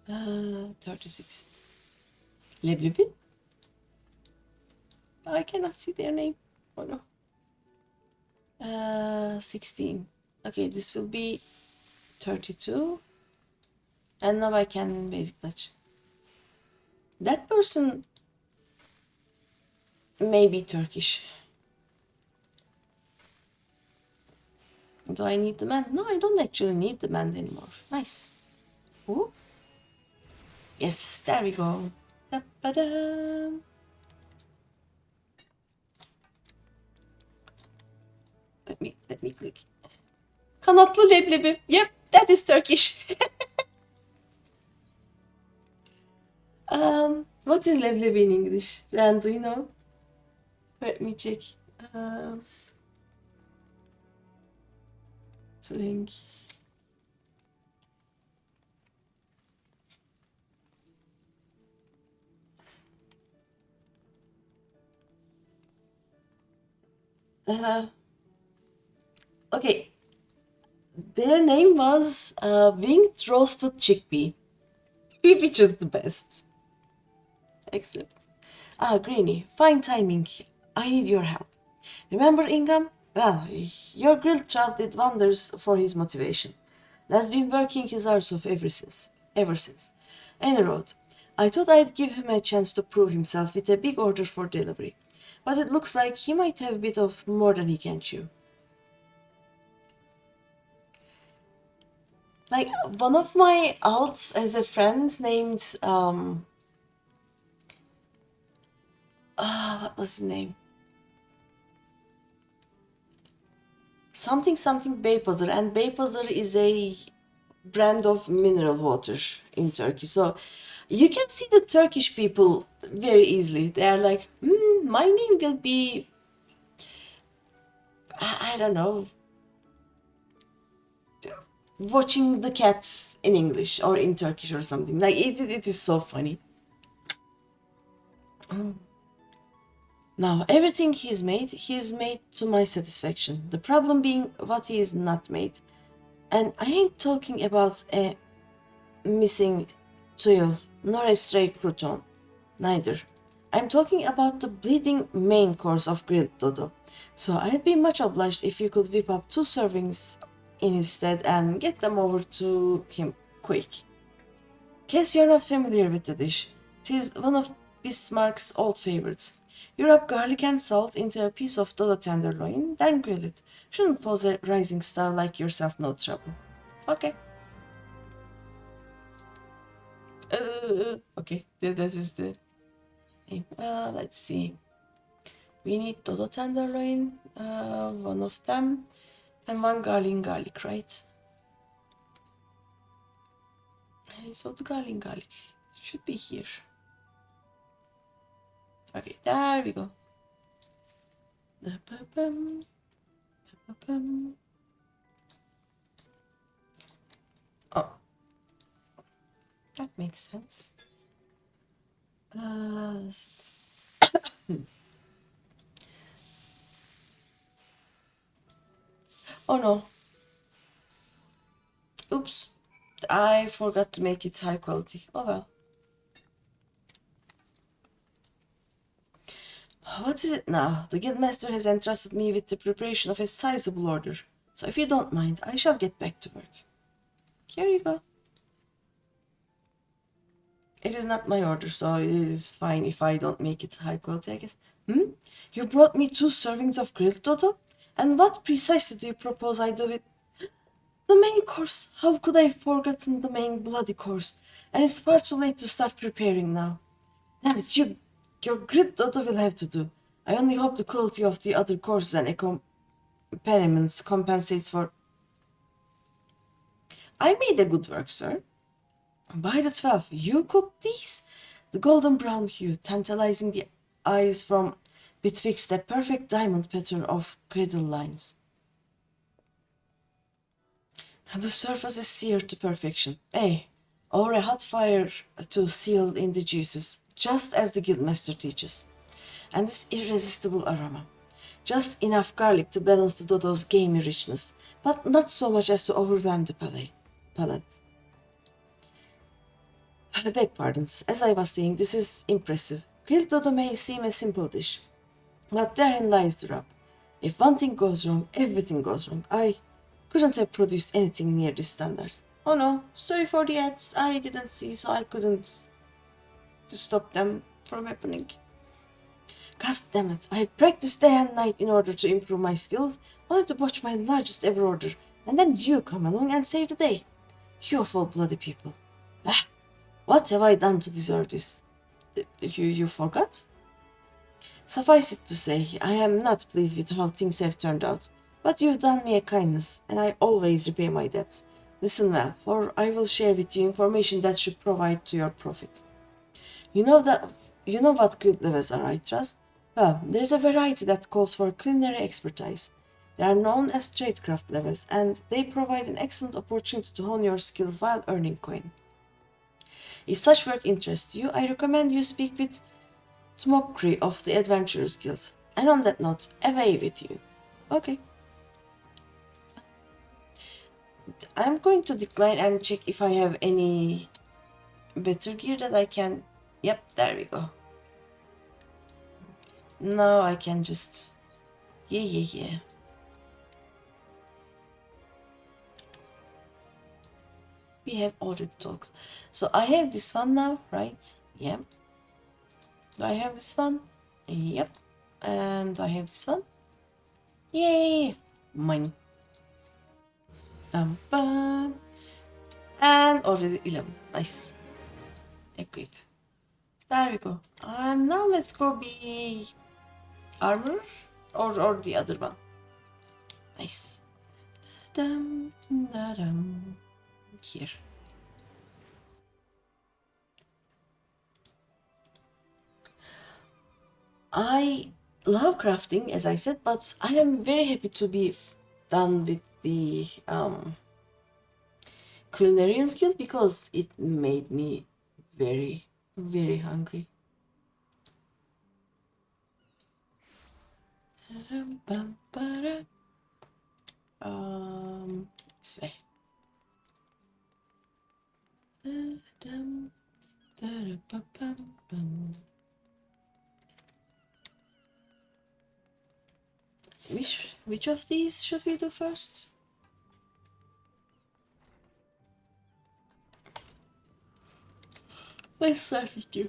36. Leblebi? I cannot see their name. Oh no. 16. Okay, this will be 32. And now I can basic touch. That person may be Turkish. Do I need the man? No, I don't actually need the man anymore. Nice. Ooh. Yes, there we go. Da-ba-da. Let me click. Kanatlı leblebi. Yep, that is Turkish. What is leblebi in English? Ren, do you know? Let me check. Drink. Okay. Their name was winged roasted chickpea, which is the best. Excellent. Greeny, fine timing. I need your help. Remember Ingham? Well, your grilled trout did wonders for his motivation. That's been working his arse off ever since. Any road. I thought I'd give him a chance to prove himself with a big order for delivery. But it looks like he might have a bit of more than he can chew. Like, one of my alts as a friend named, what was his name? Something something Beypazarı, and Beypazarı is a brand of mineral water in Turkey. So you can see the Turkish people very easily. They are like, my name will be, I don't know, watching the cats in English or in Turkish or something. Like, it is so funny. Now, everything he's made to my satisfaction. The problem being what he is not made. And I ain't talking about a missing tuile, nor a stray crouton. Neither. I'm talking about the bleeding main course of grilled dodo. So I'd be much obliged if you could whip up 2 servings in his stead and get them over to him quick. Case you're not familiar with the dish, 'tis one of Bismarck's old favorites. You rub garlic and salt into a piece of dodo tenderloin, then grill it. Shouldn't pose a rising star like yourself no trouble. Okay. Okay, that is the name. Let's see. We need dodo tenderloin, one of them, and 1 garlic, right? So the garlic should be here. Okay, there we go. Da-ba-bum, da-ba-bum. Oh, that makes sense. Oh no. Oops. I forgot to make it high quality. Oh well. What is it now? The guildmaster has entrusted me with the preparation of a sizable order. So if you don't mind, I shall get back to work. Here you go. It is not my order, so it is fine if I don't make it high quality, I guess. You brought me 2 servings of grilled dodo? And what precisely do you propose I do with the main course? How could I have forgotten the main bloody course? And it's far too late to start preparing now. Damn it, your grilled dodo will have to do. I only hope the quality of the other courses and accompaniments compensates for... I made a good work, sir. By the 12, you cooked these? The golden brown hue, tantalizing the eyes from betwixt a perfect diamond pattern of griddle lines. The surface is seared to perfection. Over a hot fire to seal in the juices, just as the guildmaster teaches. And this irresistible aroma. Just enough garlic to balance the dodo's gamey richness, but not so much as to overwhelm the palate. I beg pardons. As I was saying, this is impressive. Grilled dodo may seem a simple dish, but therein lies the rub. If one thing goes wrong, everything goes wrong. I couldn't have produced anything near this standard. Oh no, sorry for the ads. I didn't see, so I couldn't stop them from happening. God damn it, I practiced day and night in order to improve my skills, only to botch my largest ever order, and then you come along and save the day. You of all bloody people. What have I done to deserve this? You forgot? Suffice it to say, I am not pleased with how things have turned out, but you've done me a kindness, and I always repay my debts. Listen well, for I will share with you information that should provide to your profit. You know what good levels are, I trust? Well, there's a variety that calls for culinary expertise. They are known as tradecraft levels, and they provide an excellent opportunity to hone your skills while earning coin. If such work interests you, I recommend you speak with Tmokri of the Adventurers Guild. And on that note, away with you. Okay. I'm going to decline and check if I have any better gear that I can... Yep, there we go. Now I can just... Yeah. We have already talked. So I have this one now, right? Yeah. Do I have this one? Yep. And do I have this one? Yay! Money. Bum, bum. And already 11. Nice. Equip. There we go. And now let's go be armor or the other one. Nice. Dum, da-dum. Here. I love crafting, as I said, but I am very happy to be done with the culinary skill because it made me very, very hungry. This way. Which of these should we do first? Let's start with you.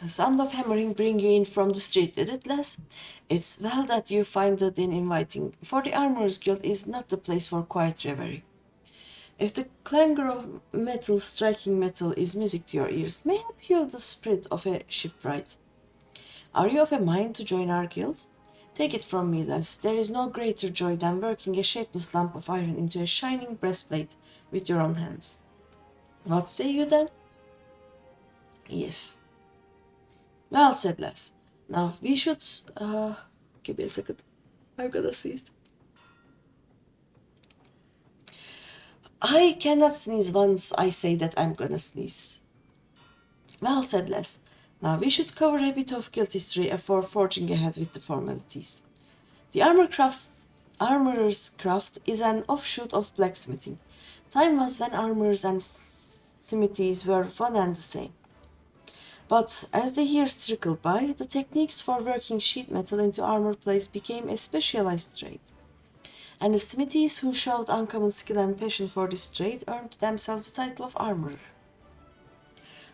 A sound of hammering bring you in from the street, did it, lass? It's well that you find the din inviting, for the Armorers Guild is not the place for quiet reverie. If the clangor of metal striking metal is music to your ears, mayhap you have the spirit of a shipwright. Are you of a mind to join our guild? Take it from me, lass, there is no greater joy than working a shapeless lump of iron into a shining breastplate with your own hands. What say you then? Yes. Well said, Les. Now we should... give me a second. I'm gonna sneeze. I cannot sneeze once I say that I'm gonna sneeze. Well said, Les. Now we should cover a bit of guild history before forging ahead with the formalities. The armorer's craft is an offshoot of blacksmithing. Time was when armorers and smithies were one and the same. But as the years trickled by, the techniques for working sheet metal into armor plates became a specialized trade. And the smithies who showed uncommon skill and passion for this trade earned themselves the title of armorer.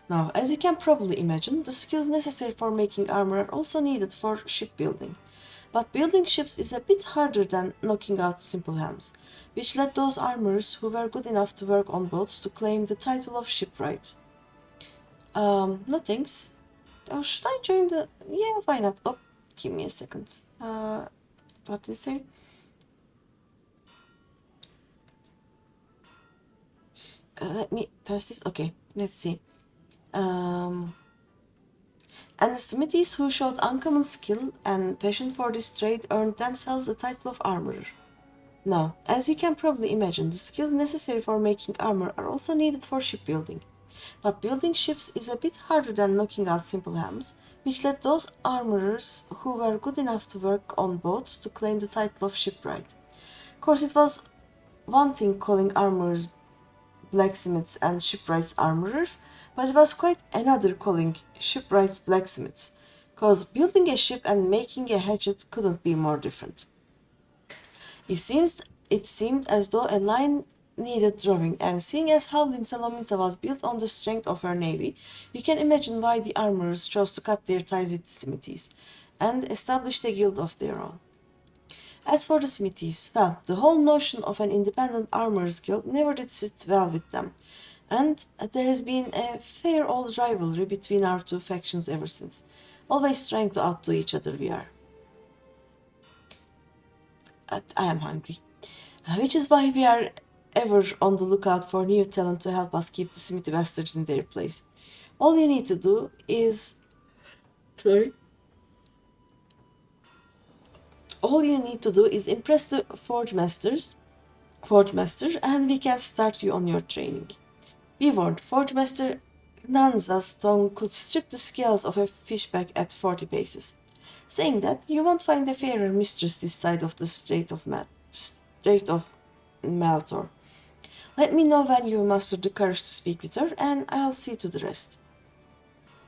Now, as you can probably imagine, the skills necessary for making armor are also needed for shipbuilding. But building ships is a bit harder than knocking out simple helms, which led those armorers who were good enough to work on boats to claim the title of shipwright. No thanks. Oh, should I join the... Yeah, why not? Oh, give me a second. What did you say? Let me pass this. Okay, let's see. And the smithies who showed uncommon skill and passion for this trade earned themselves the title of armorer. Now, as you can probably imagine, the skills necessary for making armor are also needed for shipbuilding. But building ships is a bit harder than knocking out simple helms, which led those armorers who were good enough to work on boats to claim the title of shipwright. Of course, it was one thing calling armorers blacksmiths and shipwrights armorers, but it was quite another calling shipwrights blacksmiths, cause building a ship and making a hatchet couldn't be more different. It seemed as though a line needed drawing, and seeing as how Limsa Lominsa was built on the strength of her navy, you can imagine why the armorers chose to cut their ties with the smithies and established a guild of their own. As for the smithies, well, the whole notion of an independent armorers guild never did sit well with them, and there has been a fair old rivalry between our two factions ever since, always trying to outdo each other we are. I am hungry. Which is why we are ever on the lookout for new talent to help us keep the smithy bastards in their place. All you need to do is... Sorry? All you need to do is impress the Forge Master, and we can start you on your training. Be warned, Forge Master Nanza's tongue could strip the scales of a fishback at 40 paces. Saying that, you won't find a fairer mistress this side of the Strait of Maltor. Let me know when you muster the courage to speak with her, and I'll see to the rest.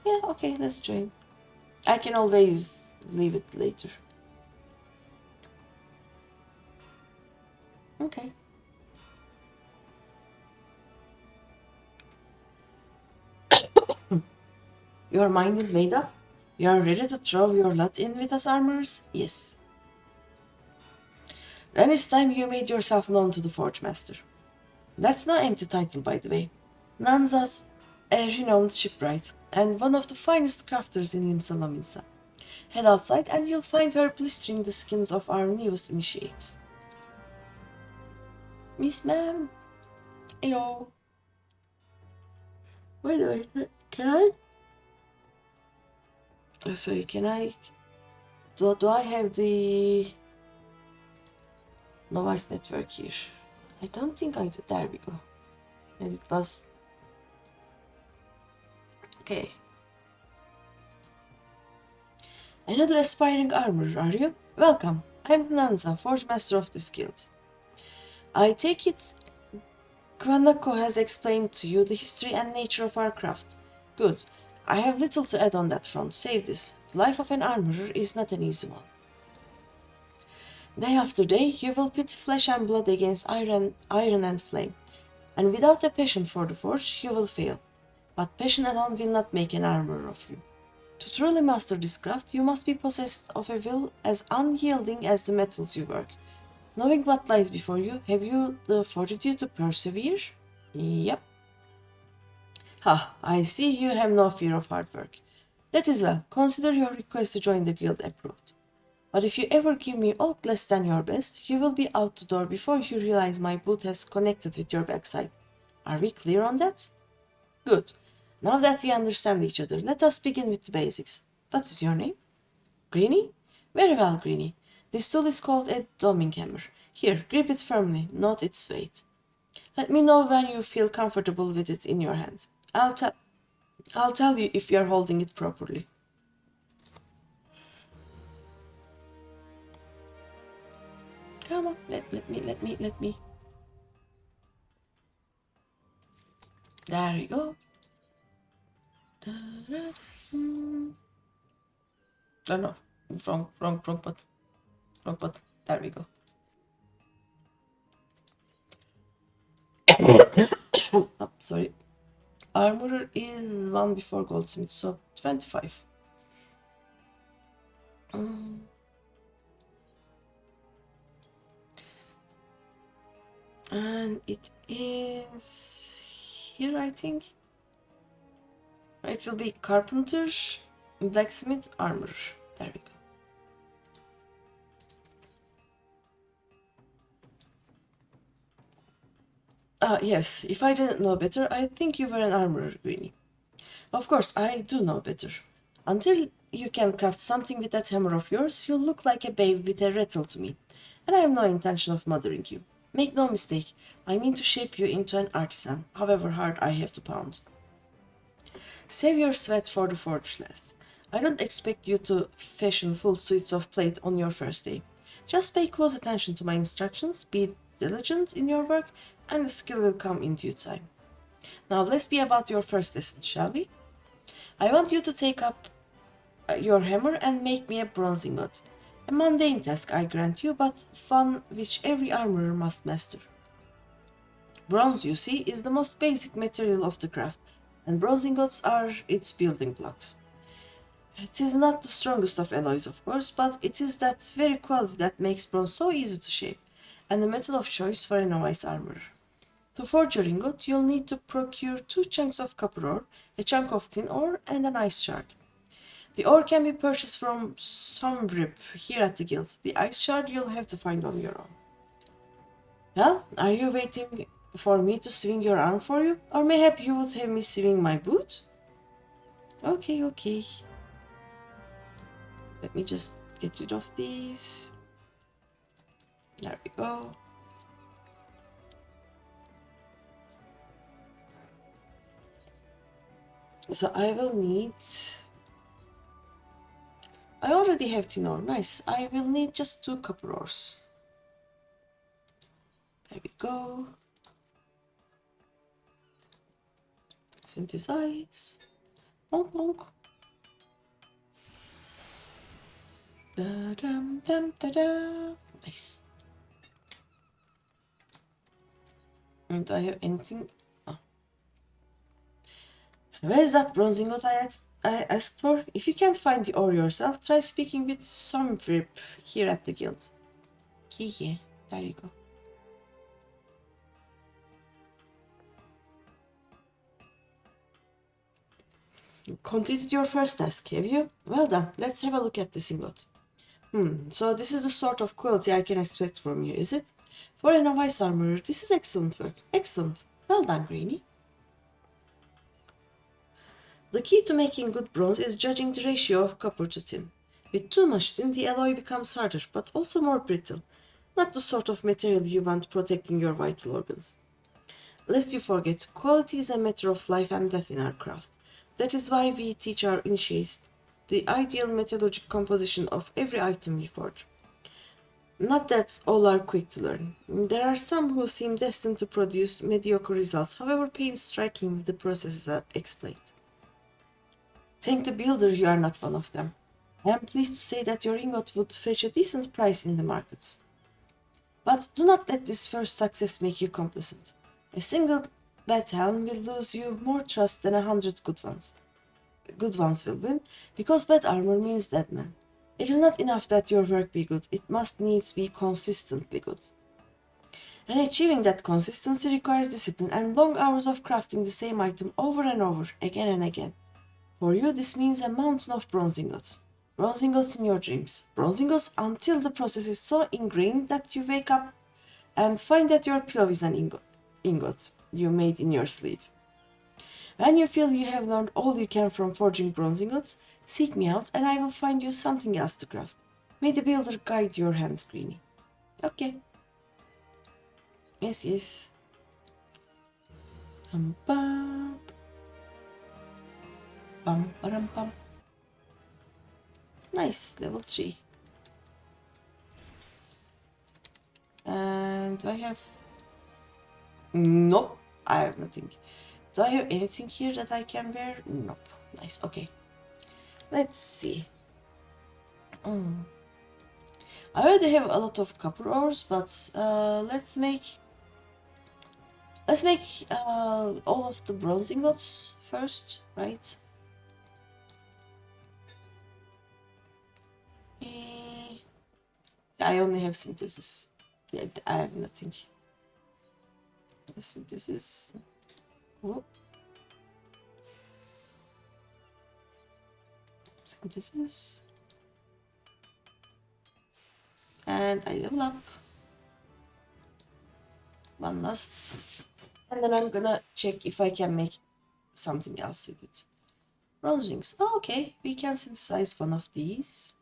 Yeah, okay, let's join. I can always leave it later. Okay. Your mind is made up? You are ready to throw your lot in with us, armorers? Yes. Then it's time you made yourself known to the Forge Master. That's no empty title, by the way. Nanza's a renowned shipwright, and one of the finest crafters in Limsa Lominsa. Head outside and you'll find her blistering the skins of our newest initiates. Miss Ma'am. Hello. By the way, can I? Sorry, can I? Do I have the Novice network here? I don't think I do. There we go. And it was... Okay. Another aspiring armorer, are you? Welcome. I'm Nanza, Forge Master of this guild. I take it Kwanako has explained to you the history and nature of our craft. Good. I have little to add on that front, save this. The life of an armorer is not an easy one. Day after day, you will pit flesh and blood against iron and flame, and without a passion for the forge, you will fail. But passion alone will not make an armorer of you. To truly master this craft, you must be possessed of a will as unyielding as the metals you work. Knowing what lies before you, have you the fortitude to persevere? Yep. Ha, I see you have no fear of hard work. That is well, consider your request to join the guild approved. But if you ever give me aught less than your best, you will be out the door before you realize my boot has connected with your backside. Are we clear on that? Good. Now that we understand each other, let us begin with the basics. What is your name? Greeny? Very well, Greeny. This tool is called a doming hammer. Here, grip it firmly, note its weight. Let me know when you feel comfortable with it in your hand. I'll tell you if you are holding it properly. Come on, let me. There we go. Oh no, wrong button. There we go. Oh, sorry. Armorer is one before goldsmith, so 25. And it is here, I think. It will be carpenter, blacksmith, armor. There we go. Yes, if I didn't know better, I'd think you were an armorer, Greeny. Of course, I do know better. Until you can craft something with that hammer of yours, you'll look like a babe with a rattle to me. And I have no intention of mothering you. Make no mistake, I mean to shape you into an artisan, however hard I have to pound. Save your sweat for the forge, lass. I don't expect you to fashion full suits of plate on your first day. Just pay close attention to my instructions, be diligent in your work, and the skill will come in due time. Now let's be about your first lesson, shall we? I want you to take up your hammer and make me a bronze ingot. A mundane task, I grant you, but one which every armorer must master. Bronze, you see, is the most basic material of the craft, and bronze ingots are its building blocks. It is not the strongest of alloys, of course, but it is that very quality that makes bronze so easy to shape, and the metal of choice for a novice armorer. To forge your ingot, you'll need to procure 2 chunks of copper ore, a chunk of tin ore, and an ice shard. The ore can be purchased from some rip here at the guild. The ice shard you'll have to find on your own. Well, are you waiting for me to swing your arm for you? Or mayhap you would have me swing my boot? Okay. Let me just get rid of these. There we go. So I will need... I already have tin ore, nice. I will need just 2 copper ores. There we go. Synthesize. Bonk bonk. Da-dum-dum-da-da. Nice. And do I have anything? Oh. Where is that bronze ingot I asked for? If you can't find the ore yourself, try speaking with some rip here at the guild. Hehe. There you go. You completed your first task, have you? Well done. Let's have a look at this ingot. So this is the sort of quality I can expect from you, is it? For a novice armorer, this is excellent work. Excellent. Well done, Greeny. The key to making good bronze is judging the ratio of copper to tin. With too much tin, the alloy becomes harder, but also more brittle. Not the sort of material you want protecting your vital organs. Lest you forget, quality is a matter of life and death in our craft. That is why we teach our initiates the ideal metallurgic composition of every item we forge. Not that all are quick to learn. There are some who seem destined to produce mediocre results, however painstakingly the processes are explained. Thank the builder you are not one of them. I am pleased to say that your ingot would fetch a decent price in the markets. But do not let this first success make you complacent. A single bad helm will lose you more trust than 100 good ones. Good ones will win, because bad armor means dead man. It is not enough that your work be good, it must needs be consistently good. And achieving that consistency requires discipline and long hours of crafting the same item over and over, again and again. For you, this means a mountain of bronze ingots. Bronze ingots in your dreams. Bronze ingots until the process is so ingrained that you wake up and find that your pillow is an ingot you made in your sleep. When you feel you have learned all you can from forging bronze ingots, seek me out and I will find you something else to craft. May the builder guide your hands, Greeny. Okay. Yes, yes. Bum bum. Bum bum bum. Nice, level 3. And do I have... Nope, I have nothing. Do I have anything here that I can wear? Nope. Nice, okay. Let's see. I already have a lot of copper ores, but let's make all of the bronze ingots first, right? I only have synthesis. Yeah, I have nothing. Synthesis. Oh. Synthesis. And I level up. One last. And then I'm gonna check if I can make something else with it. Bronze rings. Oh, okay, we can synthesize one of these.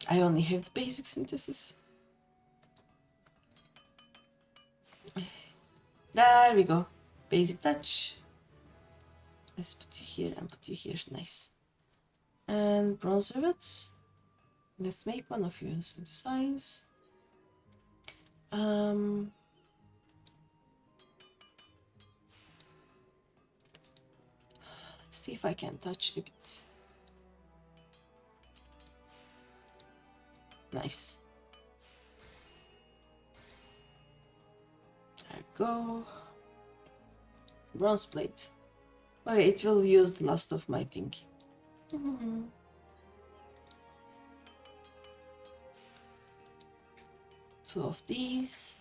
I only have the basic synthesis. There we go. Basic touch. Let's put you here and put you here. Nice. And bronze rivets. Let's make one of you. Synthesize. Let's see if I can touch a bit. Nice. There we go. Bronze plate. Okay, it will use the last of my thing. Two of these.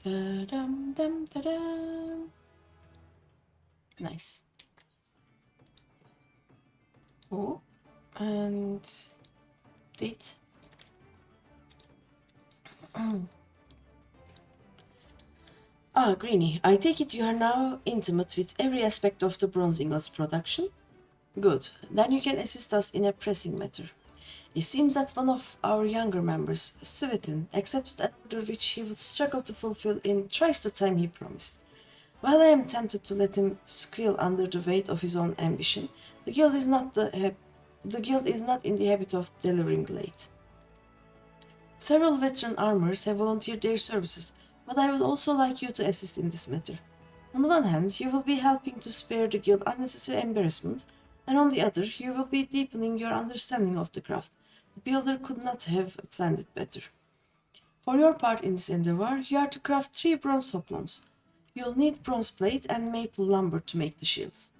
Da-dum, dum, da-dum. Nice. Oh, and date. Greeny, I take it you are now intimate with every aspect of the bronze ingots production? Good, then you can assist us in a pressing matter. It seems that one of our younger members, Svitin, accepted an order which he would struggle to fulfill in thrice the time he promised. While I am tempted to let him squeal under the weight of his own ambition, the guild is not in the habit of delivering late. Several veteran armorers have volunteered their services, but I would also like you to assist in this matter. On the one hand, you will be helping to spare the guild unnecessary embarrassment, and on the other, you will be deepening your understanding of the craft. The builder could not have planned it better. For your part in this endeavor, you are to craft 3 bronze hoplons. You'll need bronze plate and maple lumber to make the shields.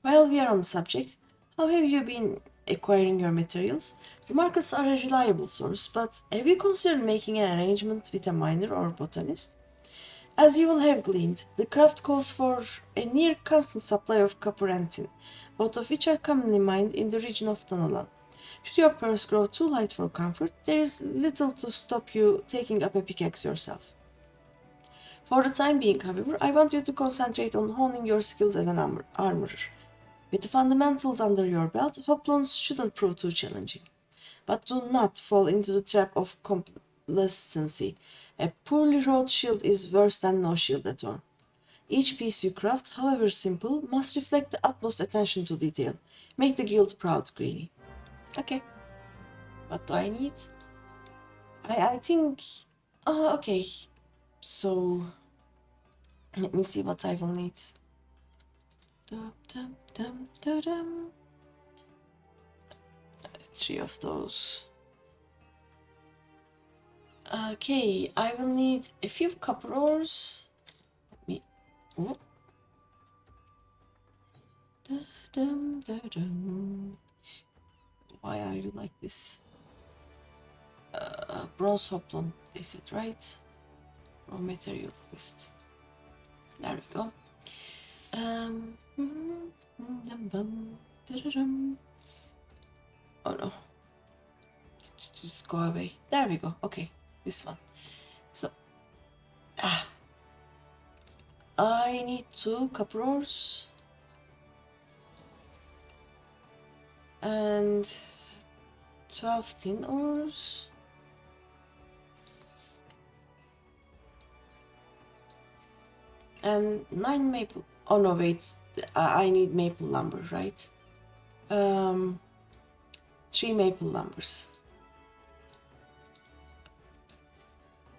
While we are on the subject, how have you been acquiring your materials? The markets are a reliable source, but have you considered making an arrangement with a miner or botanist? As you will have gleaned, the craft calls for a near constant supply of copper and tin, both of which are commonly mined in the region of Donolan. Should your purse grow too light for comfort, there is little to stop you taking up a pickaxe yourself. For the time being, however, I want you to concentrate on honing your skills as an armorer. With the fundamentals under your belt, hoplons shouldn't prove too challenging. But do not fall into the trap of complacency. A poorly wrought shield is worse than no shield at all. Each piece you craft, however simple, must reflect the utmost attention to detail. Make the guild proud, Greeny. Okay. What do I need? I think... okay. So... let me see what I will need. Dum, dum, dum, dum, dum. 3 of those. Okay, I will need a few copper ores. Let me... oh. Dum, dum, dum. Why are you like this? Bronze hoplon, they said, right? Raw materials list. There we go. Oh no. go away. There we go. Okay, this one. So, I need 2 copper ores and 12 tin ores. And 9 maple. Oh no, wait. I need maple lumber, right? 3 maple lumbers.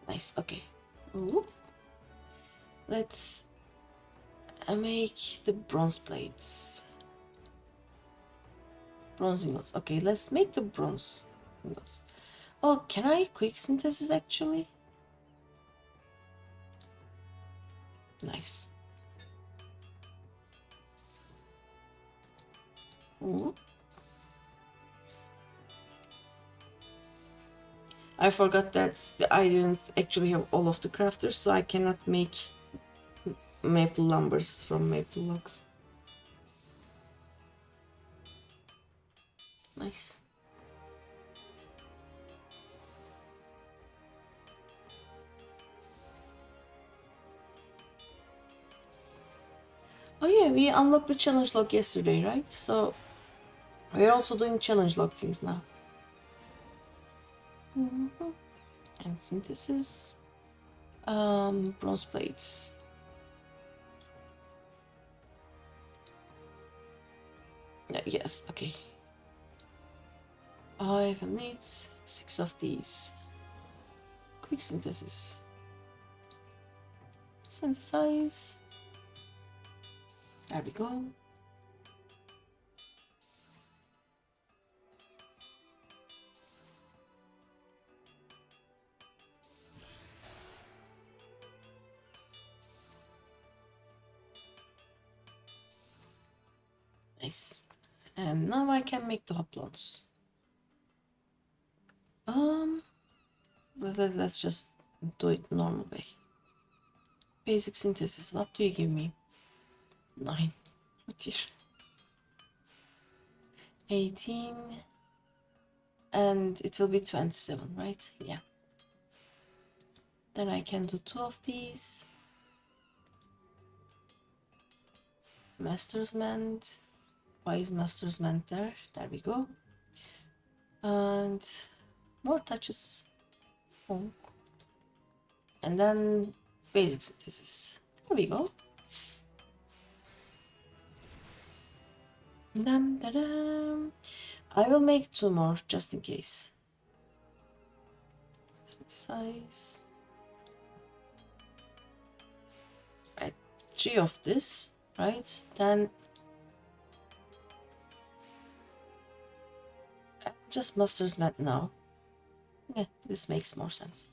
Nice. Okay. Ooh. Let's make the bronze plates. Bronze ingots. Okay, let's make the bronze ingots. Oh, can I quick synthesis actually? Nice. Ooh. I forgot that I didn't actually have all of the crafters, so I cannot make maple lumbers from maple logs. Nice. Oh yeah, we unlocked the challenge log yesterday, right? So we're also doing challenge log things now. And synthesis. Bronze plates. Yes, okay. I will need 6 of these. Quick synthesis. Synthesize. There we go. Nice. And now I can make the hoplons. Let's just do it normal way. Basic synthesis. What do you give me? 9. Oh dear. 18. And it will be 27, right? Yeah. Then I can do 2 of these. Master's Mend. Why is Master's Mend there? There we go. And more touches. Oh. And then basic synthesis. There we go. Dum, da, dum. I will make 2 more just in case. Synthesize. Right, 3 of this, right? Then just Master's Mend now. Yeah, this makes more sense.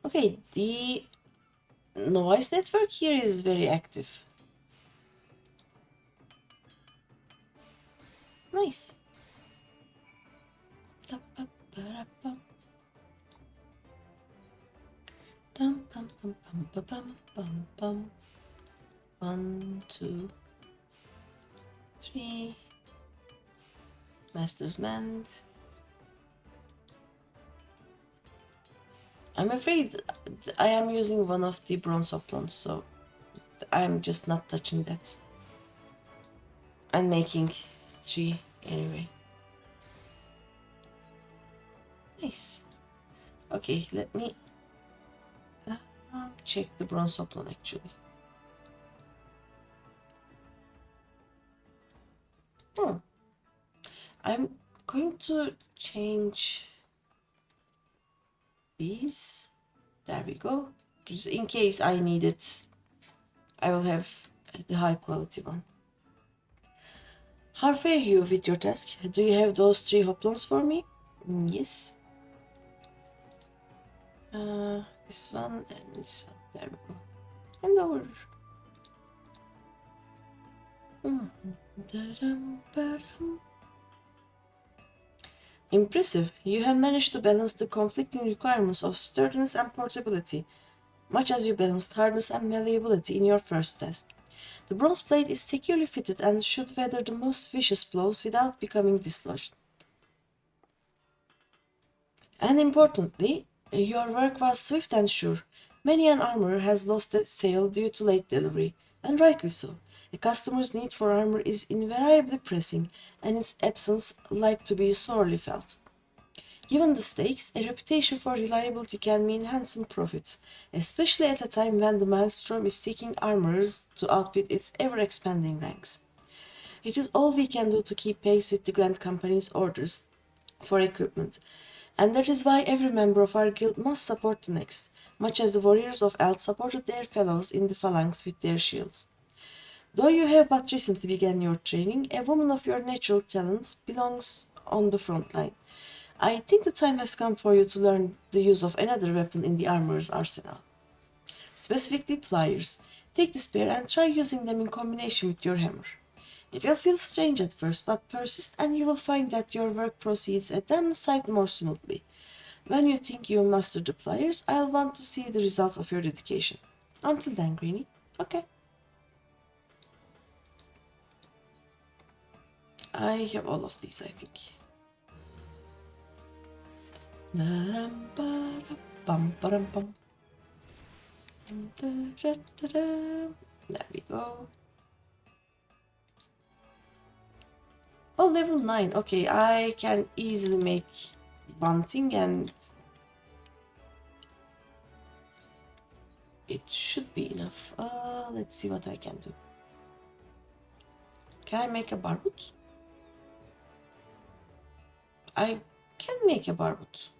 Okay, the noise network here is very active. Nice. Dum, bum, bum, bum, bum, bum, bum, bum. 1, 2, 3. Master's Mend. I'm afraid I am using one of the bronze hoplons, so I'm just not touching that. I'm making 3 anyway. Nice. Okay, let me check the bronze hoplon actually. I'm going to change these. There we go. Just in case I need it, I will have the high quality one. How fare you with your task? Do you have those 3 hoplons for me? Yes. This one and this one. There we go. And over. Impressive. You have managed to balance the conflicting requirements of sturdiness and portability, much as you balanced hardness and malleability in your first task. The bronze plate is securely fitted and should weather the most vicious blows without becoming dislodged. And importantly, your work was swift and sure. Many an armorer has lost a sale due to late delivery, and rightly so. A customer's need for armor is invariably pressing, and its absence like to be sorely felt. Given the stakes, a reputation for reliability can mean handsome profits, especially at a time when the maelstrom is seeking armorers to outfit its ever-expanding ranks. It is all we can do to keep pace with the Grand Company's orders for equipment, and that is why every member of our guild must support the next, much as the warriors of Eld supported their fellows in the phalanx with their shields. Though you have but recently begun your training, a woman of your natural talents belongs on the front line. I think the time has come for you to learn the use of another weapon in the armorer's arsenal. Specifically pliers. Take the spear and try using them in combination with your hammer. It will feel strange at first, but persist and you will find that your work proceeds a damn sight more smoothly. When you think you mastered the pliers, I'll want to see the results of your dedication. Until then, Greeny. Okay. I have all of these, I think. There we go. Oh, level 9. Okay, I can easily make one thing and it should be enough. Let's see what I can do. Can I make a barbut? I can make a barbut,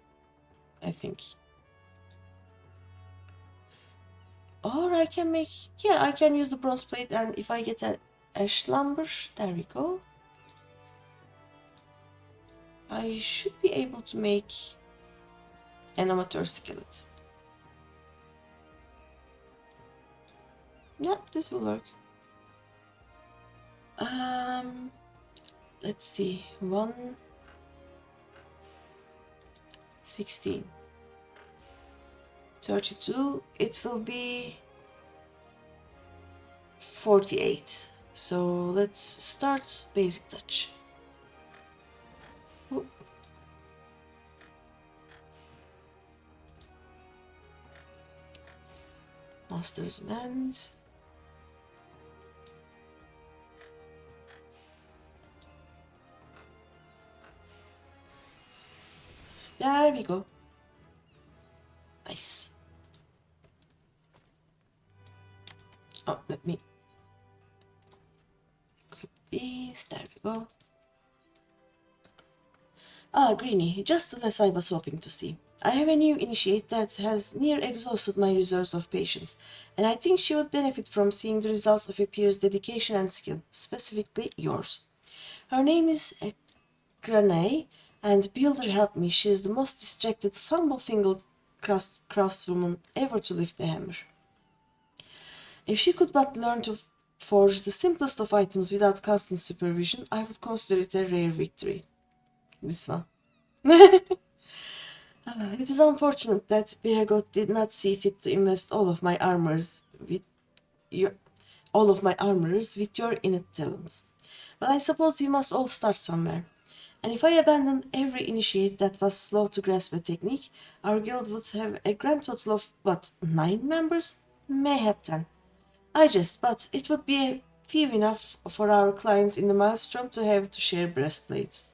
I think. Or I can make, yeah, I can use the bronze plate, and if I get an ash lumber, there we go. I should be able to make an amateur skillet. Yeah, this will work. Let's see, 1, 16, 32, it will be 48. So let's start basic touch. Ooh. Master's Mend. There we go. Nice. Oh, let me equip these. There we go. Ah, Greeny, just the less I was hoping to see. I have a new initiate that has near exhausted my reserves of patience, and I think she would benefit from seeing the results of a peer's dedication and skill, specifically yours. Her name is Gridania, and Builder help me, she is the most distracted, fumble-fingered craftswoman ever to lift a hammer. If she could but learn to forge the simplest of items without constant supervision, I would consider it a rare victory. This one. It is unfortunate that Biragot did not see fit to invest all of my armors with your innate talents. But I suppose we must all start somewhere. And if I abandoned every initiate that was slow to grasp a technique, our guild would have a grand total of, 9 members? Mayhap 10. I jest, but it would be few enough for our clients in the maelstrom to have to share breastplates.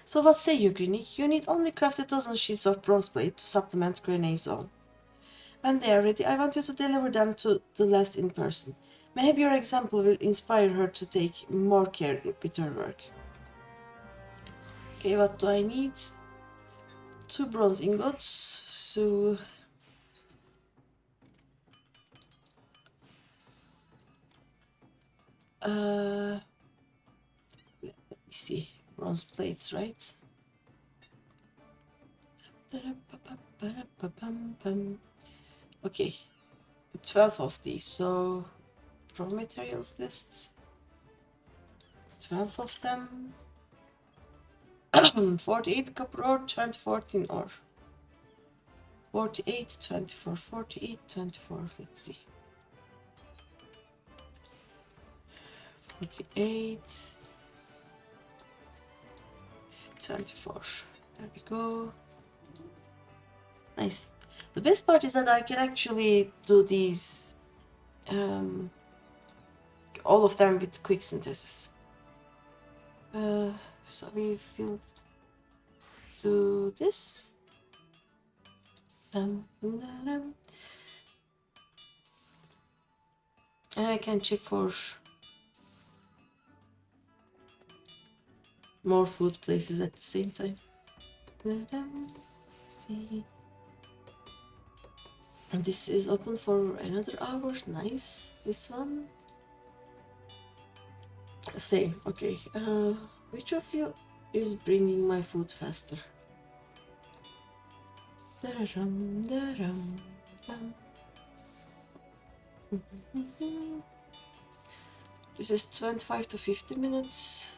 So what say you, Greeny? You need only craft a dozen sheets of bronze plate to supplement Greny's own. When they are ready, I want you to deliver them to the lass in person. Maybe your example will inspire her to take more care with her work. Okay, what do I need? 2 bronze ingots, so... let me see. Bronze plates, right? Okay, 12 of these, so raw materials lists, 12 of them, 48 copper ore, 24 tin ore, 48, 24, 48, 24, let's see. 48, 24. There we go. Nice. The best part is that I can actually do these, all of them with quick synthesis. So we will do this. And I can check for more food places at the same time. See. And this is open for another hour. Nice. This one. Same. Okay. Which of you is bringing my food faster? Da-da-dum, da-dum, dum. This is 25 to 50 minutes.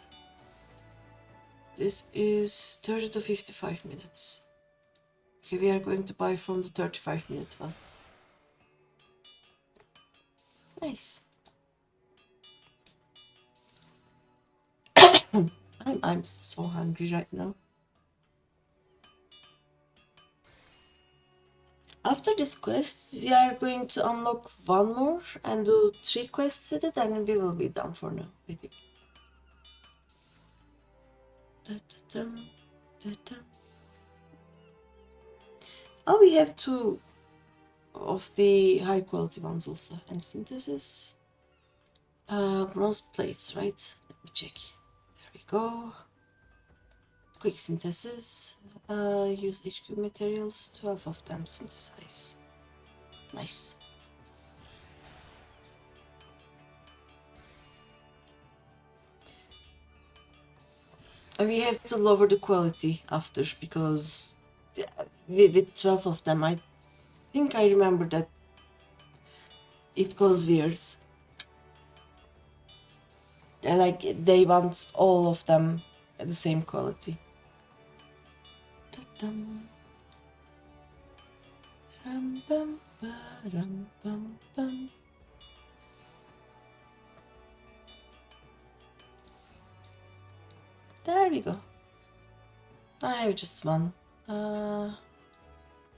This is 30 to 55 minutes. Okay, we are going to buy from the 35-minute one. Nice. I'm so hungry right now. After this quest, we are going to unlock one more and do 3 quests with it, and we will be done for now, I think. Oh, we have 2 of the high quality ones also. And synthesis. Bronze plates, right? Let me check. There we go. Quick synthesis. Use HQ materials. 12 of them synthesize. Nice. We have to lower the quality after, because with 12 of them, I think I remember that it goes weird. Like, they want all of them at the same quality. There we go. I have just one. Let's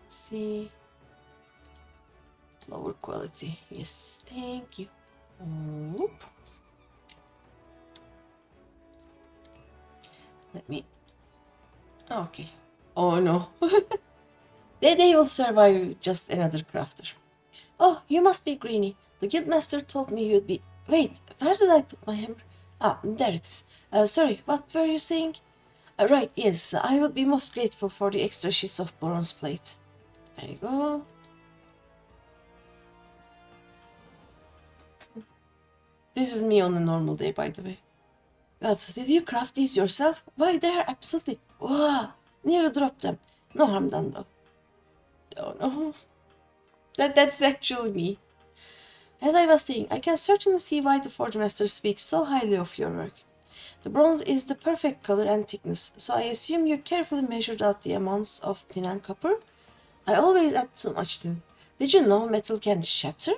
see. Lower quality. Yes, thank you. Whoop. Let me... Okay. Oh no. They will survive with just another crafter. Oh, you must be Greeny. The guildmaster told me you'd be... Wait, where did I put my hammer? Ah, there it is. Sorry, what were you saying? Right, yes, I would be most grateful for the extra sheets of bronze plate. There you go. This is me on a normal day, by the way. Well, did you craft these yourself? Why, they're absolutely... Wow! Nearly dropped them. No harm done, though. Oh, no. That's actually me. As I was saying, I can certainly see why the Forge Master speaks so highly of your work. The bronze is the perfect color and thickness, so I assume you carefully measured out the amounts of tin and copper? I always add too much tin. Did you know metal can shatter?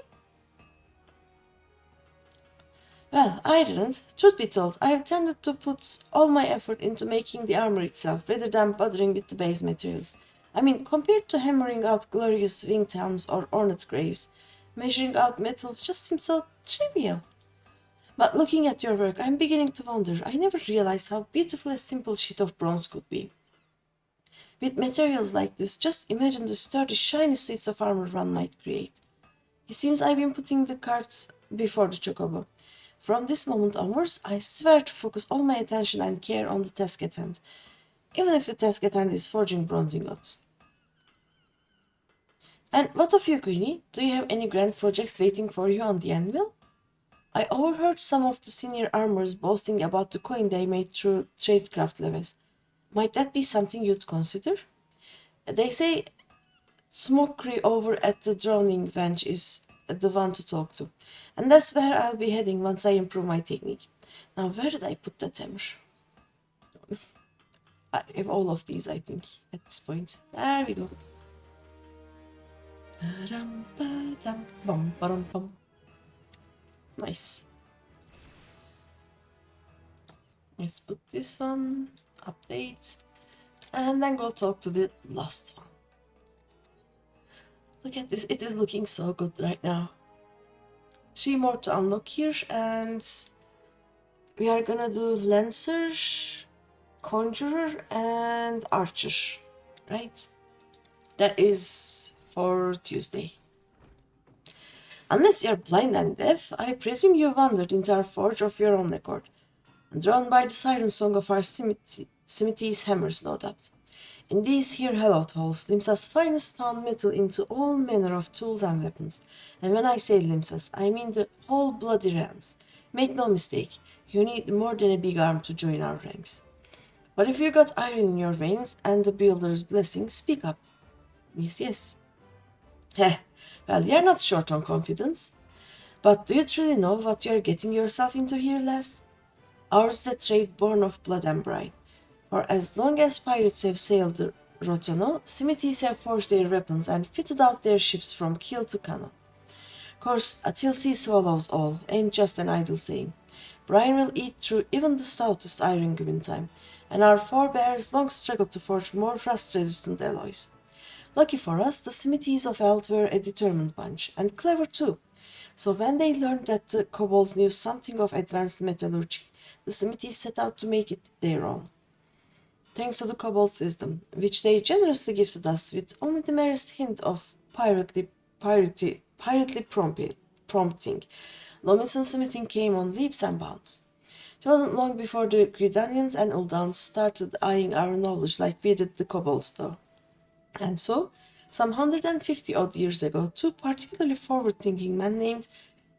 Well, I didn't. Truth be told, I have tended to put all my effort into making the armor itself, rather than bothering with the base materials. I mean, compared to hammering out glorious winged helms or ornate graves, measuring out metals just seems so trivial. But looking at your work, I'm beginning to wonder. I never realized how beautiful a simple sheet of bronze could be. With materials like this, just imagine the sturdy, shiny suits of armor one might create. It seems I've been putting the carts before the chocobo. From this moment onwards, I swear to focus all my attention and care on the task at hand, even if the task at hand is forging bronze ingots. And what of you, Greeny? Do you have any grand projects waiting for you on the anvil? I overheard some of the senior armorers boasting about the coin they made through tradecraft levies. Might that be something you'd consider? They say Smokery over at the Drowning Bench is the one to talk to, and that's where I'll be heading once I improve my technique. Now, where did I put that hammer? I have all of these, I think, at this point. There we go. Nice. Let's put this one, update, and then go talk to the last one. Look at this, it is looking so good right now. 3 more to unlock here, and we are gonna do Lancer, Conjurer, and Archer, right? That is for Tuesday. Unless you're blind and deaf, I presume you wandered into our forge of your own accord, drawn by the siren song of our Smithy's hammers, no doubt. In these here hallowed halls, Limsa's finest found metal into all manner of tools and weapons. And when I say Limsa's, I mean the whole bloody realms. Make no mistake, you need more than a big arm to join our ranks. But if you got iron in your veins and the builder's blessing, speak up. Yes, yes. Heh, well, you're not short on confidence. But do you truly know what you're getting yourself into here, lass? Ours the trade born of blood and brine. For as long as pirates have sailed the Rotono, smithies have forged their weapons and fitted out their ships from keel to cannon. Course, till sea swallows all, ain't just an idle saying. Brine will eat through even the stoutest iron given time, and our forebears long struggled to forge more rust-resistant alloys. Lucky for us, the smithies of Eld were a determined bunch, and clever too. So when they learned that the kobolds knew something of advanced metallurgy, the smithies set out to make it their own. Thanks to the kobolds' wisdom, which they generously gifted us with only the merest hint of pirately prompting, Lominsa smithing came on leaps and bounds. It wasn't long before the Gridanians and Uldans started eyeing our knowledge like we did the kobolds, though. And so, some 150-odd years ago, 2 particularly forward-thinking men named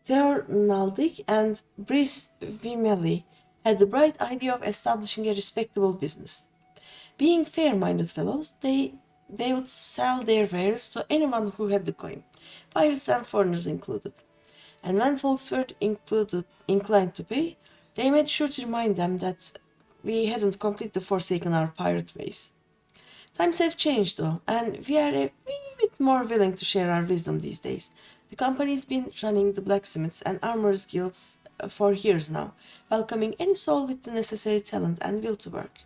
Theor Naldik and Brice Vimeli had the bright idea of establishing a respectable business. Being fair-minded fellows, they would sell their wares to anyone who had the coin, pirates and foreigners included. And when folks were inclined to pay, they made sure to remind them that we hadn't completely forsaken our pirate ways. Times have changed though, and we are a wee bit more willing to share our wisdom these days. The company's been running the blacksmiths and armorers guilds for years now, welcoming any soul with the necessary talent and will to work.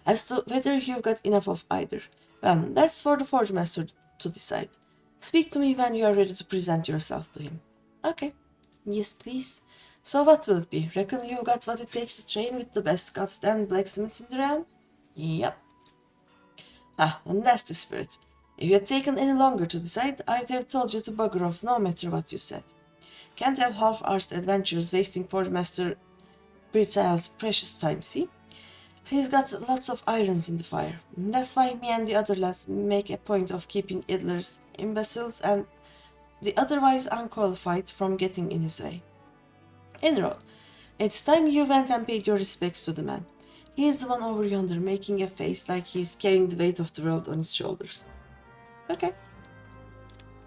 As to whether you've got enough of either, well, that's for the Forge Master to decide. Speak to me when you are ready to present yourself to him. Okay. Yes, please. So what will it be? Reckon you've got what it takes to train with the best scots and blacksmiths in the realm? Yep. Ah, and that's the spirit. If you had taken any longer to decide, I'd have told you to bugger off no matter what you said. Can't have half-arsed adventures wasting Forge Master Britail's precious time, see? He's got lots of irons in the fire. That's why me and the other lads make a point of keeping idlers, imbeciles, and the otherwise unqualified from getting in his way. Inroad, it's time you went and paid your respects to the man. He is the one over yonder making a face like he's carrying the weight of the world on his shoulders. Okay.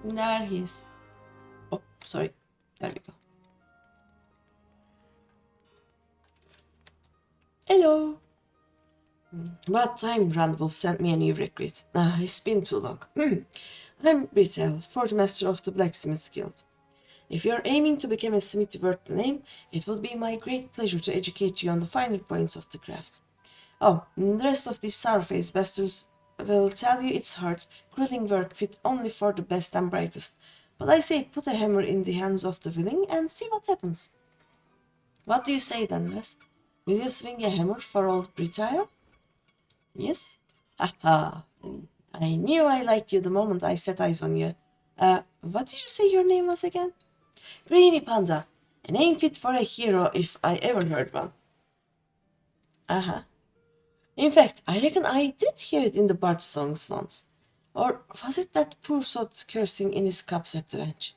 There he is. Oh, sorry. There we go. Hello. About time Randolph sent me a new recruit. It's been too long. I'm Britel, Forge Master of the Blacksmith's Guild. If you're aiming to become a smith worth the name, it would be my great pleasure to educate you on the finer points of the craft. Oh, the rest of these sour-faced bastards will tell you it's hard, grueling work fit only for the best and brightest. But I say put a hammer in the hands of the willing and see what happens. What do you say then, lass? Will you swing a hammer for old Britel? Yes? Aha! I knew I liked you the moment I set eyes on you. What did you say your name was again? GreenyThePanda. A name fit for a hero if I ever heard one. Uh-huh. In fact, I reckon I did hear it in the Bard songs once. Or was it that poor sot cursing in his cups at the bench?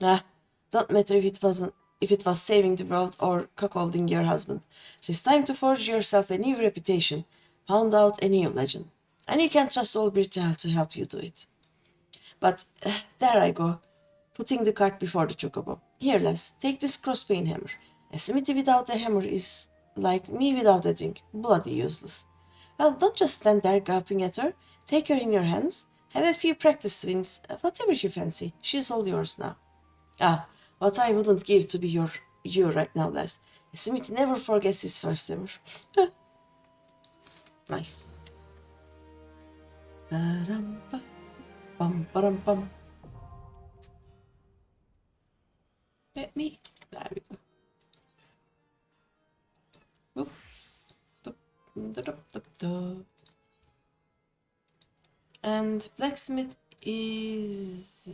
Don't matter if it was saving the world or cuckolding your husband. It's time to forge yourself a new reputation, pound out a new legend. And you can trust old Brital to help you do it. But there I go, putting the cart before the chocobo. Here, lass, take this crossbeam hammer. A smithy without a hammer is like me without a drink, bloody useless. Well, don't just stand there gaping at her. Take her in your hands, have a few practice swings, whatever you fancy. She's all yours now. What I wouldn't give to be you right now, lass. Smith never forgets his first hammer. Nice. Bum. Let me. There we go. And blacksmith is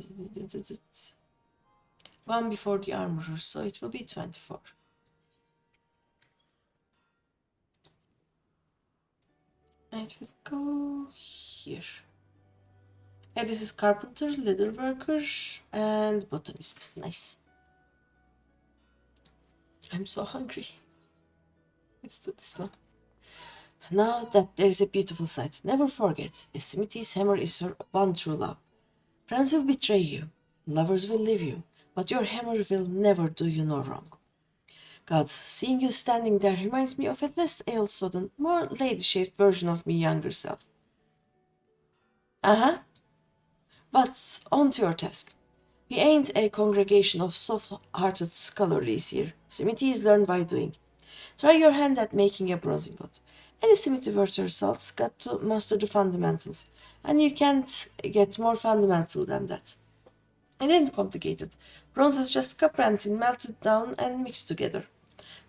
one before the armorer, so it will be 24. And it will go here. And this is carpenter, leather worker, and botanist. Nice. I'm so hungry. Let's do this one. Now that there is a beautiful sight, never forget, a Smithy's hammer is her one true love. Friends will betray you, lovers will leave you, but your hammer will never do you no wrong. Gods, seeing you standing there reminds me of a less ale-sodden, more lady-shaped version of me younger self. But on to your task. We ain't a congregation of soft-hearted scholarlies here. Smithy is learned by doing. Try your hand at making a bronzing god. Any smithy worth her salt's got to master the fundamentals, and you can't get more fundamental than that. It ain't complicated. Bronze is just copper and tin melted down and mixed together.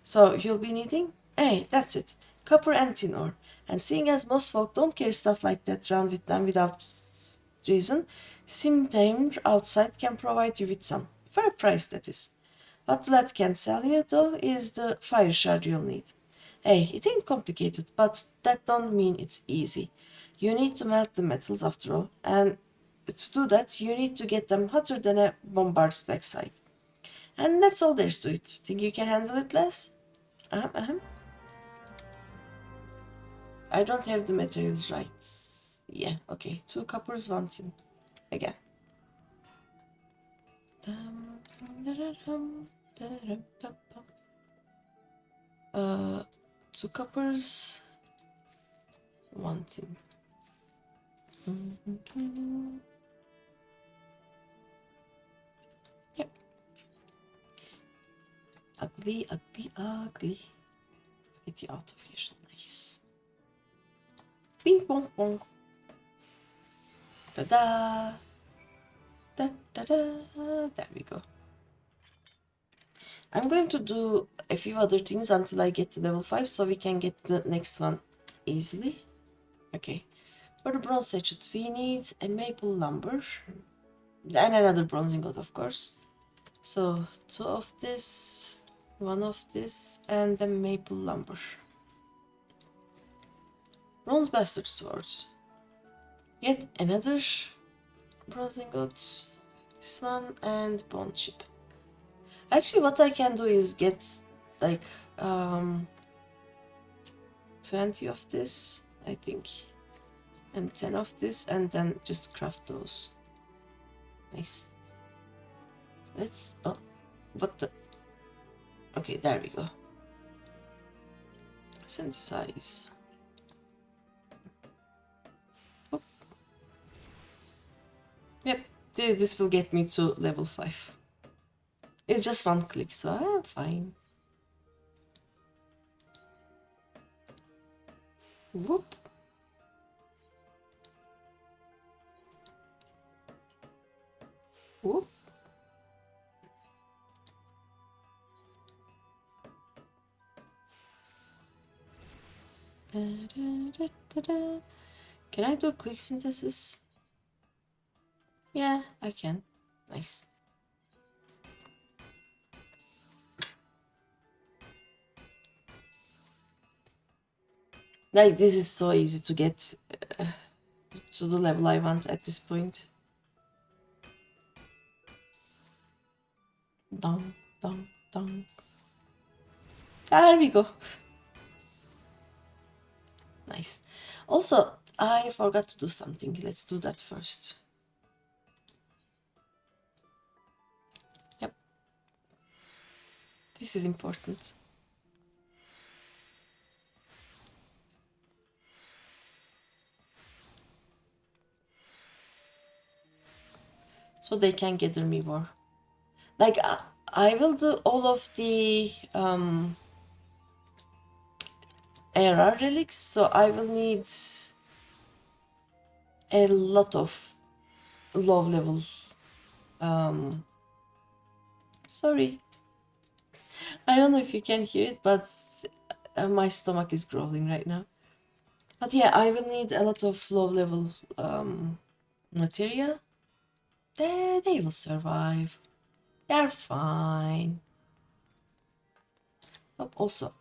So you'll be needing? Hey, that's it. Copper and tin ore. And seeing as most folk don't carry stuff like that around with them without reason, Simtamer outside can provide you with some. For a price, that is. What the lad can't sell you, though, is the fire shard you'll need. Hey, it ain't complicated, but that don't mean it's easy. You need to melt the metals after all, and to do that, you need to get them hotter than a bombard's backside. And that's all there's to it. Think you can handle it, Les? I don't have the materials right. Yeah, okay. 2 coppers, 1 tin. Again. 2 coppers, 1 tin. Yep. Ugly. Let's get you out of here. Nice. Bing bong bong. Da-da. Da-da-da. There we go. I'm going to do a few other things until I get to level 5 so we can get the next one easily. Okay. For the bronze hatchet, we need a maple lumber and another bronzing god, of course. So 2 of this, 1 of this, and the maple lumber. Bronze bastard swords. Yet another bronzing god. This one and bone chip. Actually, what I can do is get like 20 of this, I think, and 10 of this, and then just craft those. Nice. Let's. Oh, what the? Okay, there we go. Synthesize. Oh. Yep, this will get me to level 5. It's just 1 click, so I'm fine. Whoop. Whoop. Can I do quick synthesis? Yeah, I can. Nice. Like, this is so easy to get to the level I want at this point. Dong, dong, dong. There we go. Nice. Also, I forgot to do something. Let's do that first. Yep. This is important. So they can gather me more. Like, I will do all of the era relics, so I will need a lot of low level. Sorry, I don't know if you can hear it, but my stomach is growling right now. But yeah, I will need a lot of low level material. They will survive. They're fine. Oh, also,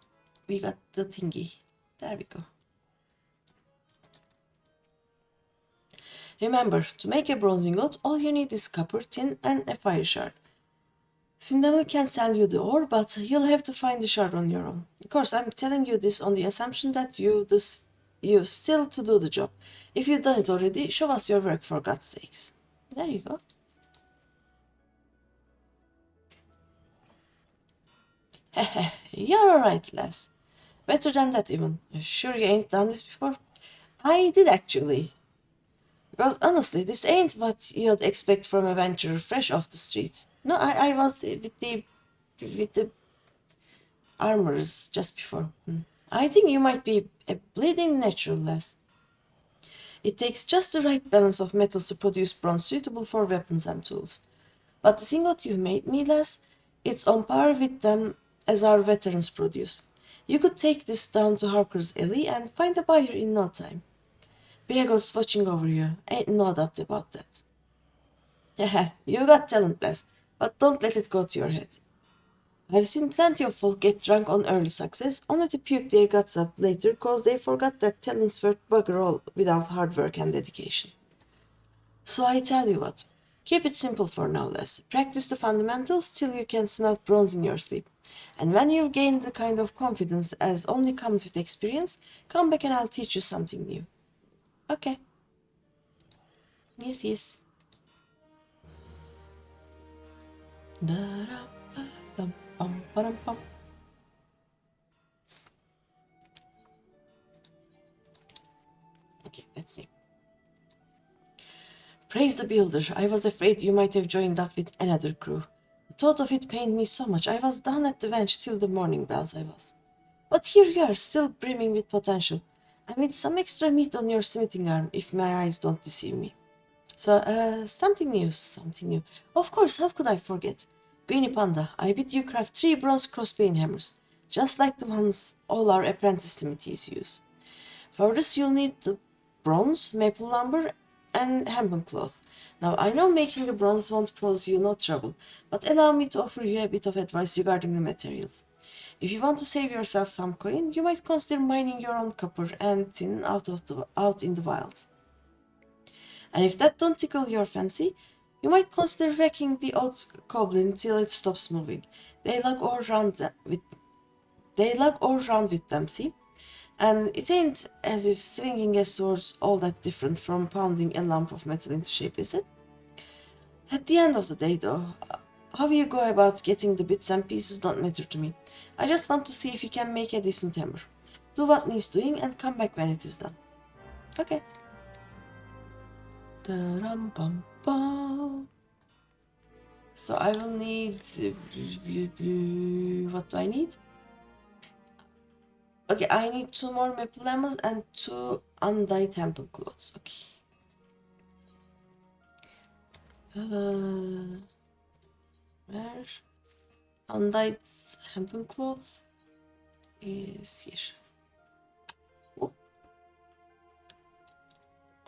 we got the thingy. There we go. Remember, to make a bronze ingot, all you need is copper, tin, and a fire shard. Simdemil can sell you the ore, but you'll have to find the shard on your own. Of course, I'm telling you this on the assumption that you still to do the job. If you've done it already, show us your work for God's sakes. There you go. Hehe, you're alright, lass. Better than that even. Sure you ain't done this before? I did actually. Because honestly, this ain't what you'd expect from a venturer fresh off the street. No, I was with the armors just before. I think you might be a bleeding natural, lass. It takes just the right balance of metals to produce bronze suitable for weapons and tools. But the ingot you made me, lass, it's on par with them as our veterans produce. You could take this down to Harker's Alley and find a buyer in no time. Brego's watching over you, ain't no doubt about that. Haha, you got talent, lass, but don't let it go to your head. I've seen plenty of folk get drunk on early success, only to puke their guts up later cause they forgot that talent's worth bugger all without hard work and dedication. So I tell you what, keep it simple for now, lass. Practice the fundamentals till you can smelt bronze in your sleep. And when you've gained the kind of confidence as only comes with experience, come back and I'll teach you something new. Okay. Yes, yes. Okay, let's see. Praise the builder. I was afraid you might have joined up with another crew. The thought of it pained me so much. I was down at the bench till the morning bells I was. But here you are, still brimming with potential. And with some extra meat on your smithing arm, if my eyes don't deceive me. So, something new, something new. Of course, how could I forget? GreenyThePanda, I bid you craft 3 bronze crossbeam hammers, just like the ones all our apprentice smithies use. For this you'll need the bronze, maple lumber, and hempen cloth. Now I know making the bronze won't pose you no trouble, but allow me to offer you a bit of advice regarding the materials. If you want to save yourself some coin, you might consider mining your own copper and tin out in the wilds. And if that don't tickle your fancy, you might consider wrecking the old goblin till it stops moving. They lug all round with them, see? And it ain't as if swinging a sword's all that different from pounding a lump of metal into shape, is it? At the end of the day, though, how you go about getting the bits and pieces don't matter to me. I just want to see if you can make a decent hammer. Do what needs doing and come back when it is done. Okay. So I will need... What do I need? Okay, I need 2 more maple lemons and 2 undyed hempen cloths. Okay. Where? Undyed hempen cloth is here. Oh.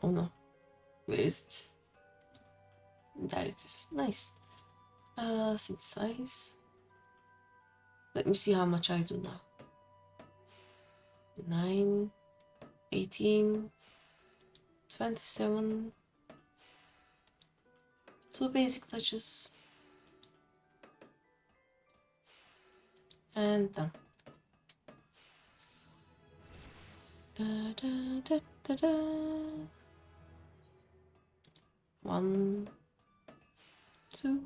Oh no. Where is it? There it is. Nice. Synthesize. Let me see how much I do now. 9, 18, 27. 2 basic touches. And done. Da, da, da, da, da. 1, 2,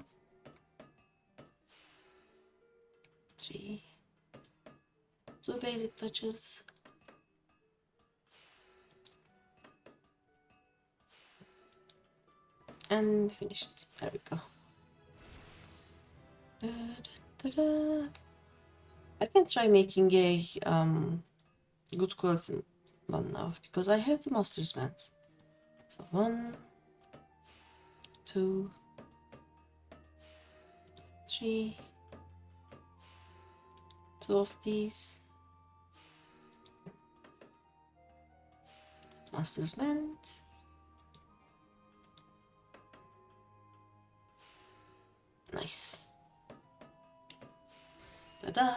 3. 2 basic touches. And finished. There we go. Da, da, da, da. I can try making a good quality one now, because I have the master's band. So 1, 2, 3, 2 of these. Master's band. Nice. Ta-da!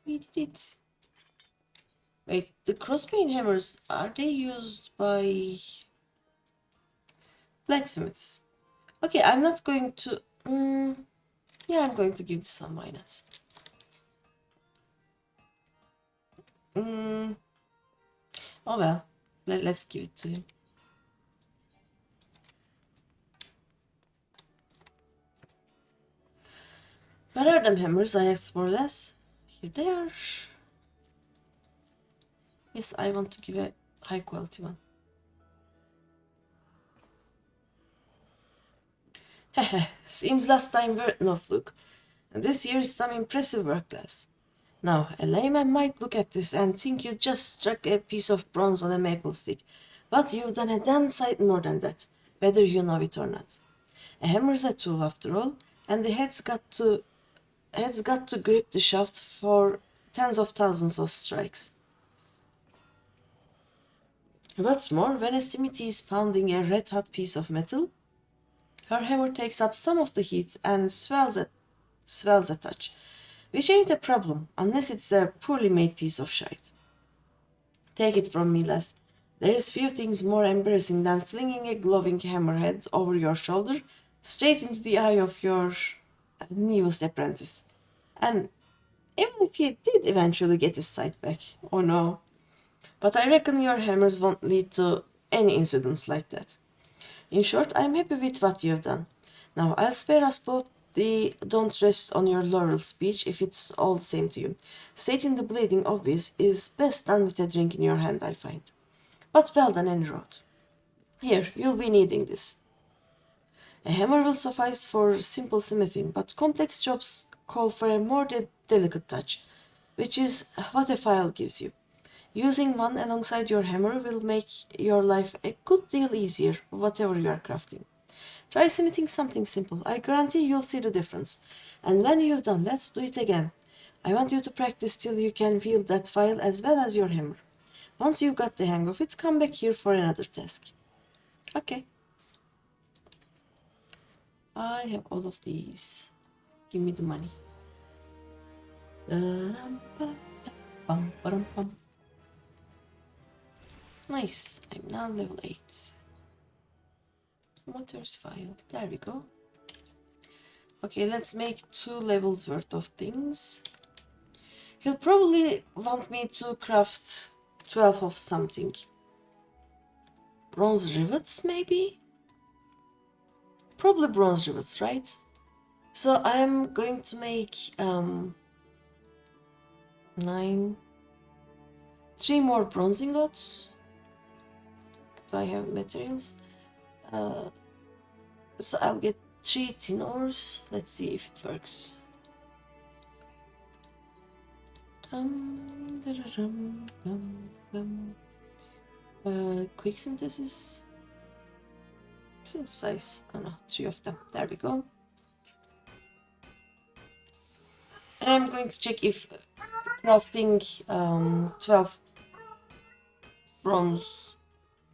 We did it. Wait, the crossbeam hammers, are they used by blacksmiths? Okay, I'm not going to... yeah, I'm going to give this some. Why not? Oh well, let's give it to him. Where are them hammers? I asked more or less. Here they are. Yes, I want to give a high quality one. Hehe, seems last time were no fluke. And this year is some impressive work, class. Now, a layman might look at this and think you just struck a piece of bronze on a maple stick. But you've done a damn sight more than that, whether you know it or not. A hammer's a tool after all, and the head's got to grip the shaft for tens of thousands of strikes. What's more, when a smith is pounding a red-hot piece of metal, her hammer takes up some of the heat and swells a touch, which ain't a problem unless it's a poorly made piece of shite. Take it from me, lass, there is few things more embarrassing than flinging a glowing hammerhead over your shoulder straight into the eye of your newest apprentice. And even if he did eventually get his sight back, oh no. But I reckon your hammers won't lead to any incidents like that. In short, I'm happy with what you've done. Now, I'll spare us both the don't rest on your laurels speech if it's all the same to you. Stating the bleeding obvious is best done with a drink in your hand, I find. But well done any road. Here, you'll be needing this. A hammer will suffice for simple smithing, but complex jobs call for a more delicate touch, which is what a file gives you. Using one alongside your hammer will make your life a good deal easier, whatever you are crafting. Try smithing something simple. I guarantee you'll see the difference. And when you've done that, do it again. I want you to practice till you can wield that file as well as your hammer. Once you've got the hang of it, come back here for another task. Okay. I have all of these. Give me the money. Nice. I'm now level 8. Motors file. There we go. Okay, let's make 2 levels worth of things. He'll probably want me to craft 12 of something. Bronze rivets, maybe? Probably bronze rivets, right? So I'm going to make 9... 3 more bronze ingots. Do I have materials? So I'll get 3 tin ores. Let's see if it works. Quick synthesis. Synthesize. Oh no, 3 of them. There we go. And I'm going to check if crafting 12 bronze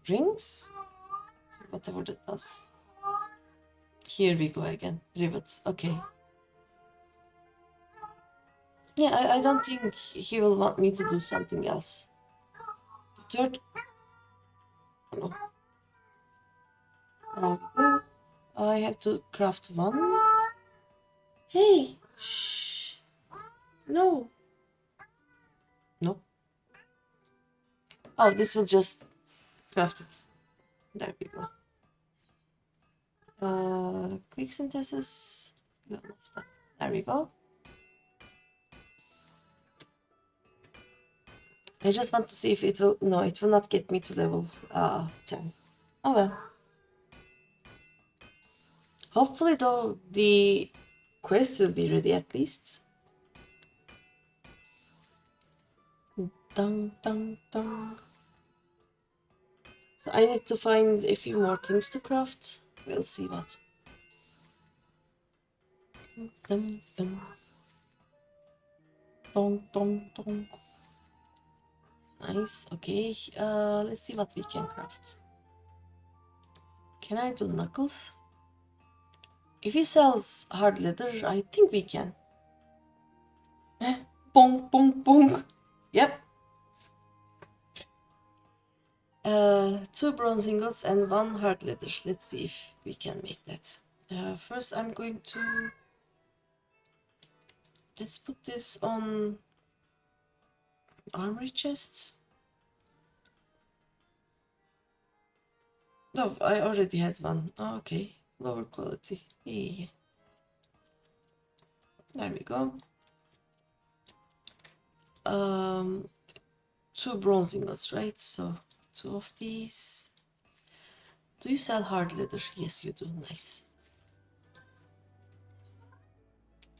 rings, whatever that was. Here we go again. Rivets. Okay. Yeah, I don't think he will want me to do something else. The third... Oh, no. There we go. I have to craft 1. Hey! Shh! No! Nope. Oh, this will just craft it. There we go. Quick synthesis. There we go. I just want to see if it will... No, it will not get me to level 10. Oh well. Hopefully though, the quest will be ready at least. Dun, dun, dun. So I need to find a few more things to craft. We'll see what. Dun, dun. Dun, dun, dun. Nice, okay. Let's see what we can craft. Can I do knuckles? If he sells hard leather, I think we can. Bong, bong, bong. Yep. 2 bronze ingots and 1 hard leather. Let's see if we can make that. First I'm going to... Let's put this on armory chests. No, I already had one. Oh, okay, lower quality. Yeah. There we go. 2 bronze ingots, right? So 2 of these. Do you sell hard leather? Yes, you do. Nice.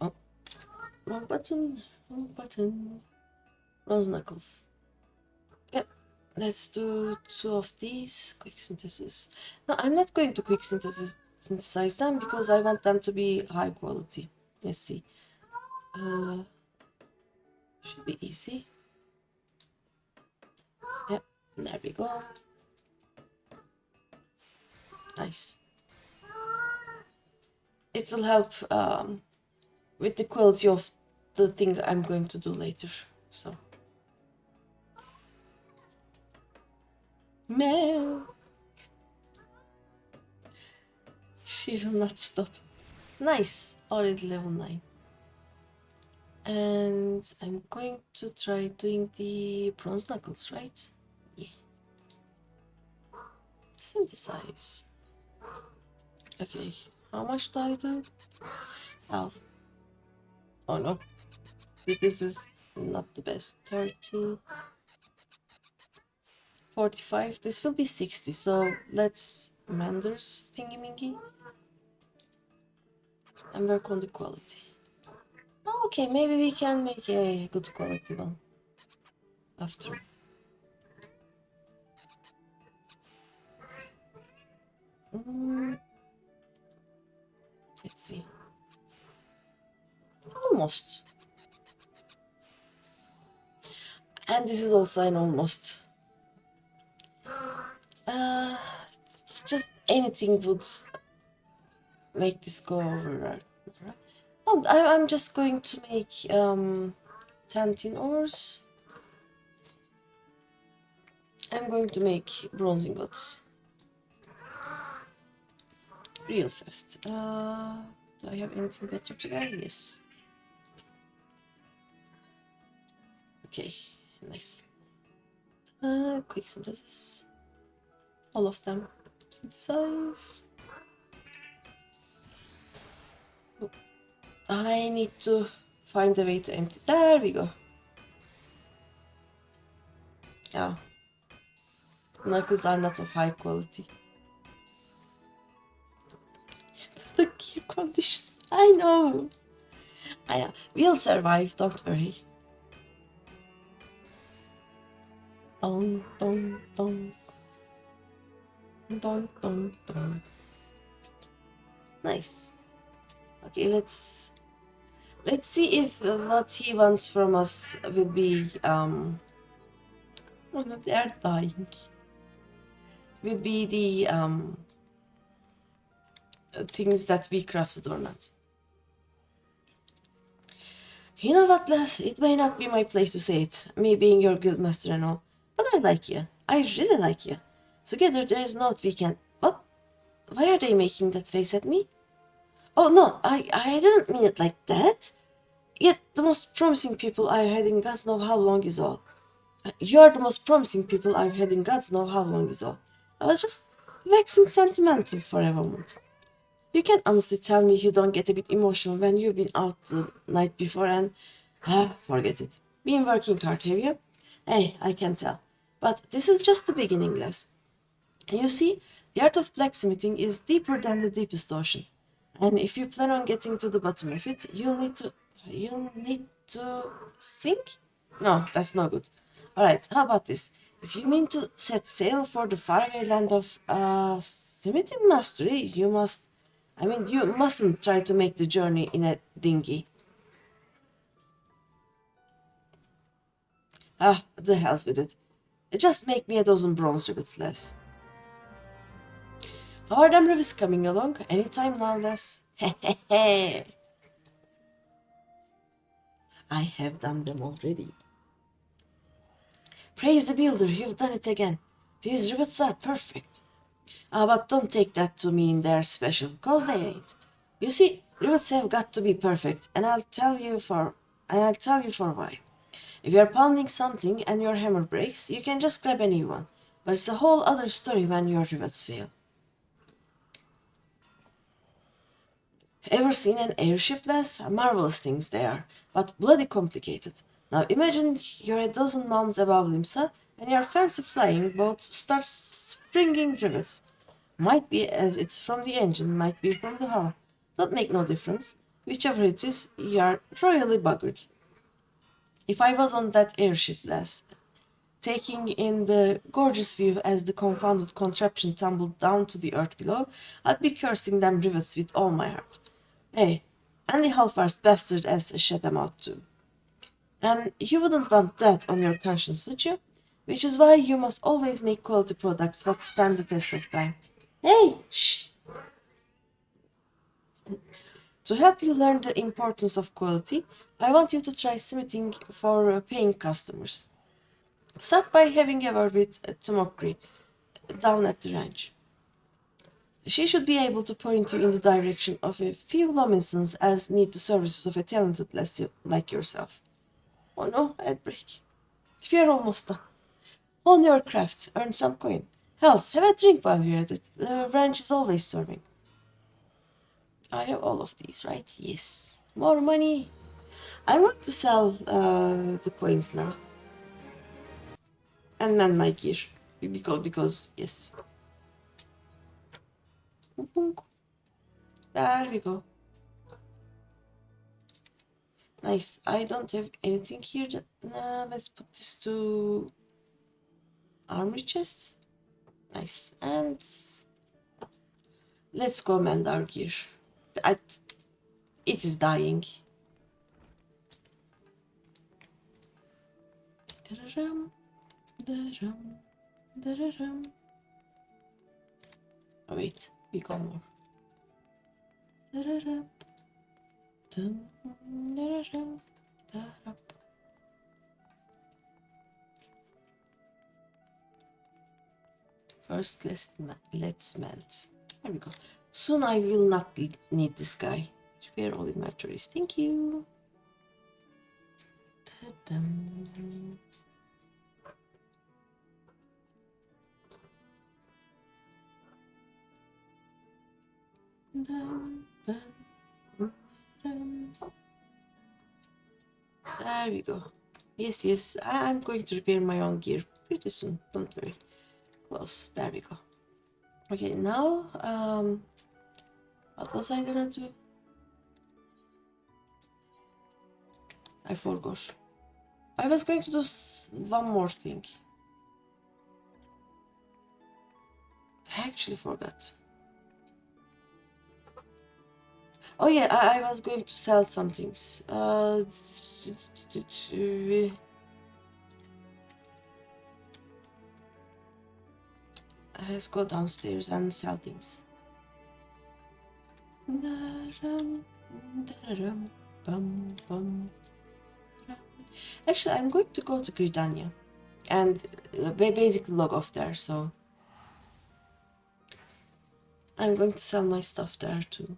Oh, one button, one button. Bronze knuckles. Yep. Let's do 2 of these. Quick synthesis. No, I'm not going to quick synthesize them because I want them to be high quality. Let's see. Should be easy. Yep. There we go. Nice. It will help with the quality of the thing I'm going to do later. So. Meow. She will not stop. Nice. Already level 9. And I'm going to try doing the bronze knuckles, right? Yeah. Synthesize. Okay. How much do I do? Oh. Oh no. This is not the best. 30. 45. This will be 60. So let's Manders thingy-mingy and work on the quality. Oh, okay, maybe we can make a good quality one after. Let's see. Almost. And this is also an almost. Just anything would make this go over. Oh, I'm just going to make 10 tin ores. I'm going to make bronze ingots. Real fast. Do I have anything better to wear? Yes. Okay, nice. Quick synthesis. All of them. Synthesize. Oh, I need to find a way to empty. There we go. Yeah. Knuckles are not of high quality. The gear condition. I know. We'll survive, don't worry. Dong, dong, dong. Dong, dong, dong. Nice. Okay, let's see if what he wants from us will be oh no, they are dying. Will be the things that we crafted or not. You know what, Les? It may not be my place to say it, me being your guildmaster and all, but I like you. I really like you. Together there is naught we can... What? Why are they making that face at me? Oh no, I didn't mean it like that. Yet the most promising people I've had in God's know how long is all. You're the most promising people I've had in God's know how long is all. I was just waxing sentimental for a moment. You can honestly tell me you don't get a bit emotional when you've been out the night before and... forget it. Been working hard, have you? Hey, I can tell. But this is just the beginning, Les. You see, the art of blacksmithing is deeper than the deepest ocean. And if you plan on getting to the bottom of it, you'll need to... sink? No, that's no good. Alright, how about this? If you mean to set sail for the faraway land of smithing mastery, you mustn't try to make the journey in a dinghy. Ah, the hell's with it. Just make me a dozen bronze rivets less. How are them rivets coming along? Any time now, less? Hehehe. I have done them already. Praise the builder, you've done it again. These rivets are perfect. Ah, but don't take that to mean they're special, cause they ain't. You see, rivets have got to be perfect, and I'll tell you for why. If you're pounding something and your hammer breaks, you can just grab a new one. But it's a whole other story when your rivets fail. Ever seen an airship, Les? Marvelous things they are, but bloody complicated. Now imagine you're a dozen mounds above Limsa, and your fancy flying boat starts springing rivets. Might be as it's from the engine, might be from the hull. Don't make no difference. Whichever it is, you're royally buggered. If I was on that airship, Les, taking in the gorgeous view as the confounded contraption tumbled down to the earth below, I'd be cursing them rivets with all my heart. Hey, and the half-arsed bastard as shut them out too. And you wouldn't want that on your conscience, would you? Which is why you must always make quality products that stand the test of time. Hey, shh! To help you learn the importance of quality, I want you to try smithing for paying customers. Start by having a word with Timokri down at the ranch. She should be able to point you in the direction of a few Lominsons as need the services of a talented lassie like yourself. Oh no, I'd break. We're almost done. Hone your crafts, earn some coin. Hells, have a drink while you're at it. The ranch is always serving. I have all of these, right? Yes. More money. I'm going to sell the coins now. And then my gear. Because yes. There we go. Nice. I don't have anything here. Let's put this to armory chest. Nice. And let's go mend our gear. It is dying. Oh wait, we got more. First, let's melt. There we go. Soon I will not need this guy. Repair all inventories. Thank you. There we go. Yes, I'm going to repair my own gear pretty soon. Don't worry. Close. There we go. Okay, now, what was I gonna do? I forgot. I was going to do one more thing. I actually forgot. Oh yeah, I was going to sell some things. Let's go downstairs and sell things. Actually, I'm going to go to Gridania and basically log off there, so I'm going to sell my stuff there too.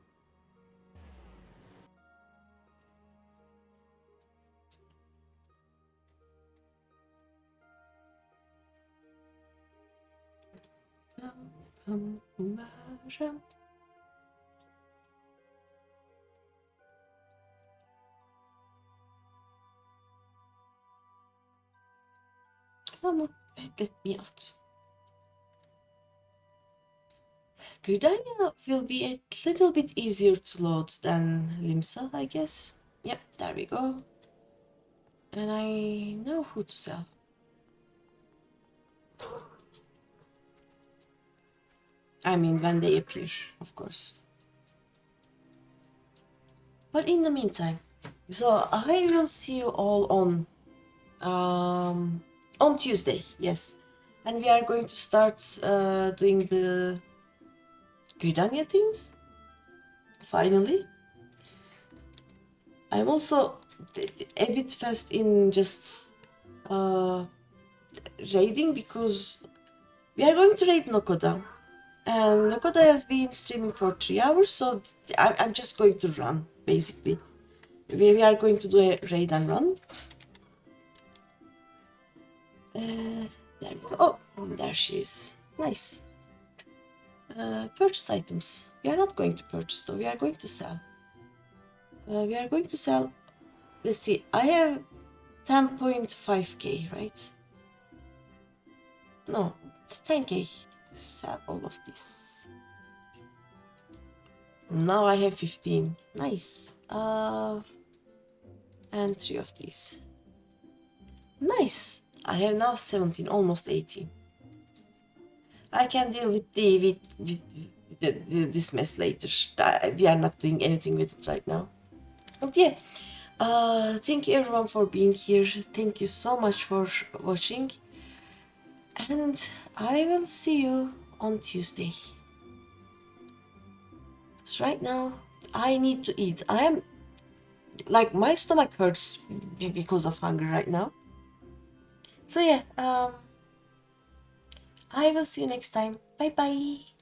Come on, let me out. Gridania will be a little bit easier to load than Limsa, I guess. Yep, there we go. And I know who to sell. I mean, when they appear, of course. But in the meantime, so I will see you all on Tuesday, yes. And we are going to start doing the Gridania things, finally. I'm also a bit fast in just raiding because we are going to raid Nokoda. And Nokoda has been streaming for 3 hours, so I'm just going to run, basically. We are going to do a raid and run. There we go. Oh, there she is. Nice. Purchase items. We are not going to purchase though, we are going to sell. We are going to sell. Let's see, I have 10.5k, right? No, 10k. Sell all of this. Now I have 15. Nice. And 3 of these. Nice. I have now 17, almost 18. I can deal with this mess later. We are not doing anything with it right now. But yeah, thank you everyone for being here. Thank you so much for watching. And I will see you on Tuesday. Because right now, I need to eat. I am, like, my stomach hurts because of hunger right now. So yeah, I will see you next time. Bye bye.